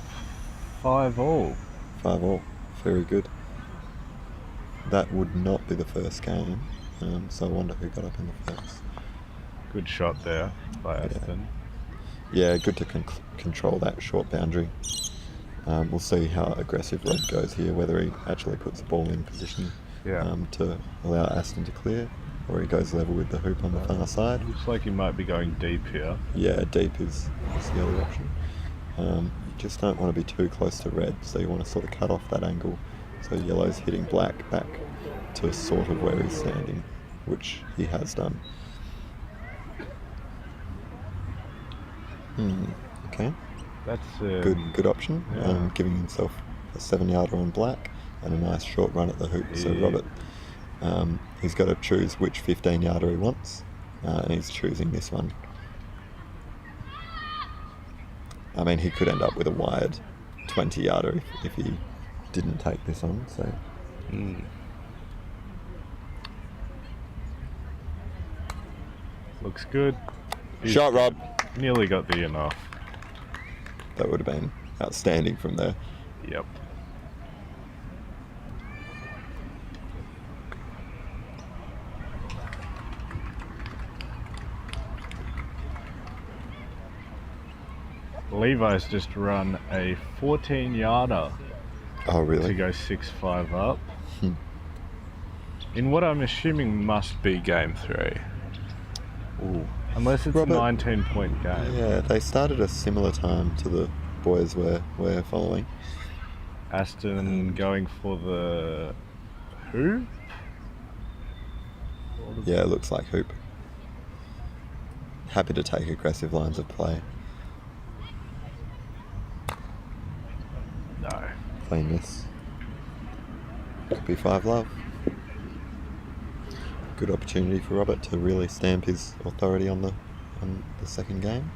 M: 5-all.
C: 5-all, very good. That would not be the first game, so I wonder who got up in the first.
M: Good shot there by Aston.
C: Yeah, good to control that short boundary. We'll see how aggressive Rob goes here, whether he actually puts the ball in position to allow Aston to clear, or he goes level with the hoop on the far side.
M: Looks like he might be going deep here.
C: Yeah, deep is the other option. You just don't want to be too close to red, so you want to sort of cut off that angle so yellow's hitting black back to sort of where he's standing, which he has done. Okay.
M: That's
C: good option.
M: Yeah.
C: Giving himself a 7-yarder on black and a nice short run at the hoop. So Robert, he's got to choose which 15-yarder he wants, and he's choosing this one. I mean, he could end up with a wired 20-yarder if he didn't take this on. So.
M: Looks good.
C: Shot, Rob.
M: Nearly got the in off.
C: That would have been outstanding from there.
M: Yep. Levi's just run a 14-yarder.
C: Oh, really?
M: To go 6-5 up. In what I'm assuming must be game 3.
C: Ooh.
M: Unless it's
C: Robert,
M: a 19-point game.
C: Yeah, they started a similar time to the boys we're following.
M: Aston going for the hoop?
C: Yeah, it looks like hoop. Happy to take aggressive lines of play.
M: No.
C: Clean miss. Could be 5 love. Good opportunity for Robert to really stamp his authority on the second game.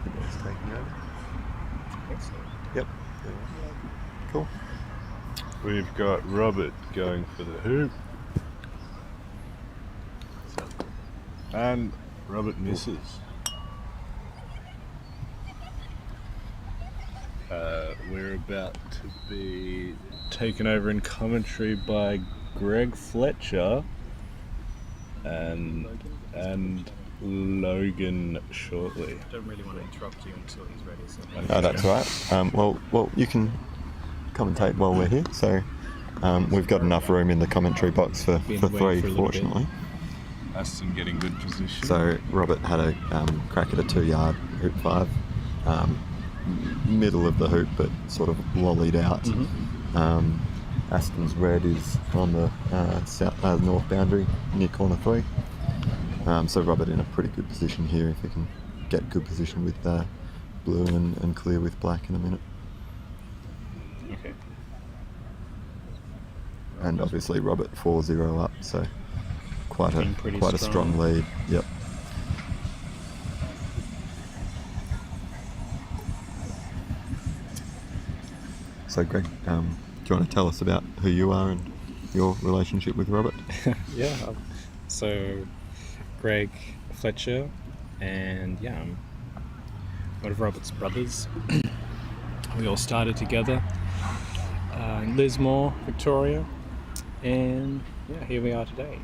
C: He's taking over. Yep. Cool.
M: We've got Robert going for the hoop. And Robert misses. We're about to be taken over in commentary by Greg Fletcher and Logan shortly.
G: Don't really want to interrupt you until he's ready. So
C: Oh, that's all right. Well, you can commentate while we're here. So we've got enough room in the commentary box for 3, fortunately.
M: Aston getting good position.
C: So Robert had a crack at a 2-yard hoop 5. Middle of the hoop, but sort of lollied out. Aston's red is on the north boundary near corner 3. So Robert in a pretty good position here if he can get good position with blue and clear with black in a minute.
G: Okay.
C: And obviously Robert 4-0 up, so quite a strong lead. Yep. So Greg, do you want to tell us about who you are and your relationship with Robert?
N: Yeah, so Greg Fletcher, and yeah, I'm one of Robert's brothers. We all started together in Lismore, Victoria, and yeah, here we are today.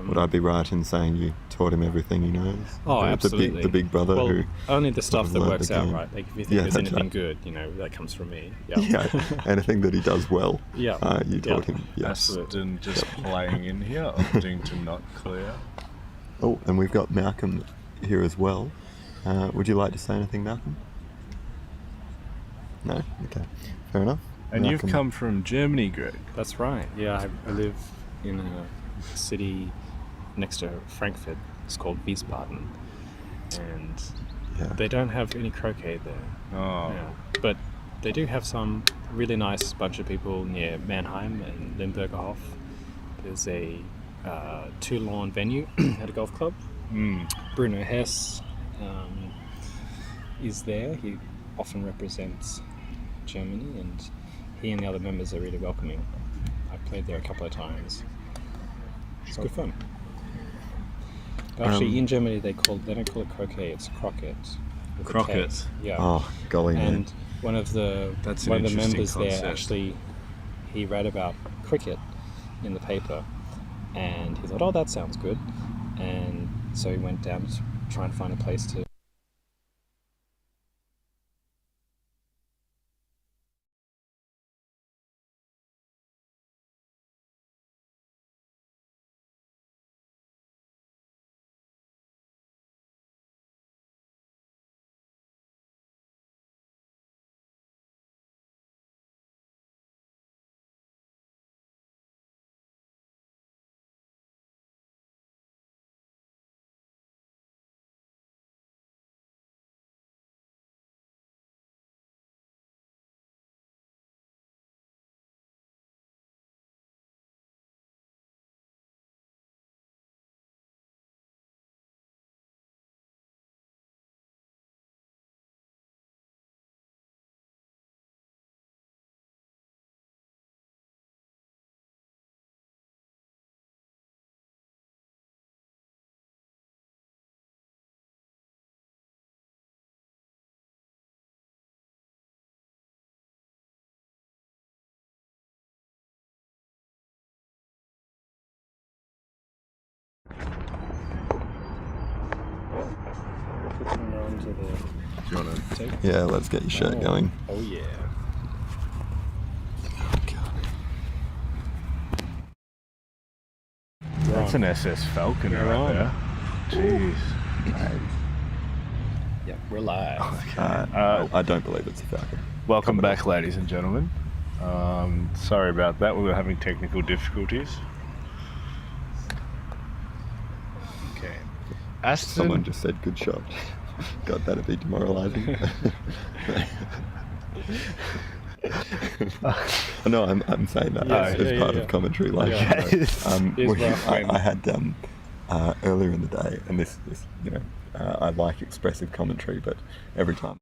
C: Would I be right in saying you taught him everything he knows?
N: Oh, absolutely.
C: The big brother
N: well,
C: who
N: only the stuff that
C: learned
N: works
C: the
N: out,
C: game.
N: right? Like if you think there's anything
C: right.
N: good, that comes from me.
C: Yeah, anything that he does well,
N: yeah.
C: You taught him. Yes.
M: Aston just playing in here, opting to not clear.
C: Oh, and we've got Malcolm here as well. Would you like to say anything, Malcolm? No? Okay, fair enough.
M: And
C: Malcolm.
M: you've come from Germany, Greg.
N: That's right. Yeah, I live in a city next to Frankfurt. It's called Wiesbaden, and they don't have any croquet there.
M: Oh.
N: Yeah. But they do have some really nice bunch of people near Mannheim and Limburger Hof. There's a two-lawn venue at a golf club. Bruno Hess is there. He often represents Germany, and he and the other members are really welcoming. I've played there a couple of times. It's good fun. But actually, in Germany, they don't call it croquet; it's croquet.
M: Croquet.
N: Yeah.
C: Oh, golly, man.
N: And one of the members there actually, he read about cricket in the paper, and he thought, "Oh, that sounds good," and so he went down to try and find a place to.
M: Do you want to take?
C: Yeah, let's get your shirt going.
N: Oh yeah.
M: That's an SS Falcon right there. Jeez.
N: Yeah, we're live.
C: I don't believe it's a Falcon.
M: Welcome back, ladies and gentlemen. Sorry about that. We were having technical difficulties. Okay. Aston.
C: Someone just said good shot. God, that'd be demoralising. No, I'm saying that as part of commentary. Like, I had earlier in the day, and this I like expressive commentary, but every time.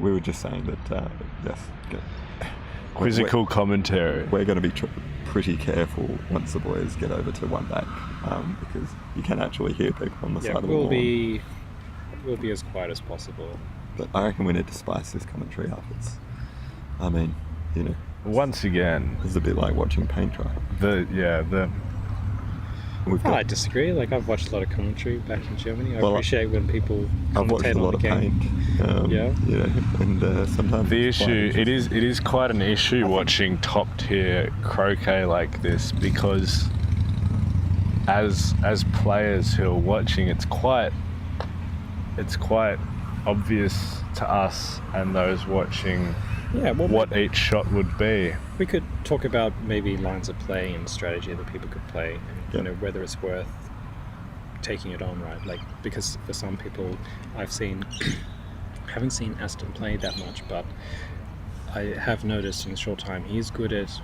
C: We were just saying that, yes,
M: quizzical commentary.
C: We're going to be pretty careful once the boys get over to one back, because you can actually hear people on the side of the lawn.
N: We'll be as quiet as possible.
C: But I reckon we need to spice this commentary up.
M: Once again,
C: it's a bit like watching paint dry.
N: I disagree. Like, I've watched a lot of commentary back in Germany. I appreciate when people commentate on the game.
C: And sometimes
M: the issue it is quite an issue watching top tier croquet like this, because as players who are watching, it's quite obvious to us and those watching what each shot would be.
N: We could talk about maybe lines of play and strategy that people could play, and whether it's worth taking it on, right? Like, because for some people, haven't seen Aston play that much, but I have noticed in a short time he's good at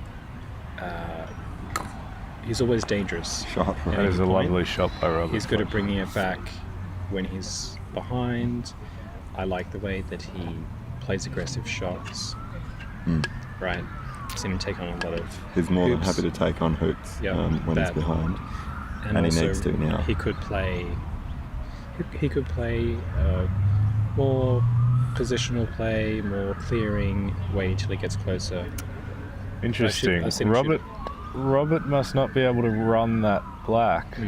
N: he's always dangerous.
C: Sharpe,
M: That is a lovely shot by Robert.
N: He's good at bringing it back when he's behind. I like the way that he plays aggressive shots. Right, I've seen him take on a lot of.
C: He's more than
N: hoops.
C: happy to take on hoops when he's behind, and he
N: also,
C: needs to now.
N: He could play. He could play more positional play, more clearing, wait till he gets closer.
M: Interesting.
N: I've seen him
M: Robert must not be able to run that black.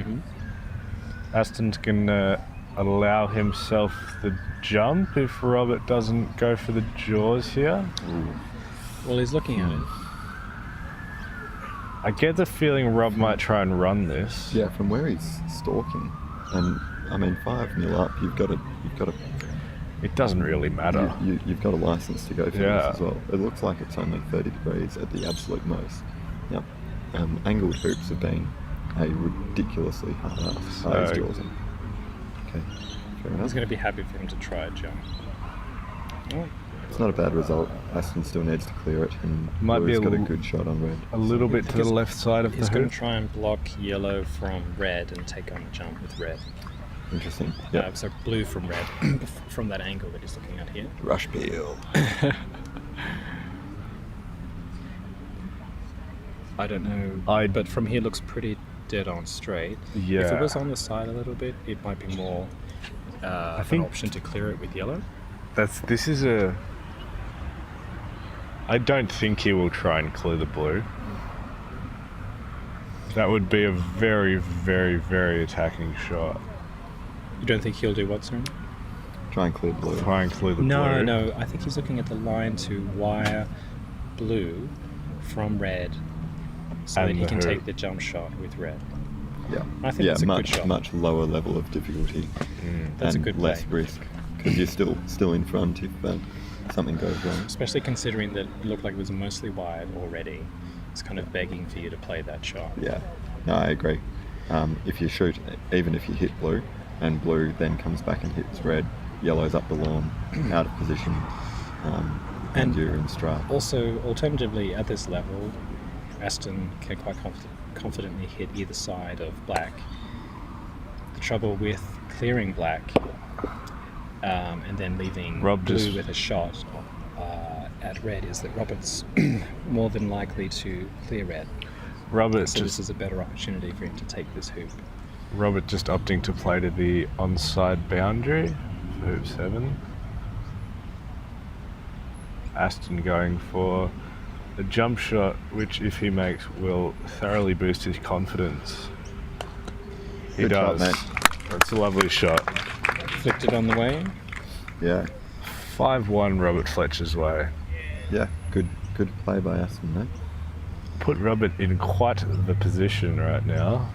M: Aston's gonna allow himself the jump if Robert doesn't go for the jaws here.
N: Well, he's looking at it.
M: I get the feeling Rob might try and run this.
C: Yeah, from where he's stalking, and I mean 5-0 up, you've got to.
M: It doesn't really matter.
C: You've got a license to go for
M: Yeah.
C: this as well. It looks like it's only 30 degrees at the absolute most. Yep. Angled hoops have been a ridiculously hard ask.
M: So-
C: Jordan. Okay. Fair enough.
N: He's going to be happy for him to try a jump.
C: It's not a bad result. Aston still needs to clear it, and
M: Might be
C: Blue's
M: a
C: got a
M: l-
C: good shot on red.
M: A little bit to the left side of the
N: He's going
M: hoop.
N: to try and block yellow from red and take on a jump with red.
C: Interesting. Yeah.
N: So blue from red, from that angle that he's looking at here.
C: Rush peel.
N: I don't know, but from here looks pretty dead on straight. If
M: Yeah.
N: it was on the side a little bit, it might be more an
M: think-
N: option to clear it with yellow.
M: This is a. I don't think he will try and clear the blue. That would be a very, very, very attacking shot.
N: You don't think he'll do what, sir?
C: Try and clear blue.
M: Try and clear the
N: No,
M: blue.
N: no. I think he's looking at the line to wire blue from red, so
M: And
N: that he
M: the
N: can
M: hoop.
N: take the jump shot with red.
C: Yeah.
N: I think that's a
C: much
N: good shot.
C: much lower level of difficulty.
N: That's a
C: and
N: good
C: less
N: play.
C: risk because you're still in front if something goes wrong.
N: Especially considering that it looked like it was mostly wide already. It's kind of begging for you to play that shot.
C: Yeah. No, I agree. If you shoot, even if you hit blue, and blue then comes back and hits red, yellow's up the lawn, out of position, and you're in stride.
N: Also, alternatively, at this level, Aston can quite confidently hit either side of black. The trouble with clearing black and then leaving
M: Rob
N: blue
M: just-
N: with a shot at red is that Robert's more than likely to clear red.
M: Robert
N: So this
M: just
N: is a better opportunity for him to take this hoop.
M: Robert just opting to play to the onside boundary for hoop 7. Aston going for a jump shot, which if he makes will thoroughly boost his confidence. He
C: Good shot,
M: does.
C: mate.
M: That's a lovely shot.
N: Flicked it on the way.
C: Yeah.
M: 5-1 Robert Fletcher's way.
C: Yeah. Good play by Aston, mate.
M: Put Robert in quite the position right now.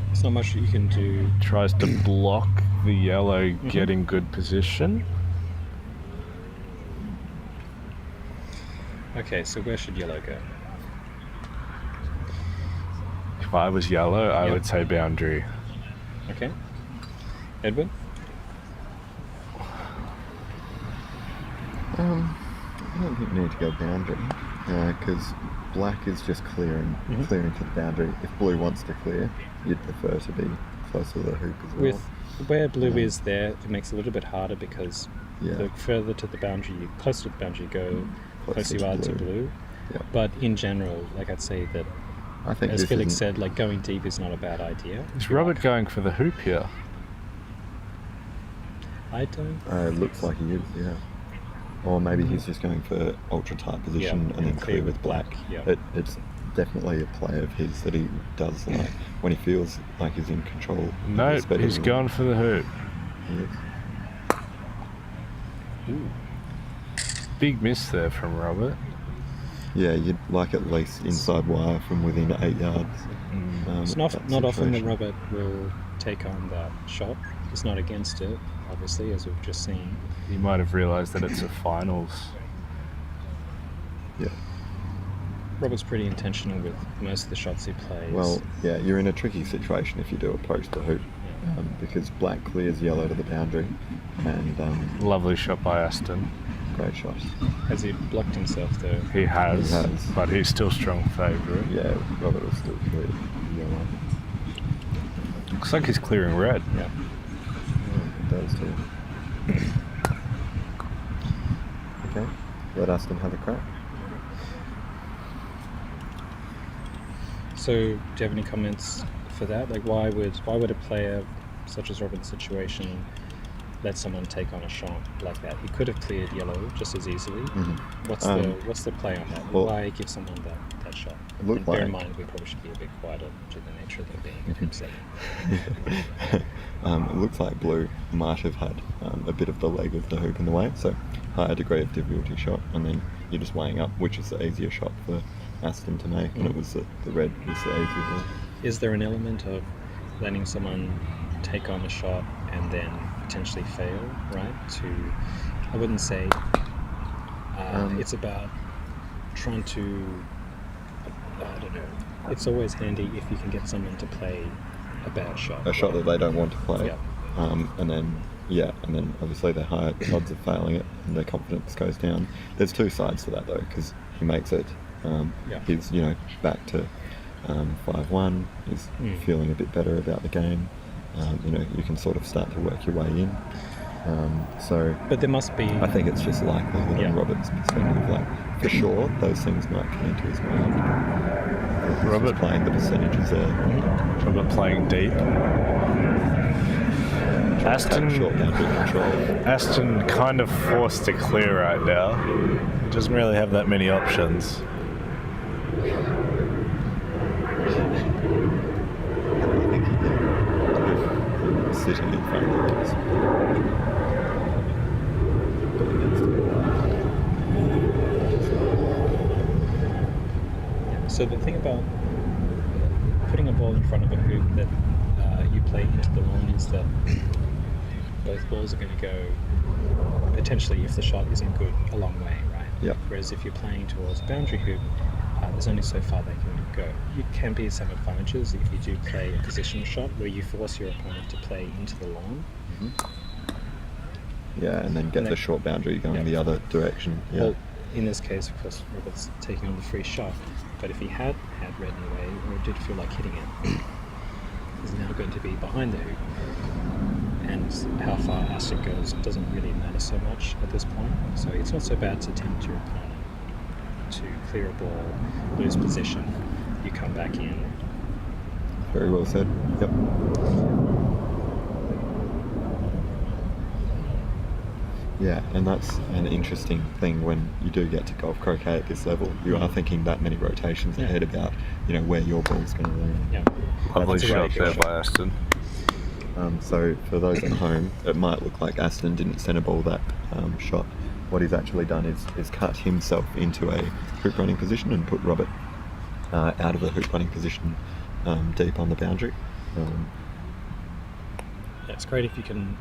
N: There's not much that you can do.
M: Tries to block the yellow getting good position.
N: Okay, so where should yellow go?
M: If I was yellow, I would say boundary.
N: Okay. Edward?
C: I don't think we need to go boundary because black is just clearing to the boundary. If blue wants to clear, you'd prefer to be closer to the hoop as well.
N: With where blue is there, it makes it a little bit harder because
C: Yeah.
N: the further to the boundary, closer to the boundary you go, closer you are to blue.
C: Yeah.
N: But in general, like I'd say that,
C: I think
N: as
C: this
N: Felix
C: isn't-
N: said, like going deep is not a bad idea.
M: Is Robert going for the hoop here?
N: I don't.
C: Looks like he is, yeah. Or maybe he's just going for ultra tight position and then clear with black.
N: Yeah.
C: It's definitely a play of his that he does like when he feels like he's in control.
M: No,
C: It's better
M: he's
C: than-
M: gone for the hoop.
C: He is.
M: Big miss there from Robert.
C: Yeah, you'd like at least inside wire from within 8 yards.
N: It's
C: at
N: not
C: that
N: often that
C: situation.
N: Robert will take on that shot. He's not against it, obviously, as we've just seen.
M: He might have realised that it's a finals.
C: Yeah.
N: Robert's pretty intentional with most of the shots he plays.
C: Well, yeah, you're in a tricky situation if you do approach the hoop because black clears yellow to the boundary and
M: Lovely shot by Aston.
C: great shot.
N: Has he blocked himself though?
M: He has,
C: He has.
M: but he's still strong favourite.
C: Yeah, Robert will still clear yellow.
M: Looks like he's clearing red.
N: Yeah.
C: It does too. Okay, let Aston have a crack.
N: So, do you have any comments for that? Like, why would a player such as Robert's situation let someone take on a shot like that? He could have cleared yellow just as easily.
C: Mm-hmm.
N: What's the play on that?
C: Well,
N: why give someone that shot?
C: It looked
N: And bear in
C: like-
N: mind, we probably should be a bit quieter due to the nature of them being a group setting.
C: It looks like blue might have had a bit of the leg of the hoop in the way, so higher degree of difficulty shot, and then you're just weighing up which is the easier shot for Aston to make, and it was the red was the easier one.
N: Is there an element of letting someone take on a shot and then potentially fail, right? I wouldn't say it's about trying to, I don't know, it's always handy if you can get someone to play a bad shot.
C: A shot that they don't want to play.
N: Yeah.
C: And then obviously they're higher odds of failing it and their confidence goes down. There's two sides to that though, because he makes it, he's, back to 5-1, he's feeling a bit better about the game. You can sort of start to work your way in.
N: But there must be...
C: I think it's just likelihood on Robert's perspective. Like, for sure, those things might come into his mind. Robert playing the percentages there.
M: Robert playing deep. Aston kind of forced to clear right now. He doesn't really have that many options.
C: Sitting in front of us.
N: So the thing about putting a ball in front of a hoop that you play into the lawn is that both balls are going to go, potentially, if the shot isn't good, a long way, right?
C: Yep.
N: Whereas if you're playing towards a boundary hoop, there's only so far they can go. It can be some advantages if you do play a position shot where you force your opponent to play into the lawn.
C: Yeah, and then get the short boundary going the other direction. Yeah.
N: Well, in this case, of course, Robert's taking on the free shot, but if he had red in the way, or did feel like hitting it, he's now going to be behind the hoop. And how far Aston goes doesn't really matter so much at this point. So it's not so bad to tempt your opponent to clear a ball, lose position, you come back in.
C: Very well said. Yep. Yeah, and that's an interesting thing when you do get to golf croquet at this level. You are thinking that many rotations ahead about, where your ball's going to land.
N: Yeah.
M: Lovely shot there by Aston.
C: So for those at home, it might look like Aston didn't centre ball that shot. What he's actually done is cut himself into a hoop running position and put Robert out of the hoop running position deep on the boundary.
N: It's great if you can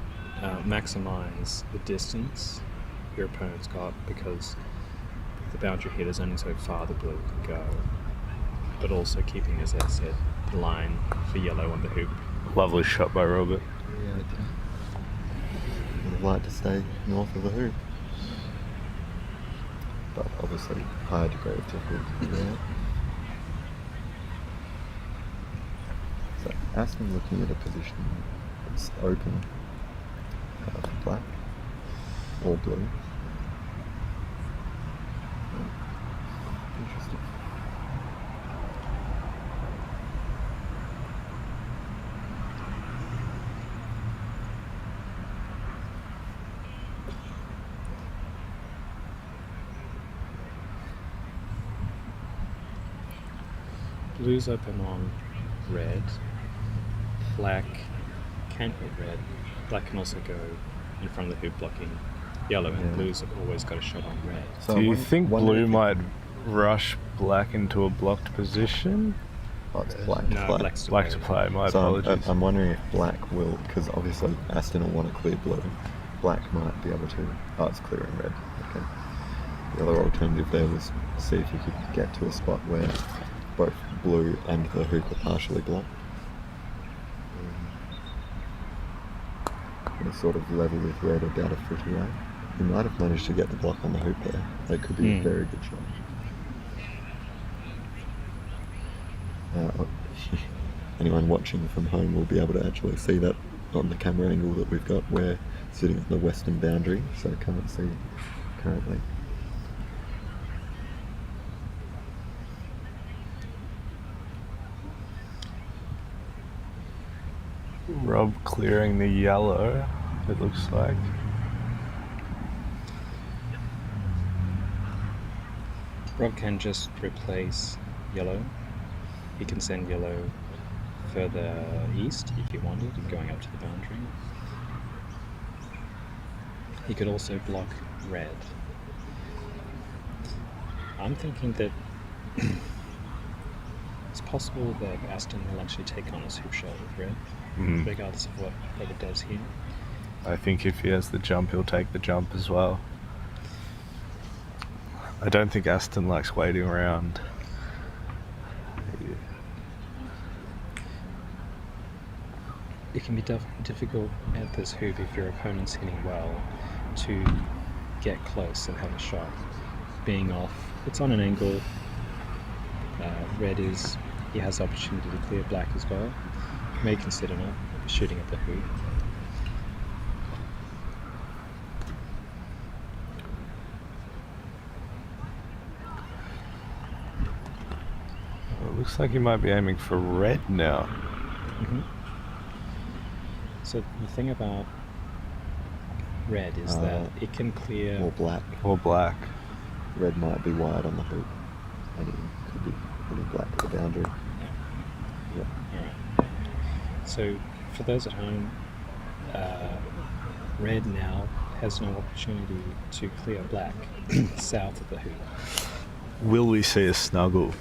N: maximise the distance your opponent's got, because the boundary hit is only so far the blue can go, but also keeping, as I said, the line for yellow on the hoop.
M: Lovely shot by Robert.
C: Yeah, would have liked to stay north of the hoop, but obviously higher degree of difficulty there. So Aston looking at a position that's open for black or blue. Interesting.
N: Blue's open on red, black can't hit red, black can also go in front of the hoop blocking yellow, and blue's have always got a shot on red.
M: So do you think blue might rush black into a blocked position?
C: Oh, it's black.
N: No,
C: black.
N: black's
M: to play. My
C: So
M: apologies.
C: I'm wondering if black will, because obviously Aston will want to clear blue. Black might be able to. Oh, it's clearing red. Okay. The other alternative there was see if you could get to a spot where both blue and the hoop are partially blocked. And sort of level with red about a foot away. He might have managed to get the block on the hoop there. That could be a very good shot. Anyone watching from home will be able to actually see that on the camera angle that we've got. We're sitting on the western boundary, so can't see currently.
M: Rob clearing the yellow, it looks like.
N: Rob can just replace yellow. He can send yellow further east if he wanted, going up to the boundary. He could also block red. I'm thinking that it's possible that Aston will actually take on his hoop shot with red, regardless of what Robert does here.
M: I think if he has the jump, he'll take the jump as well. I don't think Aston likes waiting around.
N: It can be difficult at this hoop if your opponent's hitting well to get close and have a shot. Being off, it's on an angle. Red he has the opportunity to clear black as well. May consider not shooting at the hoop.
M: It looks like he might be aiming for red now.
N: So the thing about red is that it can clear...
C: Or black.
M: Or black.
C: Red might be wide on the hoop, and it could be putting black at the boundary.
N: Yeah. Alright. So for those at home, red now has no opportunity to clear black south of the hoop.
M: Will we see a snuggle?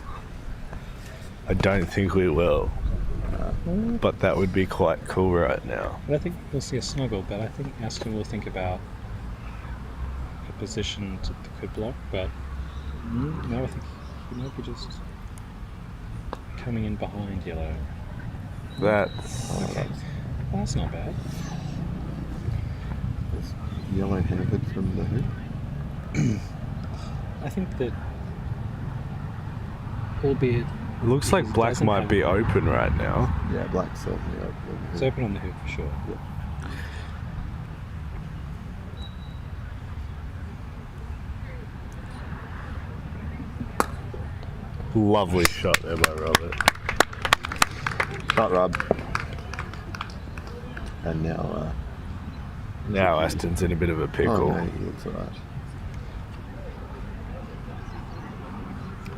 M: I don't think we will. But that would be quite cool right now.
N: I don't think we'll see a snuggle, but I think Aston will think about a position that could block, but no, I think he might be just coming in behind yellow.
M: That's...
N: Okay. Well, that's not bad.
C: Is yellow hampered from the hoop?
N: I think that, albeit...
M: It looks like black might be open right now.
C: Yeah, black's certainly open.
N: It's open on the hoop for sure.
M: Yeah. Lovely shot there by Robert.
C: Shot, Rob. And now...
M: now Aston's in a bit of a pickle.
C: Oh, no, he looks alright.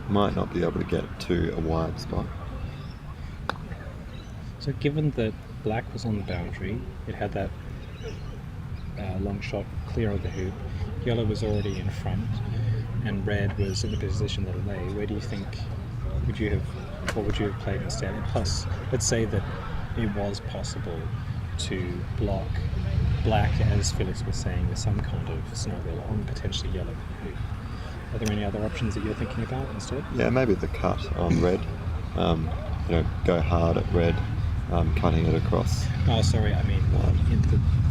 C: Might not be able to get to a wide spot.
N: So given that black was on the boundary, it had that long shot clear of the hoop, yellow was already in front, and red was in the position that it lay, where do you think what would you have played instead? And plus, let's say that it was possible to block black, as Felix was saying, with some kind of snuggle on potentially yellow hoop. Are there any other options that you're thinking about instead?
C: Yeah, maybe the cut on red. Go hard at red, cutting it across.
N: Oh, sorry, I mean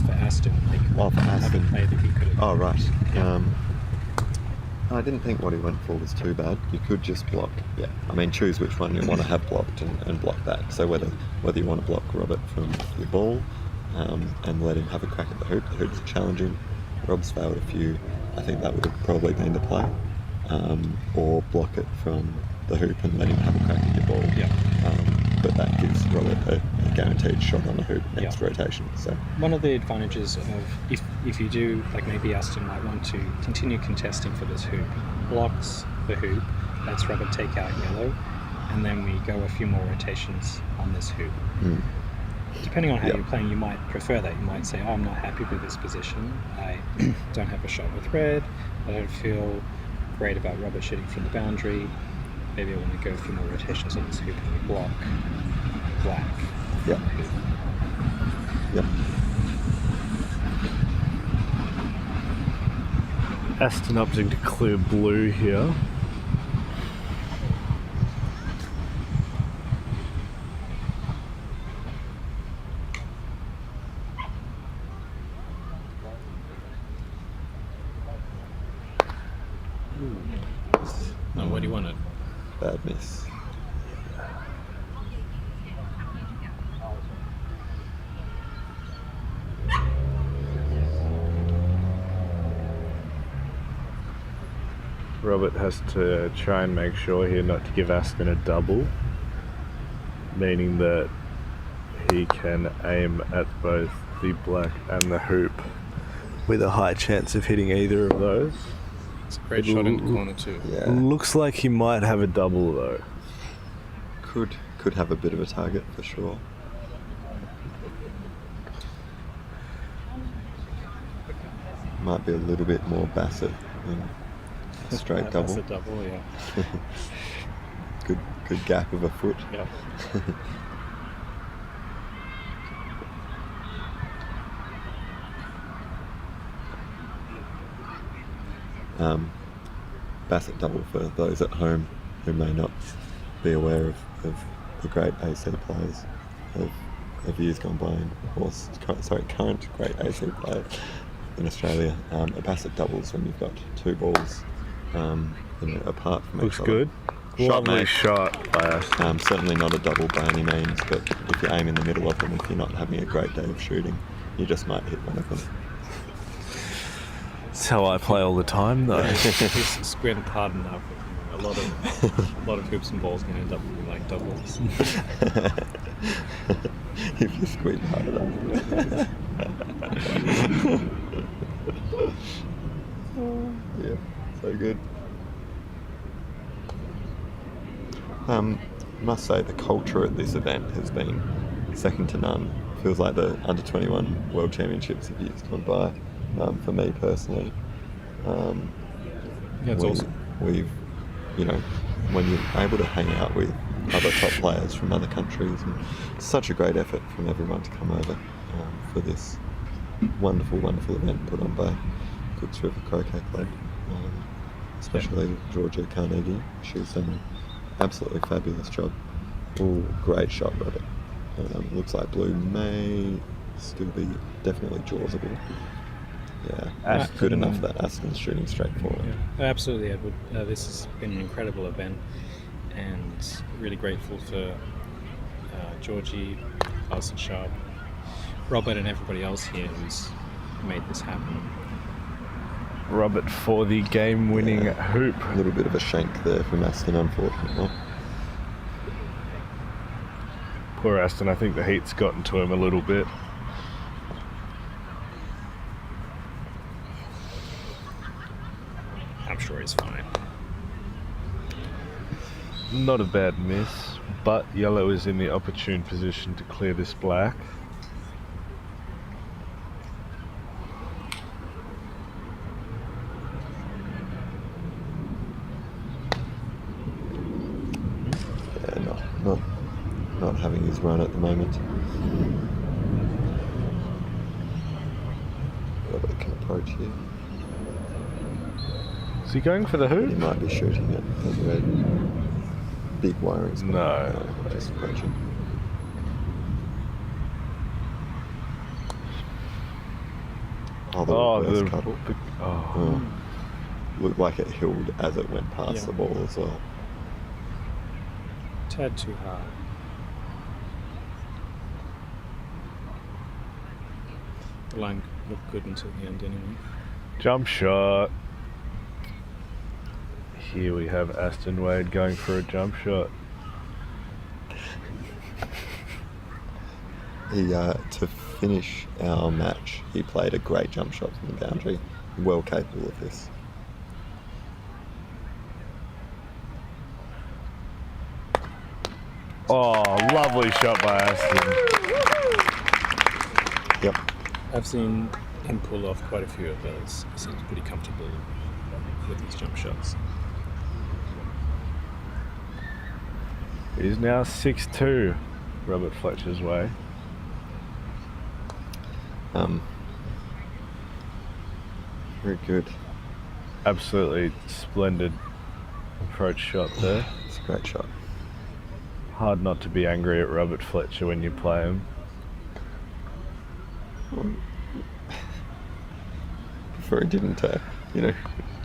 N: for Aston.
C: For Aston.
N: Play that he could have.
C: Oh, right. Yeah. I didn't think what he went for was too bad. You could just block. Yeah. I mean, choose which one you want to have blocked and block that. So whether you want to block Robert from your ball and let him have a crack at the hoop. The hoop's challenging. Rob's failed a few. I think that would have probably been the play. Or block it from the hoop and let him have a crack at your ball.
N: Yeah.
C: But that gives Robert a guaranteed shot on the hoop next rotation. So
N: one of the advantages of if you do, like maybe Aston might want to continue contesting for this hoop, blocks the hoop, lets Robert take out yellow, and then we go a few more rotations on this hoop. Depending on how you're playing, you might prefer that. You might say, I'm not happy with this position. I don't have a shot with red. I don't feel great about Robert shooting from the boundary. Maybe I want to go a few more rotations on this hoop and we block black.
C: Yeah.
M: Aston opting to clear blue here.
N: You won it.
C: Bad miss.
M: Robert has to try and make sure here not to give Aston a double, meaning that he can aim at both the black and the hoop with a high chance of hitting either of those.
N: It's a great shot in the corner too.
C: Yeah.
M: Looks like he might have a double though.
C: Could have a bit of a target for sure. Might be a little bit more Bassett than a straight double.
N: That's a double, yeah.
C: Good gap of a foot.
N: Yeah.
C: Bassett double for those at home who may not be aware of the great AC players of years gone by, current great AC player in Australia. A Bassett doubles when you've got two balls apart from
M: Looks
C: each other.
M: good. Lovely shot by us.
C: Certainly not a double by any means, but if you aim in the middle of them, if you're not having a great day of shooting, you just might hit one of them.
M: That's how I play all the time, though.
N: Just squint hard enough. A lot of hoops and balls can end up being like doubles.
C: If you squint hard enough. Yeah, so good. Must say the culture at this event has been second to none. Feels like the under 21 World Championships of years gone by. For me personally,
N: Yeah, it's awesome.
C: We've, when you're able to hang out with other top players from other countries, and it's such a great effort from everyone to come over for this wonderful, wonderful event put on by Cooks River Croquet Club, especially Georgia Carnegie. She's done an absolutely fabulous job. Ooh, great shot, Robert. Looks like blue may still be definitely jawsable. Yeah, good enough that Aston's shooting straight forward.
N: Yeah, absolutely, Edward. This has been an incredible event, and really grateful for Georgie, us and Sharpe, Robert, and everybody else here who's made this happen.
M: Robert for the game-winning hoop.
C: A little bit of a shank there from Aston, unfortunately.
M: Poor Aston, I think the heat's gotten to him a little bit.
N: I'm sure he's fine.
M: Not a bad miss, but yellow is in the opportune position to clear this black.
C: Yeah, not having his run at the moment. Robert can approach here.
M: Is he going for the hoop?
C: He might be shooting it at the red. Big wiring spot.
M: No.
C: Just approaching. Oh, the reverse cuddle. Looked like it hilled as it went past the ball as well.
N: Tad too hard. The line looked good until the end anyway.
M: Jump shot. Here we have Aston Wade going for a jump shot.
C: To finish our match, he played a great jump shot from the boundary. Well capable of this.
M: Oh, lovely shot by Aston.
C: Yep.
N: I've seen him pull off quite a few of those. He seems pretty comfortable with his jump shots.
M: It is now 6-2, Robert Fletcher's way.
C: Very good.
M: Absolutely splendid approach shot there.
C: It's a great shot.
M: Hard not to be angry at Robert Fletcher when you play him.
C: Prefer he didn't,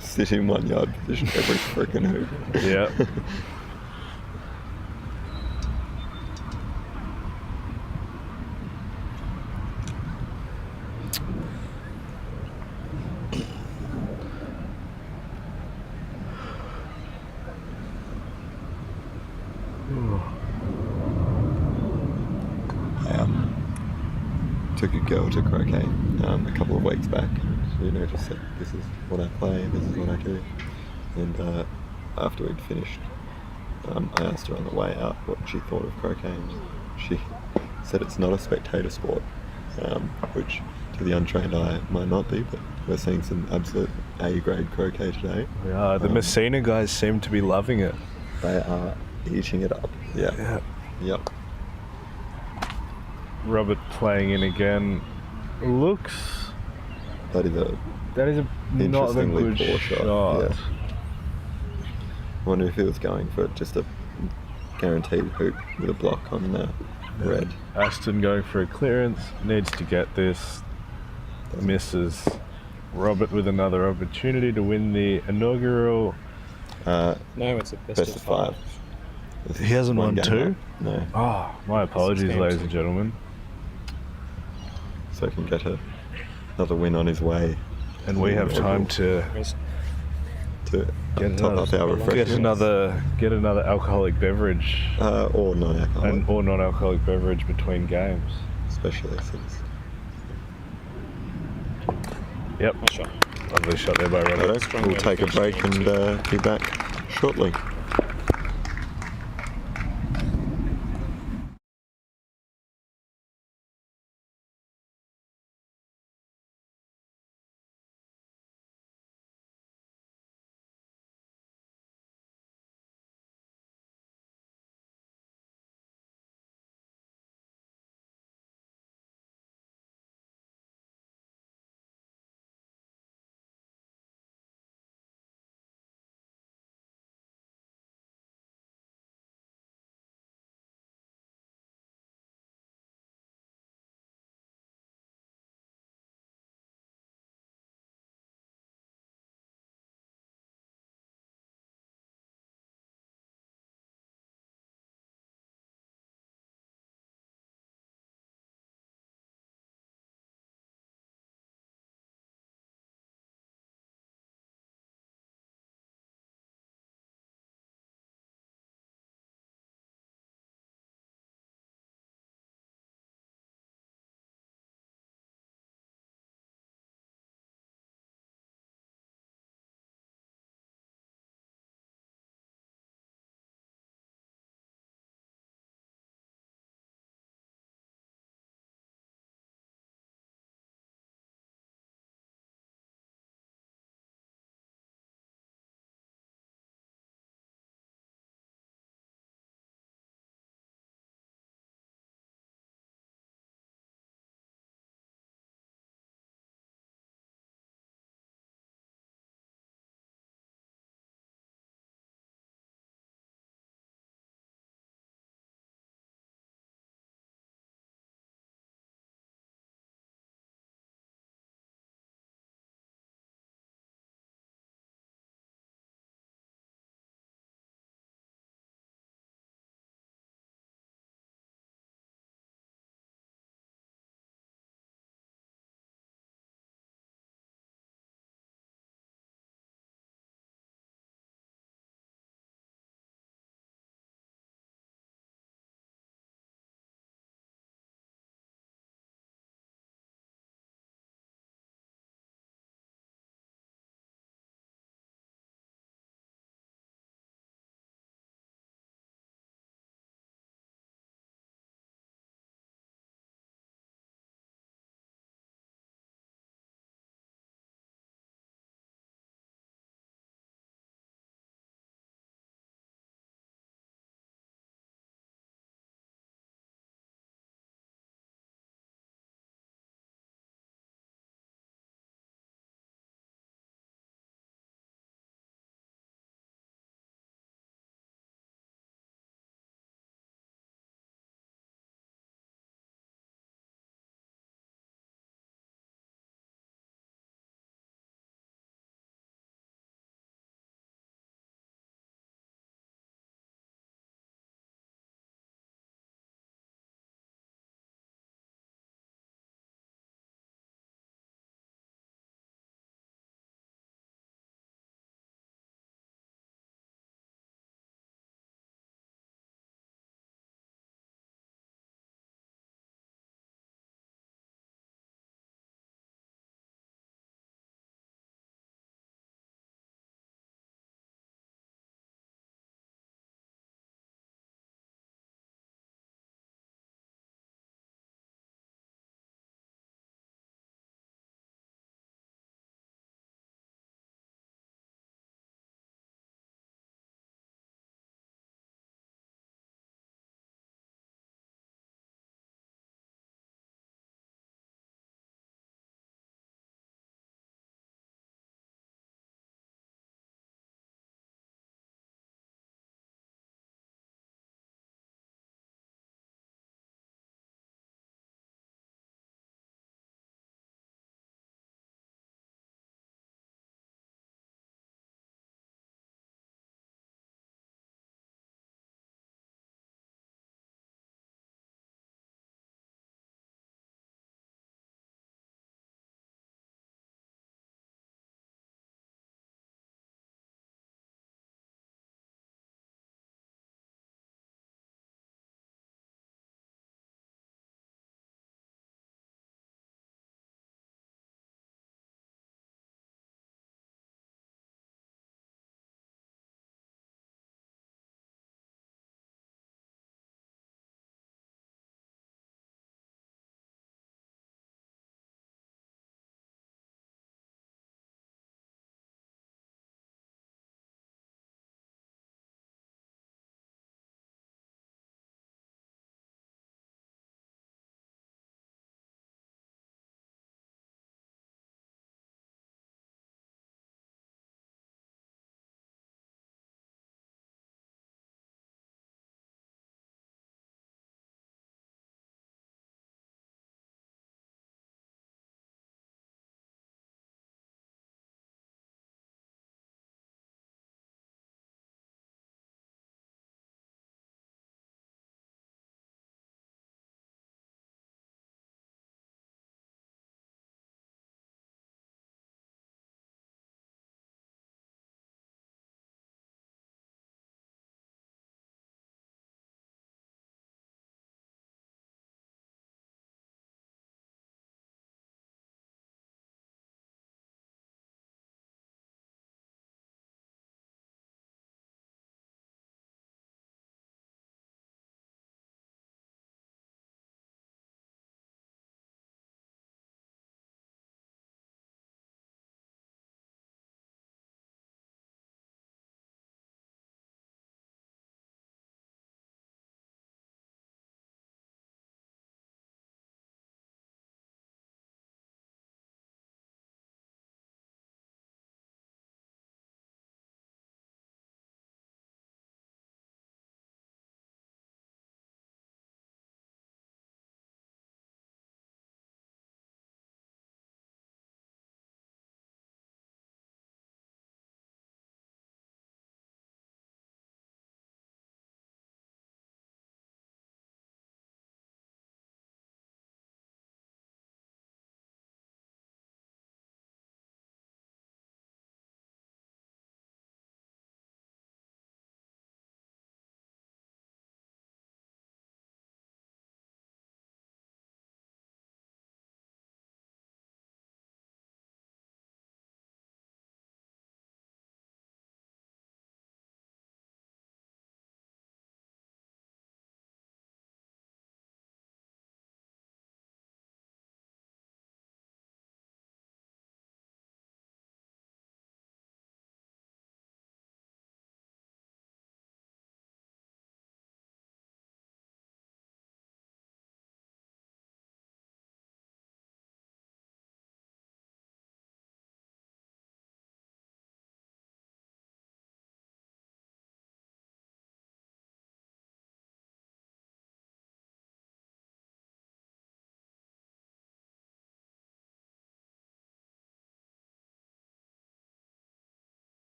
C: sit in 1 yard position every freaking hoop.
M: Yeah.
C: Took a girl to croquet a couple of weeks back. She just said, this is what I play, this is what I do. And after we'd finished, I asked her on the way out what she thought of croquet. And she said it's not a spectator sport, which to the untrained eye might not be, but we're seeing some absolute A-grade croquet today.
M: Yeah, the Messina guys seem to be loving it.
C: They are eating it up. Yeah. Yep.
M: Robert playing in again. Looks.
C: That is a
M: not a good
C: poor
M: shot.
C: Yeah. I wonder if he was going for just a guaranteed hoop with a block on red.
M: Aston going for a clearance, needs to get this. Misses. Robert with another opportunity to win the inaugural.
N: No, it's a best of 5.
M: He hasn't won 2?
C: No.
M: Oh, my apologies, ladies and gentlemen.
C: So he can get another win on his way.
M: And we have time to
C: get top up our refreshments.
M: Get another alcoholic beverage.
C: Or non-alcoholic.
M: Or non-alcoholic beverage between games.
C: Especially since.
M: Yep.
N: Nice shot.
M: Lovely shot there by Robert.
C: We'll take a break and be back shortly.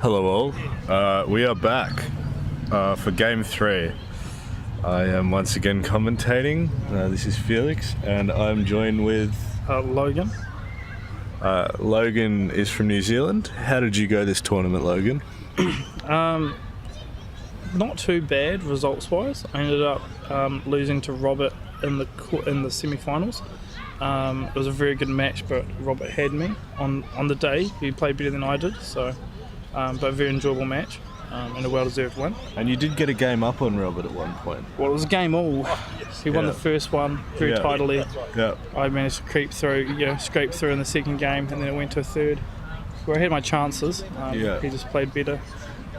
M: Hello all, we are back for game 3. I am once again commentating. This is Felix and I'm joined with
H: Logan.
M: Logan is from New Zealand. How did you go this tournament, Logan?
H: Not too bad results-wise. I ended up losing to Robert in the semi-finals. It was a very good match, but Robert had me on the day. He played better than I did, so but a very enjoyable match and a well-deserved win.
M: And you did get a game up on Robert at one point.
H: Well, it was a game all. He won the first one very tidily.
M: Yeah.
H: I managed to creep through, scrape through in the second game, and then it went to a third, where I had my chances. He just played better.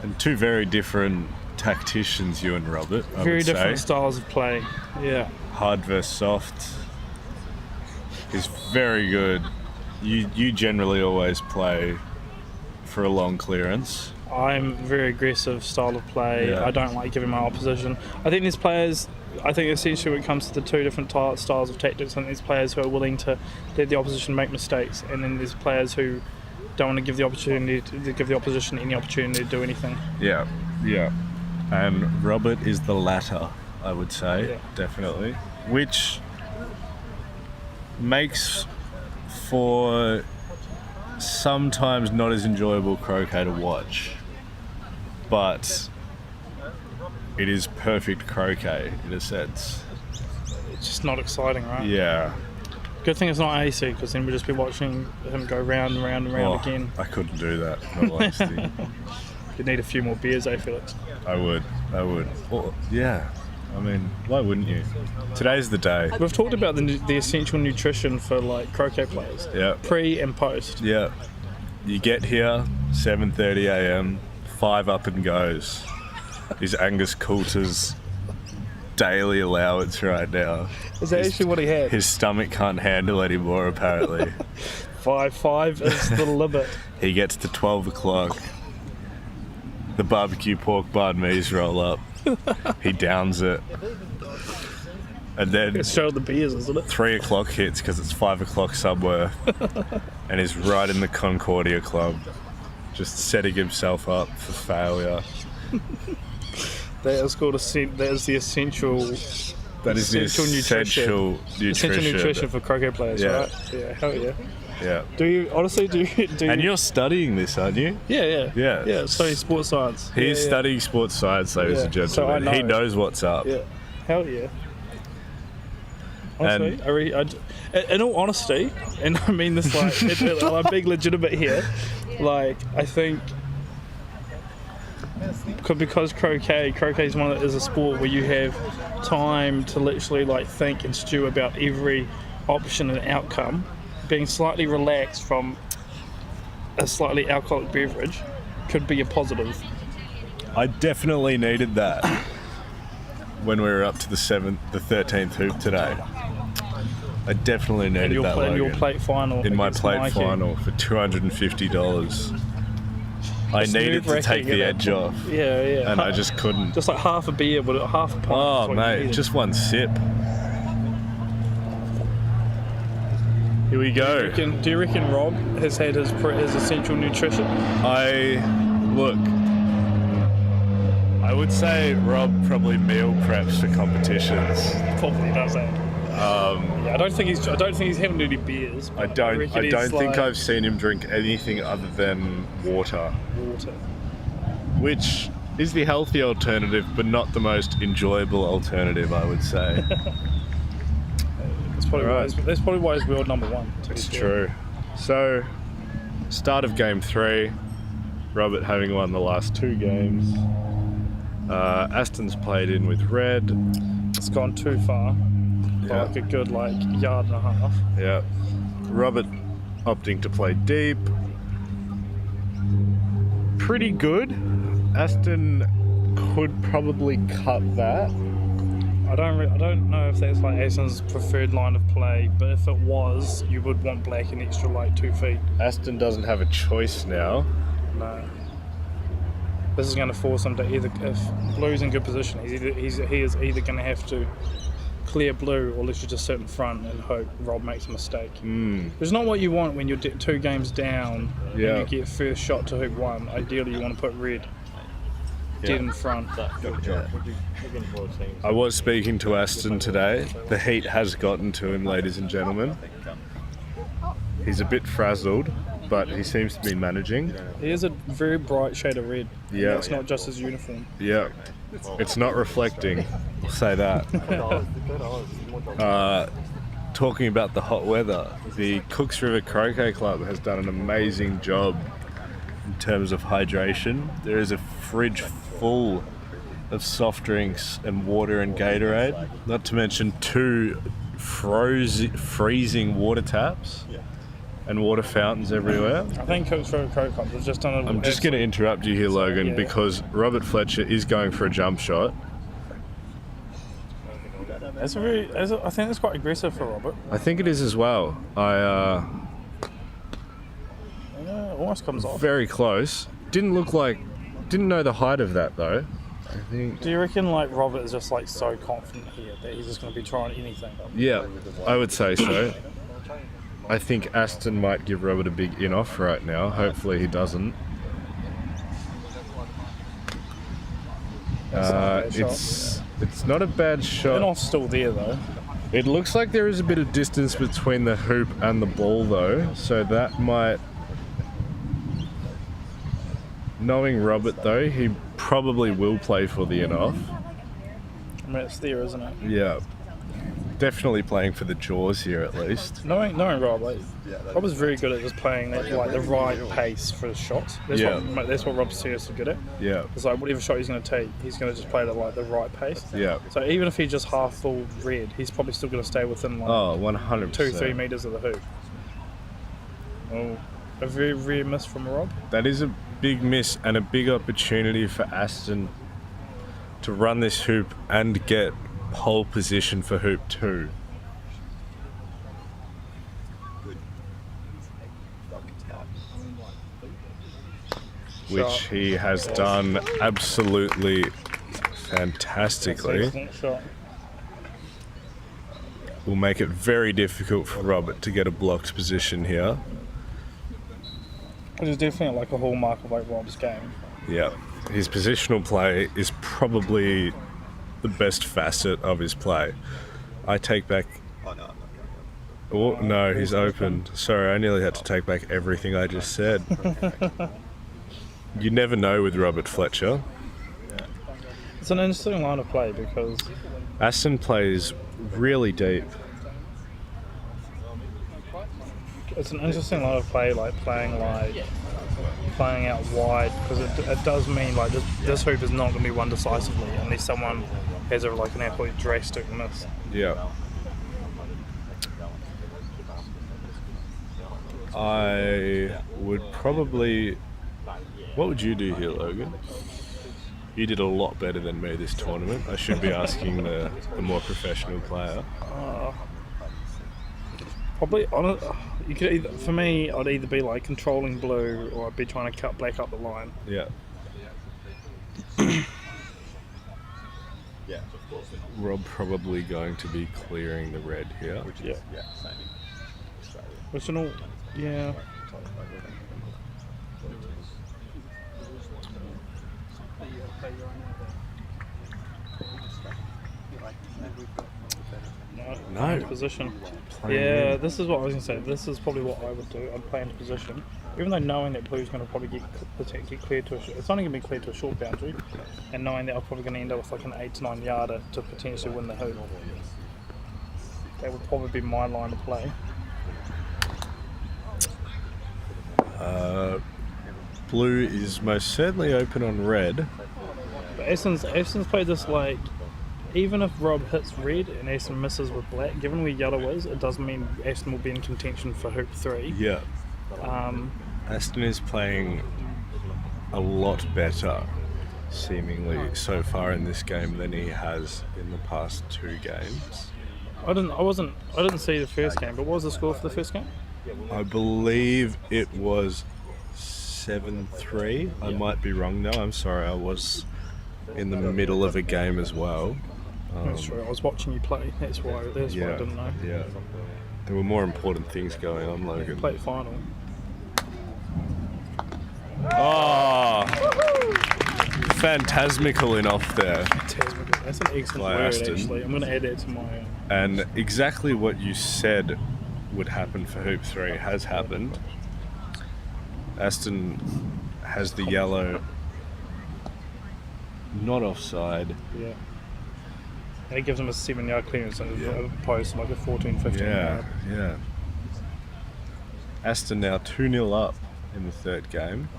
M: And two very different tacticians, you and Robert.
H: Very different styles of play. Yeah.
M: Hard versus soft is very good. You generally always play for a long clearance.
H: I'm very aggressive style of play.
M: Yeah.
H: I don't like giving my opposition. I think essentially when it comes to the two different styles of tactics, I think there's players who are willing to let the opposition make mistakes, and then there's players who don't want to give the opposition any opportunity to do anything.
M: Yeah. And Robert is the latter, I would say, definitely. Which makes for sometimes not as enjoyable croquet to watch, but it is perfect croquet in a sense.
H: It's just not exciting, right?
M: Yeah.
H: Good thing it's not AC, because then we'd just be watching him go round and round and round again.
M: I couldn't do that, in all honesty.
H: You'd need a few more beers, Felix?
M: I would. Well, yeah. I mean, why wouldn't you? Today's the day.
H: We've talked about the essential nutrition for croquet players.
M: Yeah.
H: Pre and post.
M: Yeah. You get here, 7:30 a.m., 5 up and goes. Is Angus Coulter's daily allowance right now.
H: Is that actually what he had?
M: His stomach can't handle anymore, apparently.
H: 5 is the limit.
M: He gets to 12 o'clock. The barbecue pork banh mi's roll up. He downs it. And then
H: it's show the beers, isn't it?
M: 3 o'clock hits because it's 5 o'clock somewhere. And he's right in the Concordia Club. Just setting himself up for failure.
H: That is called that is the essential.
M: That is the essential nutrition.
H: Essential nutrition for croquet players, right? Yeah, hell yeah.
M: Yeah.
H: Do you honestly do you?
M: And you're studying this, aren't you?
H: Yeah. Studying sports science.
M: He's studying sports science, ladies and gentlemen.
H: So
M: he knows what's up.
H: Yeah. Hell yeah. Honestly, in all honesty, and I mean this I'm being legitimate here. I think because croquet is a sport where you have time to literally think and stew about every option and outcome. Being slightly relaxed from a slightly alcoholic beverage could be a positive.
M: I definitely needed that when we were up to the 13th hoop today. I definitely needed that.
H: In your plate final.
M: In my plate final for $250. I needed to take the edge off.
H: Yeah.
M: And I just couldn't.
H: Just like half a beer, but half a pint.
M: Oh, mate, just one sip. Here we go.
H: Do you reckon Rob has had his essential nutrition?
M: I would say Rob probably meal preps for competitions.
H: Probably does that. I don't think he's having any beers.
M: I don't think I've seen him drink anything other than water. Which is the healthy alternative, but not the most enjoyable alternative, I would say.
H: That's probably why he's world number 1.
M: It's true. So, start of game 3, Robert having won the last 2 games. Aston's played in with red.
H: It's gone too far.
M: Yeah.
H: A good yard and a half.
M: Yeah. Robert opting to play deep. Pretty good. Aston could probably cut that.
H: I don't know if that's Aston's preferred line of play, but if it was, you would want black an extra 2 feet.
M: Aston doesn't have a choice now.
H: No.
O: this is going to force him to either, if Blue's in good position, he is either going to have to clear Blue or literally just sit in front and hope Rob makes a mistake. It's not what you want when you're 2 games down and you get first shot to hoop 1. Ideally, you want to put red dead in front.
M: I was speaking to Aston today. The heat has gotten to him, ladies and gentlemen. He's a bit frazzled, but he seems to be managing.
O: He has a very bright shade of red.
M: Yeah.
O: It's not just his uniform.
M: Yeah. It's not reflecting. I'll say that. Talking about the hot weather, the Cooks River Croquet Club has done an amazing job in terms of hydration. There is a fridge full of soft drinks and water and Gatorade, not to mention 2 freezing water taps and water fountains everywhere.
O: I think Cooks River Croquet Club has just done
M: I'm just going to interrupt you here, Logan, because Robert Fletcher is going for a jump shot.
O: I think that's quite aggressive for Robert.
M: I think it is as well.
O: Almost comes off.
M: Very close. Didn't know the height of that though. I think.
O: Do you reckon like Robert is just like so confident here that he's just going to be trying anything?
M: Yeah, I would say so. I think Aston might give Robert a big in-off right now. Hopefully he doesn't. It's not a bad shot.
O: In-off's still there though.
M: It looks like there is a bit of distance between the hoop and the ball though, so that might... Knowing Robert though, he probably will play for the in-off.
O: I mean, it's there, isn't it?
M: Yeah. Definitely playing for the jaws here at least.
O: Knowing Rob, Rob is very good at just playing that, like the right pace for his shots. That's what Rob's seriously good at.
M: Yeah.
O: It's like whatever shot he's going to take, he's going to just play it at like the right pace.
M: Yeah.
O: So even if he just half full red, he's probably still going to stay within like
M: 100%.
O: 2-3 meters of the hoop. Oh, a very rare miss from Rob.
M: That is a big miss and a big opportunity for Aston to run this hoop and get pole position for hoop 2. Which he has done absolutely fantastically.
O: Excellent shot.
M: Will make it very difficult for Robert to get a blocked position here.
O: Which is definitely like a hallmark of like Rob's game.
M: Yeah, his positional play is probably the best facet of his play. I take back... Oh, no, he's opened. Sorry, I nearly had to take back everything I just said. You never know with Robert Fletcher.
O: It's an interesting line of play because...
M: Aston plays really deep.
O: It's an interesting line of play, like playing out wide, because it does mean like this hoop is not going to be won decisively unless someone has an absolute drastic miss.
M: Yeah. I would probably... What would you do here, Logan? You did a lot better than me this tournament. I should be asking the more professional player.
O: Probably, you could either, for me, I'd either be like controlling blue or I'd be trying to cut black up the line.
M: Yeah. Rob probably going to be clearing the red here.
O: Yeah. Which in all, yeah.
M: No.
O: Position. Yeah, this is what I was going to say. This is probably what I would do. I'd play into position. Even though knowing that blue's going to probably get cleared to it's only going to be cleared to a short boundary, and knowing that I'm probably going to end up with like an 8 to 9 yarder to potentially win the hoop. That would probably be my line of play.
M: Blue is most certainly open on red.
O: But Aston's played this like, even if Rob hits red and Aston misses with black, given where yellow is, it does mean Aston will be in contention for hoop 3.
M: Yeah. Aston is playing a lot better, seemingly, so far in this game than he has in the past 2 games.
O: I didn't see the first game, but what was the score for the first game?
M: I believe it was 7-3. I might be wrong now. I'm sorry. I was in the middle of a game as well.
O: That's true. I was watching you play. That's why I didn't know.
M: Yeah. There were more important things going on, Logan.
O: Play final.
M: Oh! Phantasmical in off there.
O: Phantasmical. That's an excellent word, actually. I'm going to add that to my...
M: And exactly what you said would happen for Hoop 3 has happened. Aston has the yellow, not offside.
O: Yeah. And it gives him a 7-yard clearance as opposed to like a 14, 15 yard.
M: Yeah. Aston now 2-0 up in the third game.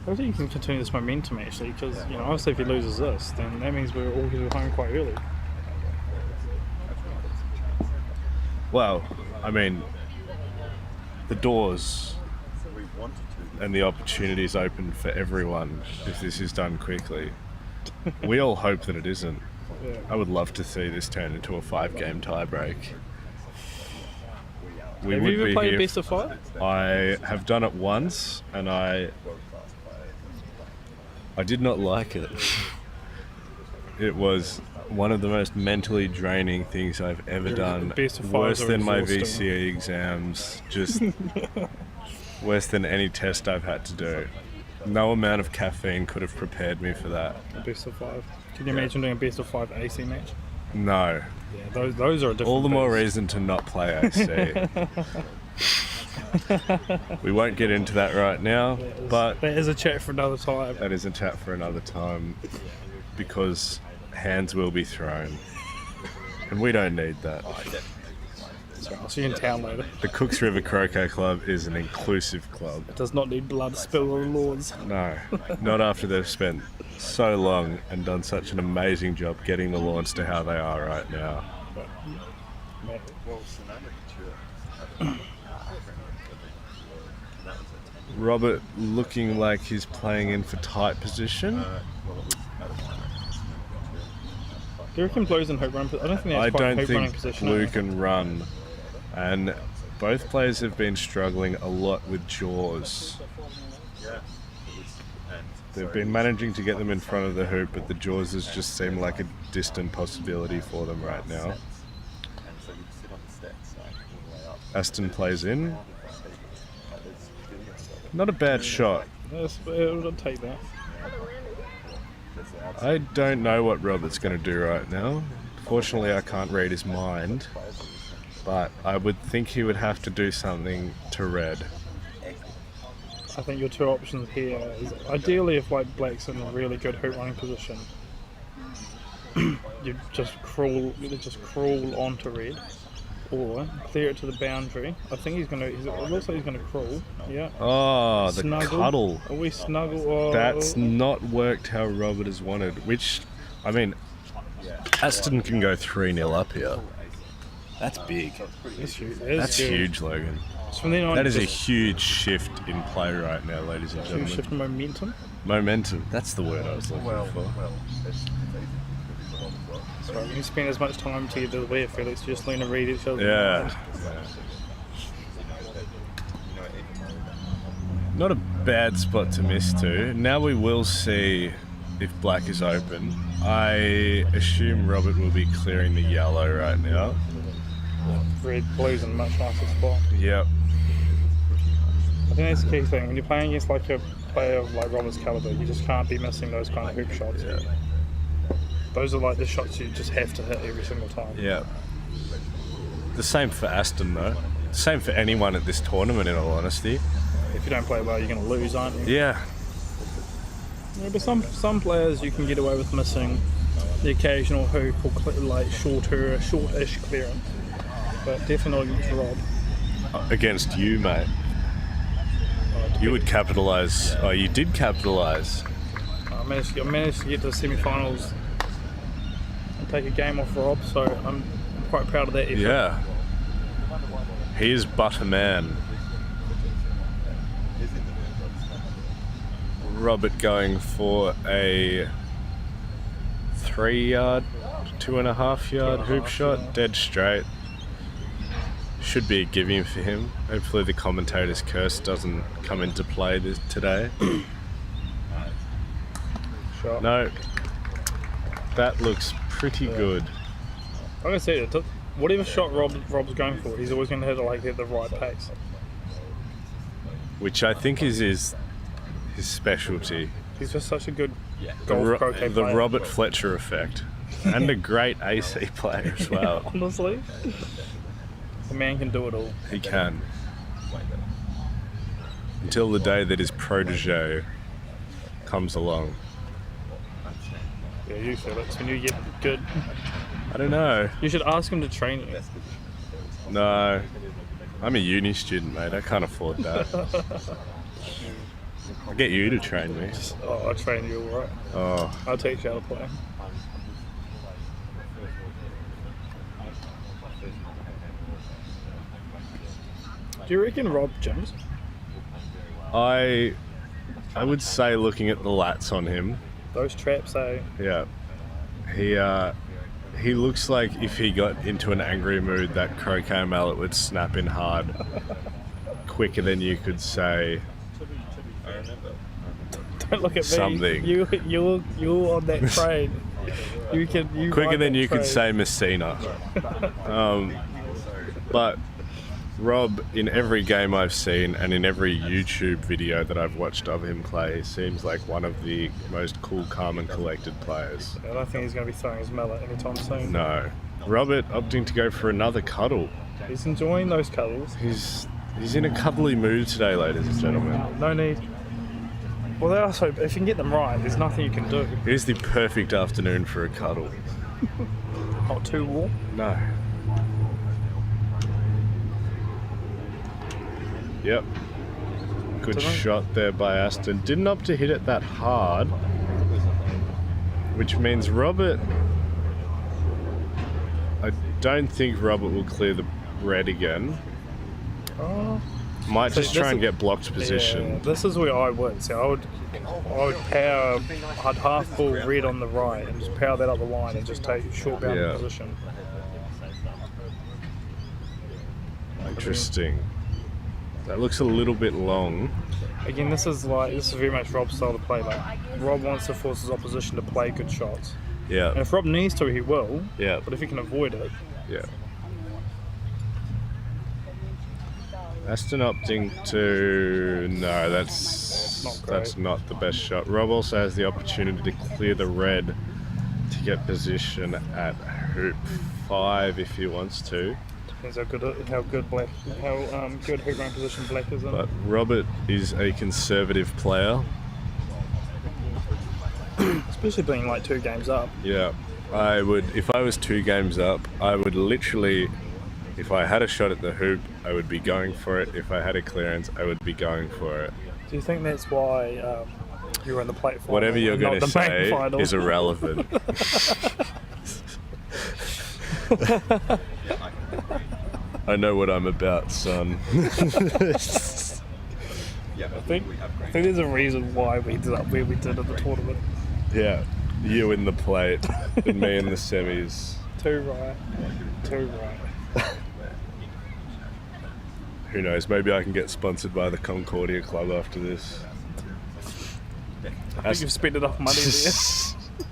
O: I think you can continue this momentum actually, because obviously if he loses this, then that means we're all going home quite early.
M: Well, I mean, the doors and the opportunities open for everyone if this is done quickly. We all hope that it isn't.
O: Yeah.
M: I would love to see this turn into a 5-game tiebreak.
O: Have you ever played a best of 5?
M: I have done it once, and I did not like it. It was one of the most mentally draining things I've ever done. Worse than my VCE exams. Just worse than any test I've had to do. No amount of caffeine could have prepared me for that.
O: Best of 5. Can you imagine doing a best of 5 AC match?
M: No.
O: Yeah, those are a different
M: All the more
O: beast.
M: reason to not play AC. We won't get into that right now, but
O: that is a chat for another time.
M: That is a chat for another time, because hands will be thrown, and we don't need that.
O: Sorry, I'll see you in town later.
M: The Cooks River Croquet Club is an inclusive club.
O: It does not need blood spilled on the lawns.
M: No, not after they've spent so long and done such an amazing job getting the lawns to how they are right now. Robert looking like he's playing in for tight position.
O: Do you reckon Blue's in hoop run? I don't think that's quite hoop running position.
M: Blue can run, and both players have been struggling a lot with jaws. They've been managing to get them in front of the hoop, but the jaws has just seemed like a distant possibility for them right now. Aston plays in. Not a bad shot.
O: I'll take that.
M: I don't know what Robert's going to do right now. Fortunately, I can't read his mind, but I would think he would have to do something to red.
O: I think your two options here is ideally if like Black's in a really good hoop running position, you just crawl onto red, or clear it to the boundary. I think it looks like he's gonna crawl. Yeah.
M: Oh, the
O: Snuggle.
M: cuddle.
O: Are we snuggle? Oh.
M: That's not worked how Robert has wanted. Which, I mean, Aston can go 3-0 up here. That's big. That's huge, Logan.
O: So then on
M: that is a huge shift in play right now, ladies and gentlemen.
O: Huge shift in momentum?
M: Momentum. That's the word I was looking for.
O: So when you spend as much time together as we have, Felix, you just learn to read each other.
M: Yeah. Not a bad spot to miss to. Now we will see if Black is open. I assume Robert will be clearing the yellow right now.
O: Blue's in a much nicer spot.
M: Yep.
O: I think that's the key thing. When you're playing against like a player of like Robert's caliber, you just can't be missing those kind of hoop shots.
M: Yeah.
O: Those are like the shots you just have to hit every single time.
M: Yeah. The same for Aston though. Same for anyone at this tournament, in all honesty.
O: If you don't play well, you're going to lose, aren't you?
M: Yeah.
O: Yeah, but some players you can get away with missing the occasional hoop or like short-ish clearance, but definitely not against Rob.
M: Against you, mate. You would capitalise. Oh, you did capitalise.
O: I managed to get to the semi-finals and take a game off Rob, so I'm quite proud of that effort.
M: Yeah. He is but a man. Robert going for a 3-yard, 2.5-yard hoop shot, dead straight. should be a given for him. Hopefully the commentator's curse doesn't come into play today.
O: Sure.
M: No, that looks pretty good.
O: I'm gonna say it. Whatever shot Rob's going for, he's always gonna hit the right pace.
M: Which I think is his specialty.
O: He's just such a good golf croquet
M: the
O: player.
M: Robert Fletcher effect. And a great AC player as well.
O: Honestly, the man can do it all.
M: He can. Until the day that his protege comes along.
O: Yeah, you Felix, when you get good.
M: I don't know.
O: You should ask him to train you.
M: No. I'm a uni student, mate. I can't afford that. I'll get you to train me.
O: Oh, I'll train you alright.
M: Oh.
O: I'll teach you how to play. Do you reckon Rob gyms?
M: I would say, looking at the lats on him,
O: Those traps, eh?
M: yeah, he looks like if he got into an angry mood, that croquet mallet would snap in hard, quicker than you could say.
O: Don't look at me.
M: Something.
O: You're on that train. You
M: Quicker than
O: that
M: you could
O: train.
M: say Messina. But Rob, in every game I've seen and in every YouTube video that I've watched of him play, seems like one of the most cool, calm and collected players.
O: I don't think he's going to be throwing his mallet anytime soon.
M: No. Robert opting to go for another cuddle.
O: He's enjoying those cuddles.
M: He's in a cuddly mood today, ladies and gentlemen.
O: No need. Well, they also, if you can get them right, there's nothing you can do.
M: It is the perfect afternoon for a cuddle.
O: Not too warm?
M: No. Yep. Good shot there by Aston. Didn't opt to hit it that hard, which means Robert... I don't think Robert will clear the red again. Might just try and get blocked position.
O: Yeah, this is where I would. So I would power, I'd half ball red on the right and just power that up the line and just take short boundary position.
M: Interesting. That looks a little bit long.
O: Again, this is very much Rob's style to play. Like, Rob wants to force his opposition to play good shots.
M: Yeah.
O: And if Rob needs to, he will.
M: Yeah.
O: But if he can avoid it.
M: Yeah. Aston opting to... No, that's not the best shot. Rob also has the opportunity to clear the red to get position at hoop 5 if he wants to.
O: Depends how good hoop run position black is in.
M: But Robert is a conservative player.
O: Especially being like 2 games up.
M: Yeah. I would, if I was 2 games up, I would literally... If I had a shot at the hoop, I would be going for it. If I had a clearance, I would be going for it.
O: Do you think that's why you were in the plate final?
M: Whatever you're going to say is irrelevant. I know what I'm about, son.
O: I think there's a reason why we ended up where we did at the tournament.
M: Yeah, you in the plate and me in the semis.
O: Too right.
M: Who knows, maybe I can get sponsored by the Concordia Club after this.
O: I think you've spent enough money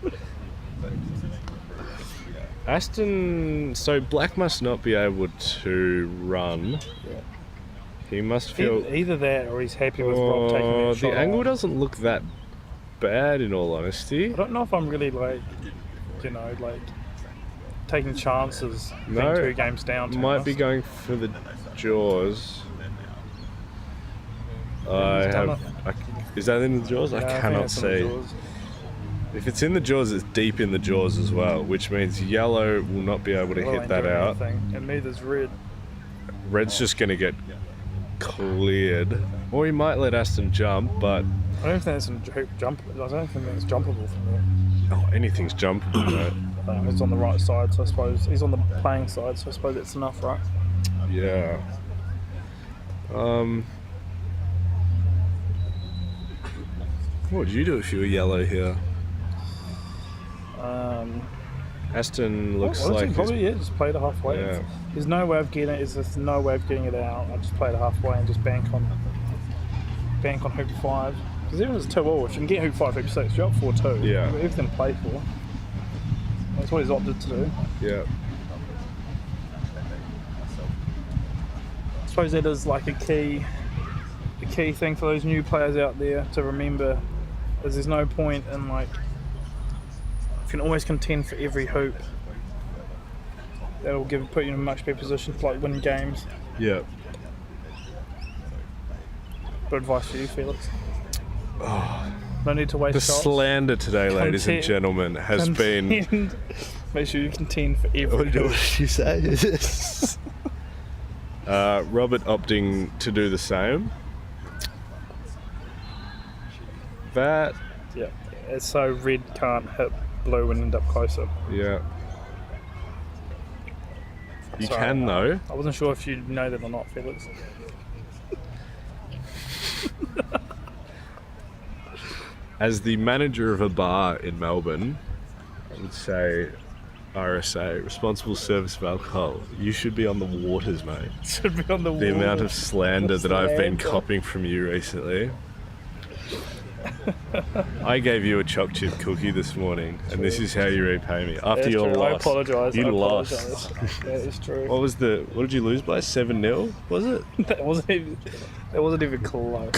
O: there.
M: Aston, so Black must not be able to run.
O: Yeah.
M: He must feel...
O: Either that or he's happy with Rob taking that shot.
M: The angle doesn't look that bad, in all honesty.
O: I don't know if I'm really taking chances being 2 games down.
M: Might be going for the jaws. Is that in the jaws?
O: Yeah,
M: I cannot see. If it's in the jaws, it's deep in the jaws as well, which means yellow will not be able to hit that out.
O: And neither's red.
M: Red's just going to get cleared. Or he might let Aston jump, but...
O: I don't think that's jumpable from there.
M: Oh, anything's jumpable, mate.
O: It's on the right side, so I suppose he's on the playing side, so I suppose that's enough, right?
M: Yeah. What would you do if you were yellow here? Aston looks
O: Honestly,
M: like
O: probably just played it halfway.
M: Yeah.
O: There's no way of getting it. There's no way of getting it out. I just played it halfway and just bank on hoop 5. Because even if it's 2-all, if you can get hoop 5, hoop 6, you're up 4-2.
M: Yeah.
O: You've got everything to play for. That's what he's opted to do.
M: Yeah.
O: I suppose that is like a key thing for those new players out there to remember. Is there's no point in like, you can always contend for every hoop. That'll put you in a much better position to like win games.
M: Yeah.
O: Good advice for you, Felix. No need to waste
M: The
O: shots.
M: slander today, ladies and gentlemen, has been.
O: Make sure you contend for every
M: What
O: hoop.
M: did you say? Robert opting to do the same. That.
O: Yeah. It's so red can't hit blue and end up closer.
M: Yeah. You
O: Sorry,
M: can though.
O: I wasn't sure if you know that or not, Felix.
M: As the manager of a bar in Melbourne, I would say RSA, responsible service of alcohol, you should be on the waters, mate.
O: Should be on the
M: The amount of slander that I've been
O: Slander.
M: copying from you recently. I gave you a choc chip cookie this morning, and this is how you repay me. After
O: That's
M: your
O: true. I
M: loss.
O: apologise.
M: You
O: I
M: lost.
O: apologise. That is true.
M: What did you lose by? 7-0, was it?
O: That wasn't even close.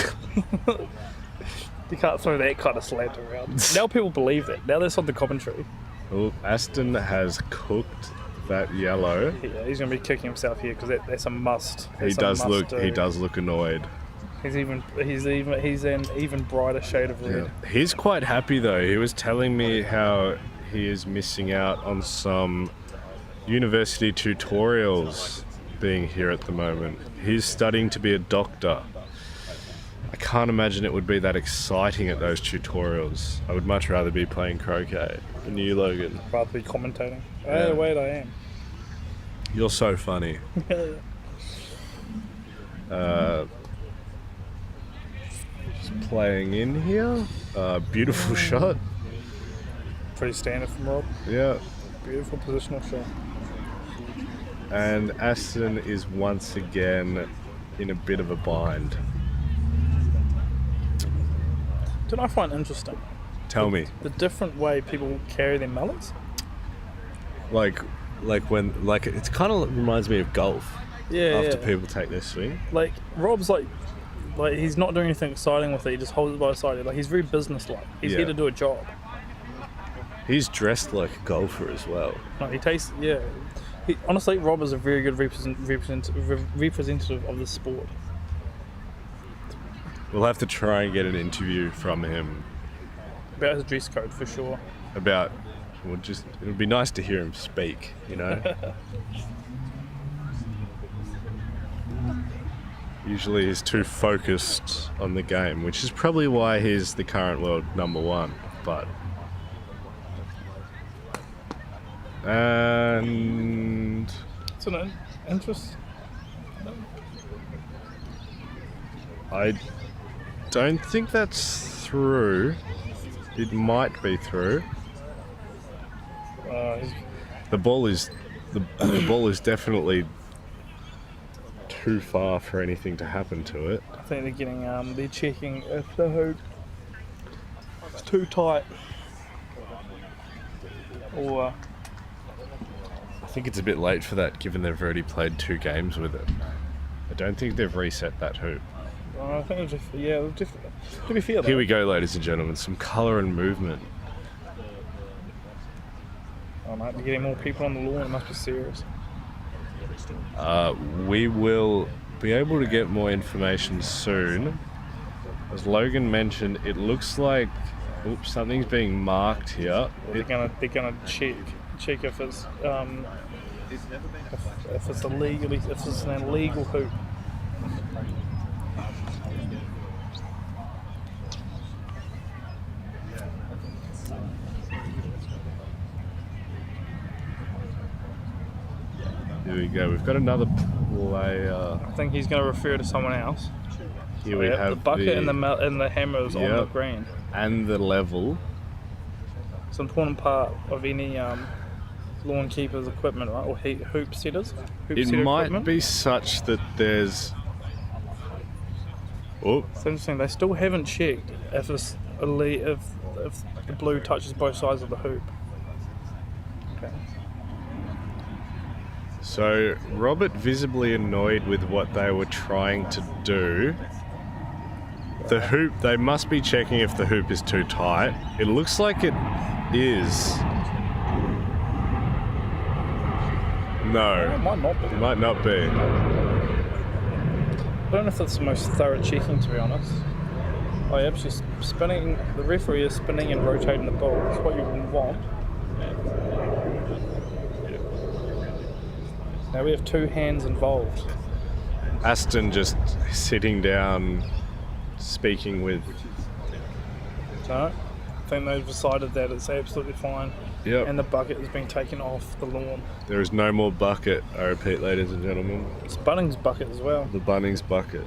O: You can't throw that kind of slander around. Now people believe that. Now that's on the commentary.
M: Well, Aston has cooked that yellow.
O: Yeah, he's going to be kicking himself here because that's a must.
M: He
O: That's a must do.
M: does look annoyed.
O: He's an even brighter shade of red.
M: Yeah. He's quite happy though. He was telling me how he is missing out on some university tutorials being here at the moment. He's studying to be a doctor. I can't imagine it would be that exciting at those tutorials. I would much rather be playing croquet than you, Logan.
O: Rather be commentating.
M: Yeah.
O: Oh, wait, I am.
M: You're so funny. Just playing in here. Beautiful shot.
O: Pretty standard from Rob.
M: Yeah.
O: Beautiful positional shot.
M: And Aston is once again in a bit of a bind.
O: Did I find interesting?
M: Tell me.
O: The different way people carry their mullets.
M: Like it kind of reminds me of golf.
O: Yeah.
M: After
O: yeah.
M: people take their swing.
O: Like Rob's like he's not doing anything exciting with it. He just holds it by the side. Like he's very businesslike. He's
M: Yeah.
O: here to do a job.
M: He's dressed like a golfer as well.
O: No, he tastes. Yeah. Honestly, Rob is a very good representative of the sport.
M: We'll have to try and get an interview from him
O: About his dress code for sure.
M: about. It would be nice to hear him speak, you know. Usually he's too focused on the game, which is probably why he's the current world #1. But and
O: It's an interest.
M: I don't think that's through. It might be through. The ball is definitely too far for anything to happen to it.
O: I think they're getting they're checking if the hoop is too tight or
M: I think it's a bit late for that, given they've already played 2 games with it. I don't think they've reset that hoop.
O: I think it's just to be fair though.
M: Here we go, ladies and gentlemen. Some colour and movement.
O: Oh mate, they're getting more people on the lawn. It must be serious.
M: We will be able to get more information soon. As Logan mentioned, it looks like something's being marked here.
O: They're gonna check if it's if it's an illegal hoop.
M: Here we go. We've got another player.
O: I think he's going to refer to someone else.
M: Here we have
O: the bucket and the hammers on the green.
M: And the level.
O: It's an important part of any lawn keepers equipment, right? Or hoop setters?
M: It might be such that there's... Oh.
O: It's interesting, they still haven't checked if the blue touches both sides of the hoop. Okay.
M: So, Robert visibly annoyed with what they were trying to do. The hoop, they must be checking if the hoop is too tight. It looks like it is. No.
O: It might not be.
M: It might not be.
O: I don't know if that's the most thorough checking, to be honest. Oh, yeah, actually spinning, the referee is spinning and rotating the ball. That's what you want. Now we have two hands involved.
M: Aston just sitting down, speaking with...
O: No, I think they've decided that it's absolutely fine.
M: Yep.
O: And the bucket has been taken off the lawn.
M: There is no more bucket, I repeat, ladies and gentlemen.
O: It's Bunnings' bucket as well.
M: The Bunnings bucket.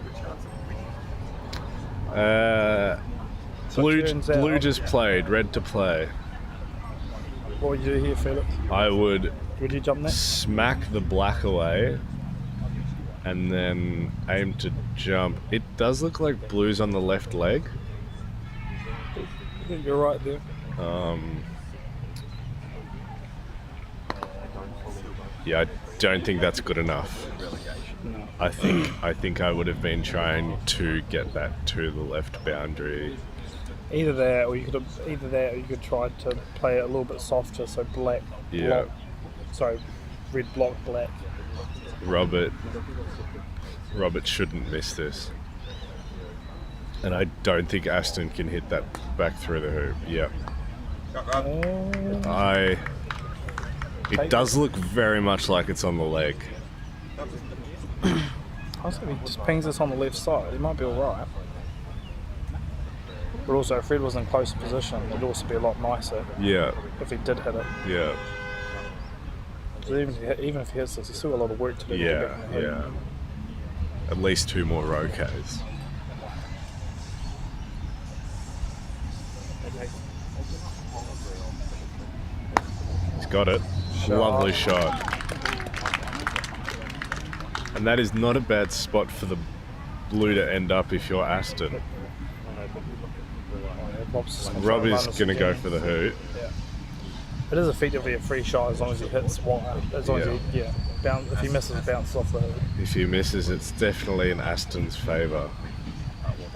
O: So
M: Blue just played, red to play.
O: What would you do here, Felix?
M: I would
O: you jump there?
M: Smack the black away and then aim to jump. It does look like blue's on the left leg.
O: I think you're right there.
M: Yeah, I don't think that's good enough.
O: No.
M: I think I would have been trying to get that to the left boundary.
O: Either that, or you could try to play it a little bit softer, so black.
M: Yeah.
O: Block, sorry, red block black.
M: Robert shouldn't miss this, and I don't think Aston can hit that back through the hoop. Yeah. It does look very much like it's on the leg.
O: I was thinking he just pings this on the left side. He might be alright. But also, if Fred was in closer position, it'd also be a lot nicer.
M: Yeah.
O: If he did hit it.
M: Yeah.
O: So even if he hits this, he's still got a lot of work to do.
M: Yeah. At least 2 more roquets. He's got it. Lovely shot. And that is not a bad spot for the blue to end up if you're Aston. Robbie's going to go for the hoot.
O: Yeah. It is effectively a free shot as long as he hits wide. As long as he, if he misses, it bounces off the hoop.
M: If he misses, it's definitely in Aston's favour,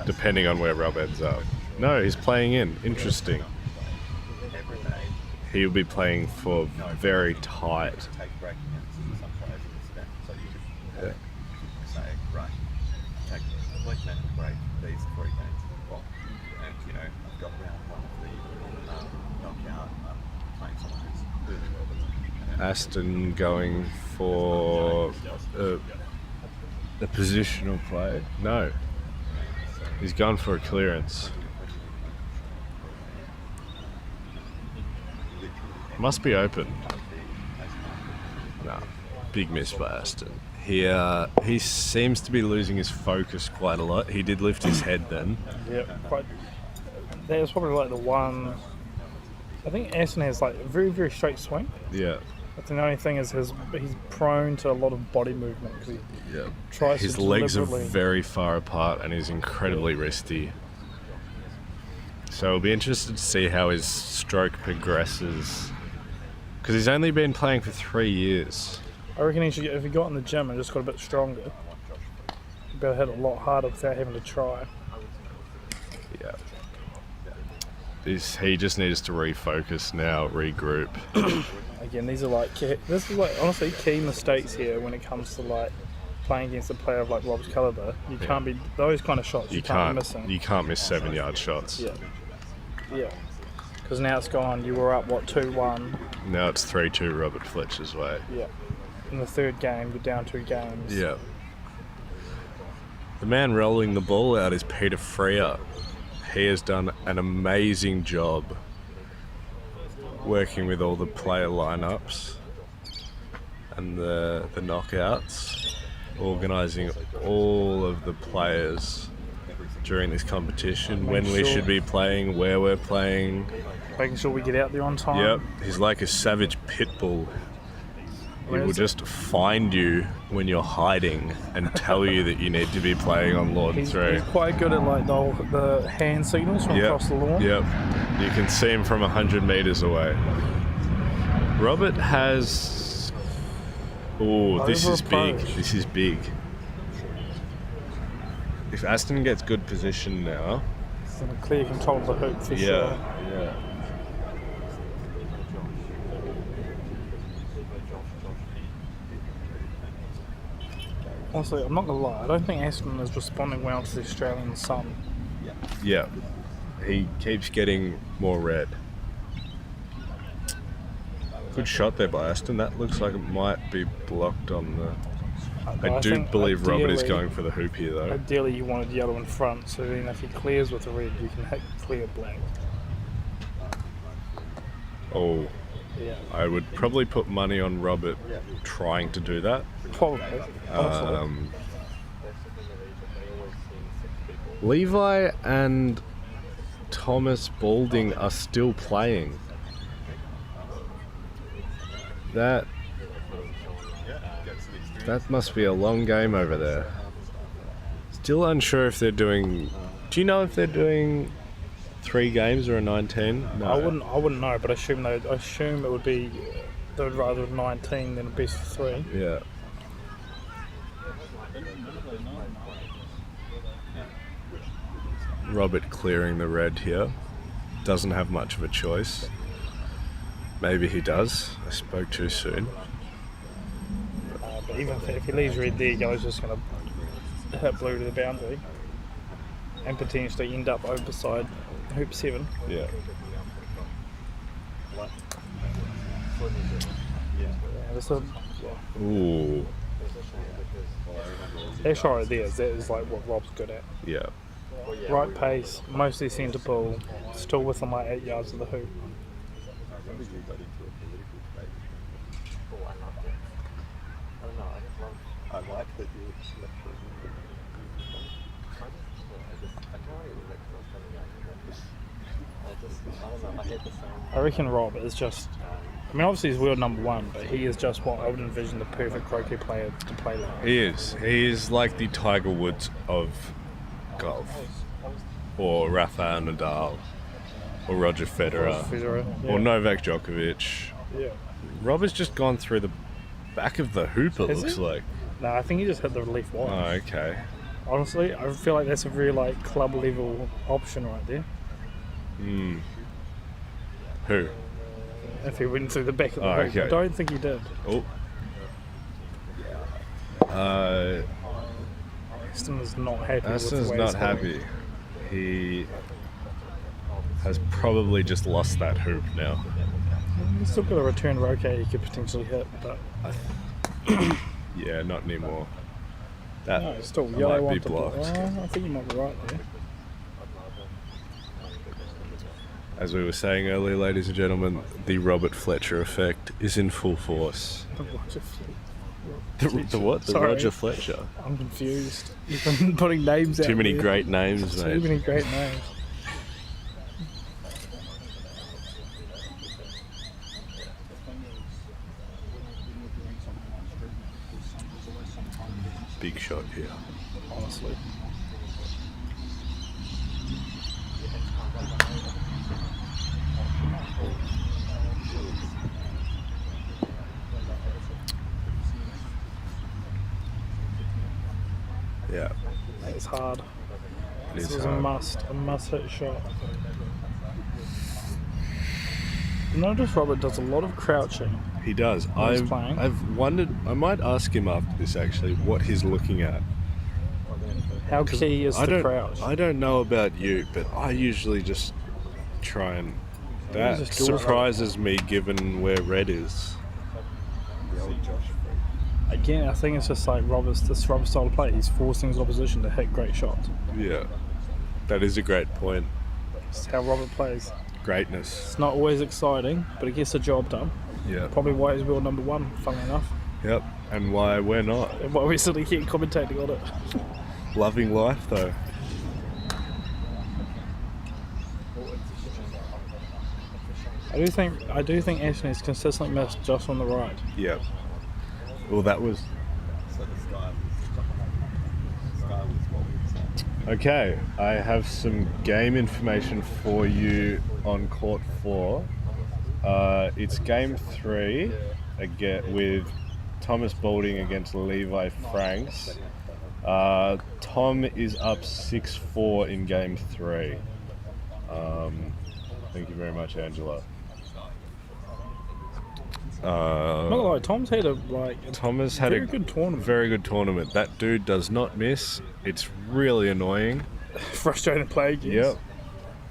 M: depending on where Rob ends up. No, he's playing in. Interesting. He'll be playing for very tight. Yeah. Aston going for a positional play. No, he's gone for a clearance. Must be open. No, big miss by Aston. He seems to be losing his focus quite a lot. He did lift his head then.
O: Yeah, quite. That was probably like the one. I think Aston has like a very, very straight swing.
M: Yeah.
O: But the only thing is he's prone to a lot of body movement because he tries
M: his
O: to
M: legs are very far apart and he's incredibly wristy. So we'll be interested to see how his stroke progresses because he's only been playing for 3 years.
O: I reckon he should, if he got in the gym and just got a bit stronger, he'd be able to hit a lot harder without having to try.
M: Yeah. He just needs to refocus now, regroup.
O: Again, this is like honestly key mistakes here when it comes to like playing against a player of like Rob's caliber. You can't be those kind of shots. You can't be missing.
M: You can't miss 7-yard shots.
O: Yeah. Because now it's gone. You were up 2-1.
M: Now it's 3-2 Robert Fletcher's way.
O: Yeah. In the third game, you're down 2 games.
M: Yeah. The man rolling the ball out is Peter Freer. He has done an amazing job working with all the player lineups and the knockouts, organising all of the players during this competition, when we should be playing, where we're playing.
O: Making sure we get out there on time.
M: Yep, he's like a savage pit bull He will just find you when you're hiding and tell you that you need to be playing on Lord 3.
O: He's quite good at like the hand signals from across the lawn.
M: Yep. You can see him from 100 metres away. Robert has... Oh, this is big. This is big. If Aston gets good position now...
O: He's in clear control of the hoop for sure.
M: Yeah.
O: Honestly, I'm not gonna lie, I don't think Aston is responding well to the Australian sun.
M: Yeah. He keeps getting more red. Good shot there by Aston. That looks like it might be blocked on the... I do believe Robert is going for the hoop here though.
O: Ideally you wanted yellow in front, so then if he clears with the red, you can hit clear black.
M: Oh.
O: Yeah.
M: I would probably put money on Robert trying to do that.
O: Probably.
M: Levi and Thomas Balding are still playing. That must be a long game over there. Still unsure if they're doing... Do you know if they're doing 3 games or a 9-10? No.
O: I wouldn't know, but I assume it would be they would rather 19 than a best of 3.
M: Yeah. Robert clearing the red here. Doesn't have much of a choice. Maybe he does. I spoke too soon.
O: But even if he leaves red there, yellow's just going to hit blue to the boundary and potentially end up over beside hoop 7.
M: Yeah. Ooh.
O: That shot right there, that is like what Rob's good at.
M: Yeah.
O: Right pace, mostly centre ball, still within like 8 yards of the hoop.
C: I like that you
O: I reckon Rob is just, I mean obviously he's world number 1, but he is just what I would envision the perfect croquet player to play like.
M: He is. He is like the Tiger Woods of golf. Or Rafael Nadal. Or Roger Federer.
O: Yeah.
M: Or Novak Djokovic.
O: Yeah.
M: Rob has just gone through the back of the hoop, it looks like.
O: No, I think he just hit the relief wide.
M: Oh, okay.
O: Honestly, I feel like that's a very like club level option right there.
M: Hmm. Who?
O: If he went through the back of the hoop.
M: Okay.
O: I don't think he did.
M: Oh.
O: Aston is not happy
M: Aston's
O: with the way
M: not
O: it's
M: happy.
O: going.
M: He has probably just lost that hoop now.
O: He's still got a return roquet he could potentially hit, but
M: yeah, not anymore. That
O: no, still yellow
M: might be
O: to
M: blocked.
O: I think you might be right there.
M: As we were saying earlier, ladies and gentlemen, the Robert Fletcher effect is in full force.
O: The Roger
M: The what? The
O: Sorry.
M: Roger Fletcher.
O: I'm confused. You've been putting names out
M: Too many
O: there.
M: great names, mate.
O: Too many great names.
M: Big shot here.
O: Honestly.
M: Yeah.
O: It's hard.
M: It is
O: This is
M: hard.
O: a must hit shot. Notice Robert does a lot of crouching.
M: He does.
O: When he's playing.
M: I've wondered, I might ask him after this actually, what he's looking at.
O: How key is the crouch?
M: I don't know about you, but I usually just try and... That
O: just go with it.
M: surprises me given where red is.
O: Again, I think it's just like Robert's style of play. He's forcing his opposition to hit great shots.
M: Yeah. That is a great point.
O: It's how Robert plays.
M: Greatness.
O: It's not always exciting, but it gets the job done.
M: Yeah.
O: Probably why he's world number 1, funnily enough.
M: Yep. And why we're not.
O: And why we're sitting here commentating on it.
M: Loving life though.
O: I do think Ashton has consistently missed just on the right.
M: Yep. Well, that was... Okay, I have some game information for you on Court 4. It's Game 3 again with Thomas Balding against Levi Franks. Tom is up 6-4 in Game 3. Thank you very much, Angela.
O: Not like Tom's had a very good tournament.
M: Very good tournament. That dude does not miss. It's really annoying.
O: Frustrating to play against.
M: Yep.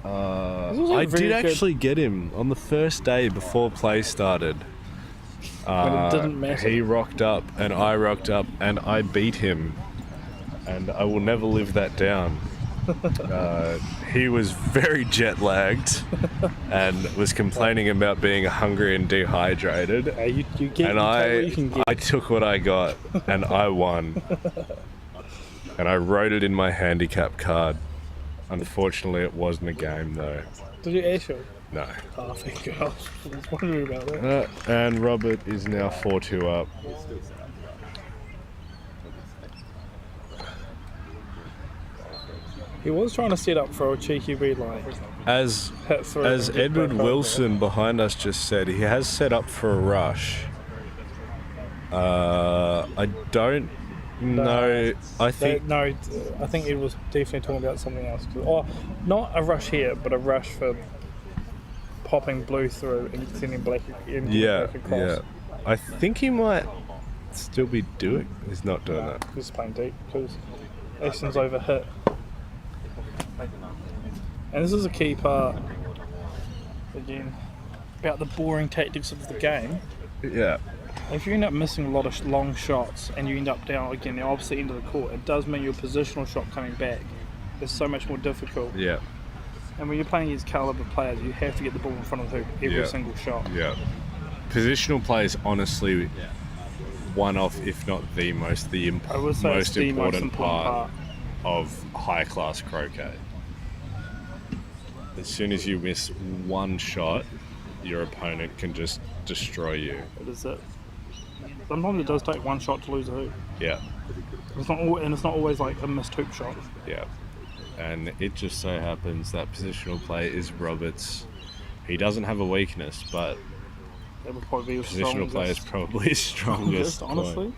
M: I did actually get him on the first day before play started.
O: When it didn't matter.
M: He rocked up and I rocked up and I beat him. And I will never live that down. He was very jet lagged and was complaining about being hungry and dehydrated. I took what I got and I won. And I wrote it in my handicap card. Unfortunately, it wasn't a game though.
O: Did you actually?
M: No.
O: Oh, thank God. I was wondering about that.
M: And Robert is now 4-2 up.
O: He was trying to set up for a cheeky red line.
M: As Edward Wilson behind us just said, he has set up for a rush. I don't know. I think
O: it was definitely talking about something else. Or not a rush here, but a rush for popping blue through and sending black across.
M: Yeah. I think he might still be doing. He's not doing that.
O: He's playing deep because Aston's overhit. And this is a key part, again, about the boring tactics of the game.
M: Yeah.
O: If you end up missing a lot of long shots and you end up down, again, the opposite end of the court, it does mean your positional shot coming back is so much more difficult.
M: Yeah.
O: And when you're playing against caliber players, you have to get the ball in front of the hoop every single shot.
M: Yeah. Positional play is honestly one of, if not the most important part of high-class croquet. As soon as you miss one shot, your opponent can just destroy you.
O: It is it. Sometimes it does take one shot to lose a hoop.
M: Yeah.
O: It's not always like a missed hoop shot.
M: Yeah. And it just so happens that positional play is Robert's. He doesn't have a weakness, but
O: that would probably be
M: positional play is probably his strongest.
O: Honestly.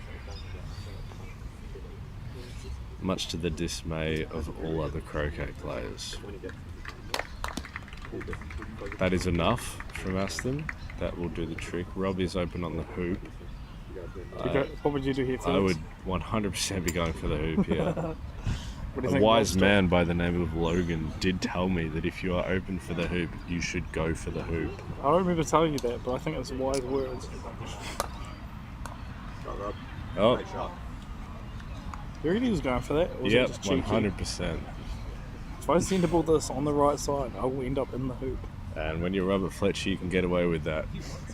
M: Much to the dismay of all other croquet players. That is enough from Aston. That will do the trick. Rob is open on the hoop.
O: What would you do here, Felix?
M: I would 100% be going for the hoop, yeah. A
O: A
M: wise man by the name of Logan did tell me that if you are open for the hoop, you should go for the hoop.
O: I don't remember telling you that, but I think it's wise words.
M: Oh.
O: You really was going for that? Or was
M: Yep,
O: it just cheeky?
M: 100%.
O: If I send the ball this on the right side, I will end up in the hoop.
M: And when you're Robert Fletcher, you can get away with that.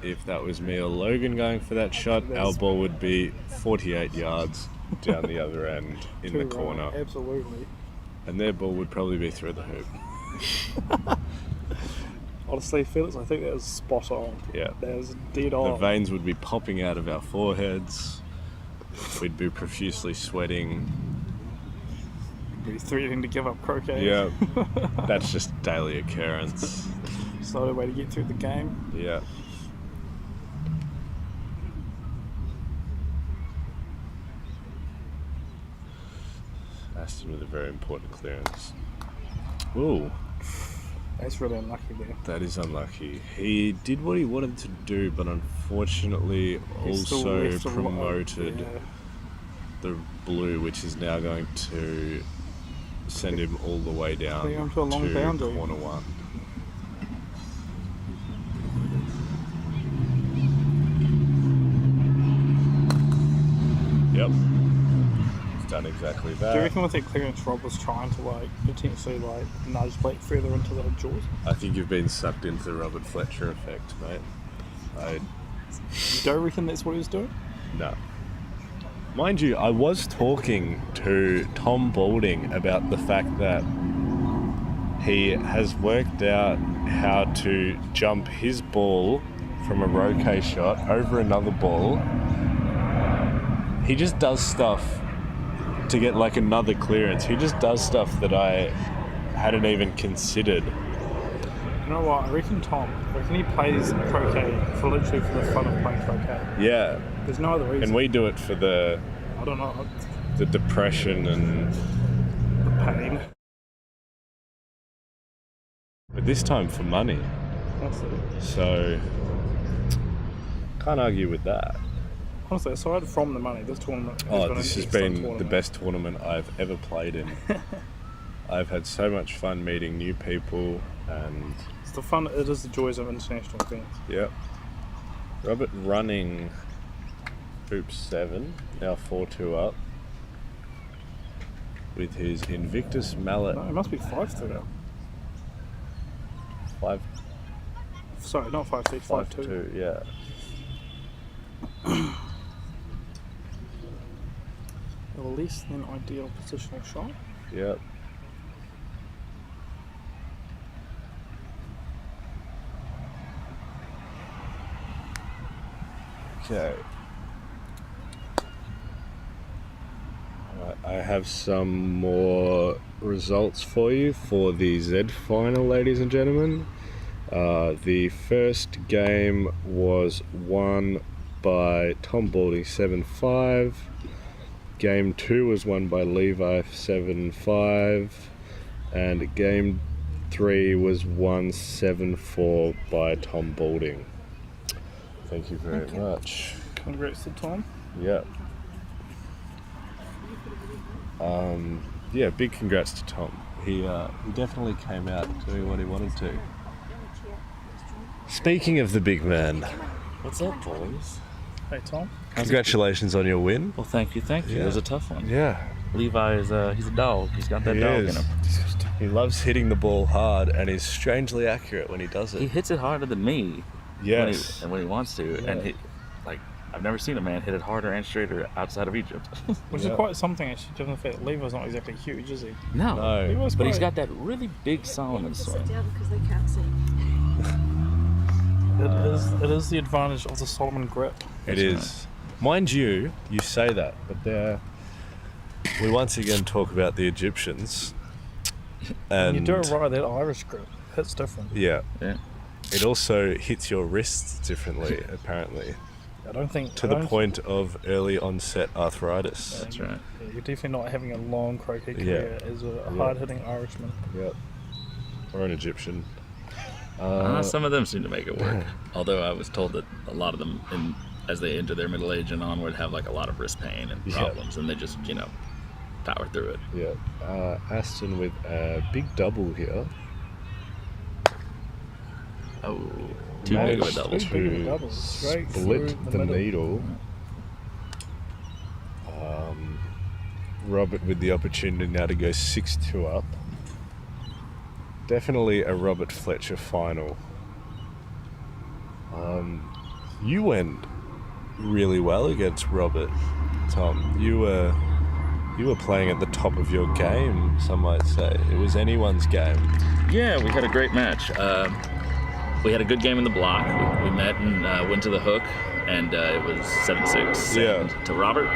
M: If that was me or Logan going for that shot, our ball would be 48 yards down the other end in the corner.
O: Absolutely.
M: And their ball would probably be through the hoop.
O: Honestly, Felix, I think that was spot on.
M: Yeah.
O: That was dead on.
M: The veins would be popping out of our foreheads. We'd be profusely sweating.
O: We'd be threatening to give up croquet.
M: Yeah. That's just daily occurrence.
O: It's not a way to get through the game.
M: Yeah. Aston with a very important clearance. Ooh.
O: That's really unlucky there.
M: That is unlucky. He did what he wanted to do, but unfortunately also promoted the blue, which is now going to send him all the way down
O: to a long boundary.
M: Corner one. Yep. It's done exactly that.
O: Do you reckon with that clearance, Rob was trying to potentially nudge Blake further into the jaws?
M: I think you've been sucked into the Robert Fletcher effect, mate.
O: You don't reckon that's what he was doing?
M: No. Mind you, I was talking to Tom Balding about the fact that he has worked out how to jump his ball from a Croquet shot over another ball he just does stuff to get like another clearance. He just does stuff that I hadn't even considered.
O: You know what? I reckon he plays croquet for literally for the fun of playing croquet.
M: Yeah.
O: There's no other reason.
M: And we do it for the
O: I don't know.
M: the depression and
O: The pain.
M: but this time for money.
O: Honestly.
M: So can't argue with that.
O: Honestly, aside from the money, this tournament
M: This has been the best tournament I've ever played in. I've had so much fun meeting new people and
O: It's the fun. It is the joys of international events.
M: Yep. Robert running hoop 7, now 4-2 up, with his Invictus mallet.
O: No, it must be 5-2 now.
M: 5.
O: Sorry, not 5-2, 5-2.
M: Yeah.
O: A less than ideal positional shot.
M: Yep. Okay. I have some more results for you for the Z final, ladies and gentlemen. The first game was won by Tom Balding 7-5. Game 2 was won by Levi 7-5. And game 3 was won 7-4 by Tom Balding. Thank you very much.
O: Congrats to Tom.
M: Yeah. Yeah, big congrats to Tom. He definitely came out doing what he wanted to. Speaking of the big man,
P: What's up, boys?
O: Hey, Tom.
M: congratulations on your win.
P: Well, thank you.
M: Yeah.
P: It was a tough one.
M: Yeah.
P: Levi is he's a dog. He's got that dog in him.
M: He loves hitting the ball hard and is strangely accurate when he does it.
P: He hits it harder than me.
M: Yes.
P: When he wants to,
O: Yeah.
P: and he, like, I've never seen a man hit it harder and straighter outside of Egypt.
O: Which is quite something, actually, given the fact Levi's not exactly huge, is he?
P: No,
O: Levi's
P: but he's
O: quite-
P: got that really big Solomon swing.
F: Because they can't see.
O: It is the advantage of the Solomon grip.
M: It is. Mind you, you say that, but we once again talk about the Egyptians. And
O: When you do it right, that Irish grip hits different.
M: Yeah.
P: Yeah.
M: It also hits your wrists differently, apparently.
O: I don't think...
M: To the point of early onset arthritis.
P: That's right.
O: Yeah, you're definitely not having a long croquet career as a hard-hitting Irishman.
M: Yep. Or an Egyptian.
P: Some of them seem to make it work. Although I was told that a lot of them, as they enter their middle age and onward, have like a lot of wrist pain and problems, and they just, power through it.
M: Yeah. Aston with a big double here.
P: Oh, too big of a double.
O: Too big of a double. Straight
M: Split
O: through
M: the
O: middle.
M: needle. Robert with the opportunity now to go 6-2 up. Definitely a Robert Fletcher final. You went really well against Robert, Tom. You were playing at the top of your game, some might say. It was anyone's game.
P: Yeah, we had a great match. We had a good game in the block. We met and went to the hook, and it was 7-6 to Robert.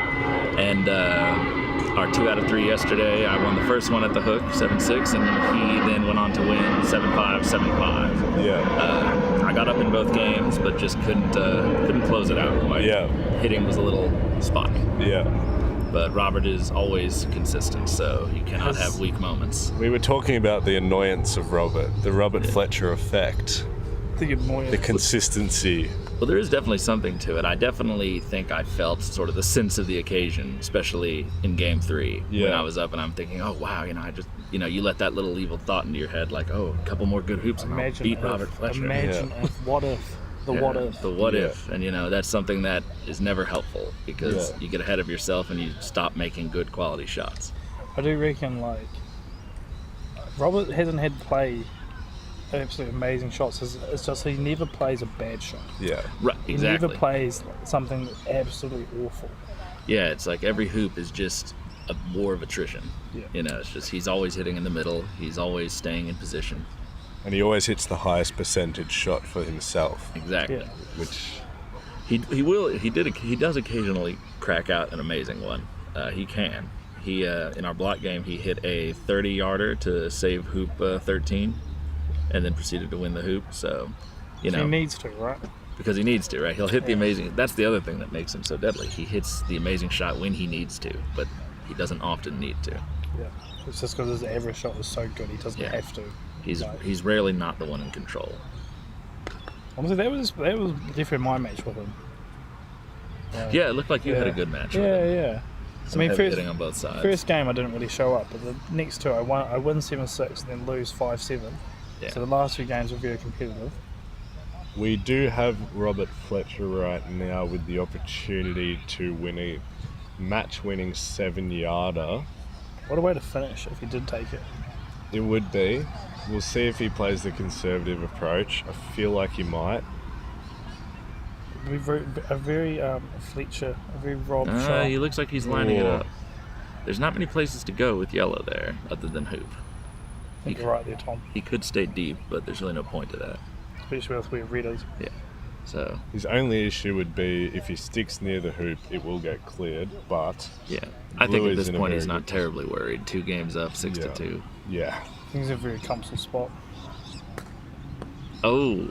P: And our 2 out of 3 yesterday, I won the first one at the hook, 7-6, and he then went on to win 7-5, 7-5.
M: Yeah.
P: I got up in both games, but just couldn't close it out. My hitting was a little spotty.
M: Yeah.
P: But Robert is always consistent, so you cannot have weak moments.
M: We were talking about the annoyance of Robert, the Robert Fletcher effect. The consistency.
P: Well, there is definitely something to it. I definitely think I felt sort of the sense of the occasion, especially in Game 3 when I was up and I'm thinking, oh wow, I just, you let that little evil thought into your head, like, oh, a couple more good hoops and I'll beat Robert Fletcher.
O: Imagine if, what if, what if.
P: The what if, and that's something that is never helpful because you get ahead of yourself and you stop making good quality shots.
O: I do reckon, like, Robert hasn't had to play absolutely amazing shots. It's just he never plays a bad shot.
P: Yeah. Right, exactly.
O: He never plays something absolutely awful.
P: Yeah, it's like every hoop is just a war of attrition.
O: Yeah.
P: It's just he's always hitting in the middle. He's always staying in position.
M: And he always hits the highest percentage shot for himself.
P: Exactly.
M: Which
P: He does occasionally crack out an amazing one. He can. He in our block game he hit a 30-yarder to save hoop 13, and then proceeded to win the hoop. So,
O: He needs to, right?
P: Because he needs to, right? He'll hit the amazing. That's the other thing that makes him so deadly. He hits the amazing shot when he needs to, but he doesn't often need to.
O: Yeah, it's just because his average shot was so good, he doesn't have to.
P: He's rarely not the one in control.
O: Honestly, that was definitely my match with him.
P: Yeah, it looked like you had a good match.
O: Yeah.
P: Some heavy hitting on both sides.
O: First game I didn't really show up, but the next two I win 7-6 and then lose 5-7.
P: Yeah.
O: So the last few games were very competitive.
M: We do have Robert Fletcher right now with the opportunity to win a match-winning 7-yarder.
O: What a way to finish if he did take it.
M: It would be. We'll see if he plays the conservative approach. I feel like he might.
O: A very Fletcher, a very Rob shot.
P: He looks like he's lining it up. There's not many places to go with yellow there, other than hoop.
O: I think you're right there, Tom.
P: He could stay deep, but there's really no point to that.
O: Especially with where red is.
P: Yeah. So
M: his only issue would be if he sticks near the hoop, it will get cleared. But
P: I think at this point he's not terribly worried. 2 games up, 6-2.
M: Yeah.
O: He's in a very comfortable spot.
P: Oh.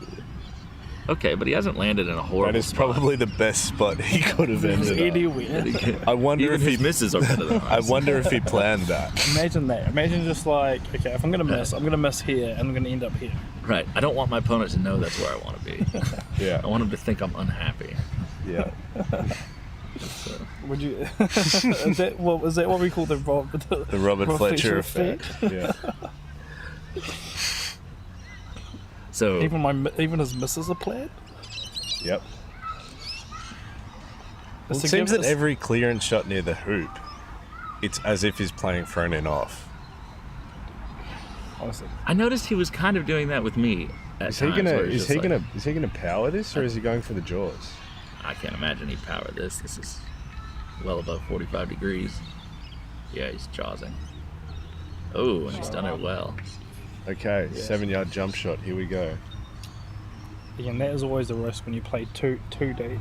P: Okay, but he hasn't landed in a horrible
M: That is probably the best spot he could have ended up. I wonder
P: Even
M: if
P: his misses are better than
M: I wonder if he planned that.
O: Imagine that. Imagine just like, okay, if I'm going to miss here and I'm going to end up here.
P: Right. I don't want my opponent to know that's where I want to be.
M: Yeah.
P: I want him to think I'm unhappy.
M: Yeah.
O: Would you? Is that what we call the
M: Robert Fletcher effect? Yeah.
P: So
O: even his misses are planned.
M: Yep. Well, it seems that every clearance shot near the hoop, it's as if he's playing front and off.
O: Honestly,
P: I noticed he was kind of doing that with me.
M: Is he gonna power this, or is he going for the jaws?
P: I can't imagine he'd power this. This is well above 45 degrees. Yeah, he's jazzing. Oh, and he's done it well.
M: Okay, 7-yard jump shot. Here we go.
O: Again, that is always the risk when you play too deep.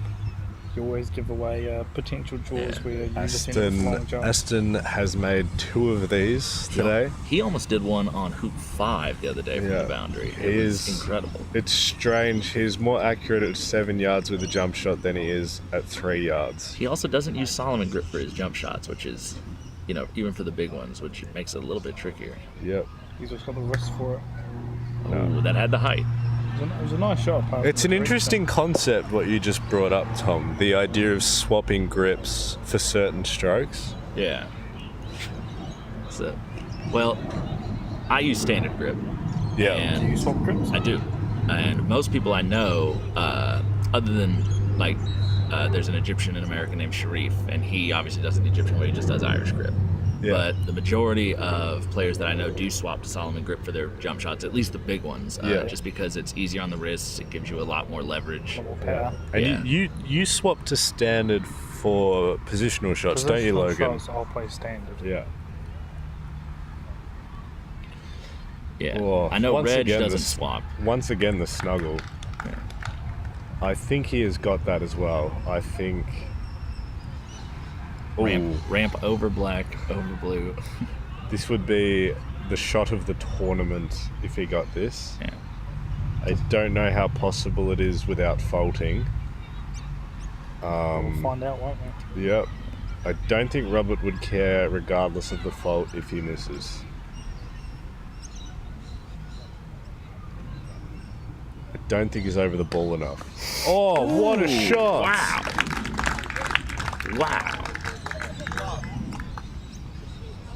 O: You always give away potential draws where you defend with long jump.
M: Aston has made 2 of these today.
P: He almost did one on hoop 5 the other day from the boundary. It was incredible.
M: It's strange. He's more accurate at 7 yards with a jump shot than he is at 3 yards.
P: He also doesn't use Solomon grip for his jump shots, which is, even for the big ones, which makes it a little bit trickier.
M: Yep.
O: He's just got the wrist for it.
P: Oh, that had the height.
O: It was a nice shot.
M: It's an interesting concept what you just brought up, Tom. The idea of swapping grips for certain strokes.
P: Yeah. So, well, I use standard grip.
M: Yeah.
P: And
O: do you swap grips?
P: I do. And most people I know, other than there's an Egyptian and American named Sharpe, and he obviously doesn't Egyptian way, he just does Irish grip. Yeah. But the majority of players that I know do swap to Solomon grip for their jump shots, at least the big ones, just because it's easier on the wrists, it gives you a lot more leverage.
O: More power.
M: And you swap to standard for positional shots, don't you, Logan?
O: Shots, I'll play standard.
M: Yeah.
P: Yeah. Oh, I know Reg doesn't swap.
M: Once again, the snuggle. Yeah. I think he has got that as well. I think...
P: Ramp over black, over blue.
M: This would be the shot of the tournament if he got this.
P: Yeah.
M: I don't know how possible it is without faulting.
O: We'll find out, won't we?
M: Yep. I don't think Robert would care regardless of the fault if he misses. I don't think he's over the ball enough. Oh, what a shot!
P: Wow.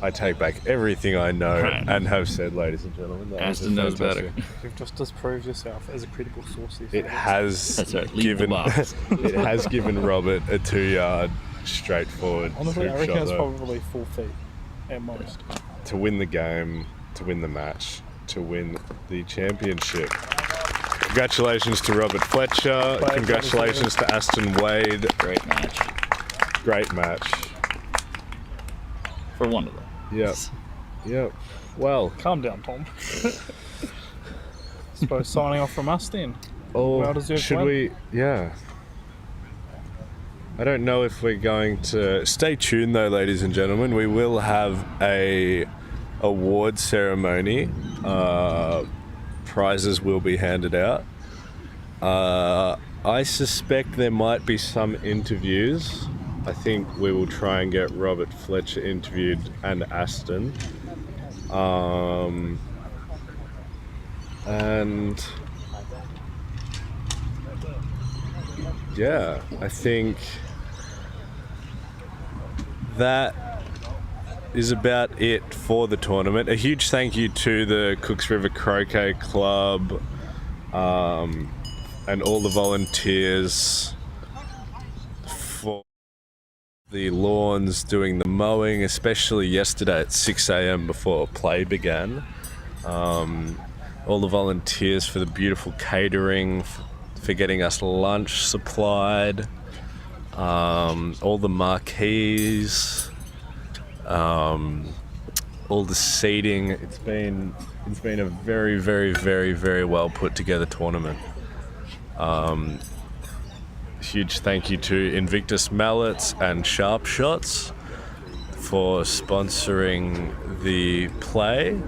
M: I take back everything I know and have said, ladies and gentlemen.
P: Aston knows better.
O: You've just disproved yourself as a credible source.
M: It has given Robert a 2-yard straightforward.
O: Honestly, I reckon
M: shot,
O: it's
M: though.
O: probably 4 feet at most.
M: To win the game, to win the match, to win the championship. Congratulations to Robert Fletcher. Congratulations to Aston Wade.
P: Great match.
M: Great match.
P: For one of them.
M: Yep. Well.
O: Calm down, Tom. Suppose signing off from us then.
M: Oh,
O: well-deserved
M: should
O: win.
M: we? Yeah. I don't know if we're going to stay tuned though, ladies and gentlemen. We will have a award ceremony. Prizes will be handed out. I suspect there might be some interviews. I think we will try and get Robert Fletcher interviewed and Aston. And yeah, I think that is about it for the tournament. A huge thank you to the Cooks River Croquet Club and all the volunteers for the lawns, doing the mowing, especially yesterday at 6 a.m. before play began. All the volunteers for the beautiful catering, for getting us lunch supplied, all the marquees, all the seating. It's been a very, very, very, very well put together tournament. Huge thank you to Invictus Mallets and Sharpe Shots for sponsoring the play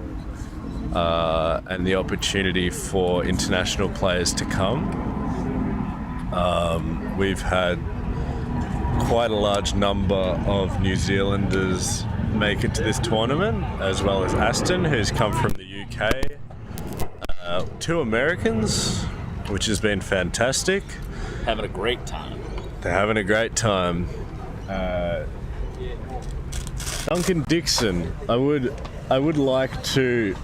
M: and the opportunity for international players to come. We've had quite a large number of New Zealanders make it to this tournament, as well as Aston, who's come from the UK. 2 Americans, which has been fantastic.
P: Having a great time.
M: They're having a great time. Duncan Dixon, I would like to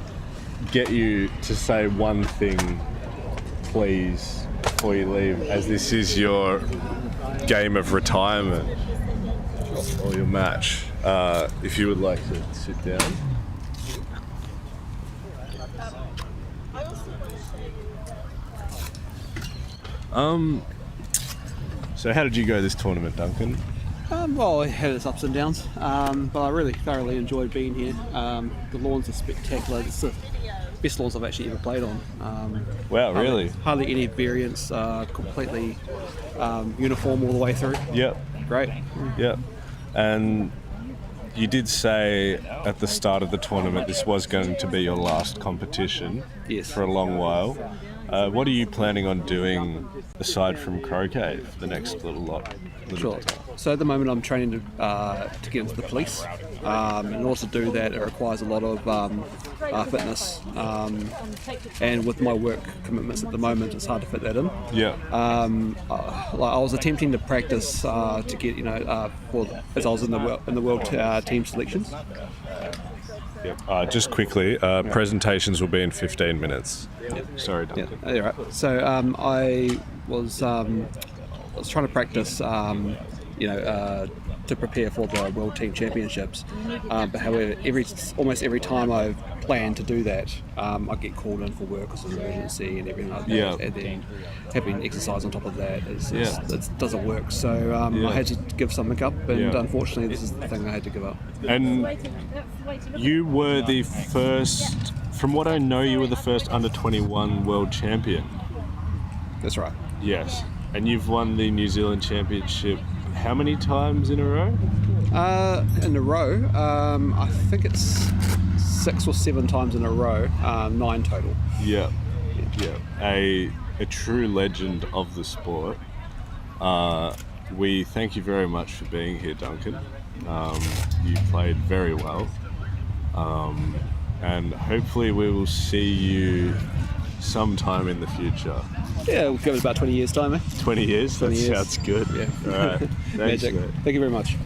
M: get you to say one thing, please, before you leave, as this is your game of retirement or your match. If you would like to sit down. So how did you go this tournament, Duncan?
Q: Well, it had its ups and downs, but I really thoroughly enjoyed being here. The lawns are spectacular. It's the best lawns I've actually ever played on.
M: Wow, really?
Q: Hardly any variance, completely uniform all the way through.
M: Yep.
Q: Great.
M: Yep. And you did say at the start of the tournament this was going to be your last competition.
Q: Yes.
M: For a long while. What are you planning on doing aside from croquet for the next little lot?
Q: Sure. So at the moment I'm training to get into the police. In order to do that it requires a lot of fitness. And with my work commitments at the moment it's hard to fit that in.
M: Yeah.
Q: I was attempting to practice to get, as I was in the world team selections.
M: Yep. Just quickly, presentations will be in 15 minutes.
Q: Yep.
M: Sorry, Duncan.
Q: Yeah, right. So I was trying to practice, to prepare for the World Team Championships. But however, almost every time I've planned to do that, I get called in for work as an emergency and everything like that.
M: Yeah.
Q: And then having exercise on top of that it doesn't work. So I had to give something up, and unfortunately, this is the thing I had to give up.
M: And you were the first, from what I know, you were the first under-21 world champion.
Q: That's right.
M: Yes. And you've won the New Zealand Championship how many times in a row?
Q: In a row, I think it's 6 or 7 times in a row, 9 total.
M: Yeah. A true legend of the sport. We thank you very much for being here, Duncan. You played very well. And hopefully we will see you sometime in the future.
Q: Yeah, we'll give it about 20 years' time, eh?
M: 20 years?
Q: 20 years.
M: Sounds good.
Q: Yeah.
M: All right. Thanks,
Q: Magic.
M: mate.
Q: Thank you very much.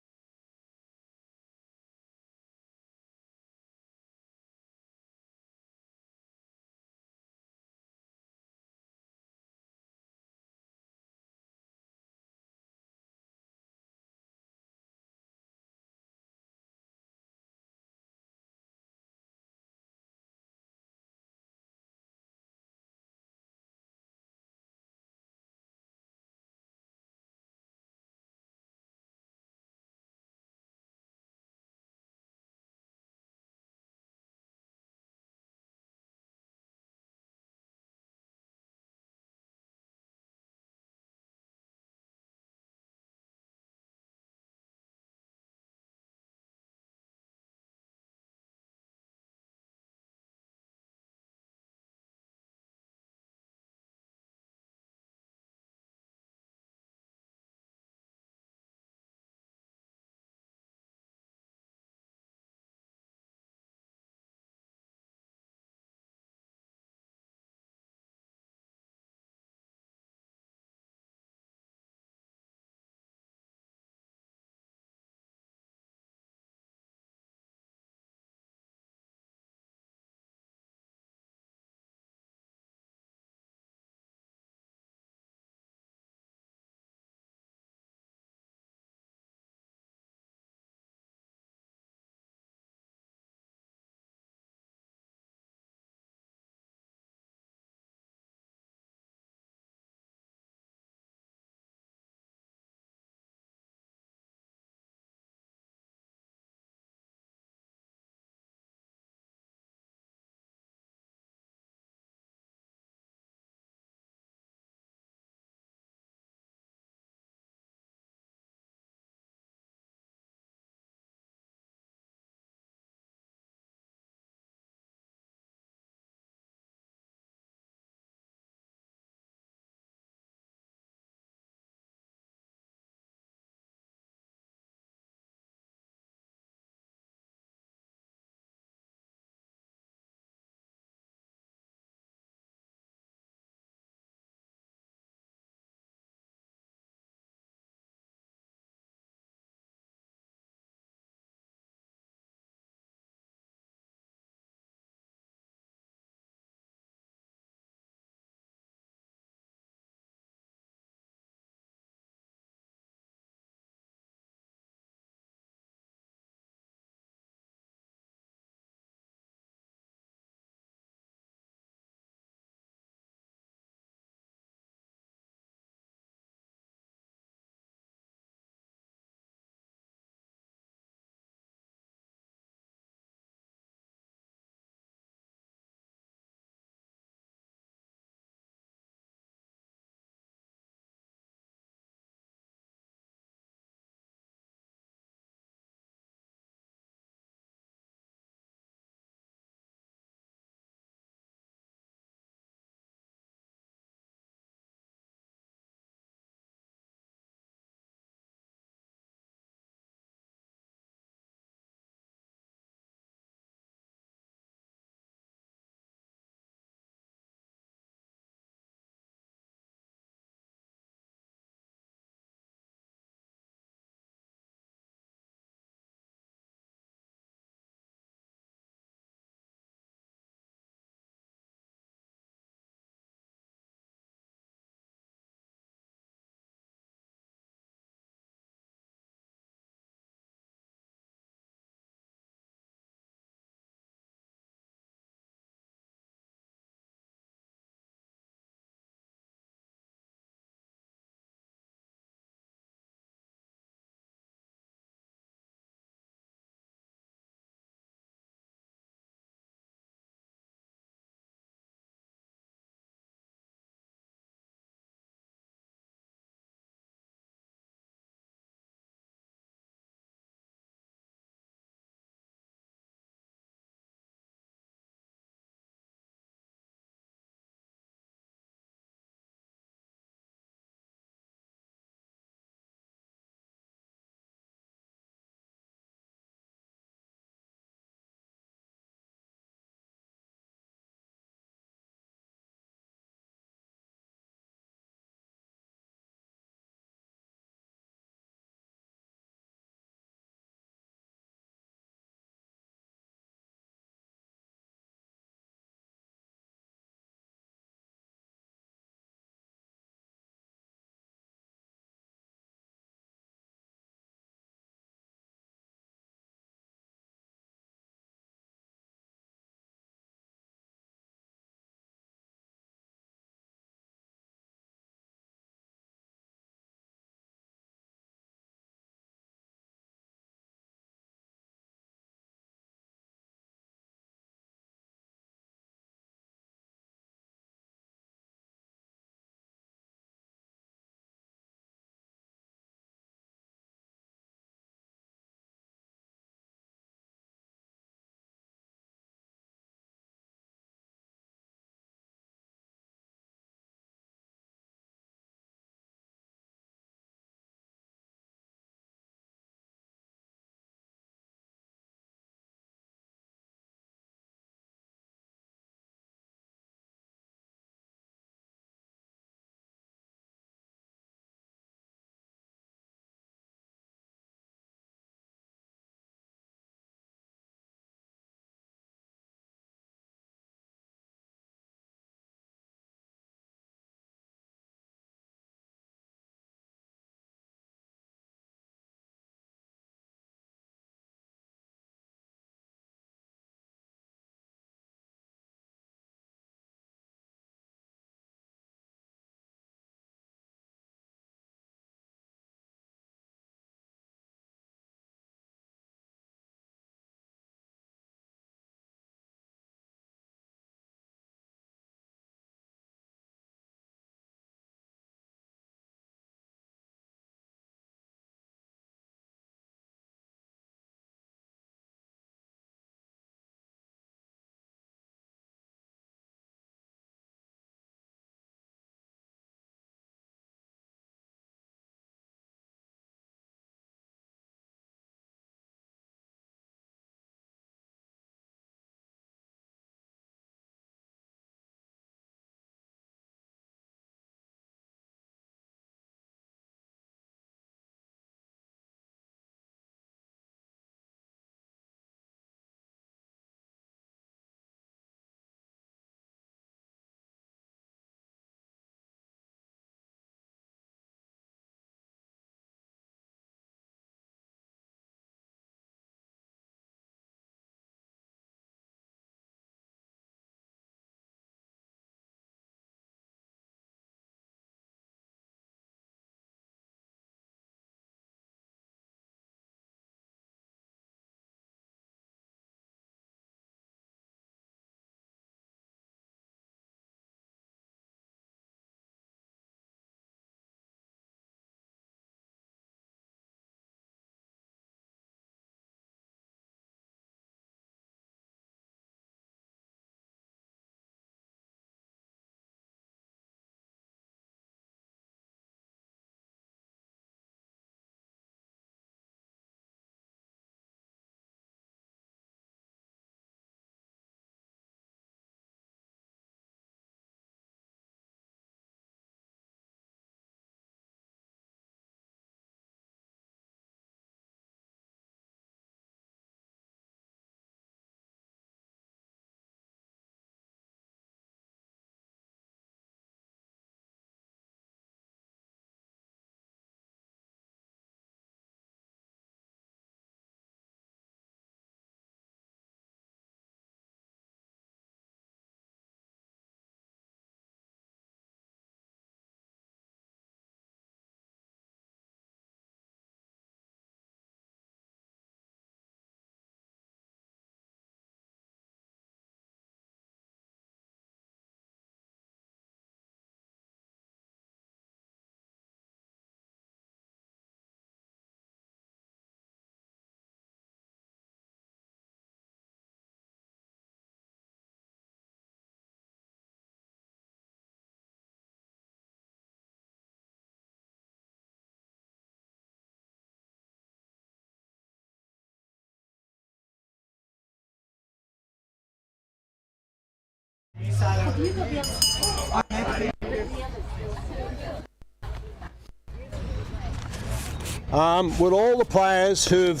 R: Would all the players who've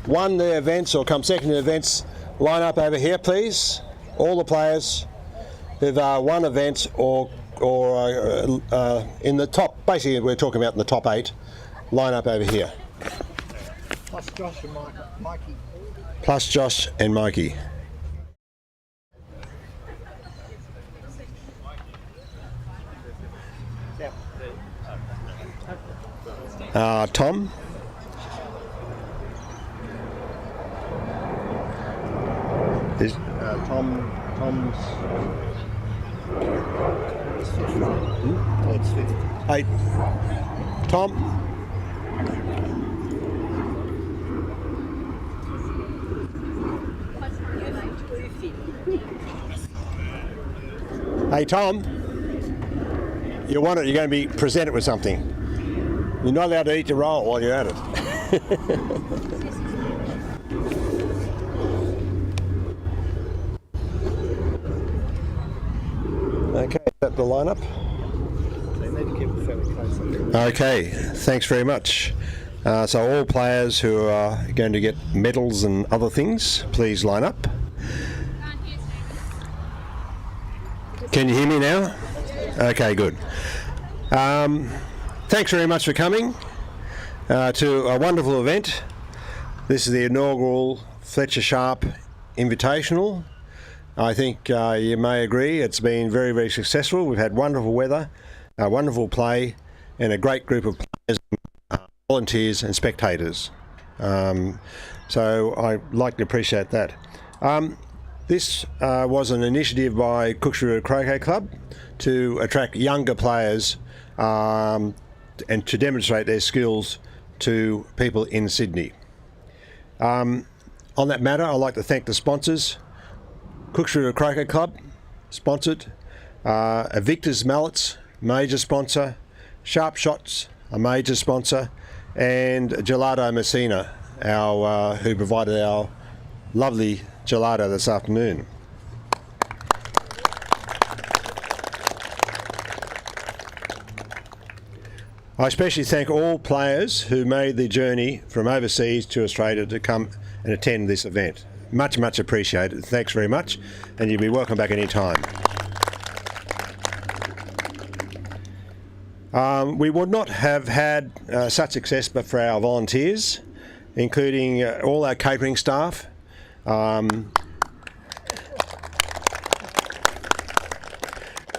R: won their events or come second in events line up over here, please? All the players who've won events or in the top, basically we're talking about in the top 8, line up over here.
S: Plus Josh and Mikey.
R: Plus Josh and Mikey. Tom? Is Tom's... Hey, Tom? Hey, Tom? You want it, you're going to be presented with something. You're not allowed to eat your roll while you're at it. Okay, is that the lineup?
S: They need to keep it fairly close.
R: Okay, thanks very much. So all players who are going to get medals and other things, please line up. Can you hear me now? Okay, good. Thanks very much for coming to a wonderful event. This is the inaugural Fletcher Sharpe Invitational. I think you may agree it's been very, very successful. We've had wonderful weather, wonderful play, and a great group of players, volunteers and spectators. So I'd like to appreciate that. This was an initiative by Cooks River Croquet Club to attract younger players and to demonstrate their skills to people in Sydney. On that matter, I'd like to thank the sponsors. Cooks River Croquet Club, sponsored. Victor's Mallets, major sponsor. Sharpe Shots, a major sponsor. And Gelato Messina, who provided our lovely gelato this afternoon. I especially thank all players who made the journey from overseas to Australia to come and attend this event. Much, much appreciated. Thanks very much, and you'll be welcome back any time. We would not have had such success but for our volunteers, including all our catering staff. But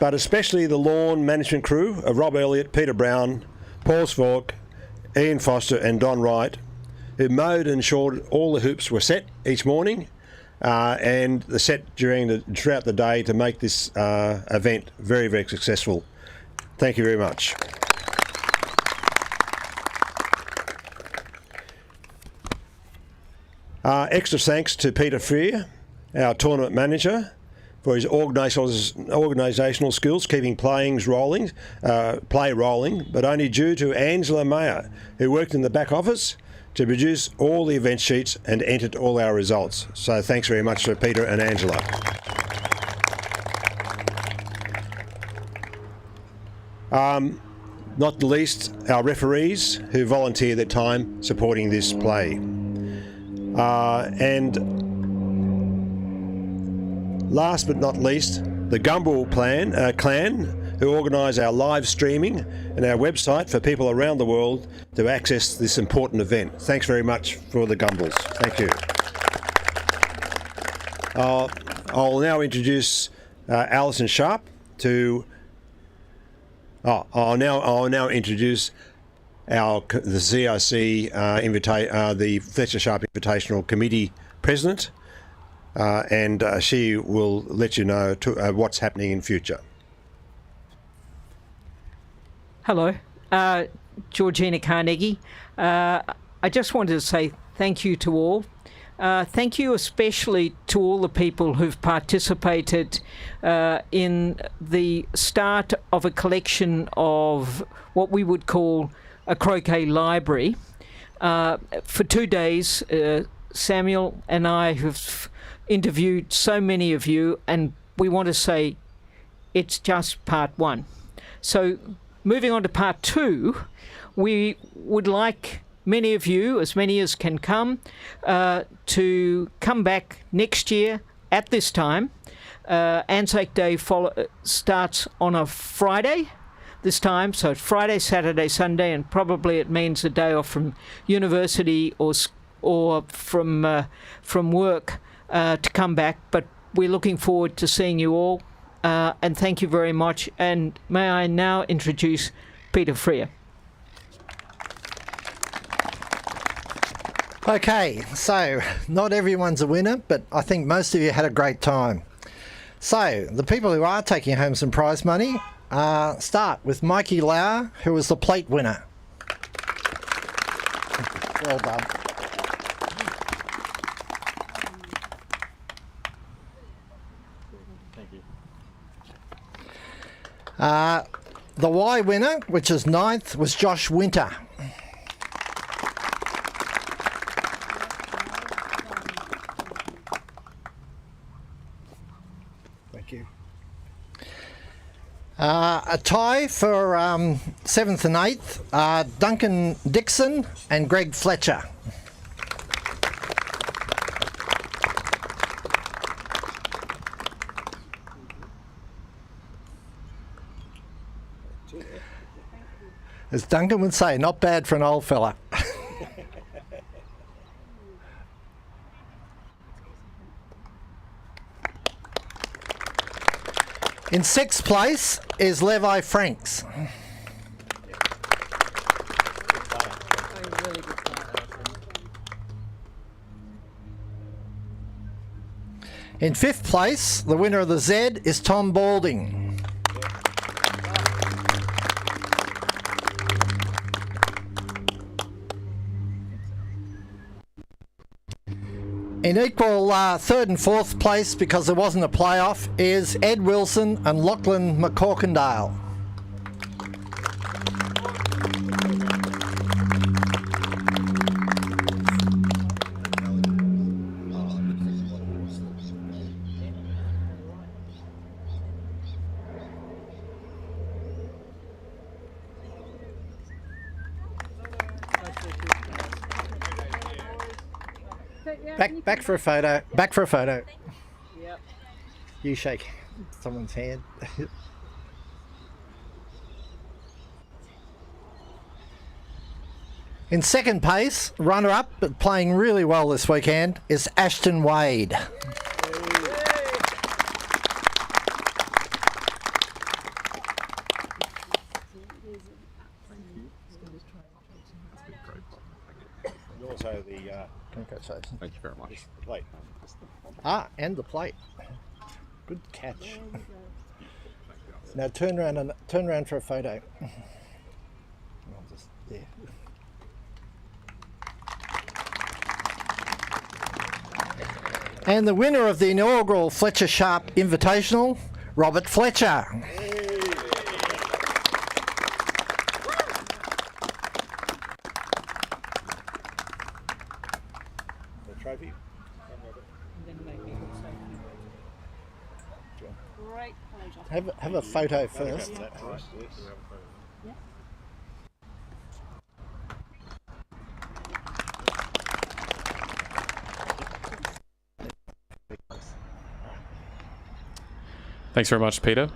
R: especially the lawn management crew of Rob Elliott, Peter Brown, Paul Svork, Ian Foster and Don Wright, who mowed and ensured all the hoops were set each morning and the set throughout the day to make this event very, very successful. Thank you very much. Extra thanks to Peter Freer, our tournament manager, for his organisational skills, keeping play rolling, but only due to Angela Mayer, who worked in the back office to produce all the event sheets and entered all our results. So thanks very much to Peter and Angela. Not the least, our referees who volunteer their time supporting this play. And last but not least, the Gumbrel clan who organise our live streaming and our website for people around the world to access this important event. Thanks very much for the Gumbrels. Thank you. I'll now introduce Alison Sharpe to. I'll now introduce the CRC the Fletcher Sharpe Invitational Committee President, and she will let you know what's happening in future.
E: Hello, Georgina Carnegie. I just wanted to say thank you to all. Thank you especially to all the people who've participated in the start of a collection of what we would call a croquet library. For 2 days, Samuel and I have interviewed so many of you and we want to say it's just part one. So moving on to part two, we would like many of you, as many as can come, to come back next year at this time. Anzac Day starts on a Friday this time, so it's Friday, Saturday, Sunday, and probably it means a day off from university or from work to come back. But we're looking forward to seeing you all, and thank you very much. And may I now introduce Peter Freer.
S: Okay, so not everyone's a winner, but I think most of you had a great time. So the people who are taking home some prize money start with Mikey Lauer, who was the plate winner. Well done.
G: Thank you.
S: The Y winner, which is 9th, was Josh Winter. Thank you. A tie for 7th and 8th, Duncan Dixon and Greg Fletcher. As Duncan would say, not bad for an old fella. In 6th place is Levi Franks. In 5th place, the winner of the Z is Tom Balding. In equal 3rd and 4th place, because there wasn't a playoff, is Ed Wilson and Lachlan McCorkindale. Back for a photo. Back for a photo.
E: Yep.
S: You shake someone's hand. In 2nd place, runner-up, but playing really well this weekend, is Ashton Wade.
R: Also the
S: congratulations.
I: Thank you very much.
R: The plate.
S: And the plate. Good catch. Now turn around for a photo. Yeah. And the winner of the inaugural Fletcher Sharpe Invitational, Robert Fletcher.
R: The trophy.
F: Great pleasure.
S: Have a photo first.
T: Thanks very much, Peter.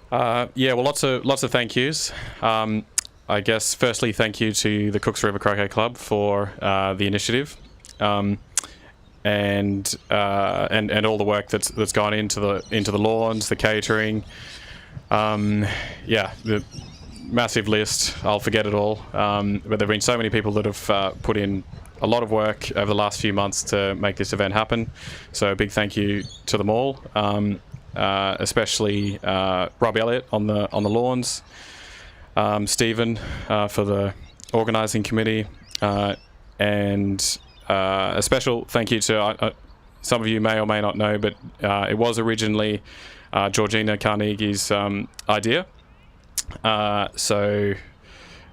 T: Yeah, well, lots of thank yous. I guess firstly, thank you to the Cooks River Croquet Club for the initiative, and all the work that's gone into the lawns, the catering. Yeah, the massive list. I'll forget it all. But there've been so many people that have put in a lot of work over the last few months to make this event happen. So a big thank you to them all, especially Rob Elliott on the lawns, Stephen for the organising committee, and a special thank you to some of you may or may not know, but it was originally Georgina Carnegie's idea. So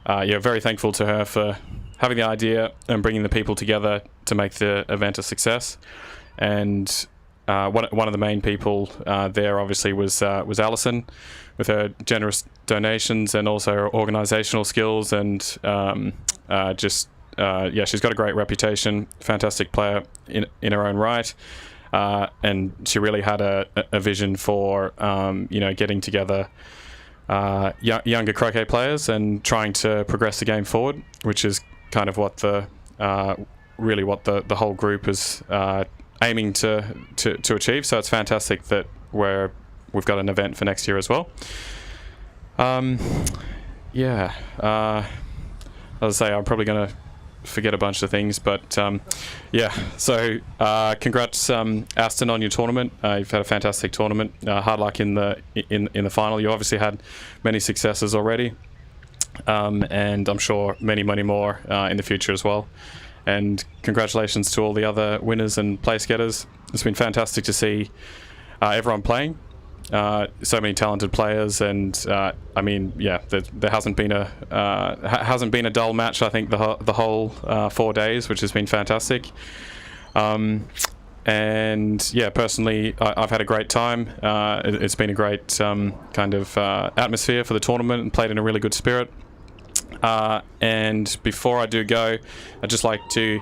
T: yeah, very thankful to her for having the idea and bringing the people together to make the event a success. And one of the main people there obviously was Alison, with her generous donations and also her organisational skills, and she's got a great reputation, fantastic player in her own right, and she really had a vision for getting together younger croquet players and trying to progress the game forward, which is kind of what the whole group is aiming to achieve. So it's fantastic that we've got an event for next year as well. As I say, I'm probably going to forget a bunch of things, but so congrats, Aston, on your tournament. You've had a fantastic tournament. Hard luck in the final. You obviously had many successes already, and I'm sure many more in the future as well. And congratulations to all the other winners and place getters. It's been fantastic to see everyone playing. So many talented players, and there hasn't been a dull match. I think the whole 4 days, which has been fantastic. Personally, I've had a great time. It's been a great kind of atmosphere for the tournament, and played in a really good spirit. And before I do go, I'd just like to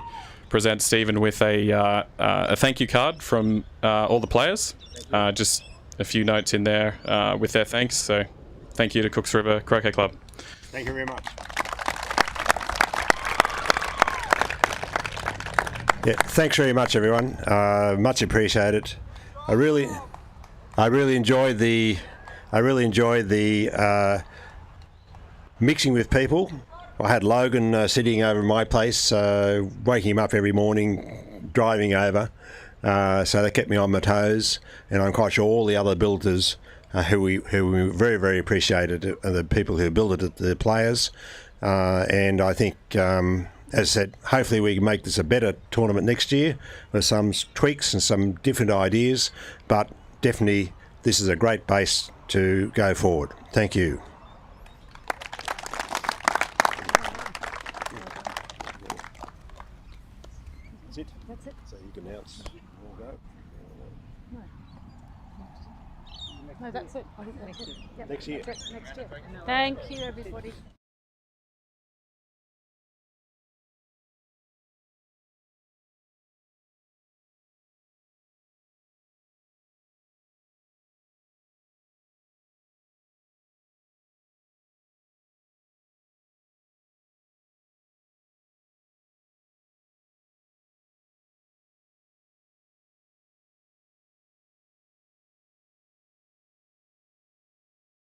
T: present Stephen with a thank you card from all the players. Just a few notes in there with their thanks. So thank you to Cooks River Croquet Club.
R: Thank you very much. Yeah, thanks very much, everyone. Much appreciated. I really enjoyed the mixing with people. I had Logan sitting over in my place, waking him up every morning, driving over. So they kept me on my toes, and I'm quite sure all the other builders who we very, very appreciated, the people who built it, the players. And I think, as I said, hopefully we can make this a better tournament next year with some tweaks and some different ideas, but definitely this is a great base to go forward. Thank you.
D: That's it.
R: So you can announce we'll go.
D: No, that's it. I think that's it. Yep,
R: Next year.
D: That's it. Next year. Thank you, everybody.